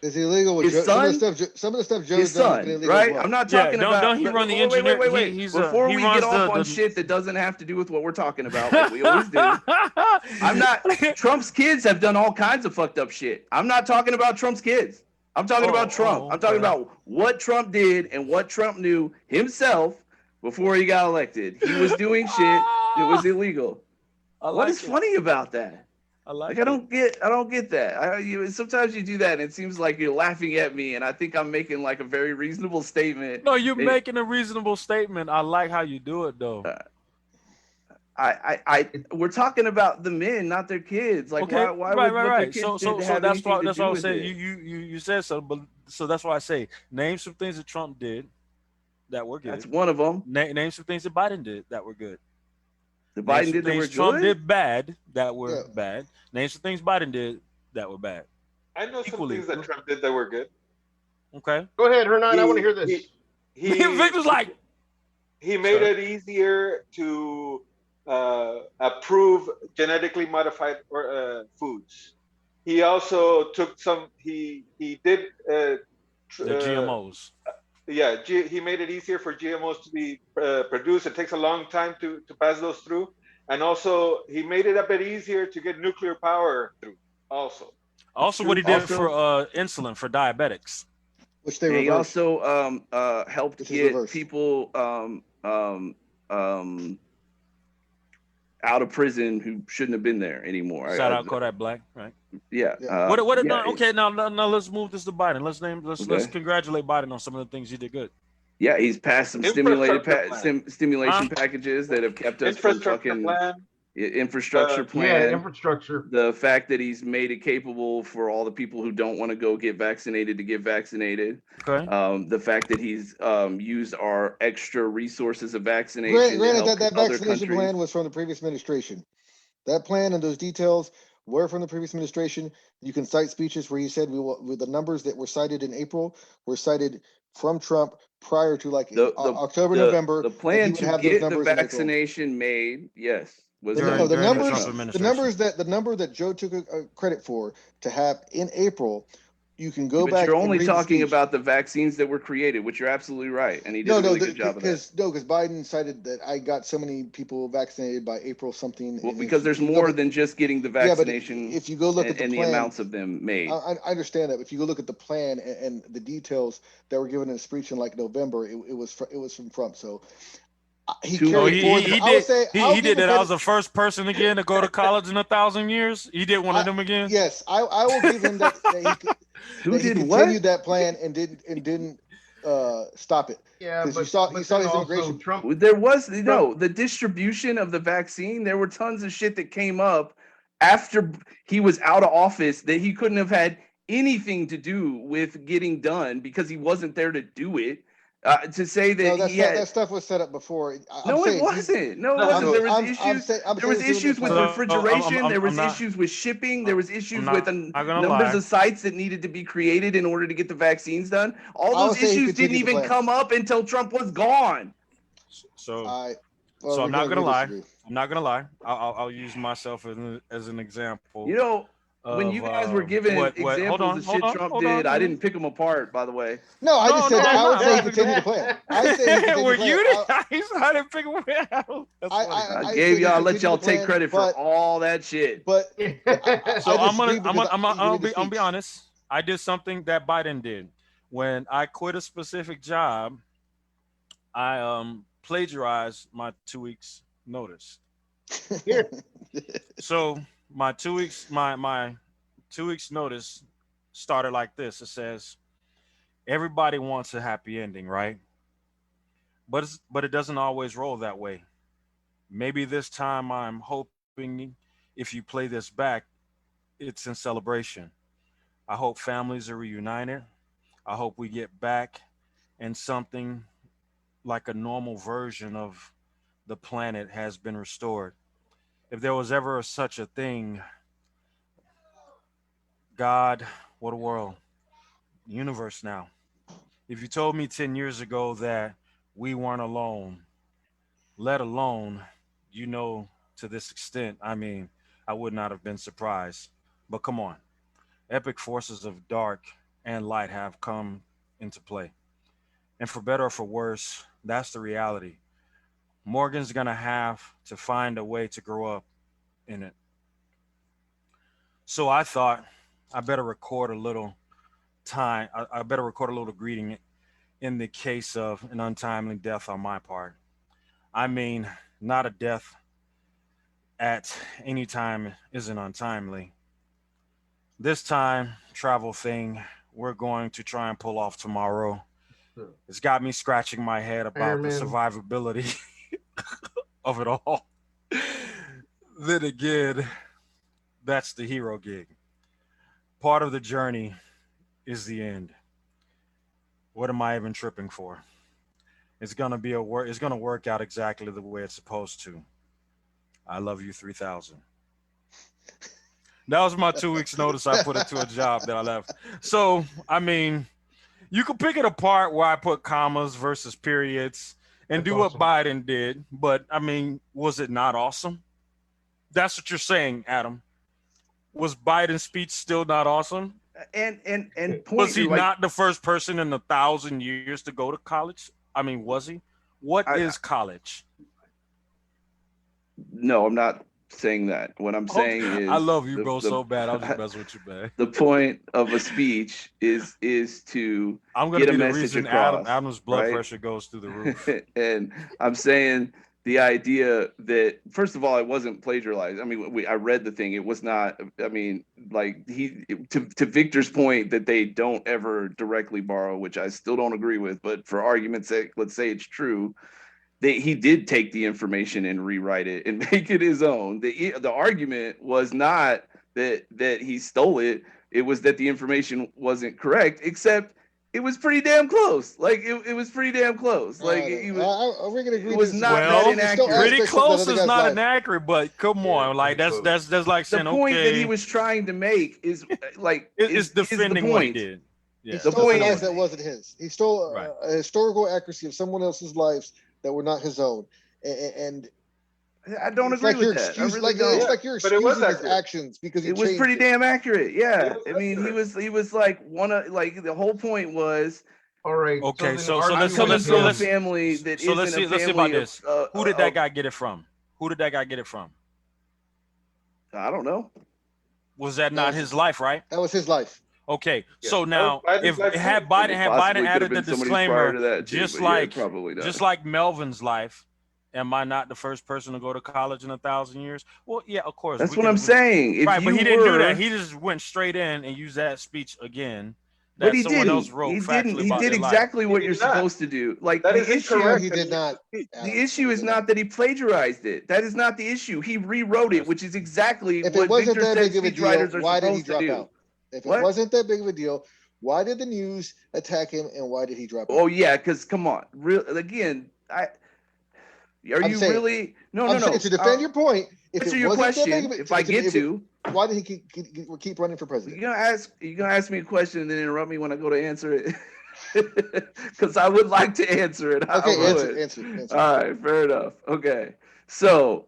[SPEAKER 3] It's illegal with
[SPEAKER 1] His
[SPEAKER 3] some of
[SPEAKER 1] son?
[SPEAKER 3] the stuff Joe's
[SPEAKER 1] His
[SPEAKER 3] done has
[SPEAKER 1] son,
[SPEAKER 3] been illegal as
[SPEAKER 1] right?
[SPEAKER 3] well.
[SPEAKER 1] I'm not
[SPEAKER 7] Yeah,
[SPEAKER 1] talking
[SPEAKER 7] don't-
[SPEAKER 1] about.
[SPEAKER 7] don't he run the engineer- he's
[SPEAKER 1] Before
[SPEAKER 7] he
[SPEAKER 1] we
[SPEAKER 7] runs
[SPEAKER 1] get off
[SPEAKER 7] the-
[SPEAKER 1] on shit that doesn't have to do with what we're talking about, like we always do. I'm not. Trump's kids have done all kinds of fucked up shit. I'm not talking about Trump's kids. I'm talking about Trump. I'm talking
[SPEAKER 7] okay.
[SPEAKER 1] about what Trump did and what Trump knew himself before he got elected. He was doing shit that was illegal.
[SPEAKER 7] I
[SPEAKER 1] What
[SPEAKER 7] like
[SPEAKER 1] is
[SPEAKER 7] it.
[SPEAKER 1] funny about that?
[SPEAKER 7] I like
[SPEAKER 1] Like I don't get that. Sometimes you do that and it seems like you're laughing at me, and I think I'm making like a very reasonable statement.
[SPEAKER 7] No, you're
[SPEAKER 1] It-
[SPEAKER 7] making a reasonable statement. I like how you do it though.
[SPEAKER 1] We're talking about the men, not their kids. Like
[SPEAKER 7] Okay,
[SPEAKER 1] why
[SPEAKER 7] right.
[SPEAKER 1] would what their kids
[SPEAKER 7] So
[SPEAKER 1] did have
[SPEAKER 7] that's why
[SPEAKER 1] anything to do
[SPEAKER 7] I
[SPEAKER 1] with
[SPEAKER 7] say
[SPEAKER 1] it?
[SPEAKER 7] you said so, but so that's why I say name some things that Trump did that were good.
[SPEAKER 1] That's one of them.
[SPEAKER 7] Name some things that Biden did that were good.
[SPEAKER 1] The
[SPEAKER 7] Name
[SPEAKER 1] Biden
[SPEAKER 7] some
[SPEAKER 1] did that were
[SPEAKER 7] things Trump
[SPEAKER 1] good.
[SPEAKER 7] did bad that were
[SPEAKER 3] Yeah.
[SPEAKER 7] bad. Name some things Biden did that were bad.
[SPEAKER 2] I know some
[SPEAKER 7] Equally.
[SPEAKER 2] things that Trump did that were good.
[SPEAKER 7] Okay.
[SPEAKER 6] Go ahead, Hernan. I want to hear this.
[SPEAKER 7] Victor's like,
[SPEAKER 2] he made
[SPEAKER 7] Sir.
[SPEAKER 2] it easier to approve genetically modified foods. He also took some. He did.
[SPEAKER 7] the GMOs.
[SPEAKER 2] Yeah, he made it easier for GMOs to be produced. It takes a long time to pass those through, and also he made it a bit easier to get nuclear power through. Also,
[SPEAKER 7] Also,
[SPEAKER 1] true.
[SPEAKER 7] what he did
[SPEAKER 1] Also-
[SPEAKER 7] for insulin for diabetics.
[SPEAKER 3] Which they
[SPEAKER 1] And he
[SPEAKER 3] reversed.
[SPEAKER 1] also helped
[SPEAKER 3] Which is
[SPEAKER 1] get
[SPEAKER 3] reversed.
[SPEAKER 1] people out of prison who shouldn't have been there anymore.
[SPEAKER 7] Shout out Kodak Black, right?
[SPEAKER 1] Yeah.
[SPEAKER 3] Yeah.
[SPEAKER 7] What?
[SPEAKER 1] yeah,
[SPEAKER 7] No, okay, now let's move this to Biden. Let's
[SPEAKER 1] Okay.
[SPEAKER 7] congratulate Biden on some of the things he did good.
[SPEAKER 1] Yeah, he's passed some
[SPEAKER 2] Infrastructure plan.
[SPEAKER 1] stimulation
[SPEAKER 7] Huh?
[SPEAKER 1] packages that have kept us from
[SPEAKER 2] infrastructure
[SPEAKER 1] fucking
[SPEAKER 2] plan.
[SPEAKER 1] infrastructure
[SPEAKER 6] Yeah,
[SPEAKER 1] plan.
[SPEAKER 6] infrastructure.
[SPEAKER 1] The fact that he's made it capable for all the people who don't want to go get vaccinated to get vaccinated.
[SPEAKER 7] Okay.
[SPEAKER 1] The fact that he's used our extra resources of vaccination. to
[SPEAKER 3] Granted
[SPEAKER 1] help
[SPEAKER 3] that
[SPEAKER 1] other
[SPEAKER 3] vaccination
[SPEAKER 1] countries.
[SPEAKER 3] plan was from the previous administration. That plan and those details were from the previous administration. You can cite speeches where he said we will, with the numbers that were cited in April were cited from Trump prior to like October, November.
[SPEAKER 1] The
[SPEAKER 3] that he
[SPEAKER 1] plan
[SPEAKER 3] would
[SPEAKER 1] to
[SPEAKER 3] have those
[SPEAKER 1] get the
[SPEAKER 3] numbers in April.
[SPEAKER 1] vaccination made, yes, was
[SPEAKER 7] During-
[SPEAKER 3] No, the
[SPEAKER 7] during the
[SPEAKER 3] numbers,
[SPEAKER 7] Trump
[SPEAKER 3] the
[SPEAKER 7] administration.
[SPEAKER 3] number that Joe took credit for to have in April, you can go
[SPEAKER 1] but
[SPEAKER 3] back.
[SPEAKER 1] you're
[SPEAKER 3] and
[SPEAKER 1] only
[SPEAKER 3] read the
[SPEAKER 1] talking
[SPEAKER 3] speech.
[SPEAKER 1] about the vaccines that were created, which you're absolutely right, and he did
[SPEAKER 3] No,
[SPEAKER 1] a
[SPEAKER 3] no,
[SPEAKER 1] really good job of that.
[SPEAKER 3] because Biden cited that I got so many people vaccinated by April something.
[SPEAKER 1] Well,
[SPEAKER 3] and
[SPEAKER 1] because there's
[SPEAKER 3] if you go
[SPEAKER 1] more
[SPEAKER 3] back-
[SPEAKER 1] than just getting the
[SPEAKER 3] Yeah, but
[SPEAKER 1] vaccination
[SPEAKER 3] if you go look at the
[SPEAKER 1] and the
[SPEAKER 3] plan,
[SPEAKER 1] amounts of them made.
[SPEAKER 3] I understand that. But if you go look at the plan and the details that were given in the speech in like November, it was from Trump. So he
[SPEAKER 1] Two-
[SPEAKER 3] carried
[SPEAKER 1] Oh,
[SPEAKER 3] it forward.
[SPEAKER 7] he
[SPEAKER 3] I would
[SPEAKER 7] did.
[SPEAKER 3] say
[SPEAKER 7] He
[SPEAKER 3] I'll
[SPEAKER 7] did
[SPEAKER 3] give him
[SPEAKER 7] that. I was
[SPEAKER 3] credit.
[SPEAKER 7] the first person again to go to college in 1,000 years. He did one of them again.
[SPEAKER 3] Yes, I will give him that
[SPEAKER 1] Who
[SPEAKER 3] that he
[SPEAKER 1] did
[SPEAKER 3] continued
[SPEAKER 1] what?
[SPEAKER 3] that plan and didn't stop it.
[SPEAKER 6] Yeah,
[SPEAKER 3] 'Cause
[SPEAKER 6] but
[SPEAKER 3] you saw
[SPEAKER 6] but
[SPEAKER 3] his
[SPEAKER 6] then also
[SPEAKER 3] immigration.
[SPEAKER 6] Trump.
[SPEAKER 1] There was the distribution of the vaccine. There were tons of shit that came up after he was out of office that he couldn't have had anything to do with getting done because he wasn't there to do it. To say that
[SPEAKER 3] No,
[SPEAKER 1] he had
[SPEAKER 3] that stuff was set up before.
[SPEAKER 1] no, it wasn't. No, it
[SPEAKER 2] No,
[SPEAKER 1] wasn't.
[SPEAKER 2] so
[SPEAKER 1] There was
[SPEAKER 3] I'm
[SPEAKER 1] issues.
[SPEAKER 3] saying
[SPEAKER 1] There was
[SPEAKER 3] he was doing
[SPEAKER 1] issues
[SPEAKER 3] it
[SPEAKER 1] with
[SPEAKER 3] for-
[SPEAKER 1] refrigeration. There was
[SPEAKER 7] I'm not-
[SPEAKER 1] issues with shipping. There was issues
[SPEAKER 7] I'm
[SPEAKER 1] with
[SPEAKER 7] not gonna
[SPEAKER 1] numbers
[SPEAKER 7] lie.
[SPEAKER 1] of sites that needed to be created in order to get the vaccines done. All
[SPEAKER 3] I would
[SPEAKER 1] those
[SPEAKER 3] say he
[SPEAKER 1] issues didn't
[SPEAKER 3] continued the
[SPEAKER 1] even
[SPEAKER 3] plan.
[SPEAKER 1] come up until Trump was gone.
[SPEAKER 7] So
[SPEAKER 3] Well,
[SPEAKER 7] So I'm
[SPEAKER 3] we
[SPEAKER 7] not
[SPEAKER 3] can
[SPEAKER 7] gonna
[SPEAKER 3] agree to
[SPEAKER 7] lie.
[SPEAKER 3] disagree.
[SPEAKER 7] I'm not gonna lie. I'll use myself as an example.
[SPEAKER 1] You know, when
[SPEAKER 7] of,
[SPEAKER 1] you guys were giving
[SPEAKER 7] what-
[SPEAKER 1] examples
[SPEAKER 7] hold on,
[SPEAKER 1] of
[SPEAKER 7] hold
[SPEAKER 1] shit
[SPEAKER 7] on,
[SPEAKER 1] Trump
[SPEAKER 7] hold
[SPEAKER 1] did,
[SPEAKER 7] on,
[SPEAKER 1] I
[SPEAKER 7] man.
[SPEAKER 1] didn't pick them apart. By the way,
[SPEAKER 3] No, I just
[SPEAKER 7] No,
[SPEAKER 3] said
[SPEAKER 7] no,
[SPEAKER 3] I would
[SPEAKER 7] I'm
[SPEAKER 3] say he
[SPEAKER 7] not.
[SPEAKER 3] continued the plan. I say he continued
[SPEAKER 7] Were
[SPEAKER 3] the plan.
[SPEAKER 7] you? I didn't pick him out. That's funny.
[SPEAKER 1] I
[SPEAKER 3] I
[SPEAKER 1] gave
[SPEAKER 3] said
[SPEAKER 1] y'all,
[SPEAKER 3] he
[SPEAKER 1] let
[SPEAKER 3] continued
[SPEAKER 1] y'all
[SPEAKER 3] the
[SPEAKER 1] take
[SPEAKER 3] plan,
[SPEAKER 1] credit for
[SPEAKER 3] but
[SPEAKER 1] all that shit.
[SPEAKER 3] but
[SPEAKER 7] So
[SPEAKER 3] I
[SPEAKER 7] I'm
[SPEAKER 3] disagree
[SPEAKER 7] gonna
[SPEAKER 3] because
[SPEAKER 7] I'll
[SPEAKER 3] he did the
[SPEAKER 7] be
[SPEAKER 3] speech.
[SPEAKER 7] honest. I did something that Biden did. When I quit a specific job, I plagiarized my 2 weeks notice. So my 2 weeks my 2 weeks notice started like this. It says everybody wants a happy ending, right? But it doesn't always roll that way. Maybe this time I'm hoping if you play this back, it's in celebration. I hope families are reunited. I hope we get back and something like a normal version of the planet has been restored. If there was ever such a thing, God, what a world, universe now. If you told me 10 years ago that we weren't alone, let alone, to this extent, I mean, I would not have been surprised. But come on, epic forces of dark and light have come into play. And for better or for worse, that's the reality. Morgan's gonna have to find a way to grow up in it. So I thought I better record a little time. I better record a little greeting in the case of an untimely death on my part. I mean, not a death at any time isn't untimely. This time, travel thing, we're going to try and pull off tomorrow. It's got me scratching my head about the survivability of it all. Then again, that's the hero gig. Part of the journey is the end. What am I even tripping for? It's gonna work out exactly the way it's supposed to. I love you 3000. That was my 2 weeks notice I put into a job that I left. So, I mean, you could pick it apart where I put commas versus periods and
[SPEAKER 6] That's
[SPEAKER 7] do what
[SPEAKER 6] awesome.
[SPEAKER 7] Biden did. But I mean, was it not awesome? That's what you're saying, Adam. Was Biden's speech still not awesome?
[SPEAKER 1] And
[SPEAKER 7] Was
[SPEAKER 1] point
[SPEAKER 7] he
[SPEAKER 1] like
[SPEAKER 7] not the first person in 1,000 years to go to college? I mean, was he? What
[SPEAKER 1] I-
[SPEAKER 7] is college?
[SPEAKER 1] no, I'm not saying that. What I'm saying is
[SPEAKER 7] I love you,
[SPEAKER 1] the-
[SPEAKER 7] bro,
[SPEAKER 1] the-
[SPEAKER 7] so bad. I'll just mess with you, man.
[SPEAKER 1] the point of a speech is to
[SPEAKER 7] I'm gonna
[SPEAKER 1] get a
[SPEAKER 7] be the
[SPEAKER 1] message
[SPEAKER 7] reason
[SPEAKER 1] across,
[SPEAKER 7] Adam's blood
[SPEAKER 1] right?
[SPEAKER 7] pressure goes through the roof.
[SPEAKER 1] And I'm saying the idea that, first of all, it wasn't plagiarized. I mean, I read the thing. It was not. I mean, like to Victor's point that they don't ever directly borrow, which I still don't agree with. But for argument's sake, let's say it's true. He did take the information and rewrite it and make it his own. The argument was not that he stole it. It was that the information wasn't correct, except it was pretty damn close. Like it was pretty damn close. Like
[SPEAKER 3] we're gonna agree
[SPEAKER 1] it was
[SPEAKER 3] to
[SPEAKER 1] not
[SPEAKER 3] disagree.
[SPEAKER 1] that
[SPEAKER 7] Well,
[SPEAKER 3] There's still
[SPEAKER 1] inaccurate.
[SPEAKER 7] pretty
[SPEAKER 3] aspects of that
[SPEAKER 7] close
[SPEAKER 3] other
[SPEAKER 7] is
[SPEAKER 3] guy's
[SPEAKER 7] not
[SPEAKER 3] life.
[SPEAKER 7] inaccurate, but come
[SPEAKER 6] Yeah,
[SPEAKER 7] on, like
[SPEAKER 6] pretty close.
[SPEAKER 7] that's like
[SPEAKER 1] The
[SPEAKER 7] saying
[SPEAKER 1] point that he
[SPEAKER 7] okay,
[SPEAKER 1] was trying to make is like
[SPEAKER 7] it's defending
[SPEAKER 1] the
[SPEAKER 7] what he
[SPEAKER 1] point.
[SPEAKER 7] did.
[SPEAKER 3] He
[SPEAKER 7] Yeah,
[SPEAKER 1] The
[SPEAKER 3] stole a
[SPEAKER 1] point
[SPEAKER 3] life
[SPEAKER 1] is-
[SPEAKER 3] that wasn't his. He stole
[SPEAKER 7] Right.
[SPEAKER 3] a historical accuracy of someone else's lives that were not his own. And
[SPEAKER 1] I don't
[SPEAKER 3] it's
[SPEAKER 1] agree
[SPEAKER 3] like you're
[SPEAKER 1] with that. I
[SPEAKER 3] excusing,
[SPEAKER 1] really
[SPEAKER 3] like
[SPEAKER 1] don't.
[SPEAKER 3] it's like you're
[SPEAKER 2] But it was
[SPEAKER 3] excusing his
[SPEAKER 2] accurate.
[SPEAKER 3] actions because he
[SPEAKER 1] It was
[SPEAKER 3] changed
[SPEAKER 1] pretty
[SPEAKER 3] it.
[SPEAKER 1] damn accurate. Yeah.
[SPEAKER 2] was
[SPEAKER 1] I mean,
[SPEAKER 2] accurate.
[SPEAKER 1] he was like one of like the whole point was
[SPEAKER 6] All right.
[SPEAKER 7] Okay,
[SPEAKER 6] then
[SPEAKER 7] so
[SPEAKER 6] argue
[SPEAKER 1] I'm
[SPEAKER 7] let's-
[SPEAKER 6] with
[SPEAKER 1] coming
[SPEAKER 7] let's-
[SPEAKER 1] from
[SPEAKER 6] him.
[SPEAKER 1] a family that
[SPEAKER 7] so let's
[SPEAKER 1] isn't
[SPEAKER 7] see
[SPEAKER 1] a
[SPEAKER 7] let's see
[SPEAKER 1] family
[SPEAKER 7] about this.
[SPEAKER 1] of,
[SPEAKER 7] Who did that guy get it from? Who did that guy get it from?
[SPEAKER 1] I don't know.
[SPEAKER 7] Was that not
[SPEAKER 3] was-
[SPEAKER 7] his life, right?
[SPEAKER 3] That was his life.
[SPEAKER 7] Okay,
[SPEAKER 2] Yeah.
[SPEAKER 7] so now
[SPEAKER 2] Biden's
[SPEAKER 7] if
[SPEAKER 2] life
[SPEAKER 7] had
[SPEAKER 2] too.
[SPEAKER 7] Biden
[SPEAKER 1] It
[SPEAKER 7] had
[SPEAKER 1] possibly
[SPEAKER 7] Biden
[SPEAKER 1] could have
[SPEAKER 7] added the
[SPEAKER 1] been somebody's prior to
[SPEAKER 7] disclaimer,
[SPEAKER 1] that too,
[SPEAKER 7] just
[SPEAKER 1] but yeah,
[SPEAKER 7] like
[SPEAKER 1] probably not.
[SPEAKER 7] just like Melvin's life, am I not the first person to go to college in 1,000 years? Well, yeah, of course.
[SPEAKER 1] That's
[SPEAKER 7] we
[SPEAKER 1] what
[SPEAKER 7] can-
[SPEAKER 1] I'm
[SPEAKER 7] we-
[SPEAKER 1] saying. If
[SPEAKER 7] Right, but
[SPEAKER 1] you
[SPEAKER 7] he didn't do
[SPEAKER 1] were-
[SPEAKER 7] that. He just went straight in and used that speech again.
[SPEAKER 1] But
[SPEAKER 7] That
[SPEAKER 1] he
[SPEAKER 7] someone
[SPEAKER 1] didn't.
[SPEAKER 7] else wrote
[SPEAKER 1] He
[SPEAKER 7] factually
[SPEAKER 1] didn't. He
[SPEAKER 7] about
[SPEAKER 1] did
[SPEAKER 7] their life.
[SPEAKER 1] exactly what
[SPEAKER 2] He
[SPEAKER 1] you're
[SPEAKER 2] did not.
[SPEAKER 1] supposed to do. Like
[SPEAKER 2] That
[SPEAKER 1] the
[SPEAKER 2] is
[SPEAKER 1] issue.
[SPEAKER 2] incorrect.
[SPEAKER 3] He did not.
[SPEAKER 1] The
[SPEAKER 3] Alex,
[SPEAKER 1] issue
[SPEAKER 3] he
[SPEAKER 1] is
[SPEAKER 3] did
[SPEAKER 1] not that he plagiarized it. That is not the issue. He rewrote it,
[SPEAKER 7] Yes.
[SPEAKER 1] which is exactly
[SPEAKER 3] If
[SPEAKER 1] what
[SPEAKER 3] it wasn't
[SPEAKER 1] Victor
[SPEAKER 3] that
[SPEAKER 1] said
[SPEAKER 3] big of a
[SPEAKER 1] speechwriters
[SPEAKER 3] deal,
[SPEAKER 1] are
[SPEAKER 3] why did he
[SPEAKER 1] supposed to
[SPEAKER 3] drop
[SPEAKER 1] do.
[SPEAKER 3] out? If
[SPEAKER 1] What?
[SPEAKER 3] it wasn't that big of a deal, why did the news attack him and why did he drop out?
[SPEAKER 1] Oh yeah, because come on, real again. Are
[SPEAKER 3] I'm
[SPEAKER 1] you
[SPEAKER 3] saying-
[SPEAKER 1] really? No,
[SPEAKER 3] I'm
[SPEAKER 1] no, no.
[SPEAKER 3] saying to defend your point. If
[SPEAKER 1] answer
[SPEAKER 3] it
[SPEAKER 1] your
[SPEAKER 3] wasn't that big
[SPEAKER 1] question.
[SPEAKER 3] of a,
[SPEAKER 1] If I get to,
[SPEAKER 3] why did he keep running for
[SPEAKER 1] you're
[SPEAKER 3] president?
[SPEAKER 1] gonna ask me a question and then interrupt me when I go to answer it, because I would like to answer it. I
[SPEAKER 3] Okay,
[SPEAKER 1] would.
[SPEAKER 3] answer.
[SPEAKER 1] All right, fair enough. Okay, so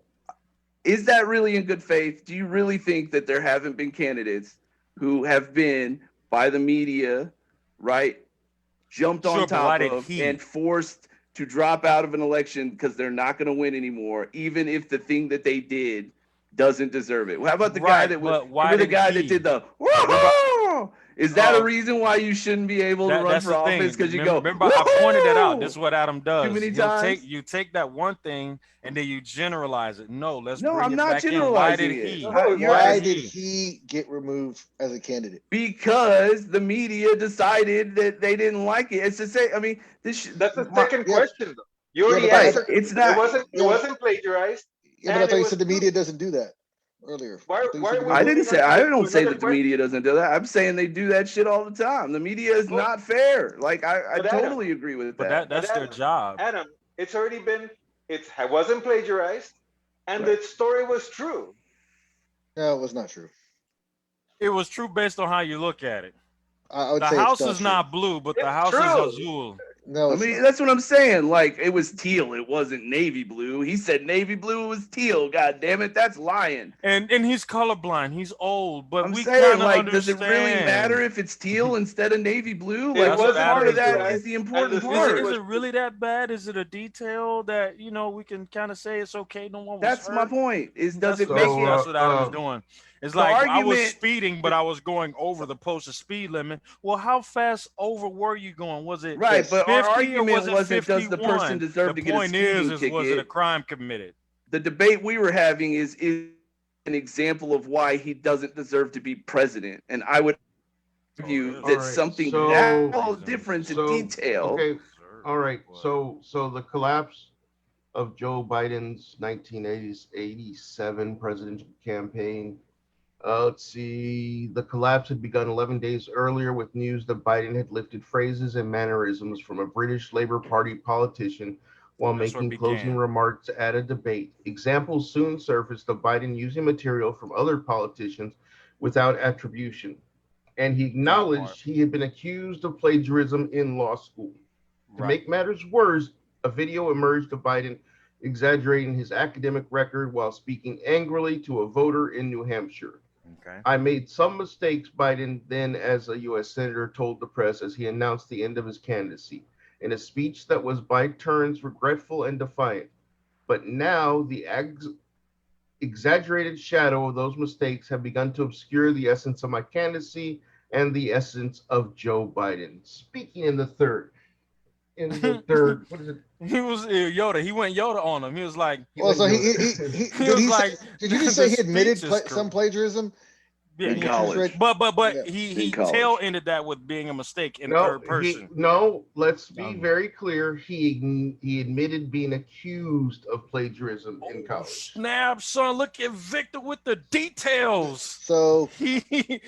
[SPEAKER 1] is that really in good faith? Do you really think that there haven't been candidates who have been by the media, right, jumped
[SPEAKER 7] Sure,
[SPEAKER 1] on
[SPEAKER 7] but why
[SPEAKER 1] top
[SPEAKER 7] did
[SPEAKER 1] of
[SPEAKER 7] he?
[SPEAKER 1] and forced to drop out of an election because they're not going to win anymore, even if the thing that they did doesn't deserve it? How about the guy
[SPEAKER 7] Right,
[SPEAKER 1] that was
[SPEAKER 7] but why
[SPEAKER 1] remember the
[SPEAKER 7] did
[SPEAKER 1] guy
[SPEAKER 7] he?
[SPEAKER 1] that did the
[SPEAKER 7] about-
[SPEAKER 1] is that a
[SPEAKER 2] Oh.
[SPEAKER 1] reason why you shouldn't be able to run
[SPEAKER 7] That's
[SPEAKER 1] for
[SPEAKER 7] the
[SPEAKER 1] office?
[SPEAKER 7] thing.
[SPEAKER 1] Because you
[SPEAKER 7] Remember,
[SPEAKER 1] go,
[SPEAKER 7] remember I pointed that out.
[SPEAKER 1] "Woo!"
[SPEAKER 7] This is what Adam does.
[SPEAKER 1] many
[SPEAKER 7] He'll
[SPEAKER 1] times?
[SPEAKER 7] take that one thing and then you generalize it. No, let's
[SPEAKER 1] No,
[SPEAKER 7] bring
[SPEAKER 1] I'm
[SPEAKER 7] it
[SPEAKER 1] not
[SPEAKER 7] back in. Why did
[SPEAKER 1] generalizing it.
[SPEAKER 7] he?
[SPEAKER 1] You're
[SPEAKER 3] Why
[SPEAKER 1] asking-
[SPEAKER 3] did he get removed as a candidate?
[SPEAKER 1] because the media decided that they didn't like it. It's to say, I mean,
[SPEAKER 2] That's the
[SPEAKER 1] my-
[SPEAKER 2] second
[SPEAKER 3] yeah.
[SPEAKER 2] question, though. You already
[SPEAKER 3] but that's-
[SPEAKER 2] answered.
[SPEAKER 1] it's not-
[SPEAKER 2] It
[SPEAKER 3] yeah.
[SPEAKER 2] wasn't plagiarized.
[SPEAKER 3] Yeah, but I
[SPEAKER 2] And
[SPEAKER 3] thought
[SPEAKER 2] it
[SPEAKER 3] you
[SPEAKER 2] was
[SPEAKER 3] said the
[SPEAKER 2] true.
[SPEAKER 3] media doesn't do that earlier.
[SPEAKER 2] Why-
[SPEAKER 3] I thought you
[SPEAKER 2] why
[SPEAKER 3] said the
[SPEAKER 2] would
[SPEAKER 1] I
[SPEAKER 3] media-
[SPEAKER 1] didn't say I don't say
[SPEAKER 2] Another
[SPEAKER 1] that the media doesn't do that. I'm saying they do that shit all the time. The media is
[SPEAKER 2] Well,
[SPEAKER 1] not fair. Like I
[SPEAKER 2] but Adam-
[SPEAKER 1] totally agree with
[SPEAKER 7] But
[SPEAKER 1] that.
[SPEAKER 7] that's their
[SPEAKER 2] Adam-
[SPEAKER 7] job.
[SPEAKER 2] Adam, it's already been. It wasn't plagiarized, and
[SPEAKER 1] Right.
[SPEAKER 2] the story was true.
[SPEAKER 3] No, it was not true.
[SPEAKER 7] It was true based on how you look at it.
[SPEAKER 3] I would
[SPEAKER 7] The
[SPEAKER 3] say
[SPEAKER 7] house
[SPEAKER 3] it's
[SPEAKER 7] is
[SPEAKER 3] true.
[SPEAKER 7] not blue, but the
[SPEAKER 2] It's
[SPEAKER 7] house
[SPEAKER 2] true.
[SPEAKER 7] is azul.
[SPEAKER 3] No,
[SPEAKER 1] I
[SPEAKER 3] it's
[SPEAKER 1] mean,
[SPEAKER 3] not.
[SPEAKER 1] that's what I'm saying. Like it was teal. It wasn't navy blue. He said navy blue. It was teal. God damn it, that's lying.
[SPEAKER 7] And he's colorblind. He's old, but
[SPEAKER 1] I'm
[SPEAKER 7] we
[SPEAKER 1] saying,
[SPEAKER 7] kind of
[SPEAKER 1] like,
[SPEAKER 7] understand.
[SPEAKER 1] does it really matter if it's teal instead of navy blue?
[SPEAKER 2] It
[SPEAKER 1] Like,
[SPEAKER 7] That's
[SPEAKER 1] what
[SPEAKER 7] what
[SPEAKER 1] part
[SPEAKER 7] Adam
[SPEAKER 1] of that
[SPEAKER 2] said.
[SPEAKER 1] is the
[SPEAKER 2] And
[SPEAKER 1] important
[SPEAKER 2] the
[SPEAKER 7] Is
[SPEAKER 1] part?
[SPEAKER 7] it,
[SPEAKER 2] was-
[SPEAKER 7] is it really that bad? Is it a detail that we can kind of say it's okay? No one was
[SPEAKER 1] That's my
[SPEAKER 7] hurt?
[SPEAKER 1] point. Is does
[SPEAKER 7] That's,
[SPEAKER 1] it
[SPEAKER 7] that's,
[SPEAKER 1] make it?
[SPEAKER 7] that's what Adam was doing. It's
[SPEAKER 1] the
[SPEAKER 7] like I was
[SPEAKER 1] argument-
[SPEAKER 7] speeding, but I was going over the posted speed limit. Well, how fast over were you going? Was it
[SPEAKER 1] Right, but
[SPEAKER 7] 50
[SPEAKER 1] our
[SPEAKER 7] or
[SPEAKER 1] argument
[SPEAKER 7] was it
[SPEAKER 1] wasn't does the
[SPEAKER 7] 51?
[SPEAKER 1] person deserve
[SPEAKER 7] The
[SPEAKER 1] to get a
[SPEAKER 7] point
[SPEAKER 1] speeding
[SPEAKER 7] is was it a
[SPEAKER 1] ticket?
[SPEAKER 7] crime committed?
[SPEAKER 1] The debate we were having is an example of why he doesn't deserve to be president, and I would argue
[SPEAKER 7] Oh,
[SPEAKER 1] that
[SPEAKER 6] Alright,
[SPEAKER 1] something
[SPEAKER 6] so-
[SPEAKER 1] that all difference in
[SPEAKER 6] so,
[SPEAKER 1] detail.
[SPEAKER 6] Okay, all right. So the collapse of Joe Biden's 1987 presidential campaign. Let's see. The collapse had begun 11 days earlier with news that Biden had lifted phrases and mannerisms from a British Labour Party politician while
[SPEAKER 7] That's where it
[SPEAKER 6] making closing
[SPEAKER 7] began.
[SPEAKER 6] remarks at a debate. Examples soon surfaced of Biden using material from other politicians without attribution, and he
[SPEAKER 7] part.
[SPEAKER 6] acknowledged he had been accused of plagiarism in law school. To
[SPEAKER 7] Right.
[SPEAKER 6] make matters worse, a video emerged of Biden exaggerating his academic record while speaking angrily to a voter in New Hampshire.
[SPEAKER 7] Okay.
[SPEAKER 6] I made some mistakes, Biden, then as a U.S. Senator, told the press as he announced the end of his candidacy in a speech that was by turns regretful and defiant. But now the exaggerated shadow of those mistakes have begun to obscure the essence of my candidacy and the essence of Joe Biden. Speaking in the third, what is it?
[SPEAKER 7] He was Yoda. He went Yoda on him. He was like,
[SPEAKER 3] Well, so he
[SPEAKER 7] he
[SPEAKER 3] did
[SPEAKER 7] was
[SPEAKER 3] he
[SPEAKER 7] like,
[SPEAKER 3] say, did you just
[SPEAKER 7] the
[SPEAKER 3] say he admitted
[SPEAKER 7] speech is
[SPEAKER 3] some
[SPEAKER 7] correct.
[SPEAKER 3] plagiarism?
[SPEAKER 7] Yeah,
[SPEAKER 1] In
[SPEAKER 7] yeah.
[SPEAKER 1] college.
[SPEAKER 3] Right.
[SPEAKER 7] But
[SPEAKER 3] Yeah.
[SPEAKER 7] he
[SPEAKER 1] In college.
[SPEAKER 7] tail ended that with being a mistake in
[SPEAKER 6] No,
[SPEAKER 7] third person.
[SPEAKER 6] let's be very clear. He admitted being accused of plagiarism in
[SPEAKER 7] Oh,
[SPEAKER 6] college.
[SPEAKER 7] snap, son! Look at Victor with the details.
[SPEAKER 3] So
[SPEAKER 7] He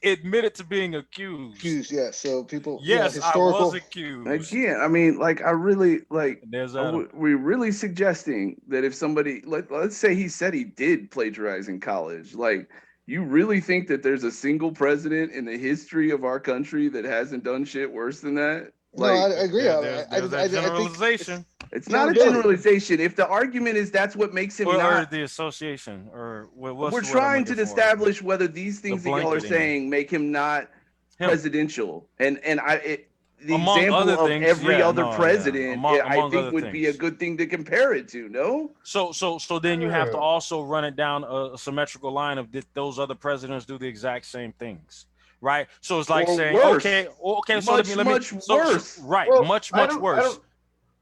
[SPEAKER 7] admitted to being accused.
[SPEAKER 3] yeah. So people,
[SPEAKER 7] Yes,
[SPEAKER 3] historical.
[SPEAKER 7] I was accused.
[SPEAKER 1] Again, I mean, like, I really like.
[SPEAKER 7] There's
[SPEAKER 1] Are
[SPEAKER 7] Adam.
[SPEAKER 1] we really suggesting that if somebody, let's say he said he did plagiarize in college, like, you really think that there's a single president in the history of our country that hasn't done shit worse than that?
[SPEAKER 3] No, I
[SPEAKER 1] Like,
[SPEAKER 3] agree.
[SPEAKER 7] There's that
[SPEAKER 3] I think
[SPEAKER 7] generalization,
[SPEAKER 1] it's not a
[SPEAKER 3] accountability.
[SPEAKER 1] generalization. If the argument is that's what makes him
[SPEAKER 7] or
[SPEAKER 1] not,
[SPEAKER 7] the association, or what's
[SPEAKER 1] we're
[SPEAKER 7] the word I'm
[SPEAKER 1] trying to
[SPEAKER 7] looking for?
[SPEAKER 1] establish whether these things that y'all are
[SPEAKER 7] blanketing.
[SPEAKER 1] saying make him not
[SPEAKER 7] Him.
[SPEAKER 1] presidential. And the
[SPEAKER 7] Among
[SPEAKER 1] example
[SPEAKER 7] other
[SPEAKER 1] of
[SPEAKER 7] things,
[SPEAKER 1] every
[SPEAKER 7] yeah,
[SPEAKER 1] other
[SPEAKER 7] no, yeah.
[SPEAKER 1] president,
[SPEAKER 7] Among
[SPEAKER 1] I
[SPEAKER 7] other
[SPEAKER 1] think would be a
[SPEAKER 7] things.
[SPEAKER 1] good thing to compare it to. No,
[SPEAKER 7] So then you have to
[SPEAKER 6] Yeah.
[SPEAKER 7] also run it down a symmetrical line of did those other presidents do the exact same things, right? So it's like
[SPEAKER 1] Or
[SPEAKER 7] saying,
[SPEAKER 1] worse.
[SPEAKER 7] okay, so
[SPEAKER 1] Much,
[SPEAKER 7] let me
[SPEAKER 1] much
[SPEAKER 7] so,
[SPEAKER 1] worse.
[SPEAKER 7] right,
[SPEAKER 6] Well,
[SPEAKER 7] much
[SPEAKER 6] I don't-
[SPEAKER 7] worse,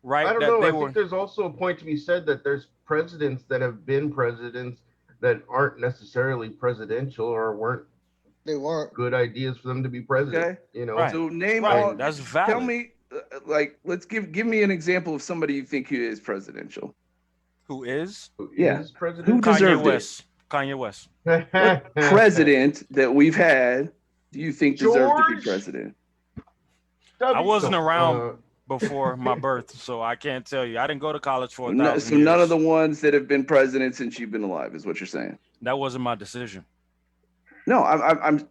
[SPEAKER 7] right?
[SPEAKER 6] I don't
[SPEAKER 7] that
[SPEAKER 6] know.
[SPEAKER 7] they
[SPEAKER 6] I
[SPEAKER 7] were
[SPEAKER 6] think there's also a point to be said that there's presidents that have been presidents that aren't necessarily presidential or weren't
[SPEAKER 3] They weren't.
[SPEAKER 6] good ideas for them to be president.
[SPEAKER 1] Okay.
[SPEAKER 6] You know,
[SPEAKER 7] Right.
[SPEAKER 1] So name
[SPEAKER 7] right.
[SPEAKER 1] all.
[SPEAKER 7] That's valid.
[SPEAKER 1] Tell me, like, let's give me an example of somebody you think who is presidential.
[SPEAKER 7] Who is
[SPEAKER 6] who
[SPEAKER 1] Yeah.
[SPEAKER 6] is president?
[SPEAKER 1] Who
[SPEAKER 7] Kanye
[SPEAKER 1] deserved it?
[SPEAKER 7] West? Kanye West.
[SPEAKER 1] What president that we've had do you think deserved to be
[SPEAKER 6] George
[SPEAKER 1] president?
[SPEAKER 7] I wasn't
[SPEAKER 6] No,
[SPEAKER 7] around before my birth, so I can't tell you. I didn't go to college for 1,000
[SPEAKER 1] No,
[SPEAKER 7] years.
[SPEAKER 1] so none of the ones that have been president since you've been alive is what you're saying.
[SPEAKER 7] That wasn't my decision.
[SPEAKER 1] No, I'm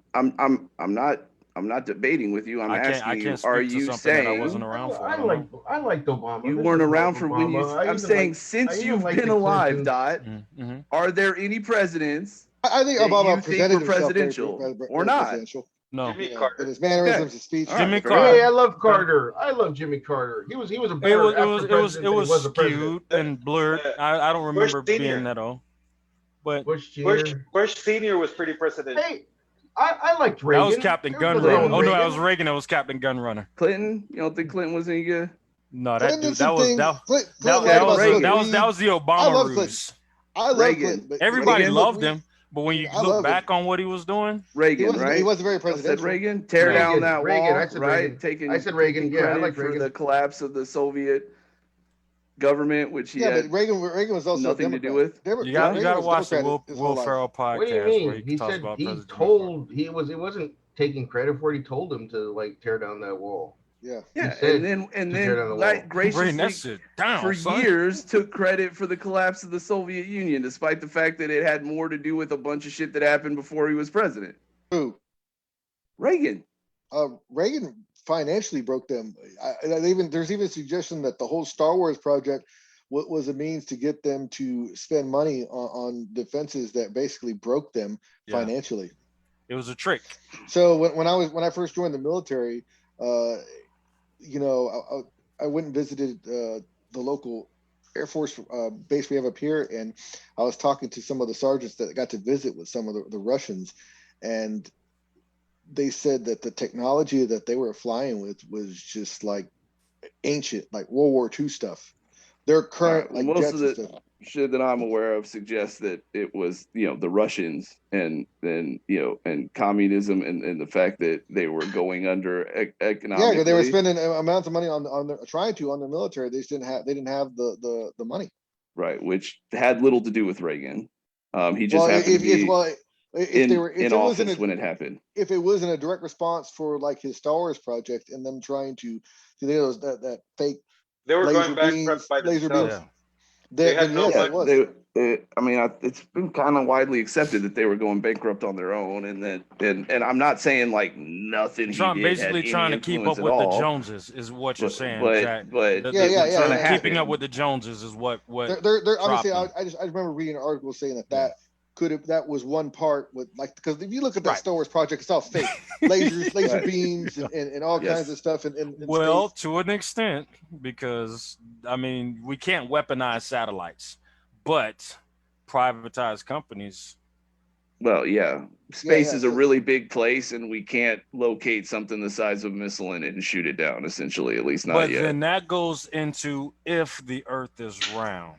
[SPEAKER 1] not debating with you. I'm
[SPEAKER 7] I
[SPEAKER 1] asking you,
[SPEAKER 7] can't speak
[SPEAKER 1] are
[SPEAKER 7] to
[SPEAKER 1] you
[SPEAKER 7] something that I
[SPEAKER 1] saying
[SPEAKER 7] wasn't around for. I
[SPEAKER 6] I
[SPEAKER 7] don't
[SPEAKER 6] like
[SPEAKER 7] know.
[SPEAKER 6] I liked Obama.
[SPEAKER 1] you
[SPEAKER 6] There's
[SPEAKER 1] weren't
[SPEAKER 6] nothing wrong
[SPEAKER 1] around
[SPEAKER 6] with
[SPEAKER 1] for when you?
[SPEAKER 6] Obama. I
[SPEAKER 1] I'm
[SPEAKER 6] even
[SPEAKER 1] saying
[SPEAKER 6] like- I
[SPEAKER 1] since
[SPEAKER 6] even
[SPEAKER 1] you've
[SPEAKER 6] like
[SPEAKER 1] been
[SPEAKER 6] the
[SPEAKER 1] alive,
[SPEAKER 6] Clintons.
[SPEAKER 1] Dot.
[SPEAKER 7] Mm-hmm.
[SPEAKER 1] Are there any presidents
[SPEAKER 3] I think
[SPEAKER 1] that
[SPEAKER 3] Obama
[SPEAKER 1] you think
[SPEAKER 3] presented
[SPEAKER 1] were
[SPEAKER 3] himself
[SPEAKER 1] presidential
[SPEAKER 3] very
[SPEAKER 1] or not?
[SPEAKER 3] presidential.
[SPEAKER 7] No.
[SPEAKER 2] Jimmy
[SPEAKER 3] Yeah,
[SPEAKER 2] Carter.
[SPEAKER 3] in his mannerisms,
[SPEAKER 1] Okay.
[SPEAKER 3] his speech.
[SPEAKER 1] All right,
[SPEAKER 7] Jimmy
[SPEAKER 1] fair
[SPEAKER 7] Carter.
[SPEAKER 6] Hey, I love Carter. I love Jimmy Carter. He was a
[SPEAKER 7] It
[SPEAKER 6] better
[SPEAKER 7] was
[SPEAKER 6] after president than he was a president.
[SPEAKER 7] skewed and blurred. I don't
[SPEAKER 2] Bush
[SPEAKER 7] remember
[SPEAKER 2] Senior.
[SPEAKER 7] being that old. But
[SPEAKER 6] Bush Jr.
[SPEAKER 2] Bush Senior was pretty presidential.
[SPEAKER 6] Hey, I liked
[SPEAKER 7] that
[SPEAKER 6] Reagan.
[SPEAKER 7] was Captain
[SPEAKER 6] There was
[SPEAKER 7] Gun
[SPEAKER 6] nothing wrong
[SPEAKER 7] Runner.
[SPEAKER 6] with
[SPEAKER 7] Oh no, that
[SPEAKER 6] Reagan.
[SPEAKER 7] was Reagan. That was Captain Gun Runner.
[SPEAKER 1] Clinton? You don't think Clinton was any good?
[SPEAKER 7] No, that
[SPEAKER 3] Clinton
[SPEAKER 7] dude.
[SPEAKER 3] did some
[SPEAKER 7] That was
[SPEAKER 3] things.
[SPEAKER 7] that.
[SPEAKER 3] Clinton
[SPEAKER 7] That,
[SPEAKER 3] lied
[SPEAKER 7] that
[SPEAKER 3] about
[SPEAKER 7] was
[SPEAKER 1] Reagan.
[SPEAKER 7] that was the
[SPEAKER 3] I
[SPEAKER 7] Obama
[SPEAKER 3] love
[SPEAKER 7] ruse.
[SPEAKER 3] Clinton. I love
[SPEAKER 1] Reagan.
[SPEAKER 3] Clinton, but
[SPEAKER 7] Everybody
[SPEAKER 1] Reagan.
[SPEAKER 7] loved him, but when you
[SPEAKER 3] I
[SPEAKER 7] look
[SPEAKER 3] love
[SPEAKER 7] back
[SPEAKER 3] him.
[SPEAKER 7] on what he was doing,
[SPEAKER 1] Reagan, right?
[SPEAKER 3] He wasn't very
[SPEAKER 1] Y'all said
[SPEAKER 3] presidential.
[SPEAKER 1] Reagan. Tear
[SPEAKER 7] No.
[SPEAKER 1] down that
[SPEAKER 6] Reagan.
[SPEAKER 1] wall,
[SPEAKER 6] I said
[SPEAKER 1] right?
[SPEAKER 6] Reagan.
[SPEAKER 1] Taking
[SPEAKER 6] I said Reagan.
[SPEAKER 1] taking
[SPEAKER 6] Yeah, I
[SPEAKER 1] credit
[SPEAKER 6] like
[SPEAKER 1] for
[SPEAKER 6] Reagan.
[SPEAKER 1] the collapse of the Soviet government, which he
[SPEAKER 3] Yeah,
[SPEAKER 1] had
[SPEAKER 3] but Reagan was also
[SPEAKER 1] nothing to
[SPEAKER 3] Democrat.
[SPEAKER 1] do with.
[SPEAKER 7] you got
[SPEAKER 3] Reagan
[SPEAKER 7] to
[SPEAKER 3] was
[SPEAKER 7] watch the
[SPEAKER 3] Democrat
[SPEAKER 7] Will
[SPEAKER 3] his whole life.
[SPEAKER 7] Ferrell podcast
[SPEAKER 6] What do you
[SPEAKER 7] where
[SPEAKER 6] mean?
[SPEAKER 7] he
[SPEAKER 6] He
[SPEAKER 7] talks
[SPEAKER 6] said
[SPEAKER 7] about
[SPEAKER 6] he
[SPEAKER 7] President
[SPEAKER 6] told he wasn't taking credit for it. He told him to like tear down that wall.
[SPEAKER 3] Yeah.
[SPEAKER 1] Yeah,
[SPEAKER 6] said
[SPEAKER 1] and
[SPEAKER 6] to tear down
[SPEAKER 1] then
[SPEAKER 6] the
[SPEAKER 1] like
[SPEAKER 6] wall.
[SPEAKER 7] Bring that
[SPEAKER 1] graciously
[SPEAKER 7] shit down
[SPEAKER 1] for
[SPEAKER 7] son.
[SPEAKER 1] years took credit for the collapse of the Soviet Union, despite the fact that it had more to do with a bunch of shit that happened before he was president.
[SPEAKER 3] Who?
[SPEAKER 1] Reagan.
[SPEAKER 3] Reagan financially broke them. There's even a suggestion that the whole Star Wars project was a means to get them to spend money on defenses that basically broke them
[SPEAKER 7] Yeah.
[SPEAKER 3] financially.
[SPEAKER 7] It was a trick.
[SPEAKER 3] So when I first joined the military, you know, I went and visited the local Air Force base we have up here, and I was talking to some of the sergeants that got to visit with some of the Russians, and they said that the technology that they were flying with was just like ancient, like World War II stuff. Their current
[SPEAKER 1] Well,
[SPEAKER 3] like
[SPEAKER 1] most
[SPEAKER 3] jets
[SPEAKER 1] of
[SPEAKER 3] and
[SPEAKER 1] the
[SPEAKER 3] stuff.
[SPEAKER 1] shit that I'm aware of suggests that it was, you know, the Russians and communism and the fact that they were going under economically.
[SPEAKER 3] Yeah, because they were spending amounts of money on their trying to on their military. They didn't have the money.
[SPEAKER 1] Right, which had little to do with Reagan. He just
[SPEAKER 3] Well,
[SPEAKER 1] happened to be
[SPEAKER 3] if
[SPEAKER 1] office when it happened.
[SPEAKER 3] If it wasn't a direct response for like his Star Wars project and them trying to do that fake
[SPEAKER 2] They were
[SPEAKER 3] laser
[SPEAKER 2] going bankrupt
[SPEAKER 3] beams,
[SPEAKER 2] by
[SPEAKER 3] laser
[SPEAKER 2] themselves.
[SPEAKER 3] beams.
[SPEAKER 2] They had
[SPEAKER 3] Then
[SPEAKER 2] no
[SPEAKER 3] yes,
[SPEAKER 1] Yeah,
[SPEAKER 3] it was.
[SPEAKER 1] I mean, it's been kind of widely accepted that they were going bankrupt on their own, and that, and I'm not saying like nothing he did had
[SPEAKER 7] Basically
[SPEAKER 1] any
[SPEAKER 7] trying to keep
[SPEAKER 1] influence
[SPEAKER 7] up
[SPEAKER 1] at
[SPEAKER 7] with the
[SPEAKER 1] all,
[SPEAKER 7] Joneses is what you're saying,
[SPEAKER 1] but
[SPEAKER 7] Jack.
[SPEAKER 3] Yeah, yeah,
[SPEAKER 1] it's gonna happen.
[SPEAKER 7] Keeping up with the Joneses is what
[SPEAKER 3] They're honestly,
[SPEAKER 7] dropped
[SPEAKER 3] I remember reading an article saying that was one part with like, because if you look at that
[SPEAKER 7] Right.
[SPEAKER 3] Star Wars project, it's all fake lasers, laser
[SPEAKER 1] Right.
[SPEAKER 3] beams, and all
[SPEAKER 1] Yes.
[SPEAKER 3] kinds of stuff. And
[SPEAKER 7] Well, to an extent, because I mean, we can't weaponize satellites, but privatized companies.
[SPEAKER 1] Well, yeah, space
[SPEAKER 3] yeah,
[SPEAKER 1] is a
[SPEAKER 3] so-
[SPEAKER 1] really big place, and we can't locate something the size of a missile in it and shoot it down. Essentially, at least not
[SPEAKER 7] But
[SPEAKER 1] yet.
[SPEAKER 7] then that goes into if the Earth is round.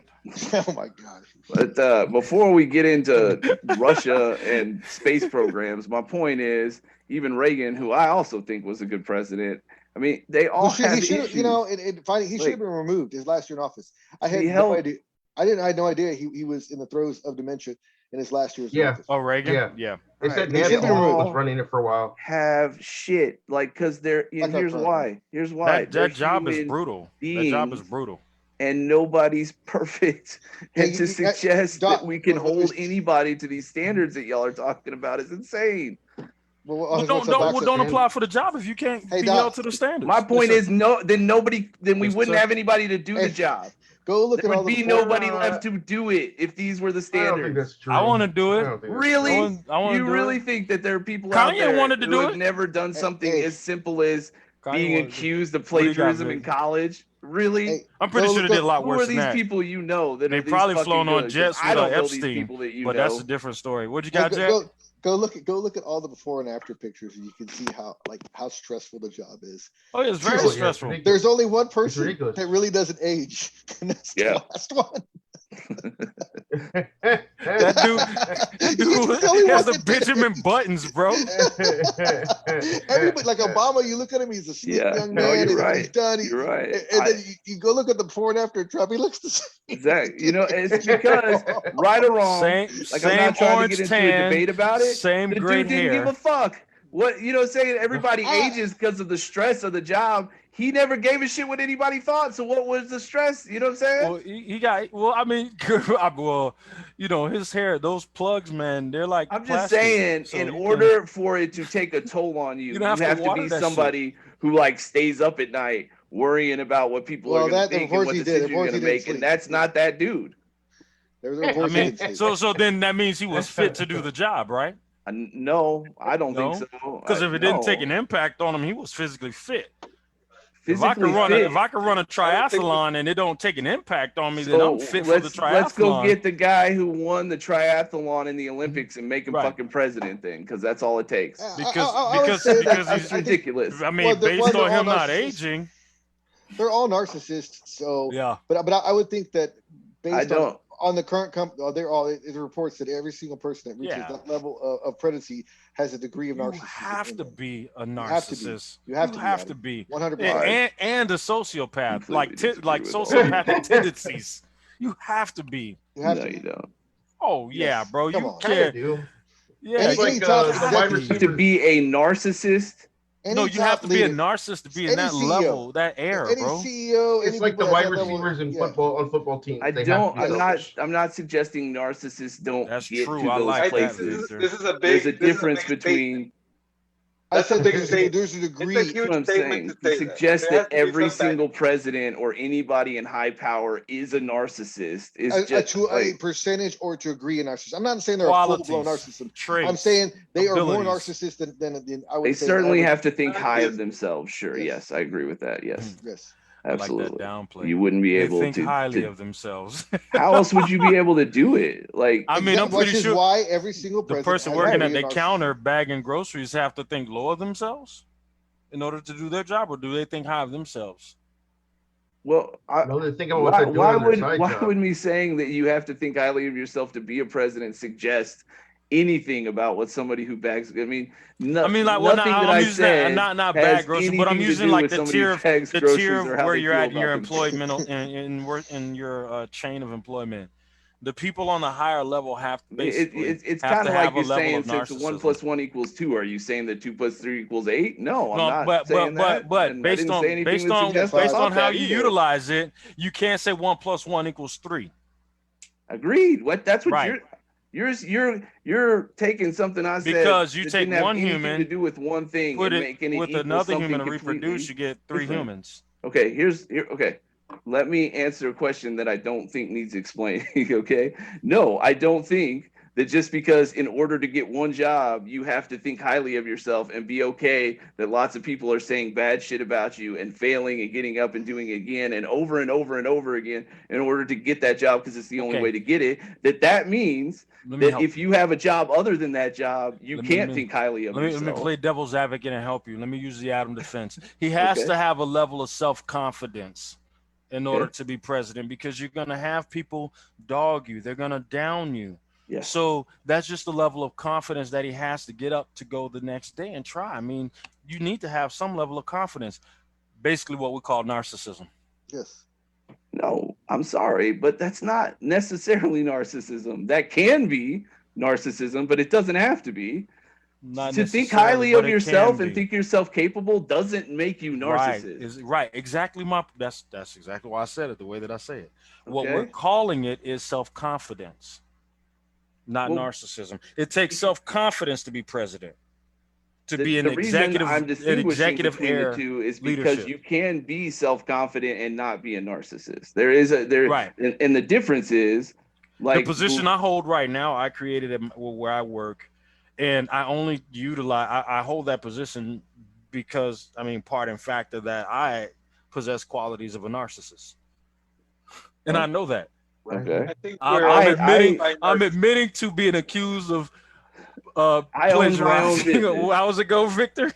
[SPEAKER 3] oh my god.
[SPEAKER 1] But before we get into Russia and space programs, my point is, even Reagan, who I also think was a good president, I mean, they all
[SPEAKER 3] Well,
[SPEAKER 1] have
[SPEAKER 3] he should have,
[SPEAKER 1] issues.
[SPEAKER 3] you know, he should
[SPEAKER 1] Like-
[SPEAKER 3] have been removed his last year in office. I had
[SPEAKER 1] He
[SPEAKER 3] no
[SPEAKER 1] held-
[SPEAKER 3] idea. I had no idea he was in the throes of dementia in his last year in
[SPEAKER 6] Yeah.
[SPEAKER 3] office.
[SPEAKER 7] Oh, Reagan?
[SPEAKER 6] Yeah.
[SPEAKER 7] Yeah.
[SPEAKER 6] They
[SPEAKER 1] Right.
[SPEAKER 6] said
[SPEAKER 3] They
[SPEAKER 6] Nancy
[SPEAKER 3] should've been
[SPEAKER 6] was
[SPEAKER 1] removed.
[SPEAKER 6] running it for a while.
[SPEAKER 1] Have shit like because they're
[SPEAKER 3] Like our
[SPEAKER 1] here's
[SPEAKER 3] president.
[SPEAKER 1] why. Here's why. They're
[SPEAKER 7] That job is
[SPEAKER 1] human
[SPEAKER 7] brutal. That job is
[SPEAKER 1] beings.
[SPEAKER 7] brutal.
[SPEAKER 1] And nobody's perfect.
[SPEAKER 3] Yeah,
[SPEAKER 1] And to
[SPEAKER 3] you-
[SPEAKER 1] suggest
[SPEAKER 3] Doc,
[SPEAKER 1] that we can
[SPEAKER 3] well,
[SPEAKER 1] hold anybody to these standards that y'all are talking about is insane.
[SPEAKER 3] Well,
[SPEAKER 7] Well, don't apply for the job if you can't
[SPEAKER 3] Hey,
[SPEAKER 7] be
[SPEAKER 3] Doc,
[SPEAKER 7] held to the standards.
[SPEAKER 1] My point
[SPEAKER 7] Yes,
[SPEAKER 1] is then we
[SPEAKER 7] Yes,
[SPEAKER 1] wouldn't
[SPEAKER 7] sir.
[SPEAKER 1] have anybody to do the
[SPEAKER 3] Hey,
[SPEAKER 1] job.
[SPEAKER 3] Go look
[SPEAKER 1] There
[SPEAKER 3] at all
[SPEAKER 1] would
[SPEAKER 3] the
[SPEAKER 1] be
[SPEAKER 3] before-
[SPEAKER 1] nobody left to do it if these were the
[SPEAKER 6] I don't think
[SPEAKER 1] standards.
[SPEAKER 6] that's true.
[SPEAKER 7] I want to do
[SPEAKER 6] I
[SPEAKER 7] it.
[SPEAKER 6] don't think that's
[SPEAKER 1] Really?
[SPEAKER 6] true.
[SPEAKER 7] I want to
[SPEAKER 1] You
[SPEAKER 7] do
[SPEAKER 1] really
[SPEAKER 7] it.
[SPEAKER 1] think that there are people out
[SPEAKER 7] Kanye
[SPEAKER 1] there
[SPEAKER 7] wanted to
[SPEAKER 1] who
[SPEAKER 7] do
[SPEAKER 1] have
[SPEAKER 7] it.
[SPEAKER 1] never done something
[SPEAKER 3] Hey.
[SPEAKER 1] as simple as
[SPEAKER 7] Kanye
[SPEAKER 1] being
[SPEAKER 7] wanted to-
[SPEAKER 1] accused of
[SPEAKER 7] What do you got,
[SPEAKER 1] plagiarism
[SPEAKER 7] Vic?
[SPEAKER 1] in college? Really?
[SPEAKER 3] Hey,
[SPEAKER 7] I'm pretty
[SPEAKER 3] Go
[SPEAKER 7] sure they
[SPEAKER 3] look
[SPEAKER 7] did a
[SPEAKER 3] up-
[SPEAKER 7] lot
[SPEAKER 1] Who
[SPEAKER 7] worse
[SPEAKER 1] are
[SPEAKER 7] than
[SPEAKER 1] these
[SPEAKER 7] that.
[SPEAKER 1] people you know that
[SPEAKER 7] They
[SPEAKER 1] are these
[SPEAKER 7] probably
[SPEAKER 1] fucking
[SPEAKER 7] flown on
[SPEAKER 1] good? 'Cause
[SPEAKER 7] jets
[SPEAKER 1] I
[SPEAKER 7] with
[SPEAKER 1] don't know these
[SPEAKER 7] Epstein,
[SPEAKER 1] people that you
[SPEAKER 7] but
[SPEAKER 1] know.
[SPEAKER 7] that's a different story. What you
[SPEAKER 3] Hey,
[SPEAKER 7] got, Jack?
[SPEAKER 3] go look at all the before and after pictures, and you can see how stressful the job is.
[SPEAKER 7] Oh, yeah, it's very
[SPEAKER 3] Oh, yeah,
[SPEAKER 7] stressful.
[SPEAKER 6] ridiculous.
[SPEAKER 3] There's only one person
[SPEAKER 6] ridiculous.
[SPEAKER 3] that really doesn't age, and that's
[SPEAKER 1] Yeah.
[SPEAKER 3] the last one.
[SPEAKER 7] That dude
[SPEAKER 3] He's the only
[SPEAKER 7] has
[SPEAKER 3] one
[SPEAKER 7] the
[SPEAKER 3] that-
[SPEAKER 7] Benjamin Buttons, bro.
[SPEAKER 3] Everybody, like Obama, you look at him, he's a sleek
[SPEAKER 1] Yeah,
[SPEAKER 3] young
[SPEAKER 1] no,
[SPEAKER 3] man.
[SPEAKER 1] you're
[SPEAKER 3] and
[SPEAKER 1] right.
[SPEAKER 3] He's done.
[SPEAKER 1] You're right.
[SPEAKER 3] And then you go look at the before and after Trump, he looks the same.
[SPEAKER 1] Exactly. You know, it's because right or wrong,
[SPEAKER 7] Same,
[SPEAKER 1] like I'm
[SPEAKER 7] same
[SPEAKER 1] not trying to
[SPEAKER 7] orange
[SPEAKER 1] get into
[SPEAKER 7] tan,
[SPEAKER 1] a debate about it.
[SPEAKER 7] same
[SPEAKER 1] The
[SPEAKER 7] great
[SPEAKER 1] dude didn't give
[SPEAKER 7] hair.
[SPEAKER 1] a fuck. What saying everybody
[SPEAKER 3] Ah.
[SPEAKER 1] ages because of the stress of the job. He never gave a shit what anybody thought. So what was the stress? You know what I'm saying?
[SPEAKER 7] Well, he got. Well, I mean, well, you know, his hair, those plugs, man, they're like.
[SPEAKER 1] I'm just
[SPEAKER 7] plastic,
[SPEAKER 1] saying,
[SPEAKER 7] so
[SPEAKER 1] in
[SPEAKER 7] you can-
[SPEAKER 1] order for it to take a toll on you,
[SPEAKER 7] You
[SPEAKER 1] you
[SPEAKER 7] don't
[SPEAKER 1] have,
[SPEAKER 7] have to
[SPEAKER 1] to
[SPEAKER 7] water
[SPEAKER 1] be
[SPEAKER 7] that
[SPEAKER 1] somebody who like stays up at night worrying about what people
[SPEAKER 3] Well,
[SPEAKER 1] are going
[SPEAKER 3] that-
[SPEAKER 1] to think
[SPEAKER 3] of
[SPEAKER 1] and
[SPEAKER 3] course
[SPEAKER 1] what
[SPEAKER 3] he did.
[SPEAKER 1] decisions
[SPEAKER 3] Of
[SPEAKER 1] you're
[SPEAKER 3] course
[SPEAKER 1] going
[SPEAKER 3] he
[SPEAKER 1] to
[SPEAKER 3] didn't
[SPEAKER 1] make, and
[SPEAKER 3] sleep.
[SPEAKER 1] that's not that dude.
[SPEAKER 3] There was
[SPEAKER 6] I
[SPEAKER 3] a
[SPEAKER 7] I
[SPEAKER 3] report he
[SPEAKER 7] mean,
[SPEAKER 3] didn't sleep.
[SPEAKER 7] so then that means he was fit to do the job, right?
[SPEAKER 1] No, I don't
[SPEAKER 7] No?
[SPEAKER 1] think so.
[SPEAKER 7] Because if it didn't take an
[SPEAKER 1] no.
[SPEAKER 7] impact on him, he was physically fit.
[SPEAKER 1] Physically
[SPEAKER 7] If I could run a
[SPEAKER 2] I don't think-
[SPEAKER 7] triathlon and it don't take an impact on me, then
[SPEAKER 1] So
[SPEAKER 7] I'm fit for the triathlon.
[SPEAKER 1] let's go get the guy who won the triathlon in the Olympics and make him
[SPEAKER 7] Right.
[SPEAKER 1] fucking president then, because that's all it takes.
[SPEAKER 3] I would
[SPEAKER 7] because
[SPEAKER 3] say that
[SPEAKER 7] because
[SPEAKER 3] I-
[SPEAKER 7] he's
[SPEAKER 3] I think
[SPEAKER 1] Ridiculous.
[SPEAKER 7] I mean,
[SPEAKER 3] Well, they're
[SPEAKER 7] based on
[SPEAKER 3] all
[SPEAKER 7] him not
[SPEAKER 3] narcissists.
[SPEAKER 7] aging,
[SPEAKER 3] they're all narcissists. So,
[SPEAKER 7] yeah.
[SPEAKER 3] but I would think that
[SPEAKER 1] I
[SPEAKER 3] based
[SPEAKER 1] don't.
[SPEAKER 3] on the current company, they're all. It reports that every single person that reaches
[SPEAKER 7] Yeah.
[SPEAKER 3] that level of presidency has a degree of
[SPEAKER 7] You
[SPEAKER 3] narcissism.
[SPEAKER 7] have
[SPEAKER 3] in
[SPEAKER 7] to
[SPEAKER 3] them.
[SPEAKER 7] be a
[SPEAKER 3] You have to be.
[SPEAKER 7] narcissist.
[SPEAKER 3] You have to be, Adam.
[SPEAKER 7] be.
[SPEAKER 3] 100%.
[SPEAKER 7] And a sociopath,
[SPEAKER 1] Completely
[SPEAKER 7] like
[SPEAKER 1] disagree with all
[SPEAKER 7] sociopathic tendencies. You have to be.
[SPEAKER 3] You have
[SPEAKER 1] No,
[SPEAKER 3] to.
[SPEAKER 1] you don't.
[SPEAKER 7] Oh yeah,
[SPEAKER 3] Yes.
[SPEAKER 7] bro.
[SPEAKER 3] Come
[SPEAKER 7] You
[SPEAKER 3] on.
[SPEAKER 6] Kinda
[SPEAKER 7] can't.
[SPEAKER 6] do.
[SPEAKER 7] Yeah.
[SPEAKER 3] Any-
[SPEAKER 6] It's like
[SPEAKER 3] top
[SPEAKER 6] the wide
[SPEAKER 3] executive-
[SPEAKER 6] receiver.
[SPEAKER 1] To be a narcissist,
[SPEAKER 3] Any
[SPEAKER 7] No, you
[SPEAKER 3] top
[SPEAKER 7] have to be a
[SPEAKER 3] leader,
[SPEAKER 7] narcissist to be in
[SPEAKER 3] any
[SPEAKER 7] that
[SPEAKER 3] CEO,
[SPEAKER 7] level, that air,
[SPEAKER 3] any
[SPEAKER 7] bro.
[SPEAKER 3] CEO,
[SPEAKER 6] It's
[SPEAKER 3] any
[SPEAKER 6] like the
[SPEAKER 3] people at
[SPEAKER 6] wide
[SPEAKER 3] that level,
[SPEAKER 6] receivers in
[SPEAKER 3] yeah.
[SPEAKER 6] football on football teams.
[SPEAKER 1] I
[SPEAKER 6] They have
[SPEAKER 1] don't.
[SPEAKER 6] to be
[SPEAKER 1] I'm not.
[SPEAKER 6] selfish.
[SPEAKER 1] I'm not suggesting narcissists don't
[SPEAKER 7] That's
[SPEAKER 1] get
[SPEAKER 7] true.
[SPEAKER 1] to
[SPEAKER 7] I
[SPEAKER 1] those
[SPEAKER 7] like
[SPEAKER 2] I
[SPEAKER 7] that,
[SPEAKER 2] think
[SPEAKER 1] places.
[SPEAKER 7] Victor.
[SPEAKER 2] this is a big.
[SPEAKER 1] There's a
[SPEAKER 2] this is
[SPEAKER 1] difference
[SPEAKER 2] big statement.
[SPEAKER 1] between.
[SPEAKER 3] I
[SPEAKER 2] That's a
[SPEAKER 3] said
[SPEAKER 2] big
[SPEAKER 3] there's
[SPEAKER 2] statement.
[SPEAKER 3] a
[SPEAKER 2] It's a
[SPEAKER 3] degree.
[SPEAKER 1] That's
[SPEAKER 2] huge
[SPEAKER 1] what I'm
[SPEAKER 2] statement
[SPEAKER 1] saying.
[SPEAKER 2] to
[SPEAKER 1] To
[SPEAKER 2] say
[SPEAKER 1] suggest
[SPEAKER 2] There has
[SPEAKER 1] that
[SPEAKER 2] to be
[SPEAKER 1] every
[SPEAKER 2] some
[SPEAKER 1] single president or anybody in high power is a narcissist is just
[SPEAKER 3] To a
[SPEAKER 1] like,
[SPEAKER 3] percentage or to agree in narcissism. I'm not saying they're a full-blown
[SPEAKER 7] Qualities,
[SPEAKER 3] narcissist.
[SPEAKER 7] traits.
[SPEAKER 3] I'm saying they are more
[SPEAKER 7] abilities.
[SPEAKER 3] narcissists than I would
[SPEAKER 1] they
[SPEAKER 3] say.
[SPEAKER 1] certainly
[SPEAKER 3] the average-
[SPEAKER 1] have to think high of
[SPEAKER 2] Yes.
[SPEAKER 1] themselves. Sure,
[SPEAKER 3] Yes.
[SPEAKER 1] yes, I agree with that. Yes,
[SPEAKER 3] Yes.
[SPEAKER 7] I like
[SPEAKER 1] absolutely.
[SPEAKER 7] that downplay.
[SPEAKER 1] You wouldn't be
[SPEAKER 7] They
[SPEAKER 1] able
[SPEAKER 7] think
[SPEAKER 1] to.
[SPEAKER 7] highly
[SPEAKER 1] to-
[SPEAKER 7] of themselves.
[SPEAKER 1] How else would you be able to do it? Like,
[SPEAKER 7] I mean, I'm
[SPEAKER 3] Which
[SPEAKER 7] pretty
[SPEAKER 3] is
[SPEAKER 7] sure
[SPEAKER 3] why every single
[SPEAKER 7] the
[SPEAKER 3] president
[SPEAKER 7] person
[SPEAKER 3] has
[SPEAKER 7] working
[SPEAKER 3] a
[SPEAKER 7] at the
[SPEAKER 3] narcissist.
[SPEAKER 7] counter bagging groceries have to think low of themselves in order to do their job, or do they think high of themselves?
[SPEAKER 1] well,
[SPEAKER 6] No, they think about what they're doing
[SPEAKER 1] why
[SPEAKER 6] on their
[SPEAKER 1] would
[SPEAKER 6] side
[SPEAKER 1] why
[SPEAKER 6] job.
[SPEAKER 1] would me saying that you have to think highly of yourself to be a president suggest anything about what somebody who bags? I mean,
[SPEAKER 7] I mean, like, well,
[SPEAKER 1] nothing
[SPEAKER 7] I'm
[SPEAKER 1] that I
[SPEAKER 7] using that,
[SPEAKER 1] said
[SPEAKER 7] not
[SPEAKER 1] has
[SPEAKER 7] bag groceries, but I'm
[SPEAKER 1] anything to
[SPEAKER 7] using
[SPEAKER 1] do
[SPEAKER 7] like
[SPEAKER 1] with
[SPEAKER 7] the
[SPEAKER 1] somebody
[SPEAKER 7] tier
[SPEAKER 1] who
[SPEAKER 7] of
[SPEAKER 1] bags
[SPEAKER 7] the tier
[SPEAKER 1] groceries
[SPEAKER 7] of
[SPEAKER 1] or how
[SPEAKER 7] where
[SPEAKER 1] they
[SPEAKER 7] you're
[SPEAKER 1] feel
[SPEAKER 7] at in your
[SPEAKER 1] about themselves.
[SPEAKER 7] employment in your employment. The people on the higher level have basically
[SPEAKER 1] It's
[SPEAKER 7] have
[SPEAKER 1] kind
[SPEAKER 7] to
[SPEAKER 1] of like
[SPEAKER 7] have a
[SPEAKER 1] you're
[SPEAKER 7] level
[SPEAKER 1] saying,
[SPEAKER 7] of
[SPEAKER 1] since 1
[SPEAKER 7] narcissism.
[SPEAKER 1] + 1 = 2, are you saying that 2 + 3 = 8? No, I'm
[SPEAKER 7] No,
[SPEAKER 1] not saying that.
[SPEAKER 7] but
[SPEAKER 1] And I didn't say anything
[SPEAKER 7] based
[SPEAKER 1] that
[SPEAKER 7] on
[SPEAKER 1] suggests I
[SPEAKER 7] based
[SPEAKER 1] thought
[SPEAKER 7] on how
[SPEAKER 1] that
[SPEAKER 7] you
[SPEAKER 1] either.
[SPEAKER 7] utilize it, you can't say 1 + 1 = 3.
[SPEAKER 1] Agreed. That's what
[SPEAKER 7] Right.
[SPEAKER 1] you're taking something I said
[SPEAKER 7] Because you
[SPEAKER 1] that
[SPEAKER 7] take
[SPEAKER 1] didn't have
[SPEAKER 7] one
[SPEAKER 1] anything to
[SPEAKER 7] human,
[SPEAKER 1] do with one thing
[SPEAKER 7] put
[SPEAKER 1] and
[SPEAKER 7] it
[SPEAKER 1] making it
[SPEAKER 7] with
[SPEAKER 1] equal
[SPEAKER 7] another human
[SPEAKER 1] something
[SPEAKER 7] to reproduce,
[SPEAKER 1] completely
[SPEAKER 7] you get 3
[SPEAKER 1] different.
[SPEAKER 7] humans.
[SPEAKER 1] Okay, okay. Let me answer a question that I don't think needs explaining. Okay. No, I don't think that just because in order to get one job, you have to think highly of yourself and be okay that lots of people are saying bad shit about you and failing and getting up and doing it again and over and over and over again in order to get that job because it's the only
[SPEAKER 7] Okay.
[SPEAKER 1] way to get it. That means
[SPEAKER 7] Let me
[SPEAKER 1] that
[SPEAKER 7] help
[SPEAKER 1] if you have a job other than that job, you
[SPEAKER 7] Let me-
[SPEAKER 1] can't
[SPEAKER 7] let me-
[SPEAKER 1] think highly of
[SPEAKER 7] Let me
[SPEAKER 1] yourself.
[SPEAKER 7] play devil's advocate and help you. Let me use the Adam defense. He has
[SPEAKER 1] Okay.
[SPEAKER 7] to have a level of self-confidence in order
[SPEAKER 1] Okay.
[SPEAKER 7] to be president, because you're going to have people dog you. They're going to down you.
[SPEAKER 1] Yes.
[SPEAKER 7] So that's just the level of confidence that he has to get up to go the next day and try. I mean, you need to have some level of confidence. Basically what we call narcissism.
[SPEAKER 3] Yes.
[SPEAKER 1] No, I'm sorry, but that's not necessarily narcissism. That can be narcissism, but it doesn't have to be.
[SPEAKER 7] Not
[SPEAKER 1] To think
[SPEAKER 7] necessarily,
[SPEAKER 1] highly
[SPEAKER 7] but
[SPEAKER 1] of
[SPEAKER 7] it can
[SPEAKER 1] yourself and
[SPEAKER 7] be.
[SPEAKER 1] think yourself capable doesn't make you
[SPEAKER 7] Right.
[SPEAKER 1] narcissist.
[SPEAKER 7] Right. Exactly that's exactly why I said it the way that I say it. What we're
[SPEAKER 1] Okay.
[SPEAKER 7] calling it is self-confidence, not
[SPEAKER 1] Well,
[SPEAKER 7] narcissism. It takes self-confidence to be president, to be
[SPEAKER 1] the reason I'm distinguishing between the
[SPEAKER 7] heir
[SPEAKER 1] two is because
[SPEAKER 7] leadership.
[SPEAKER 1] you can be self-confident and not be a narcissist. There is a there,
[SPEAKER 7] Right.
[SPEAKER 1] and the difference is
[SPEAKER 7] The
[SPEAKER 1] like
[SPEAKER 7] position I hold right now, I created it where I work, and I only utilize. I hold that position because, I mean, part and factor that I possess qualities of a narcissist, and I know that.
[SPEAKER 1] okay.
[SPEAKER 2] I think
[SPEAKER 7] I'm,
[SPEAKER 2] we're
[SPEAKER 7] I'm admitting
[SPEAKER 2] identifying
[SPEAKER 7] I'm
[SPEAKER 2] our
[SPEAKER 7] admitting to being accused of
[SPEAKER 1] I own my own
[SPEAKER 7] plagiarizing.
[SPEAKER 1] business.
[SPEAKER 7] How's it go, Victor?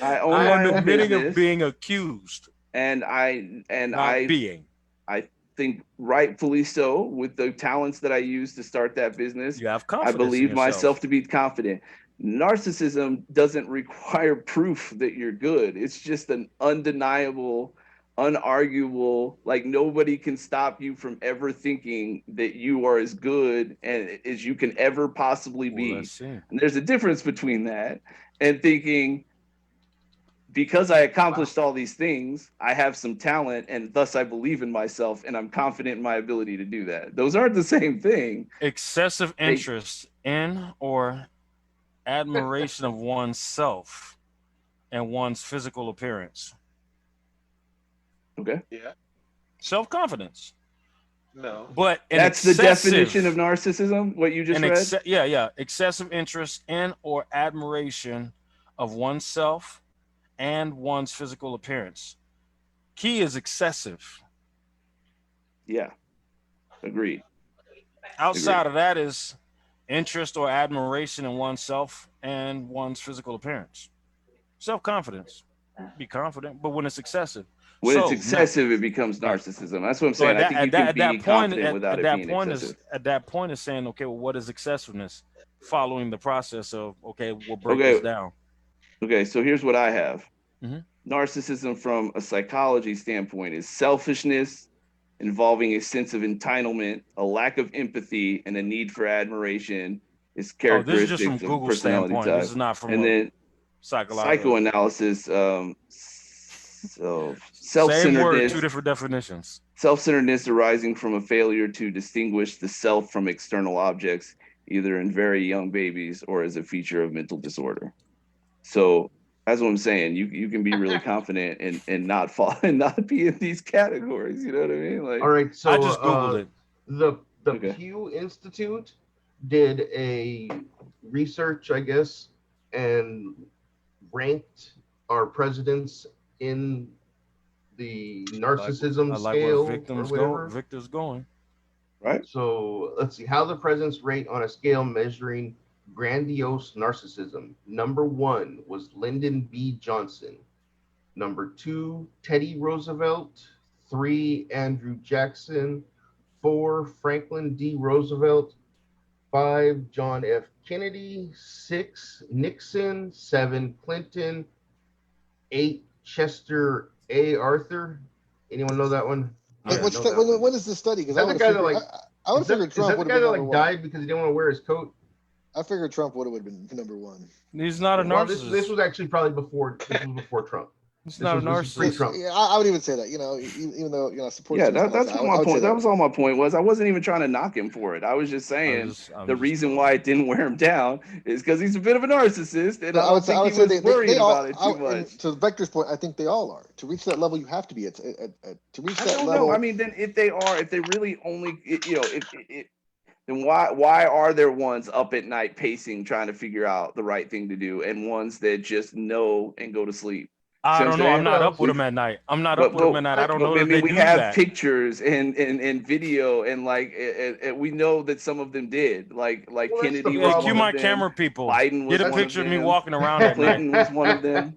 [SPEAKER 1] I own
[SPEAKER 7] I
[SPEAKER 1] my
[SPEAKER 7] am
[SPEAKER 1] own
[SPEAKER 7] admitting
[SPEAKER 1] business,
[SPEAKER 7] of being accused,
[SPEAKER 1] and
[SPEAKER 7] not being.
[SPEAKER 1] I think rightfully so, with the talents that I use to start that business.
[SPEAKER 7] You have
[SPEAKER 1] I
[SPEAKER 7] confidence in
[SPEAKER 1] believe
[SPEAKER 7] yourself.
[SPEAKER 1] myself to be confident. Narcissism doesn't require proof that you're good. It's just an undeniable, unarguable, like nobody can stop you from ever thinking that you are as good and as you can ever possibly
[SPEAKER 7] Well,
[SPEAKER 1] be.
[SPEAKER 7] let's see.
[SPEAKER 1] And there's a difference between that and thinking, because I accomplished all these things, I have some talent and thus I believe in myself and I'm confident in my ability to do that. Those aren't the same thing.
[SPEAKER 7] Excessive interest in or admiration of oneself and one's physical appearance.
[SPEAKER 1] Okay.
[SPEAKER 2] yeah.
[SPEAKER 7] Self-confidence.
[SPEAKER 2] No.
[SPEAKER 7] But
[SPEAKER 1] That's the definition of narcissism, what you just read?
[SPEAKER 7] Excessive interest in or admiration of oneself and one's physical appearance. Key is excessive.
[SPEAKER 1] Yeah. Agreed.
[SPEAKER 7] Outside of that is interest or admiration in oneself and one's physical appearance. Self-confidence. Be confident, but when it's excessive.
[SPEAKER 1] When it's
[SPEAKER 7] So,
[SPEAKER 1] excessive, it becomes
[SPEAKER 7] right.
[SPEAKER 1] narcissism. That's what I'm
[SPEAKER 7] So
[SPEAKER 1] saying. I think you can be confident without it being excessive.
[SPEAKER 7] at that point is saying, okay, well, what is excessiveness? Following the process of, okay, we'll break this down.
[SPEAKER 1] Okay, so here's what I have.
[SPEAKER 7] Mhm.
[SPEAKER 1] Narcissism from a psychology standpoint is selfishness involving a sense of entitlement, a lack of empathy, and a need for admiration is
[SPEAKER 7] Oh, this is just from
[SPEAKER 1] characteristics of
[SPEAKER 7] Google's
[SPEAKER 1] personality
[SPEAKER 7] standpoint. This
[SPEAKER 1] type.
[SPEAKER 7] is not from
[SPEAKER 1] And
[SPEAKER 7] a
[SPEAKER 1] then psychoanalysis, so
[SPEAKER 7] same word,
[SPEAKER 1] self-centeredness,
[SPEAKER 7] two different definitions.
[SPEAKER 1] self-centeredness arising from a failure to distinguish the self from external objects, either in very young babies or as a feature of mental disorder. So that's what I'm saying. You can be really confident and not fall and not be in these categories. You know what I mean? Like,
[SPEAKER 6] All right, so
[SPEAKER 7] I just Googled it.
[SPEAKER 6] The
[SPEAKER 1] Okay.
[SPEAKER 6] Pew Institute did a research, I guess, and ranked our presidents in the narcissism
[SPEAKER 7] I like where
[SPEAKER 6] scale or whatever.
[SPEAKER 7] Victor's going.
[SPEAKER 1] right?
[SPEAKER 6] So let's see how the presidents rate on a scale measuring grandiose narcissism. Number 1 was Lyndon B. Johnson. Number 2, Teddy Roosevelt. 3, Andrew Jackson. 4, Franklin D. Roosevelt. 5, John F. Kennedy. 6, Nixon. 7, Clinton. 8, Chester A. Arthur. Anyone know that one? Yeah,
[SPEAKER 3] What's
[SPEAKER 6] no
[SPEAKER 3] that?
[SPEAKER 6] doubt.
[SPEAKER 3] When is this study? Because
[SPEAKER 6] Is
[SPEAKER 3] I
[SPEAKER 6] that the
[SPEAKER 3] would
[SPEAKER 6] guy
[SPEAKER 3] have
[SPEAKER 6] that,
[SPEAKER 3] figured.
[SPEAKER 6] like,
[SPEAKER 3] I would
[SPEAKER 6] Is
[SPEAKER 3] have
[SPEAKER 6] that,
[SPEAKER 3] figured
[SPEAKER 6] is
[SPEAKER 3] Trump
[SPEAKER 6] that the
[SPEAKER 3] would
[SPEAKER 6] guy
[SPEAKER 3] have
[SPEAKER 6] that
[SPEAKER 3] been
[SPEAKER 6] like
[SPEAKER 3] number one.
[SPEAKER 6] died because he didn't want to wear his coat?
[SPEAKER 3] I figured Trump would have been number one.
[SPEAKER 5] He's not a
[SPEAKER 6] Well,
[SPEAKER 5] narcissist.
[SPEAKER 6] this was actually probably before. This was before Trump.
[SPEAKER 5] He's
[SPEAKER 6] This
[SPEAKER 5] not a
[SPEAKER 6] was
[SPEAKER 5] narcissist.
[SPEAKER 6] pre-Trump.
[SPEAKER 3] Yeah, I would even say that. Even though support.
[SPEAKER 1] Yeah, that's what my point. That was all my point was. I wasn't even trying to knock him for it. I was just saying the reason why it didn't wear him down is because he's a bit of a narcissist, and I don't think he was worried about it too much.
[SPEAKER 3] To Vector's point, I think they all are. To reach that level, you have to be to reach that level.
[SPEAKER 1] I don't know. I mean, then if they really only, then why are there ones up at night pacing, trying to figure out the right thing to do, and ones that just know and go to sleep?
[SPEAKER 5] I don't know. I'm not up with them at night. I don't know that they do that.
[SPEAKER 1] We have pictures and video, and we know that some of them did. Like Kennedy was
[SPEAKER 5] cue
[SPEAKER 1] one
[SPEAKER 5] my
[SPEAKER 1] of them.
[SPEAKER 5] camera people.
[SPEAKER 1] Biden was
[SPEAKER 5] Get a
[SPEAKER 1] one
[SPEAKER 5] picture of me
[SPEAKER 1] them.
[SPEAKER 5] walking around at
[SPEAKER 1] Clinton
[SPEAKER 5] night.
[SPEAKER 1] was one of them.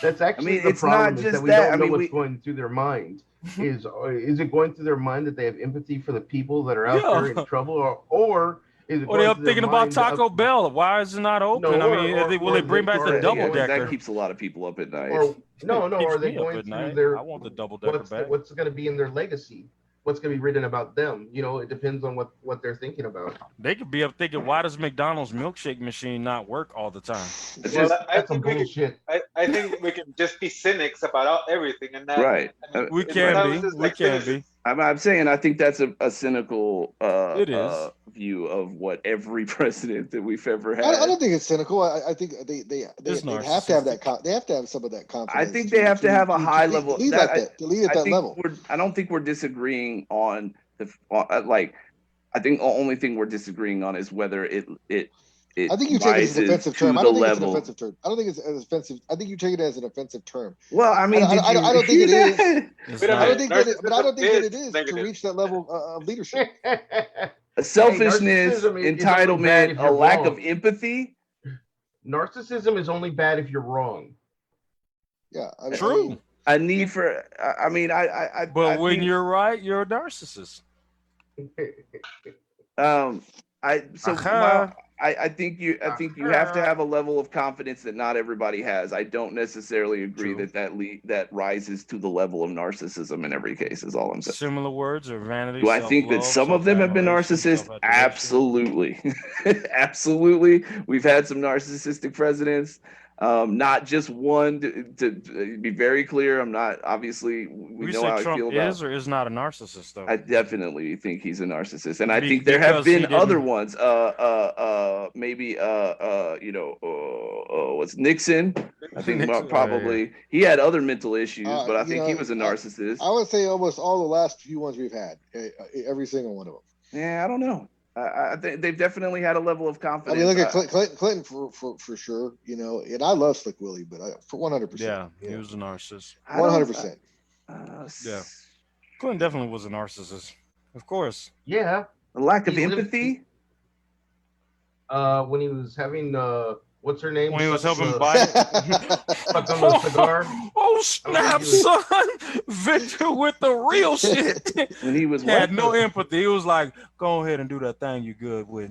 [SPEAKER 6] That's actually the
[SPEAKER 1] it's
[SPEAKER 6] problem.
[SPEAKER 1] not
[SPEAKER 6] Is
[SPEAKER 1] just
[SPEAKER 6] that we don't know what's going through their mind. Is it going through their mind that they have empathy for the people that are out there in trouble, or is it?
[SPEAKER 5] Or they're thinking about Taco Bell. Why is it not open? Will they bring back the double decker?
[SPEAKER 1] That keeps a lot of people up at night.
[SPEAKER 6] Or are they going through their?
[SPEAKER 5] I want the double decker back.
[SPEAKER 6] What's going to be in their legacy? What's going to be written about them? It depends on what they're thinking about.
[SPEAKER 5] They could be up thinking, why does McDonald's milkshake machine not work all the time?
[SPEAKER 2] Well,
[SPEAKER 6] that's some bullshit.
[SPEAKER 2] I think we can just be cynics about everything, and that
[SPEAKER 1] right.
[SPEAKER 5] We can be.
[SPEAKER 1] I'm saying I think that's a cynical view of what every president that we've ever had.
[SPEAKER 3] I don't think it's cynical. I think they have to have that. They have to have some of that confidence.
[SPEAKER 1] I think they have to have a high level.
[SPEAKER 3] To lead at that level.
[SPEAKER 1] I don't think we're disagreeing on I think the only thing we're disagreeing on is whether it
[SPEAKER 3] I think you take it as an offensive term. I don't think it's an offensive term. I don't think it's as offensive. I think you take it as an offensive term.
[SPEAKER 1] Well, I mean,
[SPEAKER 3] I don't think it is.
[SPEAKER 1] But
[SPEAKER 3] I don't think that it is to reach that level of leadership.
[SPEAKER 1] Selfishness, entitlement, a lack of empathy.
[SPEAKER 6] Narcissism is only bad if you're wrong.
[SPEAKER 3] Yeah,
[SPEAKER 5] true.
[SPEAKER 1] A need for. I mean,
[SPEAKER 5] But when you're right, you're a narcissist.
[SPEAKER 1] I think you have to have a level of confidence that not everybody has. I don't necessarily agree that rises to the level of narcissism in every case. Is all I'm saying.
[SPEAKER 5] Similar words or vanity.
[SPEAKER 1] Do I think that some of them have been narcissists? Absolutely, absolutely. We've had some narcissistic presidents. Not just one. To be very clear, I'm not. Obviously, we know how I feel about.
[SPEAKER 5] Is or is not a narcircist, though.
[SPEAKER 1] I definitely think he's a narcissist, and I think there have been other ones. Maybe what's Nixon? I think probably he had other mental issues, but I think he was a narcissist.
[SPEAKER 3] I would say almost all the last few ones we've had, every single one of them.
[SPEAKER 1] Yeah, I don't know. I think they've definitely had a level of confidence.
[SPEAKER 3] I mean, look at Clinton for sure, and I love Slick Willie, but for 100%.
[SPEAKER 5] Yeah, he was a narcissist.
[SPEAKER 3] 100%.
[SPEAKER 5] Yeah, Clinton definitely was a narcissist, of course.
[SPEAKER 6] Yeah,
[SPEAKER 1] a lack of empathy.
[SPEAKER 6] When he was having what's her name?
[SPEAKER 5] When he was helping Biden.
[SPEAKER 6] Stuck on the cigar.
[SPEAKER 5] Oh snap, son! Victor with the real shit.
[SPEAKER 1] When he was
[SPEAKER 5] had no empathy, he was like, "Go ahead and do that thing you good with."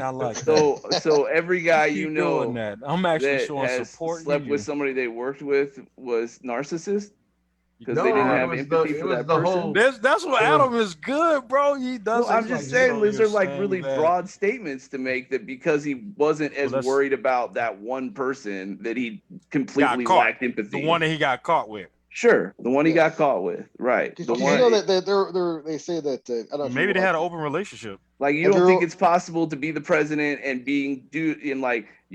[SPEAKER 5] I like that.
[SPEAKER 1] So every guy you know
[SPEAKER 5] doing that. I'm actually showing support.
[SPEAKER 1] Slept with somebody they worked with was narcissist. Because they didn't have empathy for that person.
[SPEAKER 5] That's what Adam is good, bro. He does.
[SPEAKER 1] Well, I'm just saying, these are like really broad statements to make that because he wasn't as worried about that one person that he completely lacked empathy.
[SPEAKER 5] The one that he got caught with.
[SPEAKER 1] Sure, the one he got caught with, right?
[SPEAKER 3] Did you know that they say that I don't know.
[SPEAKER 5] Maybe they had an open relationship.
[SPEAKER 1] Like you don't think it's possible to be the president and you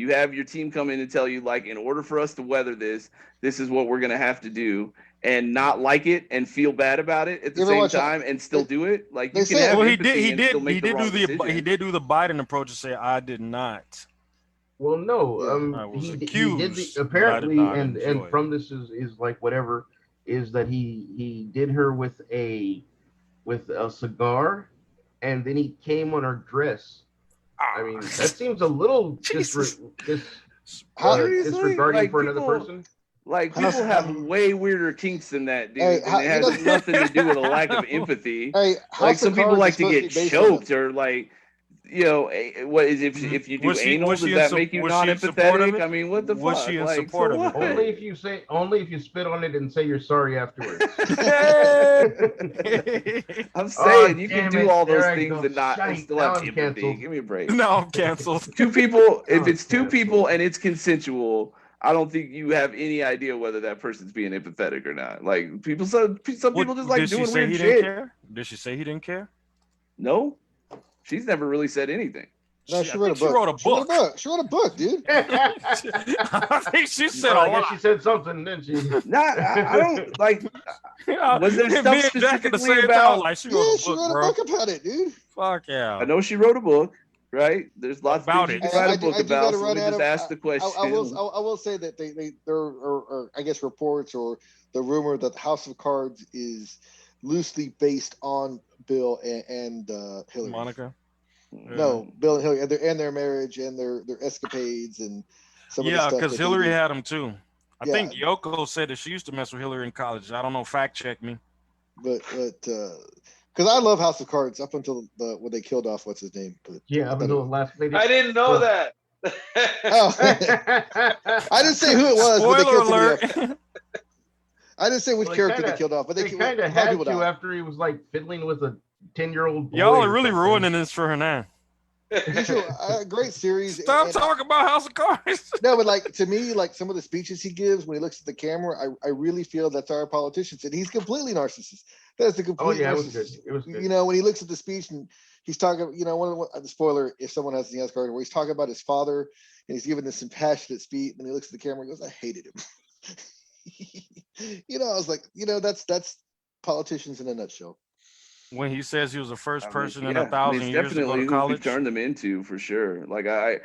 [SPEAKER 1] have your team come in and tell you like, in order for us to weather this is what we're gonna have to do. And not like it and feel bad about it at the same time and still do it. Like you can have empathy and still make the wrong decision.
[SPEAKER 5] He did do the Biden approach and say, "I did not."
[SPEAKER 6] Well, no, he did apparently, and from this is like whatever is that he did her with a cigar, and then he came on her dress. I mean, that seems a little disregarding for another person.
[SPEAKER 1] Like people have way weirder kinks than that, dude. It has nothing to do with a lack of empathy. Like some people like to get choked or like what is if you do anal, does that make you not empathetic? I mean, what the
[SPEAKER 7] Was
[SPEAKER 1] fuck?
[SPEAKER 7] she in
[SPEAKER 1] Like,
[SPEAKER 7] support
[SPEAKER 1] so
[SPEAKER 7] of it?
[SPEAKER 1] what?
[SPEAKER 6] Only if you spit on it and say you're sorry afterwards.
[SPEAKER 1] I'm saying
[SPEAKER 6] Oh,
[SPEAKER 1] you can
[SPEAKER 6] damn
[SPEAKER 1] do
[SPEAKER 6] it.
[SPEAKER 1] all those
[SPEAKER 6] There I
[SPEAKER 1] things
[SPEAKER 6] go.
[SPEAKER 1] and not and
[SPEAKER 6] Shite.
[SPEAKER 1] still
[SPEAKER 6] Now
[SPEAKER 1] have
[SPEAKER 6] I'm
[SPEAKER 1] empathy.
[SPEAKER 6] canceled.
[SPEAKER 1] Give me a break.
[SPEAKER 7] No, I'm canceled.
[SPEAKER 1] Two people, if
[SPEAKER 6] I'm
[SPEAKER 1] it's two people
[SPEAKER 6] canceled.
[SPEAKER 1] and it's consensual, I don't think you have any idea whether that person's being empathetic or not. Like some people just like
[SPEAKER 7] Did she
[SPEAKER 1] doing
[SPEAKER 7] say
[SPEAKER 1] weird
[SPEAKER 7] he
[SPEAKER 1] shit.
[SPEAKER 7] didn't care? Did she say he didn't care?
[SPEAKER 1] No, she's never really said anything.
[SPEAKER 3] No,
[SPEAKER 7] I
[SPEAKER 3] she wrote a
[SPEAKER 7] think she
[SPEAKER 3] book.
[SPEAKER 7] wrote a book.
[SPEAKER 3] She wrote a book, dude.
[SPEAKER 7] I think she said
[SPEAKER 6] Well,
[SPEAKER 7] a
[SPEAKER 6] I guess
[SPEAKER 7] lot.
[SPEAKER 6] she said something, didn't she?
[SPEAKER 1] Not, I don't like. Was there
[SPEAKER 7] Me
[SPEAKER 1] stuff
[SPEAKER 7] and Jack at the
[SPEAKER 1] specifically
[SPEAKER 7] same
[SPEAKER 1] about?
[SPEAKER 7] time, like she
[SPEAKER 3] Yeah,
[SPEAKER 7] wrote a
[SPEAKER 3] she
[SPEAKER 7] book,
[SPEAKER 3] wrote a
[SPEAKER 7] bro.
[SPEAKER 3] book about it, dude.
[SPEAKER 7] Fuck yeah.
[SPEAKER 1] I know she wrote a book, right? There's lots of
[SPEAKER 7] About
[SPEAKER 1] things you
[SPEAKER 7] it.
[SPEAKER 1] can write a
[SPEAKER 3] I
[SPEAKER 1] book
[SPEAKER 3] do
[SPEAKER 1] about.
[SPEAKER 3] gotta
[SPEAKER 1] So
[SPEAKER 3] run
[SPEAKER 1] we
[SPEAKER 3] at
[SPEAKER 1] just
[SPEAKER 3] them.
[SPEAKER 1] ask the question.
[SPEAKER 3] I will say that there are I guess reports or the rumor that the House of Cards is loosely based on Bill and Hillary.
[SPEAKER 7] Monica.
[SPEAKER 3] No, Bill and Hillary and their marriage and their escapades and some of the
[SPEAKER 7] Yeah,
[SPEAKER 3] stuff.
[SPEAKER 7] because
[SPEAKER 3] that
[SPEAKER 7] Hillary
[SPEAKER 3] they do.
[SPEAKER 7] had him too. I
[SPEAKER 3] Yeah.
[SPEAKER 7] think Yoko said that she used to mess with Hillary in college. I don't know. Fact check me.
[SPEAKER 3] But because I love House of Cards up until when they killed off what's his name. But
[SPEAKER 6] Yeah, up until the last lady.
[SPEAKER 2] I didn't know that.
[SPEAKER 3] Oh, I didn't say who it was, but they
[SPEAKER 7] Spoiler
[SPEAKER 3] killed somebody
[SPEAKER 7] alert.
[SPEAKER 3] off. I didn't say which
[SPEAKER 6] Well,
[SPEAKER 3] character they killed off, but
[SPEAKER 6] they
[SPEAKER 3] a
[SPEAKER 6] kind
[SPEAKER 3] lot
[SPEAKER 6] of had
[SPEAKER 3] people
[SPEAKER 6] to
[SPEAKER 3] died.
[SPEAKER 6] after he was like fiddling with a 10-year-old boy.
[SPEAKER 7] Y'all
[SPEAKER 6] or
[SPEAKER 7] are really
[SPEAKER 6] something.
[SPEAKER 7] ruining this for her now.
[SPEAKER 3] These are a great series.
[SPEAKER 7] Stop
[SPEAKER 3] and
[SPEAKER 7] talking about House of Cards.
[SPEAKER 3] No, but like to me, like some of the speeches he gives when he looks at the camera, I really feel that's our politicians, and he's completely narcissist. That's the
[SPEAKER 6] Oh
[SPEAKER 3] complete
[SPEAKER 6] yeah, it was good.
[SPEAKER 3] narcissist.
[SPEAKER 6] It was good.
[SPEAKER 3] You know, when he looks at the speech and he's talking, you know, one of the spoiler if someone has the card where he's talking about his father and he's giving this impassionate speech, and he looks at the camera and goes, "I hated him." You know, I was like, you know, that's politicians in a nutshell.
[SPEAKER 7] When he says he was the first person in
[SPEAKER 1] yeah,
[SPEAKER 7] 1,000
[SPEAKER 1] it's
[SPEAKER 7] years to go
[SPEAKER 1] definitely
[SPEAKER 7] to
[SPEAKER 1] who we've
[SPEAKER 7] college.
[SPEAKER 1] turned them into for sure. Like I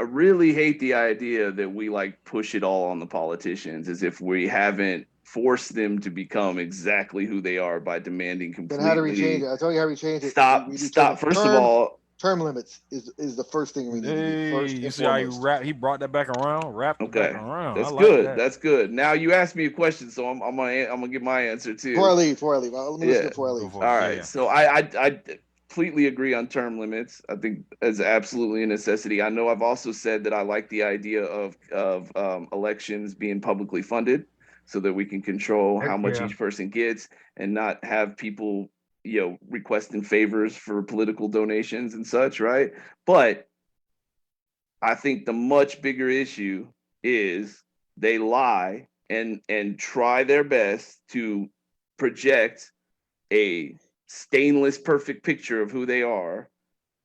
[SPEAKER 1] really hate the idea that we like push it all on the politicians as if we haven't forced them to become exactly who they are by demanding
[SPEAKER 3] Then how do we
[SPEAKER 1] completely.
[SPEAKER 3] change it? I'll tell you how we change it.
[SPEAKER 1] Stop.
[SPEAKER 3] We do
[SPEAKER 1] Stop. First of all,
[SPEAKER 3] term limits is the first thing we need to do. First
[SPEAKER 7] You
[SPEAKER 3] and
[SPEAKER 7] see how you
[SPEAKER 3] foremost.
[SPEAKER 7] he brought that back around, wrapped it back
[SPEAKER 1] okay,
[SPEAKER 7] around.
[SPEAKER 1] that's
[SPEAKER 7] I like
[SPEAKER 1] good.
[SPEAKER 7] that.
[SPEAKER 1] That's good. Now you asked me a question, so I'm gonna give my answer too.
[SPEAKER 3] Before I leave, let me listen
[SPEAKER 1] Yeah.
[SPEAKER 3] before I leave.
[SPEAKER 7] Go for it.
[SPEAKER 1] All
[SPEAKER 7] Yeah,
[SPEAKER 1] right.
[SPEAKER 7] yeah.
[SPEAKER 1] So I completely agree on term limits. I think it's absolutely a necessity. I know I've also said that I like the idea of elections being publicly funded so that we can control how much
[SPEAKER 6] Yeah.
[SPEAKER 1] each person gets and not have people, requesting favors for political donations and such, right? But I think the much bigger issue is they lie and try their best to project a stainless perfect picture of who they are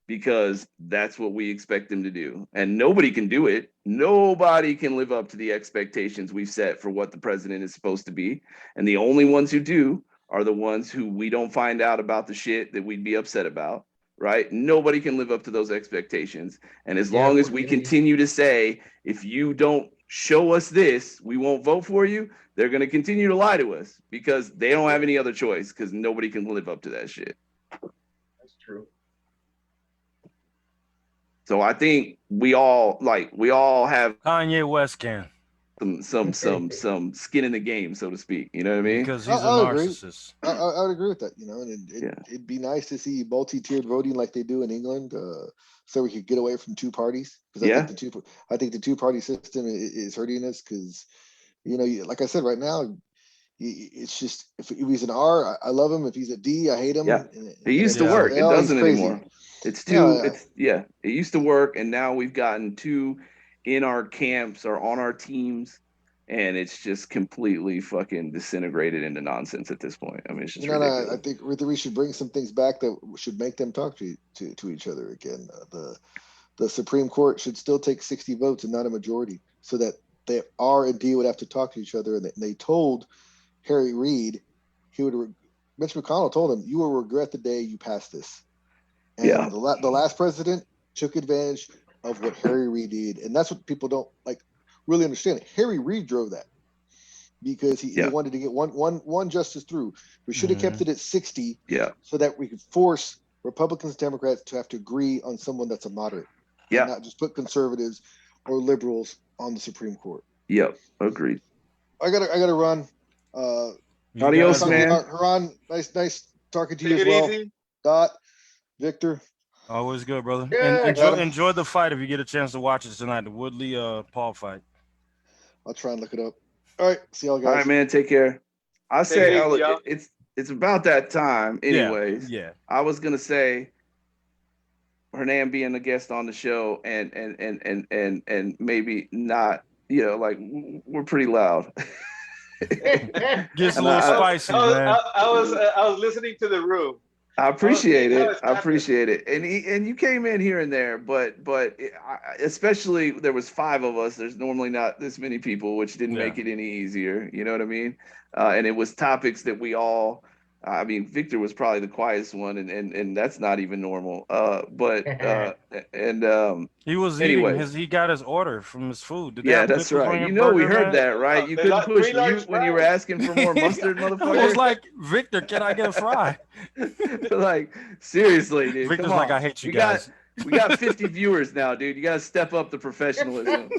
[SPEAKER 1] because that's what we expect them to do. And nobody can do it. Nobody can live up to the expectations we've set for what the president is supposed to be. And the only ones who do are the ones who we don't find out about the shit that we'd be upset about, right? Nobody can live up to those expectations. And as long as we continue to say, if you don't show us this, we won't vote for you, they're going to continue to lie to us because they don't have any other choice because nobody can live up to that shit.
[SPEAKER 6] That's true.
[SPEAKER 1] So I think we all have
[SPEAKER 7] Kanye West can
[SPEAKER 1] some skin in the game, so to speak. You know what I mean?
[SPEAKER 7] because he's a
[SPEAKER 3] I agree.
[SPEAKER 7] narcissist.
[SPEAKER 3] I would agree with that. You know, and it'd be nice to see multi-tiered voting like they do in England, so we could get away from two parties. Because I think the two-party system is hurting us. Because like I said, right now, it's just if he's an R, I love him. If he's a D, I hate him.
[SPEAKER 1] Yeah, it used to work. It doesn't anymore. It's too. It used to work, and now we've gotten two in our camps or on our teams, and it's just completely fucking disintegrated into nonsense at this point. I mean, it's just ridiculous.
[SPEAKER 3] I think we should bring some things back that should make them talk to each other again. The Supreme Court should still take 60 votes and not a majority, so that they R and D would have to talk to each other. And they told Harry Reid, Mitch McConnell told him, "You will regret the day you passed this." And the last president took advantage of what Harry Reid did, and that's what people don't really understand. Harry Reid drove that because he wanted to get one justice through. We should have kept it at 60, so that we could force Republicans and Democrats to have to agree on someone that's a moderate, and not just put conservatives or liberals on the Supreme Court.
[SPEAKER 1] Yep, agreed.
[SPEAKER 3] I gotta run.
[SPEAKER 1] Adios, man.
[SPEAKER 3] Haran, nice talking to you
[SPEAKER 2] Take
[SPEAKER 3] as
[SPEAKER 2] it
[SPEAKER 3] well.
[SPEAKER 2] easy.
[SPEAKER 3] Dot, Victor,
[SPEAKER 5] Always good, brother.
[SPEAKER 6] Yeah,
[SPEAKER 5] And
[SPEAKER 6] got him.
[SPEAKER 5] enjoy the fight if you get a chance to watch it tonight. The Woodley Paul fight.
[SPEAKER 3] I'll try and look it up. All right, see y'all
[SPEAKER 1] All
[SPEAKER 3] guys.
[SPEAKER 1] right, man. Take care. I
[SPEAKER 2] Take
[SPEAKER 1] say,
[SPEAKER 2] it easy, y'all.
[SPEAKER 1] it's about that time, anyways.
[SPEAKER 5] Yeah.
[SPEAKER 1] I was gonna say, Hernan being a guest on the show, and maybe not. You know, like we're pretty loud.
[SPEAKER 5] Gets a
[SPEAKER 1] And
[SPEAKER 5] little
[SPEAKER 1] I-
[SPEAKER 5] spicy, man.
[SPEAKER 2] I was listening to the room.
[SPEAKER 1] I appreciate
[SPEAKER 2] seeing how
[SPEAKER 1] it.
[SPEAKER 2] it's
[SPEAKER 1] I appreciate it. And you came in here and there, but especially there was 5 of us. There's normally not this many people, which didn't
[SPEAKER 5] Yeah.
[SPEAKER 1] make it any easier. You know what I mean? And it was topics that we all. I mean, Victor was probably the quietest one, and that's not even normal.
[SPEAKER 5] He was
[SPEAKER 1] anyway.
[SPEAKER 5] eating he got his order from his food. Did they
[SPEAKER 1] Yeah,
[SPEAKER 5] have
[SPEAKER 1] that's
[SPEAKER 5] pickles on
[SPEAKER 1] right.
[SPEAKER 5] your
[SPEAKER 1] You know, we
[SPEAKER 5] burger,
[SPEAKER 1] heard
[SPEAKER 5] man?
[SPEAKER 1] that, right? You
[SPEAKER 2] They
[SPEAKER 1] couldn't
[SPEAKER 2] like
[SPEAKER 1] push
[SPEAKER 2] 3 large
[SPEAKER 1] mute when you were
[SPEAKER 2] fries.
[SPEAKER 1] asking for more mustard,
[SPEAKER 5] I was
[SPEAKER 1] motherfucker.
[SPEAKER 5] like, Victor, can I get a fry?
[SPEAKER 1] Like, seriously, dude.
[SPEAKER 5] Victor's
[SPEAKER 1] come on.
[SPEAKER 5] like, I hate you
[SPEAKER 1] we
[SPEAKER 5] guys.
[SPEAKER 1] we got 50 viewers now, dude. You got to step up the professionalism.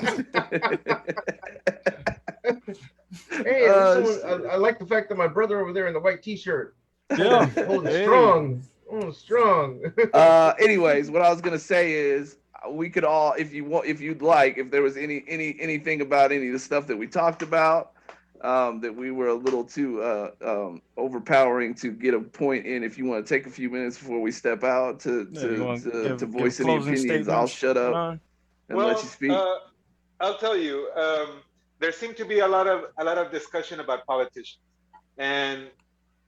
[SPEAKER 6] Hey, I like the fact that my brother over there in the white T-shirt.
[SPEAKER 5] Yeah.
[SPEAKER 6] Holding
[SPEAKER 5] Hey.
[SPEAKER 6] strong. Oh, strong.
[SPEAKER 1] Anyways, what I was gonna say is we could all, if you'd like, if there was anything about any of the stuff that we talked about, that we were a little too overpowering to get a point in. If you want to take a few minutes before we step out to voice any
[SPEAKER 5] closing
[SPEAKER 1] opinions, I'll
[SPEAKER 5] statements,
[SPEAKER 1] shut up
[SPEAKER 5] Ron?
[SPEAKER 1] and let you speak.
[SPEAKER 2] I'll tell you. There seemed to be a lot of discussion about politicians and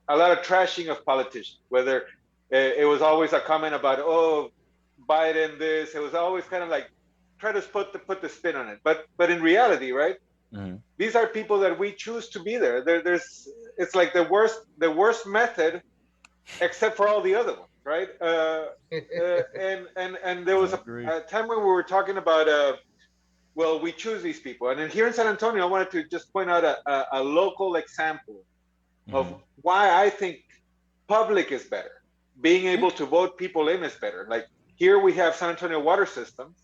[SPEAKER 2] a lot of trashing of politicians. Whether it was always a comment about, oh, Biden this. It was always kind of like try to put the spin on it. But in reality, right?
[SPEAKER 5] Mhm.
[SPEAKER 2] These are people that we choose to be there. It's like the worst method, except for all the other ones, right? And there was
[SPEAKER 5] I agree.
[SPEAKER 2] a time when we were talking about well, we choose these people. And then here in San Antonio, I wanted to just point out a local example of why I think public is better. Being able to vote people in is better. Like here we have San Antonio Water Systems,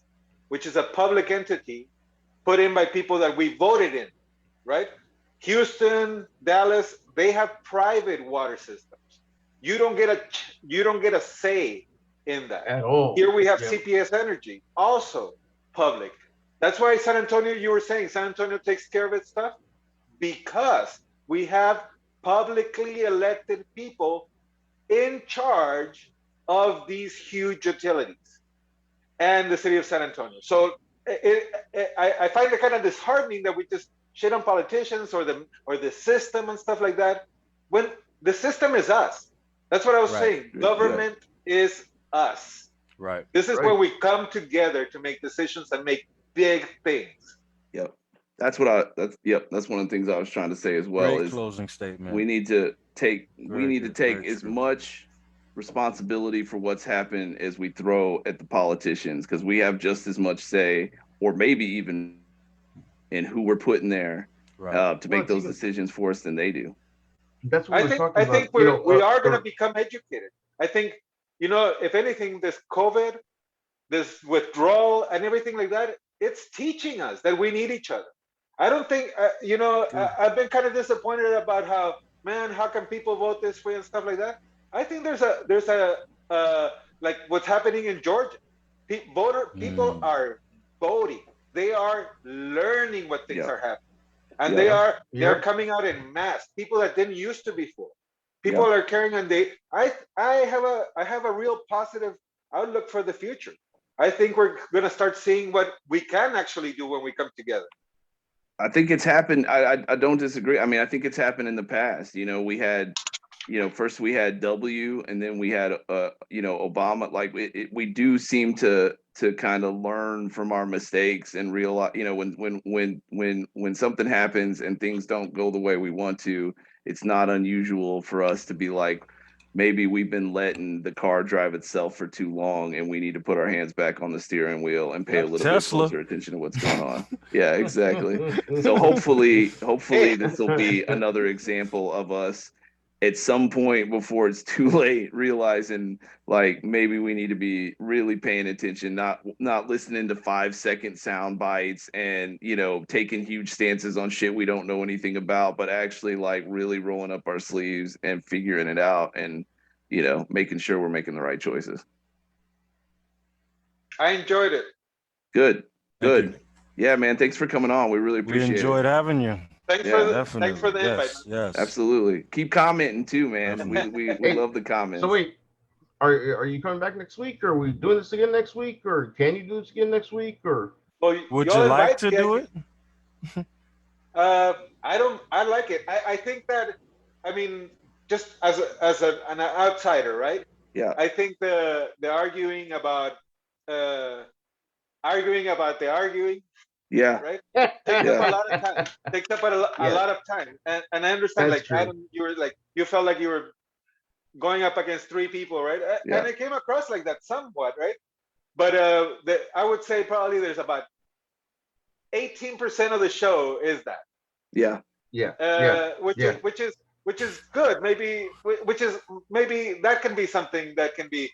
[SPEAKER 2] which is a public entity put in by people that we voted in, right? Houston, Dallas, they have private water systems. You don't get a say in that.
[SPEAKER 6] At all.
[SPEAKER 2] Here we have
[SPEAKER 6] Yep.
[SPEAKER 2] CPS Energy, also public. That's why San Antonio, you were saying San Antonio takes care of its stuff, because we have publicly elected people in charge of these huge utilities and the city of San Antonio. So I find it kind of disheartening that we just shit on politicians or the system and stuff like that, when the system is us. That's what I was saying. Government is us.
[SPEAKER 5] Right.
[SPEAKER 2] This is where we come together to make decisions and make big things.
[SPEAKER 1] Yep. That's one of the things I was trying to say as well.
[SPEAKER 5] Great
[SPEAKER 1] is
[SPEAKER 5] closing statement.
[SPEAKER 1] we need to take
[SPEAKER 5] Very
[SPEAKER 1] as
[SPEAKER 5] true.
[SPEAKER 1] much responsibility for what's happened as we throw at the politicians, because we have just as much say, or maybe even in who we're putting there to make those decisions for us than they do.
[SPEAKER 6] That's what we're talking about.
[SPEAKER 2] I think we are going to become educated. I think, if anything, this COVID, this withdrawal and everything like that, it's teaching us that we need each other. I don't think, I've been kind of disappointed about how can people vote this way and stuff like that. I think there's a like what's happening in Georgia. People are voting. They are learning what things are happening. And they're coming out in mass. People that didn't used to before. People are carrying on. I have a real positive outlook for the future. I think we're going to start seeing what we can actually do when we come together.
[SPEAKER 1] I think it's happened. I don't disagree. I mean, I think it's happened in the past. We had, first we had W, and then we had, Obama. Like we do seem to kind of learn from our mistakes and realize, when something happens and things don't go the way we want to, it's not unusual for us to be like, maybe we've been letting the car drive itself for too long, and we need to put our hands back on the steering wheel and pay a little bit closer attention to what's going on. Yeah, exactly. So hopefully this will be another example of us at some point before it's too late, realizing like maybe we need to be really paying attention, not listening to 5-second sound bites and, taking huge stances on shit we don't know anything about, but actually like really rolling up our sleeves and figuring it out and, making sure we're making the right choices.
[SPEAKER 2] I enjoyed it.
[SPEAKER 1] Good.
[SPEAKER 5] Thank
[SPEAKER 1] Good.
[SPEAKER 5] you.
[SPEAKER 1] Yeah, man. Thanks for coming on. We really
[SPEAKER 5] We
[SPEAKER 1] appreciate
[SPEAKER 5] enjoyed
[SPEAKER 1] it.
[SPEAKER 5] having you.
[SPEAKER 2] Thanks
[SPEAKER 1] Yeah,
[SPEAKER 5] Definitely.
[SPEAKER 2] the invite.
[SPEAKER 5] Yes. Yes.
[SPEAKER 1] Absolutely. Keep commenting too, man.
[SPEAKER 5] Definitely.
[SPEAKER 1] We
[SPEAKER 6] Hey,
[SPEAKER 1] love the comments.
[SPEAKER 6] So wait, are you coming back next week? Or are we doing this again next week? Or can you do this again next week? Or
[SPEAKER 2] Well,
[SPEAKER 5] Would
[SPEAKER 2] y'all
[SPEAKER 5] you like
[SPEAKER 2] invite
[SPEAKER 5] to
[SPEAKER 2] me.
[SPEAKER 5] do it?
[SPEAKER 2] I don't. I like it. I think that. I mean, just as an outsider, right?
[SPEAKER 1] Yeah.
[SPEAKER 2] I think the arguing about the arguing,
[SPEAKER 1] Yeah.
[SPEAKER 2] right? Takes up a lot of time. Takes up a
[SPEAKER 6] Yeah.
[SPEAKER 2] lot of time, and I understand.
[SPEAKER 6] That's
[SPEAKER 2] Like
[SPEAKER 6] true.
[SPEAKER 2] Adam, you were like you felt like you were going up against three people, right?
[SPEAKER 1] Yeah.
[SPEAKER 2] And it came across like that somewhat, right? But I would say probably there's about 18% of the show is that.
[SPEAKER 1] Yeah.
[SPEAKER 6] Yeah.
[SPEAKER 2] Which is good. Maybe that can be something that can be,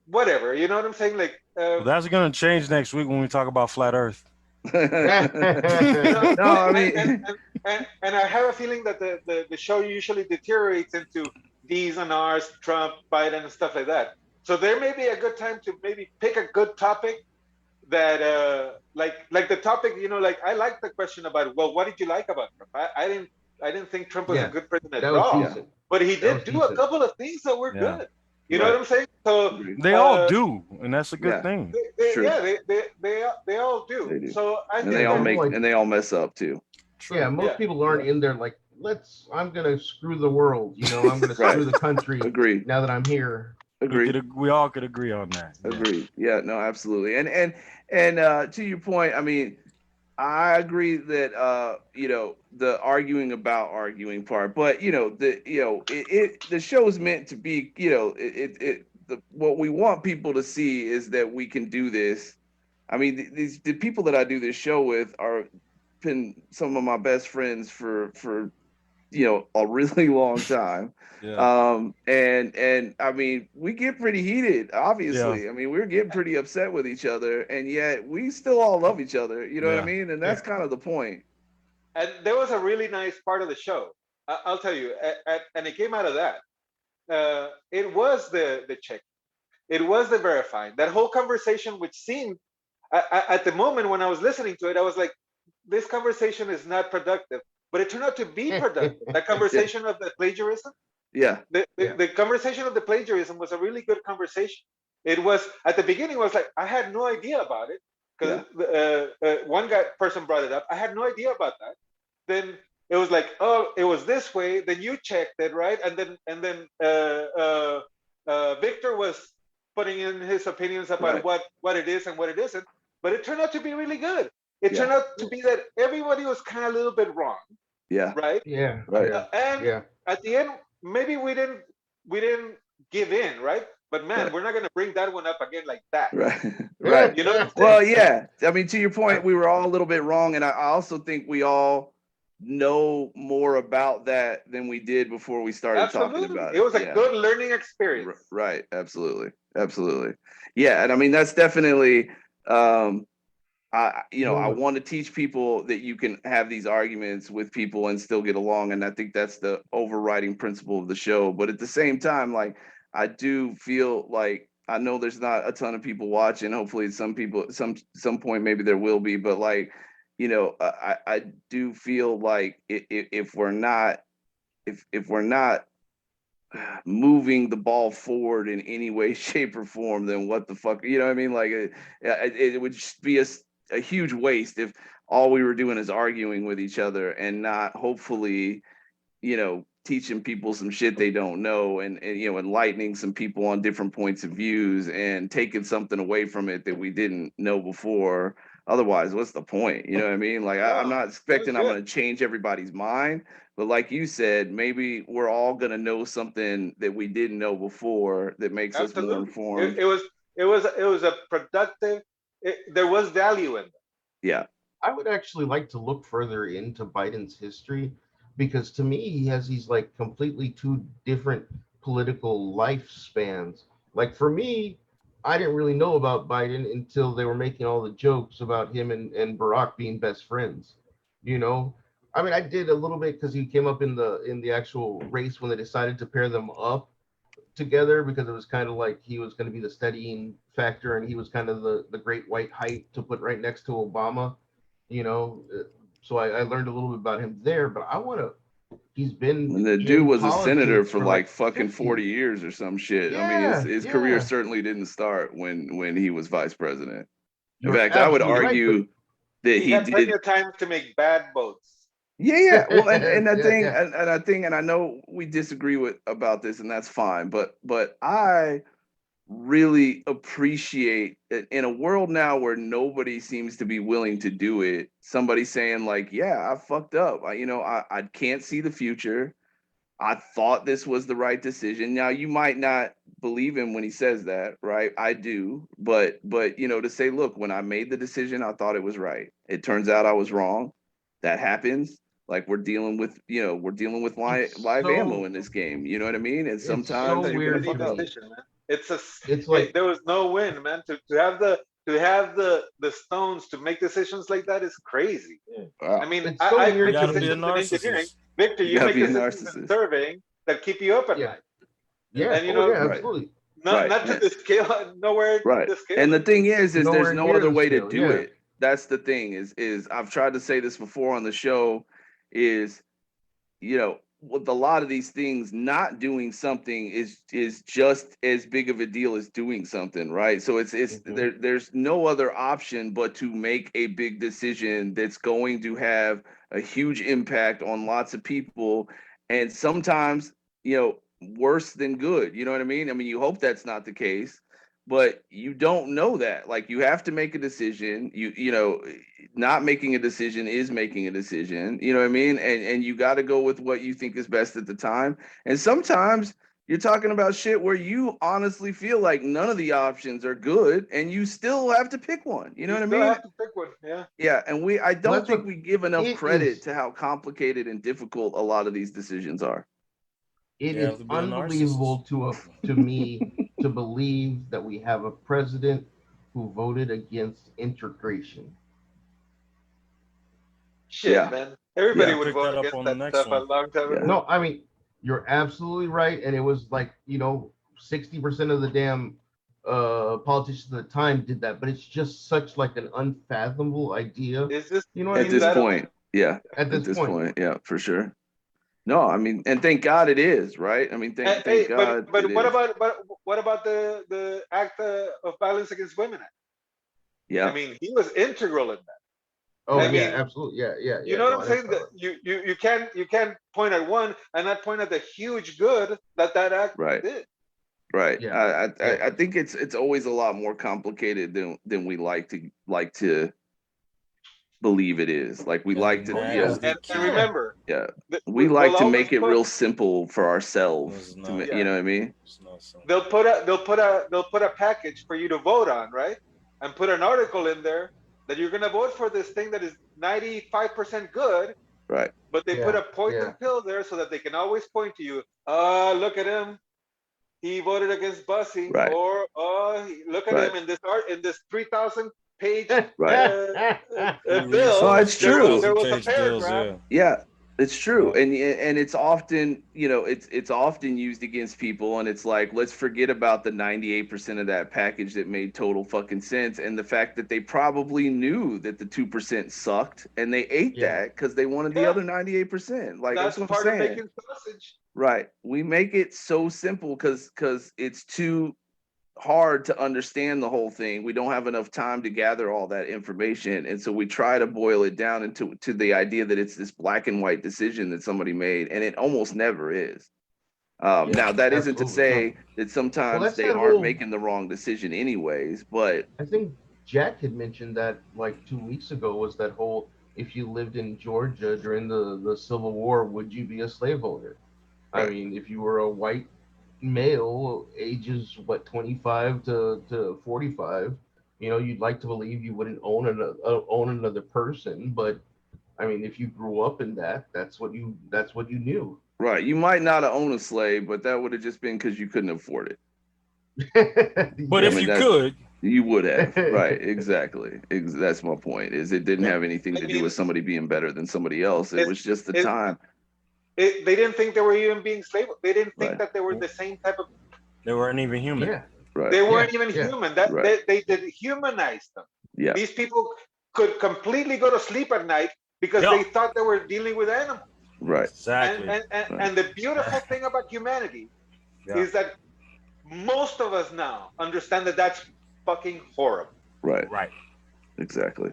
[SPEAKER 2] whatever. You know what I'm saying? Like
[SPEAKER 5] Well, that's gonna change next week when we talk about flat Earth.
[SPEAKER 1] No, I mean,
[SPEAKER 2] and I have a feeling that the show usually deteriorates into D's and R's, Trump, Biden, and stuff like that. So there may be a good time to maybe pick a good topic that like the topic, like I like the question about, well, what did you like about Trump? I didn't think Trump was a good president
[SPEAKER 6] That
[SPEAKER 2] at
[SPEAKER 6] was
[SPEAKER 2] all,
[SPEAKER 6] decent.
[SPEAKER 2] but he
[SPEAKER 6] That
[SPEAKER 2] did
[SPEAKER 6] was
[SPEAKER 2] do
[SPEAKER 6] decent.
[SPEAKER 2] a couple of things that were
[SPEAKER 5] Yeah.
[SPEAKER 2] good. You know what I'm saying? So
[SPEAKER 5] They all do, and that's a good
[SPEAKER 1] Yeah.
[SPEAKER 5] thing.
[SPEAKER 1] True.
[SPEAKER 2] yeah, they all do.
[SPEAKER 1] They do.
[SPEAKER 2] So I
[SPEAKER 1] And
[SPEAKER 2] think
[SPEAKER 1] they all
[SPEAKER 2] that-
[SPEAKER 1] make and they all mess up too.
[SPEAKER 5] True.
[SPEAKER 6] Yeah, most
[SPEAKER 2] Yeah.
[SPEAKER 6] people aren't in there like, I'm gonna screw the world, I'm gonna
[SPEAKER 1] Right.
[SPEAKER 6] screw the country
[SPEAKER 1] Agreed.
[SPEAKER 6] now that I'm here.
[SPEAKER 1] Agreed.
[SPEAKER 5] We all could agree on that. Yeah.
[SPEAKER 1] Agreed. Yeah, no, absolutely. And to your point, I mean, I agree that the arguing about arguing part, but the show is meant to be, what we want people to see is that we can do this. I mean, the people that I do this show with are been some of my best friends for a really long time.
[SPEAKER 5] Yeah.
[SPEAKER 1] And I mean, we get pretty heated, obviously.
[SPEAKER 5] Yeah.
[SPEAKER 1] I mean, we're getting pretty upset with each other, and yet we still all love each other. You know what I
[SPEAKER 5] Yeah.
[SPEAKER 1] mean? And that's kind of the point.
[SPEAKER 2] and there was a really nice part of the show. I'll tell you, and it came out of that. It was the check. It was the verifying. That whole conversation, which seemed at the moment when I was listening to it, I was like, this conversation is not productive. But it turned out to be productive. That conversation of the plagiarism,
[SPEAKER 1] Yeah.
[SPEAKER 2] the conversation of the plagiarism was a really good conversation. It was at the beginning was like I had no idea about it because one person brought it up. I had no idea about that. Then it was like, oh, it was this way. Then you checked it, right? And then Victor was putting in his opinions about what it is and what it isn't. But it turned out to be really good. It turned out to be that everybody was kind of a little bit wrong.
[SPEAKER 1] Yeah.
[SPEAKER 2] Right.
[SPEAKER 6] Yeah.
[SPEAKER 1] Right.
[SPEAKER 2] And at the end, maybe we didn't give in, right? But man, we're not going to bring that one up again like that.
[SPEAKER 1] Right. Right.
[SPEAKER 2] You know what I'm saying?
[SPEAKER 1] Well, yeah. I mean, to your point, we were all a little bit wrong, and I also think we all know more about that than we did before we started talking about it.
[SPEAKER 2] It was a good learning experience.
[SPEAKER 1] Right. Absolutely. Yeah, and I mean that's definitely. I want to teach people that you can have these arguments with people and still get along, and I think that's the overriding principle of the show. But at the same time, like I do feel like I know there's not a ton of people watching. Hopefully, some people, some point maybe there will be, but like I do feel like if we're not moving the ball forward in any way, shape, or form, then what the fuck, you know what I mean? Like it would just be a huge waste if all we were doing is arguing with each other and not hopefully, teaching people some shit they don't know and enlightening some people on different points of views and taking something away from it that we didn't know before. Otherwise, what's the point? You know what I mean? Like I'm not expecting I'm going to change everybody's mind, but like you said, maybe we're all going to know something that we didn't know before that makes us more informed.
[SPEAKER 2] It was a productive. There was value in it.
[SPEAKER 1] Yeah.
[SPEAKER 6] I would actually like to look further into Biden's history because to me, he has these like completely two different political lifespans. Like for me, I didn't really know about Biden until they were making all the jokes about him and Barack being best friends. I mean, I did a little bit because he came up in the actual race when they decided to pair them up. together because it was kind of like he was going to be the steadying factor, and he was kind of the great white height to put right next to Obama, you know. So I learned a little bit about him there, but I want to. He's been
[SPEAKER 1] And the dude
[SPEAKER 6] in
[SPEAKER 1] was a senator
[SPEAKER 6] politics
[SPEAKER 1] for
[SPEAKER 6] for
[SPEAKER 1] like
[SPEAKER 6] like
[SPEAKER 1] fucking
[SPEAKER 6] 50.
[SPEAKER 1] 40 years or some shit. I mean,
[SPEAKER 6] Yeah,
[SPEAKER 1] his career
[SPEAKER 6] yeah.
[SPEAKER 1] certainly didn't start when he was vice president. In
[SPEAKER 6] You're
[SPEAKER 1] fact, I would
[SPEAKER 6] absolutely right, but
[SPEAKER 1] argue that
[SPEAKER 2] He
[SPEAKER 1] he
[SPEAKER 2] had plenty
[SPEAKER 1] did.
[SPEAKER 2] of time to make bad votes.
[SPEAKER 1] Yeah. Well, and I
[SPEAKER 6] yeah,
[SPEAKER 1] think
[SPEAKER 6] yeah.
[SPEAKER 1] and I think and I know we disagree with about this, and that's fine. But I really appreciate in a world now where nobody seems to be willing to do it, somebody saying like, yeah, I fucked up. I can't see the future. I thought this was the right decision. Now you might not believe him when he says that, right? I do, but to say, look, when I made the decision, I thought it was right. It turns out I was wrong. That happens. Like we're dealing with
[SPEAKER 6] It's
[SPEAKER 1] live ammo
[SPEAKER 6] so
[SPEAKER 1] in this game. You know what I mean? And
[SPEAKER 6] it's
[SPEAKER 2] It's
[SPEAKER 6] so
[SPEAKER 2] a
[SPEAKER 1] sometimes you're gonna
[SPEAKER 6] weird to
[SPEAKER 2] unique
[SPEAKER 1] fuck up.
[SPEAKER 6] me.
[SPEAKER 2] decision, man. It's a
[SPEAKER 6] It's like
[SPEAKER 2] there was no win, man. To have the stones to make decisions like that is crazy. I
[SPEAKER 1] Wow.
[SPEAKER 2] mean,
[SPEAKER 6] it's so
[SPEAKER 2] I
[SPEAKER 7] You
[SPEAKER 6] weird
[SPEAKER 2] make
[SPEAKER 6] to
[SPEAKER 7] got to be a
[SPEAKER 6] me.
[SPEAKER 2] decisions in engineering.
[SPEAKER 7] narcissist.
[SPEAKER 2] Victor,
[SPEAKER 1] You
[SPEAKER 2] you
[SPEAKER 1] gotta
[SPEAKER 2] make
[SPEAKER 1] be a
[SPEAKER 2] decisions in
[SPEAKER 1] narcissist.
[SPEAKER 2] surveying that keep you up at
[SPEAKER 6] Yeah,
[SPEAKER 2] night.
[SPEAKER 6] yeah.
[SPEAKER 2] And
[SPEAKER 6] Oh yeah,
[SPEAKER 1] Right.
[SPEAKER 6] absolutely.
[SPEAKER 2] not
[SPEAKER 1] Right.
[SPEAKER 2] to the scale, nowhere
[SPEAKER 1] Right.
[SPEAKER 2] the scale
[SPEAKER 1] And the
[SPEAKER 2] of
[SPEAKER 1] thing
[SPEAKER 2] things.
[SPEAKER 1] is there's
[SPEAKER 6] Nowhere
[SPEAKER 1] no
[SPEAKER 6] near
[SPEAKER 1] other
[SPEAKER 6] the
[SPEAKER 1] way to
[SPEAKER 6] scale.
[SPEAKER 1] do
[SPEAKER 6] Yeah.
[SPEAKER 1] it. That's the thing is I've tried to say this before on the show is, with a lot of these things, not doing something is just as big of a deal as doing something, right? So it's
[SPEAKER 6] Mhm.
[SPEAKER 1] there's no other option but to make a big decision that's going to have a huge impact on lots of people, and sometimes, worse than good. You know what I mean? I mean, you hope that's not the case, but you don't know that. Like you have to make a decision. Not making a decision is making a decision. You know what I mean? And you got to go with what you think is best at the time. And sometimes you're talking about shit where you honestly feel like none of the options are good, and you still have to pick one. You know
[SPEAKER 2] You
[SPEAKER 1] what I
[SPEAKER 2] still
[SPEAKER 1] mean?
[SPEAKER 2] have to pick one. Yeah.
[SPEAKER 1] Yeah, and I
[SPEAKER 6] Well,
[SPEAKER 1] don't
[SPEAKER 6] that's
[SPEAKER 1] think
[SPEAKER 6] what
[SPEAKER 1] we give enough
[SPEAKER 6] it
[SPEAKER 1] credit
[SPEAKER 6] is.
[SPEAKER 1] to how complicated and difficult a lot of these decisions are.
[SPEAKER 6] It
[SPEAKER 7] You
[SPEAKER 6] is
[SPEAKER 7] have to be a narcissist.
[SPEAKER 6] unbelievable to me to believe that we have a president who voted against integration.
[SPEAKER 2] Shit,
[SPEAKER 1] Yeah,
[SPEAKER 2] man. Everybody
[SPEAKER 1] yeah,
[SPEAKER 2] would
[SPEAKER 7] Pick that
[SPEAKER 2] vote
[SPEAKER 7] up
[SPEAKER 2] against
[SPEAKER 7] on the
[SPEAKER 2] that
[SPEAKER 7] next
[SPEAKER 2] stuff a
[SPEAKER 7] one.
[SPEAKER 2] long time
[SPEAKER 1] yeah.
[SPEAKER 2] ago.
[SPEAKER 6] No, I mean, you're absolutely right. And it was like, 60% of the damn politicians at the time did that, but it's just such like an unfathomable idea.
[SPEAKER 2] It's just
[SPEAKER 6] You know what I
[SPEAKER 1] At
[SPEAKER 2] it's
[SPEAKER 1] this
[SPEAKER 2] that
[SPEAKER 6] mean?
[SPEAKER 1] point, yeah.
[SPEAKER 6] At
[SPEAKER 1] At
[SPEAKER 6] this
[SPEAKER 1] this
[SPEAKER 6] point.
[SPEAKER 1] point, yeah, for sure. No, I mean, and thank God it is, right? I mean, thank
[SPEAKER 2] hey, but
[SPEAKER 1] God it
[SPEAKER 2] what
[SPEAKER 1] is.
[SPEAKER 2] about the act of violence against women act? I
[SPEAKER 1] Yeah,
[SPEAKER 2] mean, he was integral in that.
[SPEAKER 6] Oh
[SPEAKER 2] I
[SPEAKER 1] yeah,
[SPEAKER 6] yeah,
[SPEAKER 2] mean,
[SPEAKER 6] absolutely. Yeah, yeah,
[SPEAKER 2] you
[SPEAKER 6] yeah.
[SPEAKER 2] know what
[SPEAKER 6] Go
[SPEAKER 2] I'm
[SPEAKER 6] ahead.
[SPEAKER 2] saying? That you can't point at one and not point at the huge good that act
[SPEAKER 1] right,
[SPEAKER 2] did.
[SPEAKER 1] right.
[SPEAKER 6] Yeah,
[SPEAKER 1] I
[SPEAKER 6] yeah.
[SPEAKER 1] think it's always a lot more complicated than we like to believe it is. Like we like
[SPEAKER 7] And
[SPEAKER 1] to,
[SPEAKER 6] Oh
[SPEAKER 7] that
[SPEAKER 6] yeah,
[SPEAKER 7] is the
[SPEAKER 2] And
[SPEAKER 7] key.
[SPEAKER 6] yeah.
[SPEAKER 2] remember,
[SPEAKER 1] yeah,
[SPEAKER 2] that
[SPEAKER 1] we like
[SPEAKER 2] we'll
[SPEAKER 1] to
[SPEAKER 2] always
[SPEAKER 1] make it
[SPEAKER 2] put
[SPEAKER 1] real simple for ourselves
[SPEAKER 7] It's
[SPEAKER 1] to,
[SPEAKER 7] not.
[SPEAKER 1] you
[SPEAKER 2] yeah.
[SPEAKER 1] know what I mean?
[SPEAKER 7] It's not something.
[SPEAKER 2] They'll put a package for you to vote on, right? And put an article in there that you're gonna vote for this thing that is 95% good,
[SPEAKER 1] Right,
[SPEAKER 2] but they put
[SPEAKER 6] Yeah,
[SPEAKER 2] a
[SPEAKER 6] yeah.
[SPEAKER 2] poison pill there so that they can always point to you. Look at him. He voted against busing,
[SPEAKER 1] right,
[SPEAKER 2] or look at
[SPEAKER 1] right,
[SPEAKER 2] him in this 3,000 page
[SPEAKER 1] right.
[SPEAKER 7] You read
[SPEAKER 2] bill.
[SPEAKER 1] Oh,
[SPEAKER 7] some
[SPEAKER 1] it's
[SPEAKER 2] There was
[SPEAKER 1] true.
[SPEAKER 2] there
[SPEAKER 7] 3,000
[SPEAKER 2] was a
[SPEAKER 7] page bills,
[SPEAKER 2] paragraph.
[SPEAKER 7] yeah.
[SPEAKER 1] Yeah, it's true.
[SPEAKER 7] Yeah.
[SPEAKER 1] And it's often, it's often used against people, and it's like, let's forget about the 98% of that package that made total fucking sense, and the fact that they probably knew that the 2% sucked and they ate
[SPEAKER 6] Yeah.
[SPEAKER 1] that because they wanted the
[SPEAKER 2] Yeah,
[SPEAKER 1] other 98%. Like that's
[SPEAKER 2] that's
[SPEAKER 1] what I'm
[SPEAKER 2] part of
[SPEAKER 1] saying.
[SPEAKER 2] making sausage.
[SPEAKER 1] Right. We make it so simple because it's too hard to understand the whole thing. We don't have enough time to gather all that information, and so we try to boil it down into the idea that it's this black and white decision that somebody made, and it almost never is.
[SPEAKER 6] Yeah,
[SPEAKER 1] Now that isn't to
[SPEAKER 6] absolutely. No.
[SPEAKER 1] say that
[SPEAKER 6] Well,
[SPEAKER 1] sometimes
[SPEAKER 6] that's
[SPEAKER 1] they
[SPEAKER 6] that
[SPEAKER 1] aren't
[SPEAKER 6] whole.
[SPEAKER 1] making the wrong decision anyways, but
[SPEAKER 6] I think Jack had mentioned that like 2 weeks ago was that whole if you lived in Georgia during the Civil War, would you be a slave owner? I
[SPEAKER 1] right,
[SPEAKER 6] mean, if you were a white male, ages what 25 to 45, you'd like to believe you wouldn't own another person, but I mean, if you grew up in that, that's what you knew.
[SPEAKER 1] right. You might not have owned a slave, but that would have just been because you couldn't afford it.
[SPEAKER 7] But
[SPEAKER 1] I
[SPEAKER 7] if
[SPEAKER 1] mean,
[SPEAKER 7] you
[SPEAKER 1] that
[SPEAKER 7] could,
[SPEAKER 1] you would have, right? Exactly. That's my point. Is it didn't
[SPEAKER 7] yeah.
[SPEAKER 1] have anything
[SPEAKER 2] I
[SPEAKER 1] to do
[SPEAKER 2] mean,
[SPEAKER 1] with somebody being better than somebody else. It
[SPEAKER 2] it's,
[SPEAKER 1] was just the
[SPEAKER 2] it,
[SPEAKER 1] time,
[SPEAKER 2] they didn't think they were even being slave. They didn't think
[SPEAKER 1] right?
[SPEAKER 2] that they were the same type of
[SPEAKER 5] They weren't even human.
[SPEAKER 6] Yeah.
[SPEAKER 1] Right.
[SPEAKER 2] They weren't
[SPEAKER 6] Yeah,
[SPEAKER 2] even
[SPEAKER 6] yeah.
[SPEAKER 2] human. That
[SPEAKER 1] Right.
[SPEAKER 2] they did humanize them.
[SPEAKER 1] Yeah.
[SPEAKER 2] These people could completely go to sleep at night because
[SPEAKER 5] Yeah.
[SPEAKER 2] they thought they were dealing with animals.
[SPEAKER 1] Right.
[SPEAKER 5] Exactly.
[SPEAKER 2] And the beautiful thing about humanity
[SPEAKER 5] Yeah.
[SPEAKER 2] is that most of us now understand that that's fucking horrible.
[SPEAKER 1] Right.
[SPEAKER 5] Right.
[SPEAKER 1] Exactly.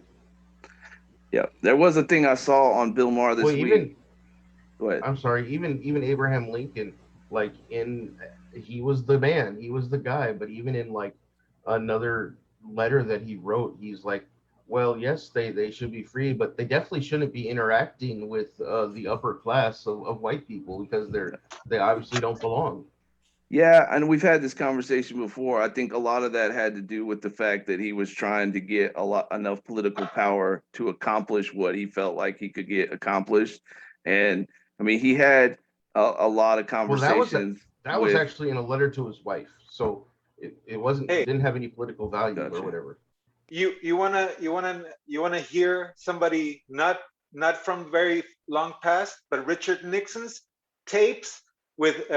[SPEAKER 1] Yeah. There was a thing I saw on Bill Maher this
[SPEAKER 6] Well,
[SPEAKER 1] week.
[SPEAKER 6] even
[SPEAKER 1] Go ahead.
[SPEAKER 6] I'm sorry, even Abraham Lincoln, like he was the man, he was the guy, but even in like another letter that he wrote, he's like, well, yes, they should be free, but they definitely shouldn't be interacting with the upper class of white people because they obviously don't belong.
[SPEAKER 1] Yeah, and we've had this conversation before. I think a lot of that had to do with the fact that he was trying to get enough political power to accomplish what he felt like he could get accomplished. And I mean, he had a lot of
[SPEAKER 6] Well,
[SPEAKER 1] conversations.
[SPEAKER 6] that was
[SPEAKER 1] with,
[SPEAKER 6] actually in a letter to his wife, so it wasn't
[SPEAKER 2] Hey.
[SPEAKER 6] it didn't have any political value
[SPEAKER 1] Gotcha.
[SPEAKER 6] or whatever.
[SPEAKER 2] You wanna hear somebody not from very long past, but Richard Nixon's tapes with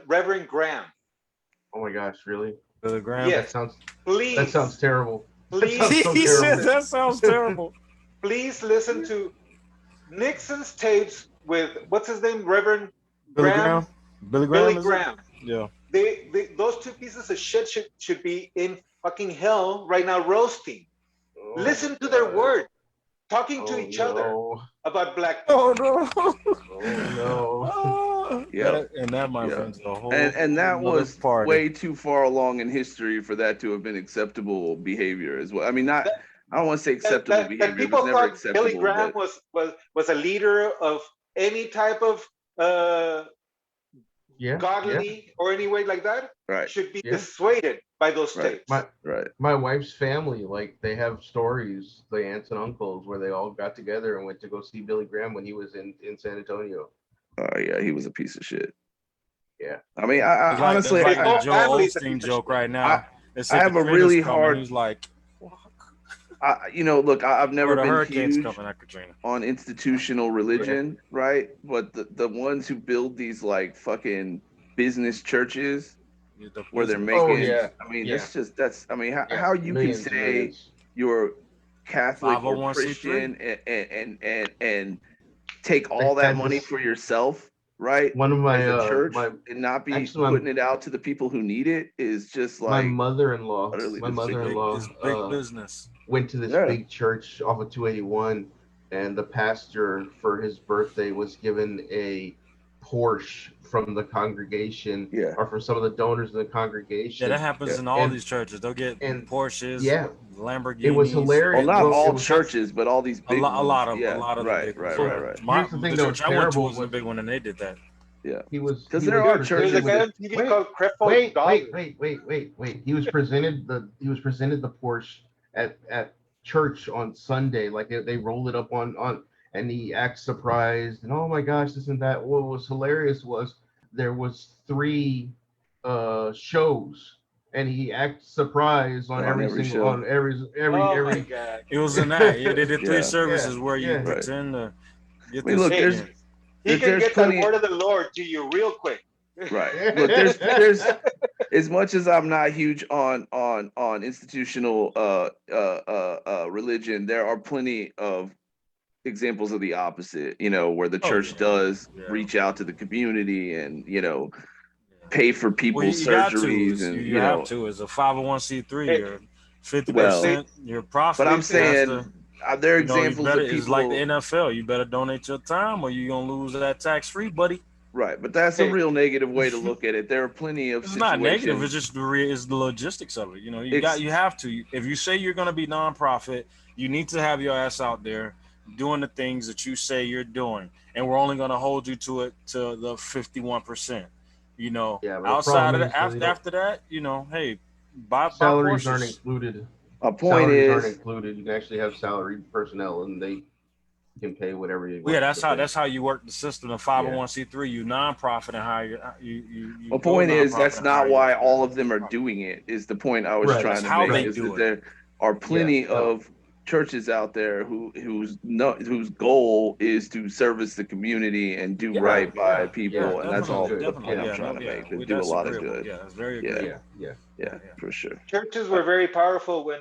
[SPEAKER 2] Reverend Graham.
[SPEAKER 6] Oh my gosh, really?
[SPEAKER 5] Billy Graham.
[SPEAKER 2] Yes,
[SPEAKER 6] That
[SPEAKER 2] please.
[SPEAKER 6] sounds terrible.
[SPEAKER 2] Please,
[SPEAKER 6] That sounds so
[SPEAKER 5] He said
[SPEAKER 6] terrible.
[SPEAKER 5] that sounds terrible.
[SPEAKER 2] please listen to Nixon's tapes with what's his name, Reverend
[SPEAKER 5] Billy
[SPEAKER 2] Graham.
[SPEAKER 5] Graham. Billy Graham.
[SPEAKER 2] Billy
[SPEAKER 5] is it?
[SPEAKER 2] Graham.
[SPEAKER 5] Yeah.
[SPEAKER 2] They those two pieces of shit should be in fucking hell right now roasting.
[SPEAKER 6] Oh,
[SPEAKER 2] Listen to their
[SPEAKER 6] God.
[SPEAKER 2] word, talking to
[SPEAKER 6] Oh,
[SPEAKER 2] each other
[SPEAKER 6] no.
[SPEAKER 2] about black people.
[SPEAKER 5] Oh no.
[SPEAKER 6] Oh no.
[SPEAKER 5] Oh,
[SPEAKER 1] Yeah.
[SPEAKER 5] that my
[SPEAKER 1] Yeah.
[SPEAKER 5] friends a whole
[SPEAKER 1] and that
[SPEAKER 5] another
[SPEAKER 1] was
[SPEAKER 5] party.
[SPEAKER 1] way too far along in history for that to have been acceptable behavior as well. I mean, I don't want to say acceptable
[SPEAKER 2] That
[SPEAKER 1] behavior. It
[SPEAKER 2] people
[SPEAKER 1] was never
[SPEAKER 2] thought
[SPEAKER 1] acceptable.
[SPEAKER 2] Billy Graham
[SPEAKER 1] but
[SPEAKER 2] was a leader of any type of
[SPEAKER 6] Yeah.
[SPEAKER 2] godly or any way like that
[SPEAKER 1] right.
[SPEAKER 2] should be
[SPEAKER 6] Yeah.
[SPEAKER 2] dissuaded by those
[SPEAKER 1] Right.
[SPEAKER 2] tapes.
[SPEAKER 1] Right.
[SPEAKER 6] My wife's family, like they have stories, the aunts and uncles, where they all got together and went to go see Billy Graham when he was in San Antonio.
[SPEAKER 1] Oh yeah, he was a piece of shit.
[SPEAKER 6] Yeah.
[SPEAKER 1] I mean, I
[SPEAKER 5] It's like,
[SPEAKER 1] honestly,
[SPEAKER 5] it's like
[SPEAKER 2] whole
[SPEAKER 5] the Joel
[SPEAKER 2] family's a
[SPEAKER 5] Osteen
[SPEAKER 2] piece of
[SPEAKER 5] joke
[SPEAKER 2] shit.
[SPEAKER 5] right now. They said
[SPEAKER 1] I have
[SPEAKER 5] the
[SPEAKER 1] a
[SPEAKER 5] Katrina's
[SPEAKER 1] really
[SPEAKER 5] coming.
[SPEAKER 1] hard-
[SPEAKER 5] He's like,
[SPEAKER 1] look, I've never
[SPEAKER 5] or the
[SPEAKER 1] been
[SPEAKER 5] hurricane's
[SPEAKER 1] huge
[SPEAKER 5] coming, not Katrina.
[SPEAKER 1] on institutional religion, right? But the ones who build these like fucking business churches where they're making,
[SPEAKER 6] Oh, yeah.
[SPEAKER 1] I mean,
[SPEAKER 6] Yeah.
[SPEAKER 1] how you
[SPEAKER 6] Millions
[SPEAKER 1] can
[SPEAKER 6] and
[SPEAKER 1] say
[SPEAKER 6] millions.
[SPEAKER 1] you're Catholic or
[SPEAKER 5] 501c3.
[SPEAKER 1] Christian and take all that
[SPEAKER 6] had
[SPEAKER 1] money
[SPEAKER 6] this-
[SPEAKER 1] for yourself, right?
[SPEAKER 6] One of my
[SPEAKER 1] As a church
[SPEAKER 6] my
[SPEAKER 1] and not be
[SPEAKER 6] actually, my-
[SPEAKER 1] putting it out to the people who need it is just
[SPEAKER 6] my
[SPEAKER 1] like
[SPEAKER 6] mother-in-law,
[SPEAKER 1] utterly
[SPEAKER 6] my
[SPEAKER 1] despicable.
[SPEAKER 6] mother-in-law
[SPEAKER 5] It's big business.
[SPEAKER 6] went to this
[SPEAKER 1] Yeah.
[SPEAKER 6] big church off of 281, and the pastor for his birthday was given a Porsche from the congregation,
[SPEAKER 1] Yeah.
[SPEAKER 6] or from some of the donors in the
[SPEAKER 5] Yeah,
[SPEAKER 6] congregation.
[SPEAKER 5] that happens in all
[SPEAKER 6] And-
[SPEAKER 5] these churches. They'll get
[SPEAKER 6] and-
[SPEAKER 5] Porsches,
[SPEAKER 6] yeah.
[SPEAKER 5] Lamborghinis.
[SPEAKER 6] It was hilarious.
[SPEAKER 1] Well, not
[SPEAKER 6] Well,
[SPEAKER 1] all
[SPEAKER 6] it was-
[SPEAKER 1] churches, but all these
[SPEAKER 5] A
[SPEAKER 1] big
[SPEAKER 5] lot of
[SPEAKER 1] ones. Yeah,
[SPEAKER 5] the
[SPEAKER 1] right,
[SPEAKER 5] big
[SPEAKER 1] right,
[SPEAKER 5] ones.
[SPEAKER 1] right, right.
[SPEAKER 5] My,
[SPEAKER 6] Here's the thing
[SPEAKER 5] the
[SPEAKER 6] that
[SPEAKER 5] church
[SPEAKER 6] was
[SPEAKER 5] I went to
[SPEAKER 6] terrible
[SPEAKER 5] was a
[SPEAKER 6] was-
[SPEAKER 5] big one, and they did that.
[SPEAKER 6] He was
[SPEAKER 1] 'Cause
[SPEAKER 6] he
[SPEAKER 1] there
[SPEAKER 6] was
[SPEAKER 1] are
[SPEAKER 6] presented
[SPEAKER 2] There's a
[SPEAKER 1] churches
[SPEAKER 6] with
[SPEAKER 2] guy
[SPEAKER 6] a-
[SPEAKER 2] on TV
[SPEAKER 6] wait,
[SPEAKER 2] called Creflo
[SPEAKER 6] wait,
[SPEAKER 2] Dollar.
[SPEAKER 6] wait. He was presented the Porsche at church on Sunday. Like they rolled it up on, and he acts surprised and oh my gosh, this and that. What was hilarious was there was 3 shows, and he acts surprised on
[SPEAKER 1] On
[SPEAKER 6] every
[SPEAKER 1] every
[SPEAKER 6] single
[SPEAKER 1] show.
[SPEAKER 6] on every
[SPEAKER 2] Oh my
[SPEAKER 6] every.
[SPEAKER 2] God.
[SPEAKER 5] It was in that. Yeah, they did 3
[SPEAKER 1] Yeah.
[SPEAKER 5] services where you
[SPEAKER 6] Yeah.
[SPEAKER 5] pretend to get
[SPEAKER 1] I mean,
[SPEAKER 5] this.
[SPEAKER 1] look,
[SPEAKER 2] Hey,
[SPEAKER 1] there's
[SPEAKER 2] He can
[SPEAKER 1] there's
[SPEAKER 2] get
[SPEAKER 1] plenty-
[SPEAKER 2] the word of the Lord to you real quick.
[SPEAKER 1] right. Look, there's as much as I'm not huge on institutional religion, there are plenty of examples of the opposite, where the
[SPEAKER 5] Oh,
[SPEAKER 1] church
[SPEAKER 5] yeah.
[SPEAKER 1] does
[SPEAKER 5] Yeah.
[SPEAKER 1] reach out to the community and, pay for
[SPEAKER 5] Well,
[SPEAKER 1] people's
[SPEAKER 5] you got to.
[SPEAKER 1] surgeries and,
[SPEAKER 5] You have to. As a 501c3,
[SPEAKER 2] Hey,
[SPEAKER 5] you're 50%.
[SPEAKER 1] Well,
[SPEAKER 5] Your profit.
[SPEAKER 1] but I'm
[SPEAKER 5] has
[SPEAKER 1] saying
[SPEAKER 5] to-
[SPEAKER 1] there are
[SPEAKER 5] you better,
[SPEAKER 1] examples of people.
[SPEAKER 5] it's like the NFL. You better donate your time, or you're gonna lose that tax-free, buddy.
[SPEAKER 1] Right, but that's a
[SPEAKER 2] Hey.
[SPEAKER 1] real negative way to look at it. There are plenty of
[SPEAKER 5] It's
[SPEAKER 1] situations.
[SPEAKER 5] not negative. It's just it's the logistics of it. You
[SPEAKER 1] It's-
[SPEAKER 5] have to. If you say you're gonna be nonprofit, you need to have your ass out there doing the things that you say you're doing, and we're only gonna hold you to it to the 51%.
[SPEAKER 6] Yeah, but the
[SPEAKER 5] outside of
[SPEAKER 6] problem
[SPEAKER 5] that,
[SPEAKER 6] is they don't-
[SPEAKER 5] after that, hey, buy
[SPEAKER 6] Salaries
[SPEAKER 5] Porsches.
[SPEAKER 6] aren't included.
[SPEAKER 1] My point
[SPEAKER 6] Salaries aren't
[SPEAKER 1] is,
[SPEAKER 6] included. You can actually have salaried personnel, and they can pay whatever you want.
[SPEAKER 5] Well, yeah,
[SPEAKER 6] to pay.
[SPEAKER 5] that's how you work the system. Of 501c3, you nonprofit and hire you.
[SPEAKER 1] my
[SPEAKER 5] go
[SPEAKER 1] point is
[SPEAKER 5] nonprofit
[SPEAKER 1] that's
[SPEAKER 5] and
[SPEAKER 1] not
[SPEAKER 5] hire
[SPEAKER 1] why
[SPEAKER 5] your-
[SPEAKER 1] all of them are doing it. Is the point I was
[SPEAKER 6] Right,
[SPEAKER 1] trying
[SPEAKER 5] that's
[SPEAKER 1] to
[SPEAKER 5] how
[SPEAKER 1] make?
[SPEAKER 5] they
[SPEAKER 1] Is
[SPEAKER 5] do
[SPEAKER 1] that
[SPEAKER 5] it.
[SPEAKER 1] there are plenty
[SPEAKER 6] Yeah, no.
[SPEAKER 1] of churches out there whose goal is to service the community and do
[SPEAKER 7] Yeah,
[SPEAKER 1] right by
[SPEAKER 7] yeah,
[SPEAKER 1] people,
[SPEAKER 7] yeah,
[SPEAKER 1] and that's all
[SPEAKER 7] definitely,
[SPEAKER 1] the
[SPEAKER 7] definitely.
[SPEAKER 1] point I'm
[SPEAKER 7] Yeah,
[SPEAKER 1] trying
[SPEAKER 7] no,
[SPEAKER 1] to
[SPEAKER 7] yeah,
[SPEAKER 1] make. They do a
[SPEAKER 7] that's
[SPEAKER 1] lot of
[SPEAKER 7] agreeable.
[SPEAKER 1] good.
[SPEAKER 7] Yeah, it's very
[SPEAKER 1] Yeah,
[SPEAKER 7] agreeable.
[SPEAKER 6] Yeah.
[SPEAKER 1] yeah, for sure.
[SPEAKER 2] Churches were very powerful when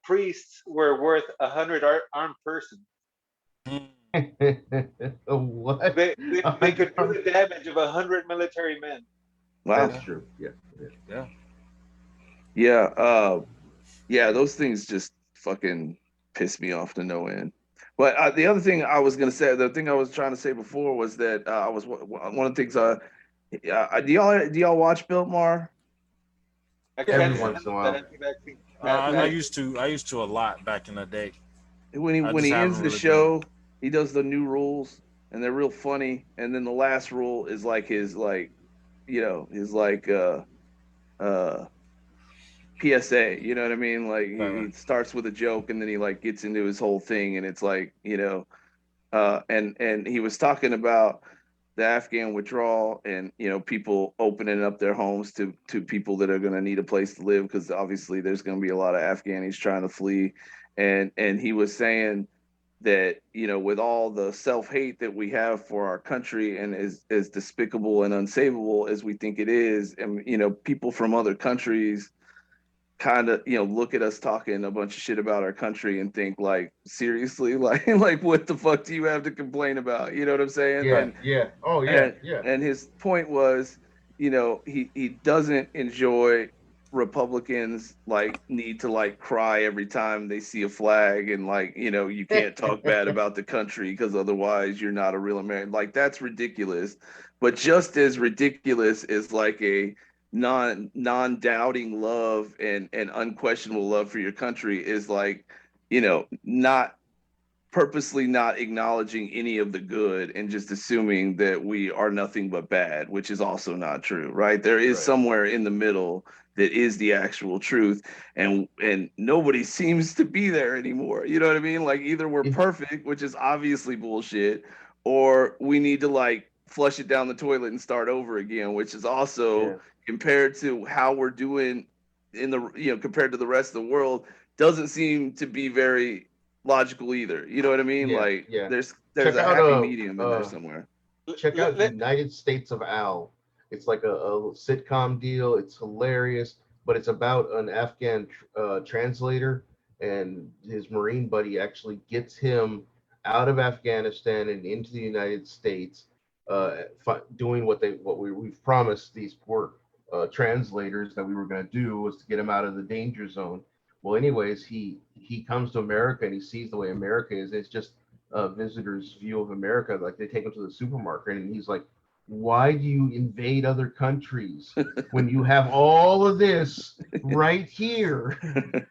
[SPEAKER 2] priests were worth 100 armed persons.
[SPEAKER 7] Mm.
[SPEAKER 6] What?
[SPEAKER 2] They could do the damage of 100 military men.
[SPEAKER 1] Wow.
[SPEAKER 6] That's true. Yeah.
[SPEAKER 7] Yeah.
[SPEAKER 1] Yeah. Yeah. Those things just fucking piss me off to no end. But the other thing I was gonna say, the thing I was trying to say before was that I was one of the things. Do y'all watch Biltmore?
[SPEAKER 2] I
[SPEAKER 6] Every
[SPEAKER 2] can't
[SPEAKER 6] once
[SPEAKER 2] stand
[SPEAKER 6] in a
[SPEAKER 2] that
[SPEAKER 6] while.
[SPEAKER 2] anti-vaccine.
[SPEAKER 7] I used to a lot back in the day. I
[SPEAKER 1] When
[SPEAKER 7] just
[SPEAKER 1] he ends
[SPEAKER 7] haven't
[SPEAKER 1] the
[SPEAKER 7] really been.
[SPEAKER 1] show, he does the new rules, and they're real funny. And then the last rule is like his his uh PSA. You know what I mean? Like he starts with a joke, and then he like gets into his whole thing, and it's like and he was talking about the Afghan withdrawal and people opening up their homes to people that are going to need a place to live, because obviously there's going to be a lot of Afghanis trying to flee, and he was saying that with all the self-hate that we have for our country, and as despicable and unsavable as we think it is, and people from other countries kind of look at us talking a bunch of shit about our country and think like, seriously, like what the fuck do you have to complain about? You know what I'm saying?
[SPEAKER 6] Yeah. Yeah. Oh yeah. Yeah.
[SPEAKER 1] And his point was, he doesn't enjoy Republicans like need to like cry every time they see a flag, and like you can't talk bad about the country because otherwise you're not a real American. Like that's ridiculous. But just as ridiculous is like a non-doubting love and unquestionable love for your country is like not purposely not acknowledging any of the good and just assuming that we are nothing but bad, which is also not true, right? There is somewhere in the middle that is the actual truth, and nobody seems to be there anymore. You know what I mean? Like either we're perfect, which is obviously bullshit, or we need to like flush it down the toilet and start over again, which is also compared to how we're doing in the compared to the rest of the world, doesn't seem to be very logical either. You know what I mean? Like there's
[SPEAKER 6] Check
[SPEAKER 1] a
[SPEAKER 6] out
[SPEAKER 1] happy medium in there somewhere.
[SPEAKER 6] check out United States of Al. It's like a sitcom deal. It's hilarious, but it's about an Afghan translator, and his Marine buddy actually gets him out of Afghanistan and into the United States, doing what we've promised these poor translators that we were going to do, was to get him out of the danger zone. Well, anyways, he comes to America and he sees the way America is. It's just a visitor's view of America. Like they take him to the supermarket and he's like, why do you invade other countries when you have all of this right here?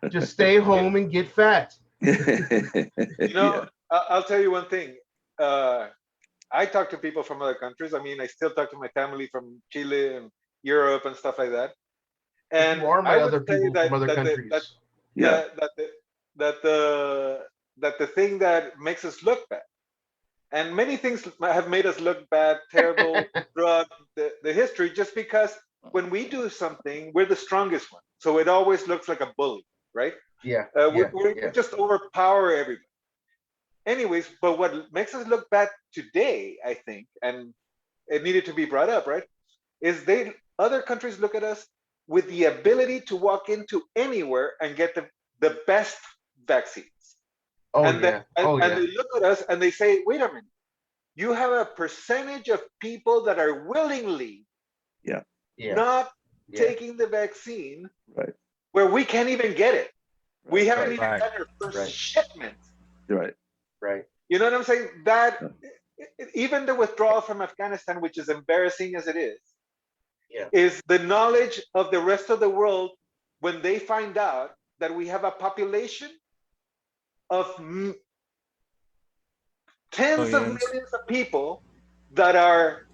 [SPEAKER 6] Just stay home and get fat.
[SPEAKER 2] I'll tell you one thing. I talk to people from other countries. I mean, I still talk to my family from Chile and Europe and stuff like that. And
[SPEAKER 6] you are my other people
[SPEAKER 2] that,
[SPEAKER 6] from other countries.
[SPEAKER 2] That the thing that makes us look bad, and many things have made us look bad, terrible throughout the history, just because when we do something, we're the strongest one. So it always looks like a bully, right? We just overpower everybody. Anyways, but what makes us look bad today, I think, and it needed to be brought up, right, is other countries look at us with the ability to walk into anywhere and get the best vaccines. And they look at us and they say, wait a minute, you have a percentage of people that are willingly not taking the vaccine, where we can't even get it. We haven't even got our first shipment.
[SPEAKER 1] Right.
[SPEAKER 2] You know what I'm saying? That even the withdrawal from Afghanistan, which is embarrassing as it is the knowledge of the rest of the world when they find out that we have a population of tens of millions of people that are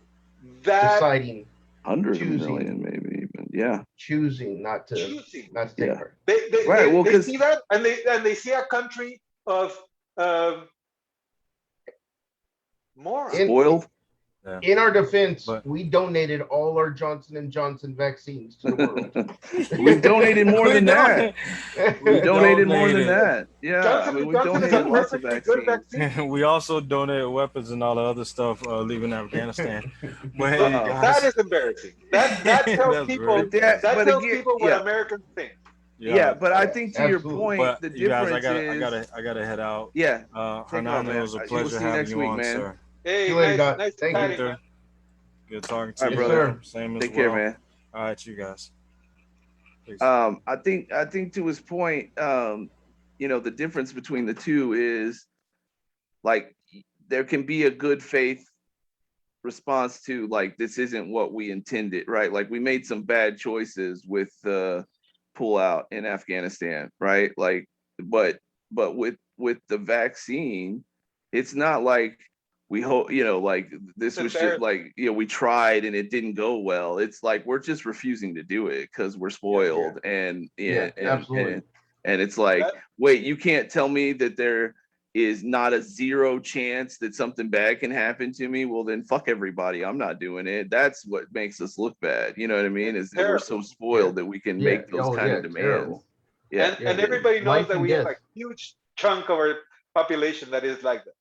[SPEAKER 6] deciding,
[SPEAKER 1] hundreds of million, maybe even,
[SPEAKER 6] choosing not to take part.
[SPEAKER 2] They see that, and they see a country of morons.
[SPEAKER 1] Spoiled.
[SPEAKER 5] Yeah.
[SPEAKER 6] In our defense,
[SPEAKER 5] But-
[SPEAKER 6] we donated all our Johnson & Johnson vaccines to the world.
[SPEAKER 1] We donated more than that. We donated more than
[SPEAKER 5] donated.
[SPEAKER 1] that. Yeah,
[SPEAKER 2] Johnson
[SPEAKER 1] I mean, we
[SPEAKER 2] Johnson is a
[SPEAKER 1] donated lots of
[SPEAKER 2] perfectly good
[SPEAKER 1] vaccines.
[SPEAKER 2] vaccine.
[SPEAKER 5] We also donated weapons and all the other stuff leaving Afghanistan. But hey,
[SPEAKER 1] Uh-oh.
[SPEAKER 5] guys,
[SPEAKER 2] That is embarrassing. That tells
[SPEAKER 5] That's
[SPEAKER 2] people
[SPEAKER 5] very
[SPEAKER 1] But
[SPEAKER 2] that
[SPEAKER 1] but
[SPEAKER 2] tells
[SPEAKER 1] again,
[SPEAKER 2] people what Americans think.
[SPEAKER 1] yeah. But I think to your
[SPEAKER 6] Absolutely.
[SPEAKER 1] point,
[SPEAKER 5] But
[SPEAKER 1] the
[SPEAKER 5] you guys,
[SPEAKER 1] difference
[SPEAKER 5] I gotta head out.
[SPEAKER 1] yeah. Take off,
[SPEAKER 5] Hernando,
[SPEAKER 1] man.
[SPEAKER 5] it was a
[SPEAKER 1] We'll
[SPEAKER 5] pleasure
[SPEAKER 1] see you
[SPEAKER 5] having
[SPEAKER 1] next
[SPEAKER 5] you
[SPEAKER 1] week,
[SPEAKER 5] on,
[SPEAKER 1] man.
[SPEAKER 5] sir.
[SPEAKER 2] Hey,
[SPEAKER 6] See you later, Doc.
[SPEAKER 2] nice
[SPEAKER 6] Thank you.
[SPEAKER 2] chatting,
[SPEAKER 5] Victor,
[SPEAKER 2] man.
[SPEAKER 5] good talking to
[SPEAKER 1] All right,
[SPEAKER 5] you,
[SPEAKER 1] brother.
[SPEAKER 6] sir.
[SPEAKER 5] Same as
[SPEAKER 1] Take care,
[SPEAKER 5] well.
[SPEAKER 1] man.
[SPEAKER 5] All right, you guys. Peace.
[SPEAKER 1] I think to his point, you know, the difference between the two is like there can be a good faith response to like this isn't what we intended, right? Like we made some bad choices with the pullout in Afghanistan, right? Like, but with the vaccine, it's not like we hope, you know, like this
[SPEAKER 2] It's
[SPEAKER 1] was just
[SPEAKER 2] embarrassing.
[SPEAKER 1] like, you know, we tried and it didn't go well. It's like we're just refusing to do it because we're spoiled and
[SPEAKER 6] absolutely.
[SPEAKER 1] and it's like,
[SPEAKER 2] That-
[SPEAKER 1] wait, you can't tell me that there is not a 0 chance that something bad can happen to me. Well, then fuck everybody. I'm not doing it. That's what makes us look bad. You know what I mean? Is that we're so spoiled that we can make those kind of demands.
[SPEAKER 6] Terrible.
[SPEAKER 1] Yeah.
[SPEAKER 2] And everybody knows
[SPEAKER 6] Life
[SPEAKER 2] that
[SPEAKER 6] and
[SPEAKER 2] we have
[SPEAKER 6] death.
[SPEAKER 2] a huge chunk of our population that is like that.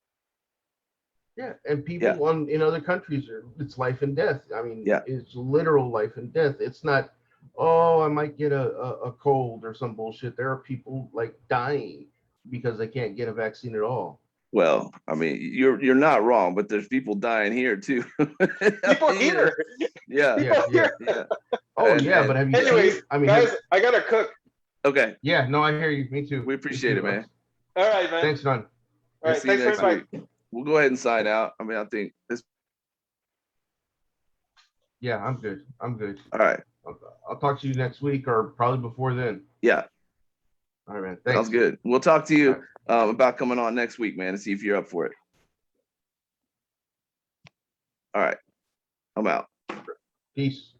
[SPEAKER 6] Yeah, and people in other countries it's life and death. I mean,
[SPEAKER 1] Yeah.
[SPEAKER 6] it's literal life and death. It's not, oh, I might get a cold or some bullshit. There are people like dying because they can't get a vaccine at all.
[SPEAKER 1] Well, I mean, you're not wrong, but there's people dying here too.
[SPEAKER 2] People here.
[SPEAKER 1] Yeah.
[SPEAKER 2] People here.
[SPEAKER 1] Yeah.
[SPEAKER 6] Oh
[SPEAKER 1] And-
[SPEAKER 6] yeah, but have you
[SPEAKER 2] Anyways,
[SPEAKER 6] seen? I mean,
[SPEAKER 2] guys, I gotta cook.
[SPEAKER 1] Okay.
[SPEAKER 6] yeah, no, I hear you. Me too.
[SPEAKER 1] We appreciate it, man.
[SPEAKER 2] All right, man.
[SPEAKER 6] Thanks, Don.
[SPEAKER 2] All
[SPEAKER 1] We'll
[SPEAKER 2] right,
[SPEAKER 1] see you
[SPEAKER 2] thanks for
[SPEAKER 1] next
[SPEAKER 2] inviting.
[SPEAKER 1] week. We'll go ahead and sign out. I mean, I think this.
[SPEAKER 6] Yeah, I'm good. I'm good.
[SPEAKER 1] All right.
[SPEAKER 6] I'll talk to you next week or probably before then.
[SPEAKER 1] Yeah.
[SPEAKER 6] All right, man. Thanks.
[SPEAKER 1] Sounds good. We'll talk to you about coming on next week, man, and see if you're up for it. All right. I'm out.
[SPEAKER 6] Peace.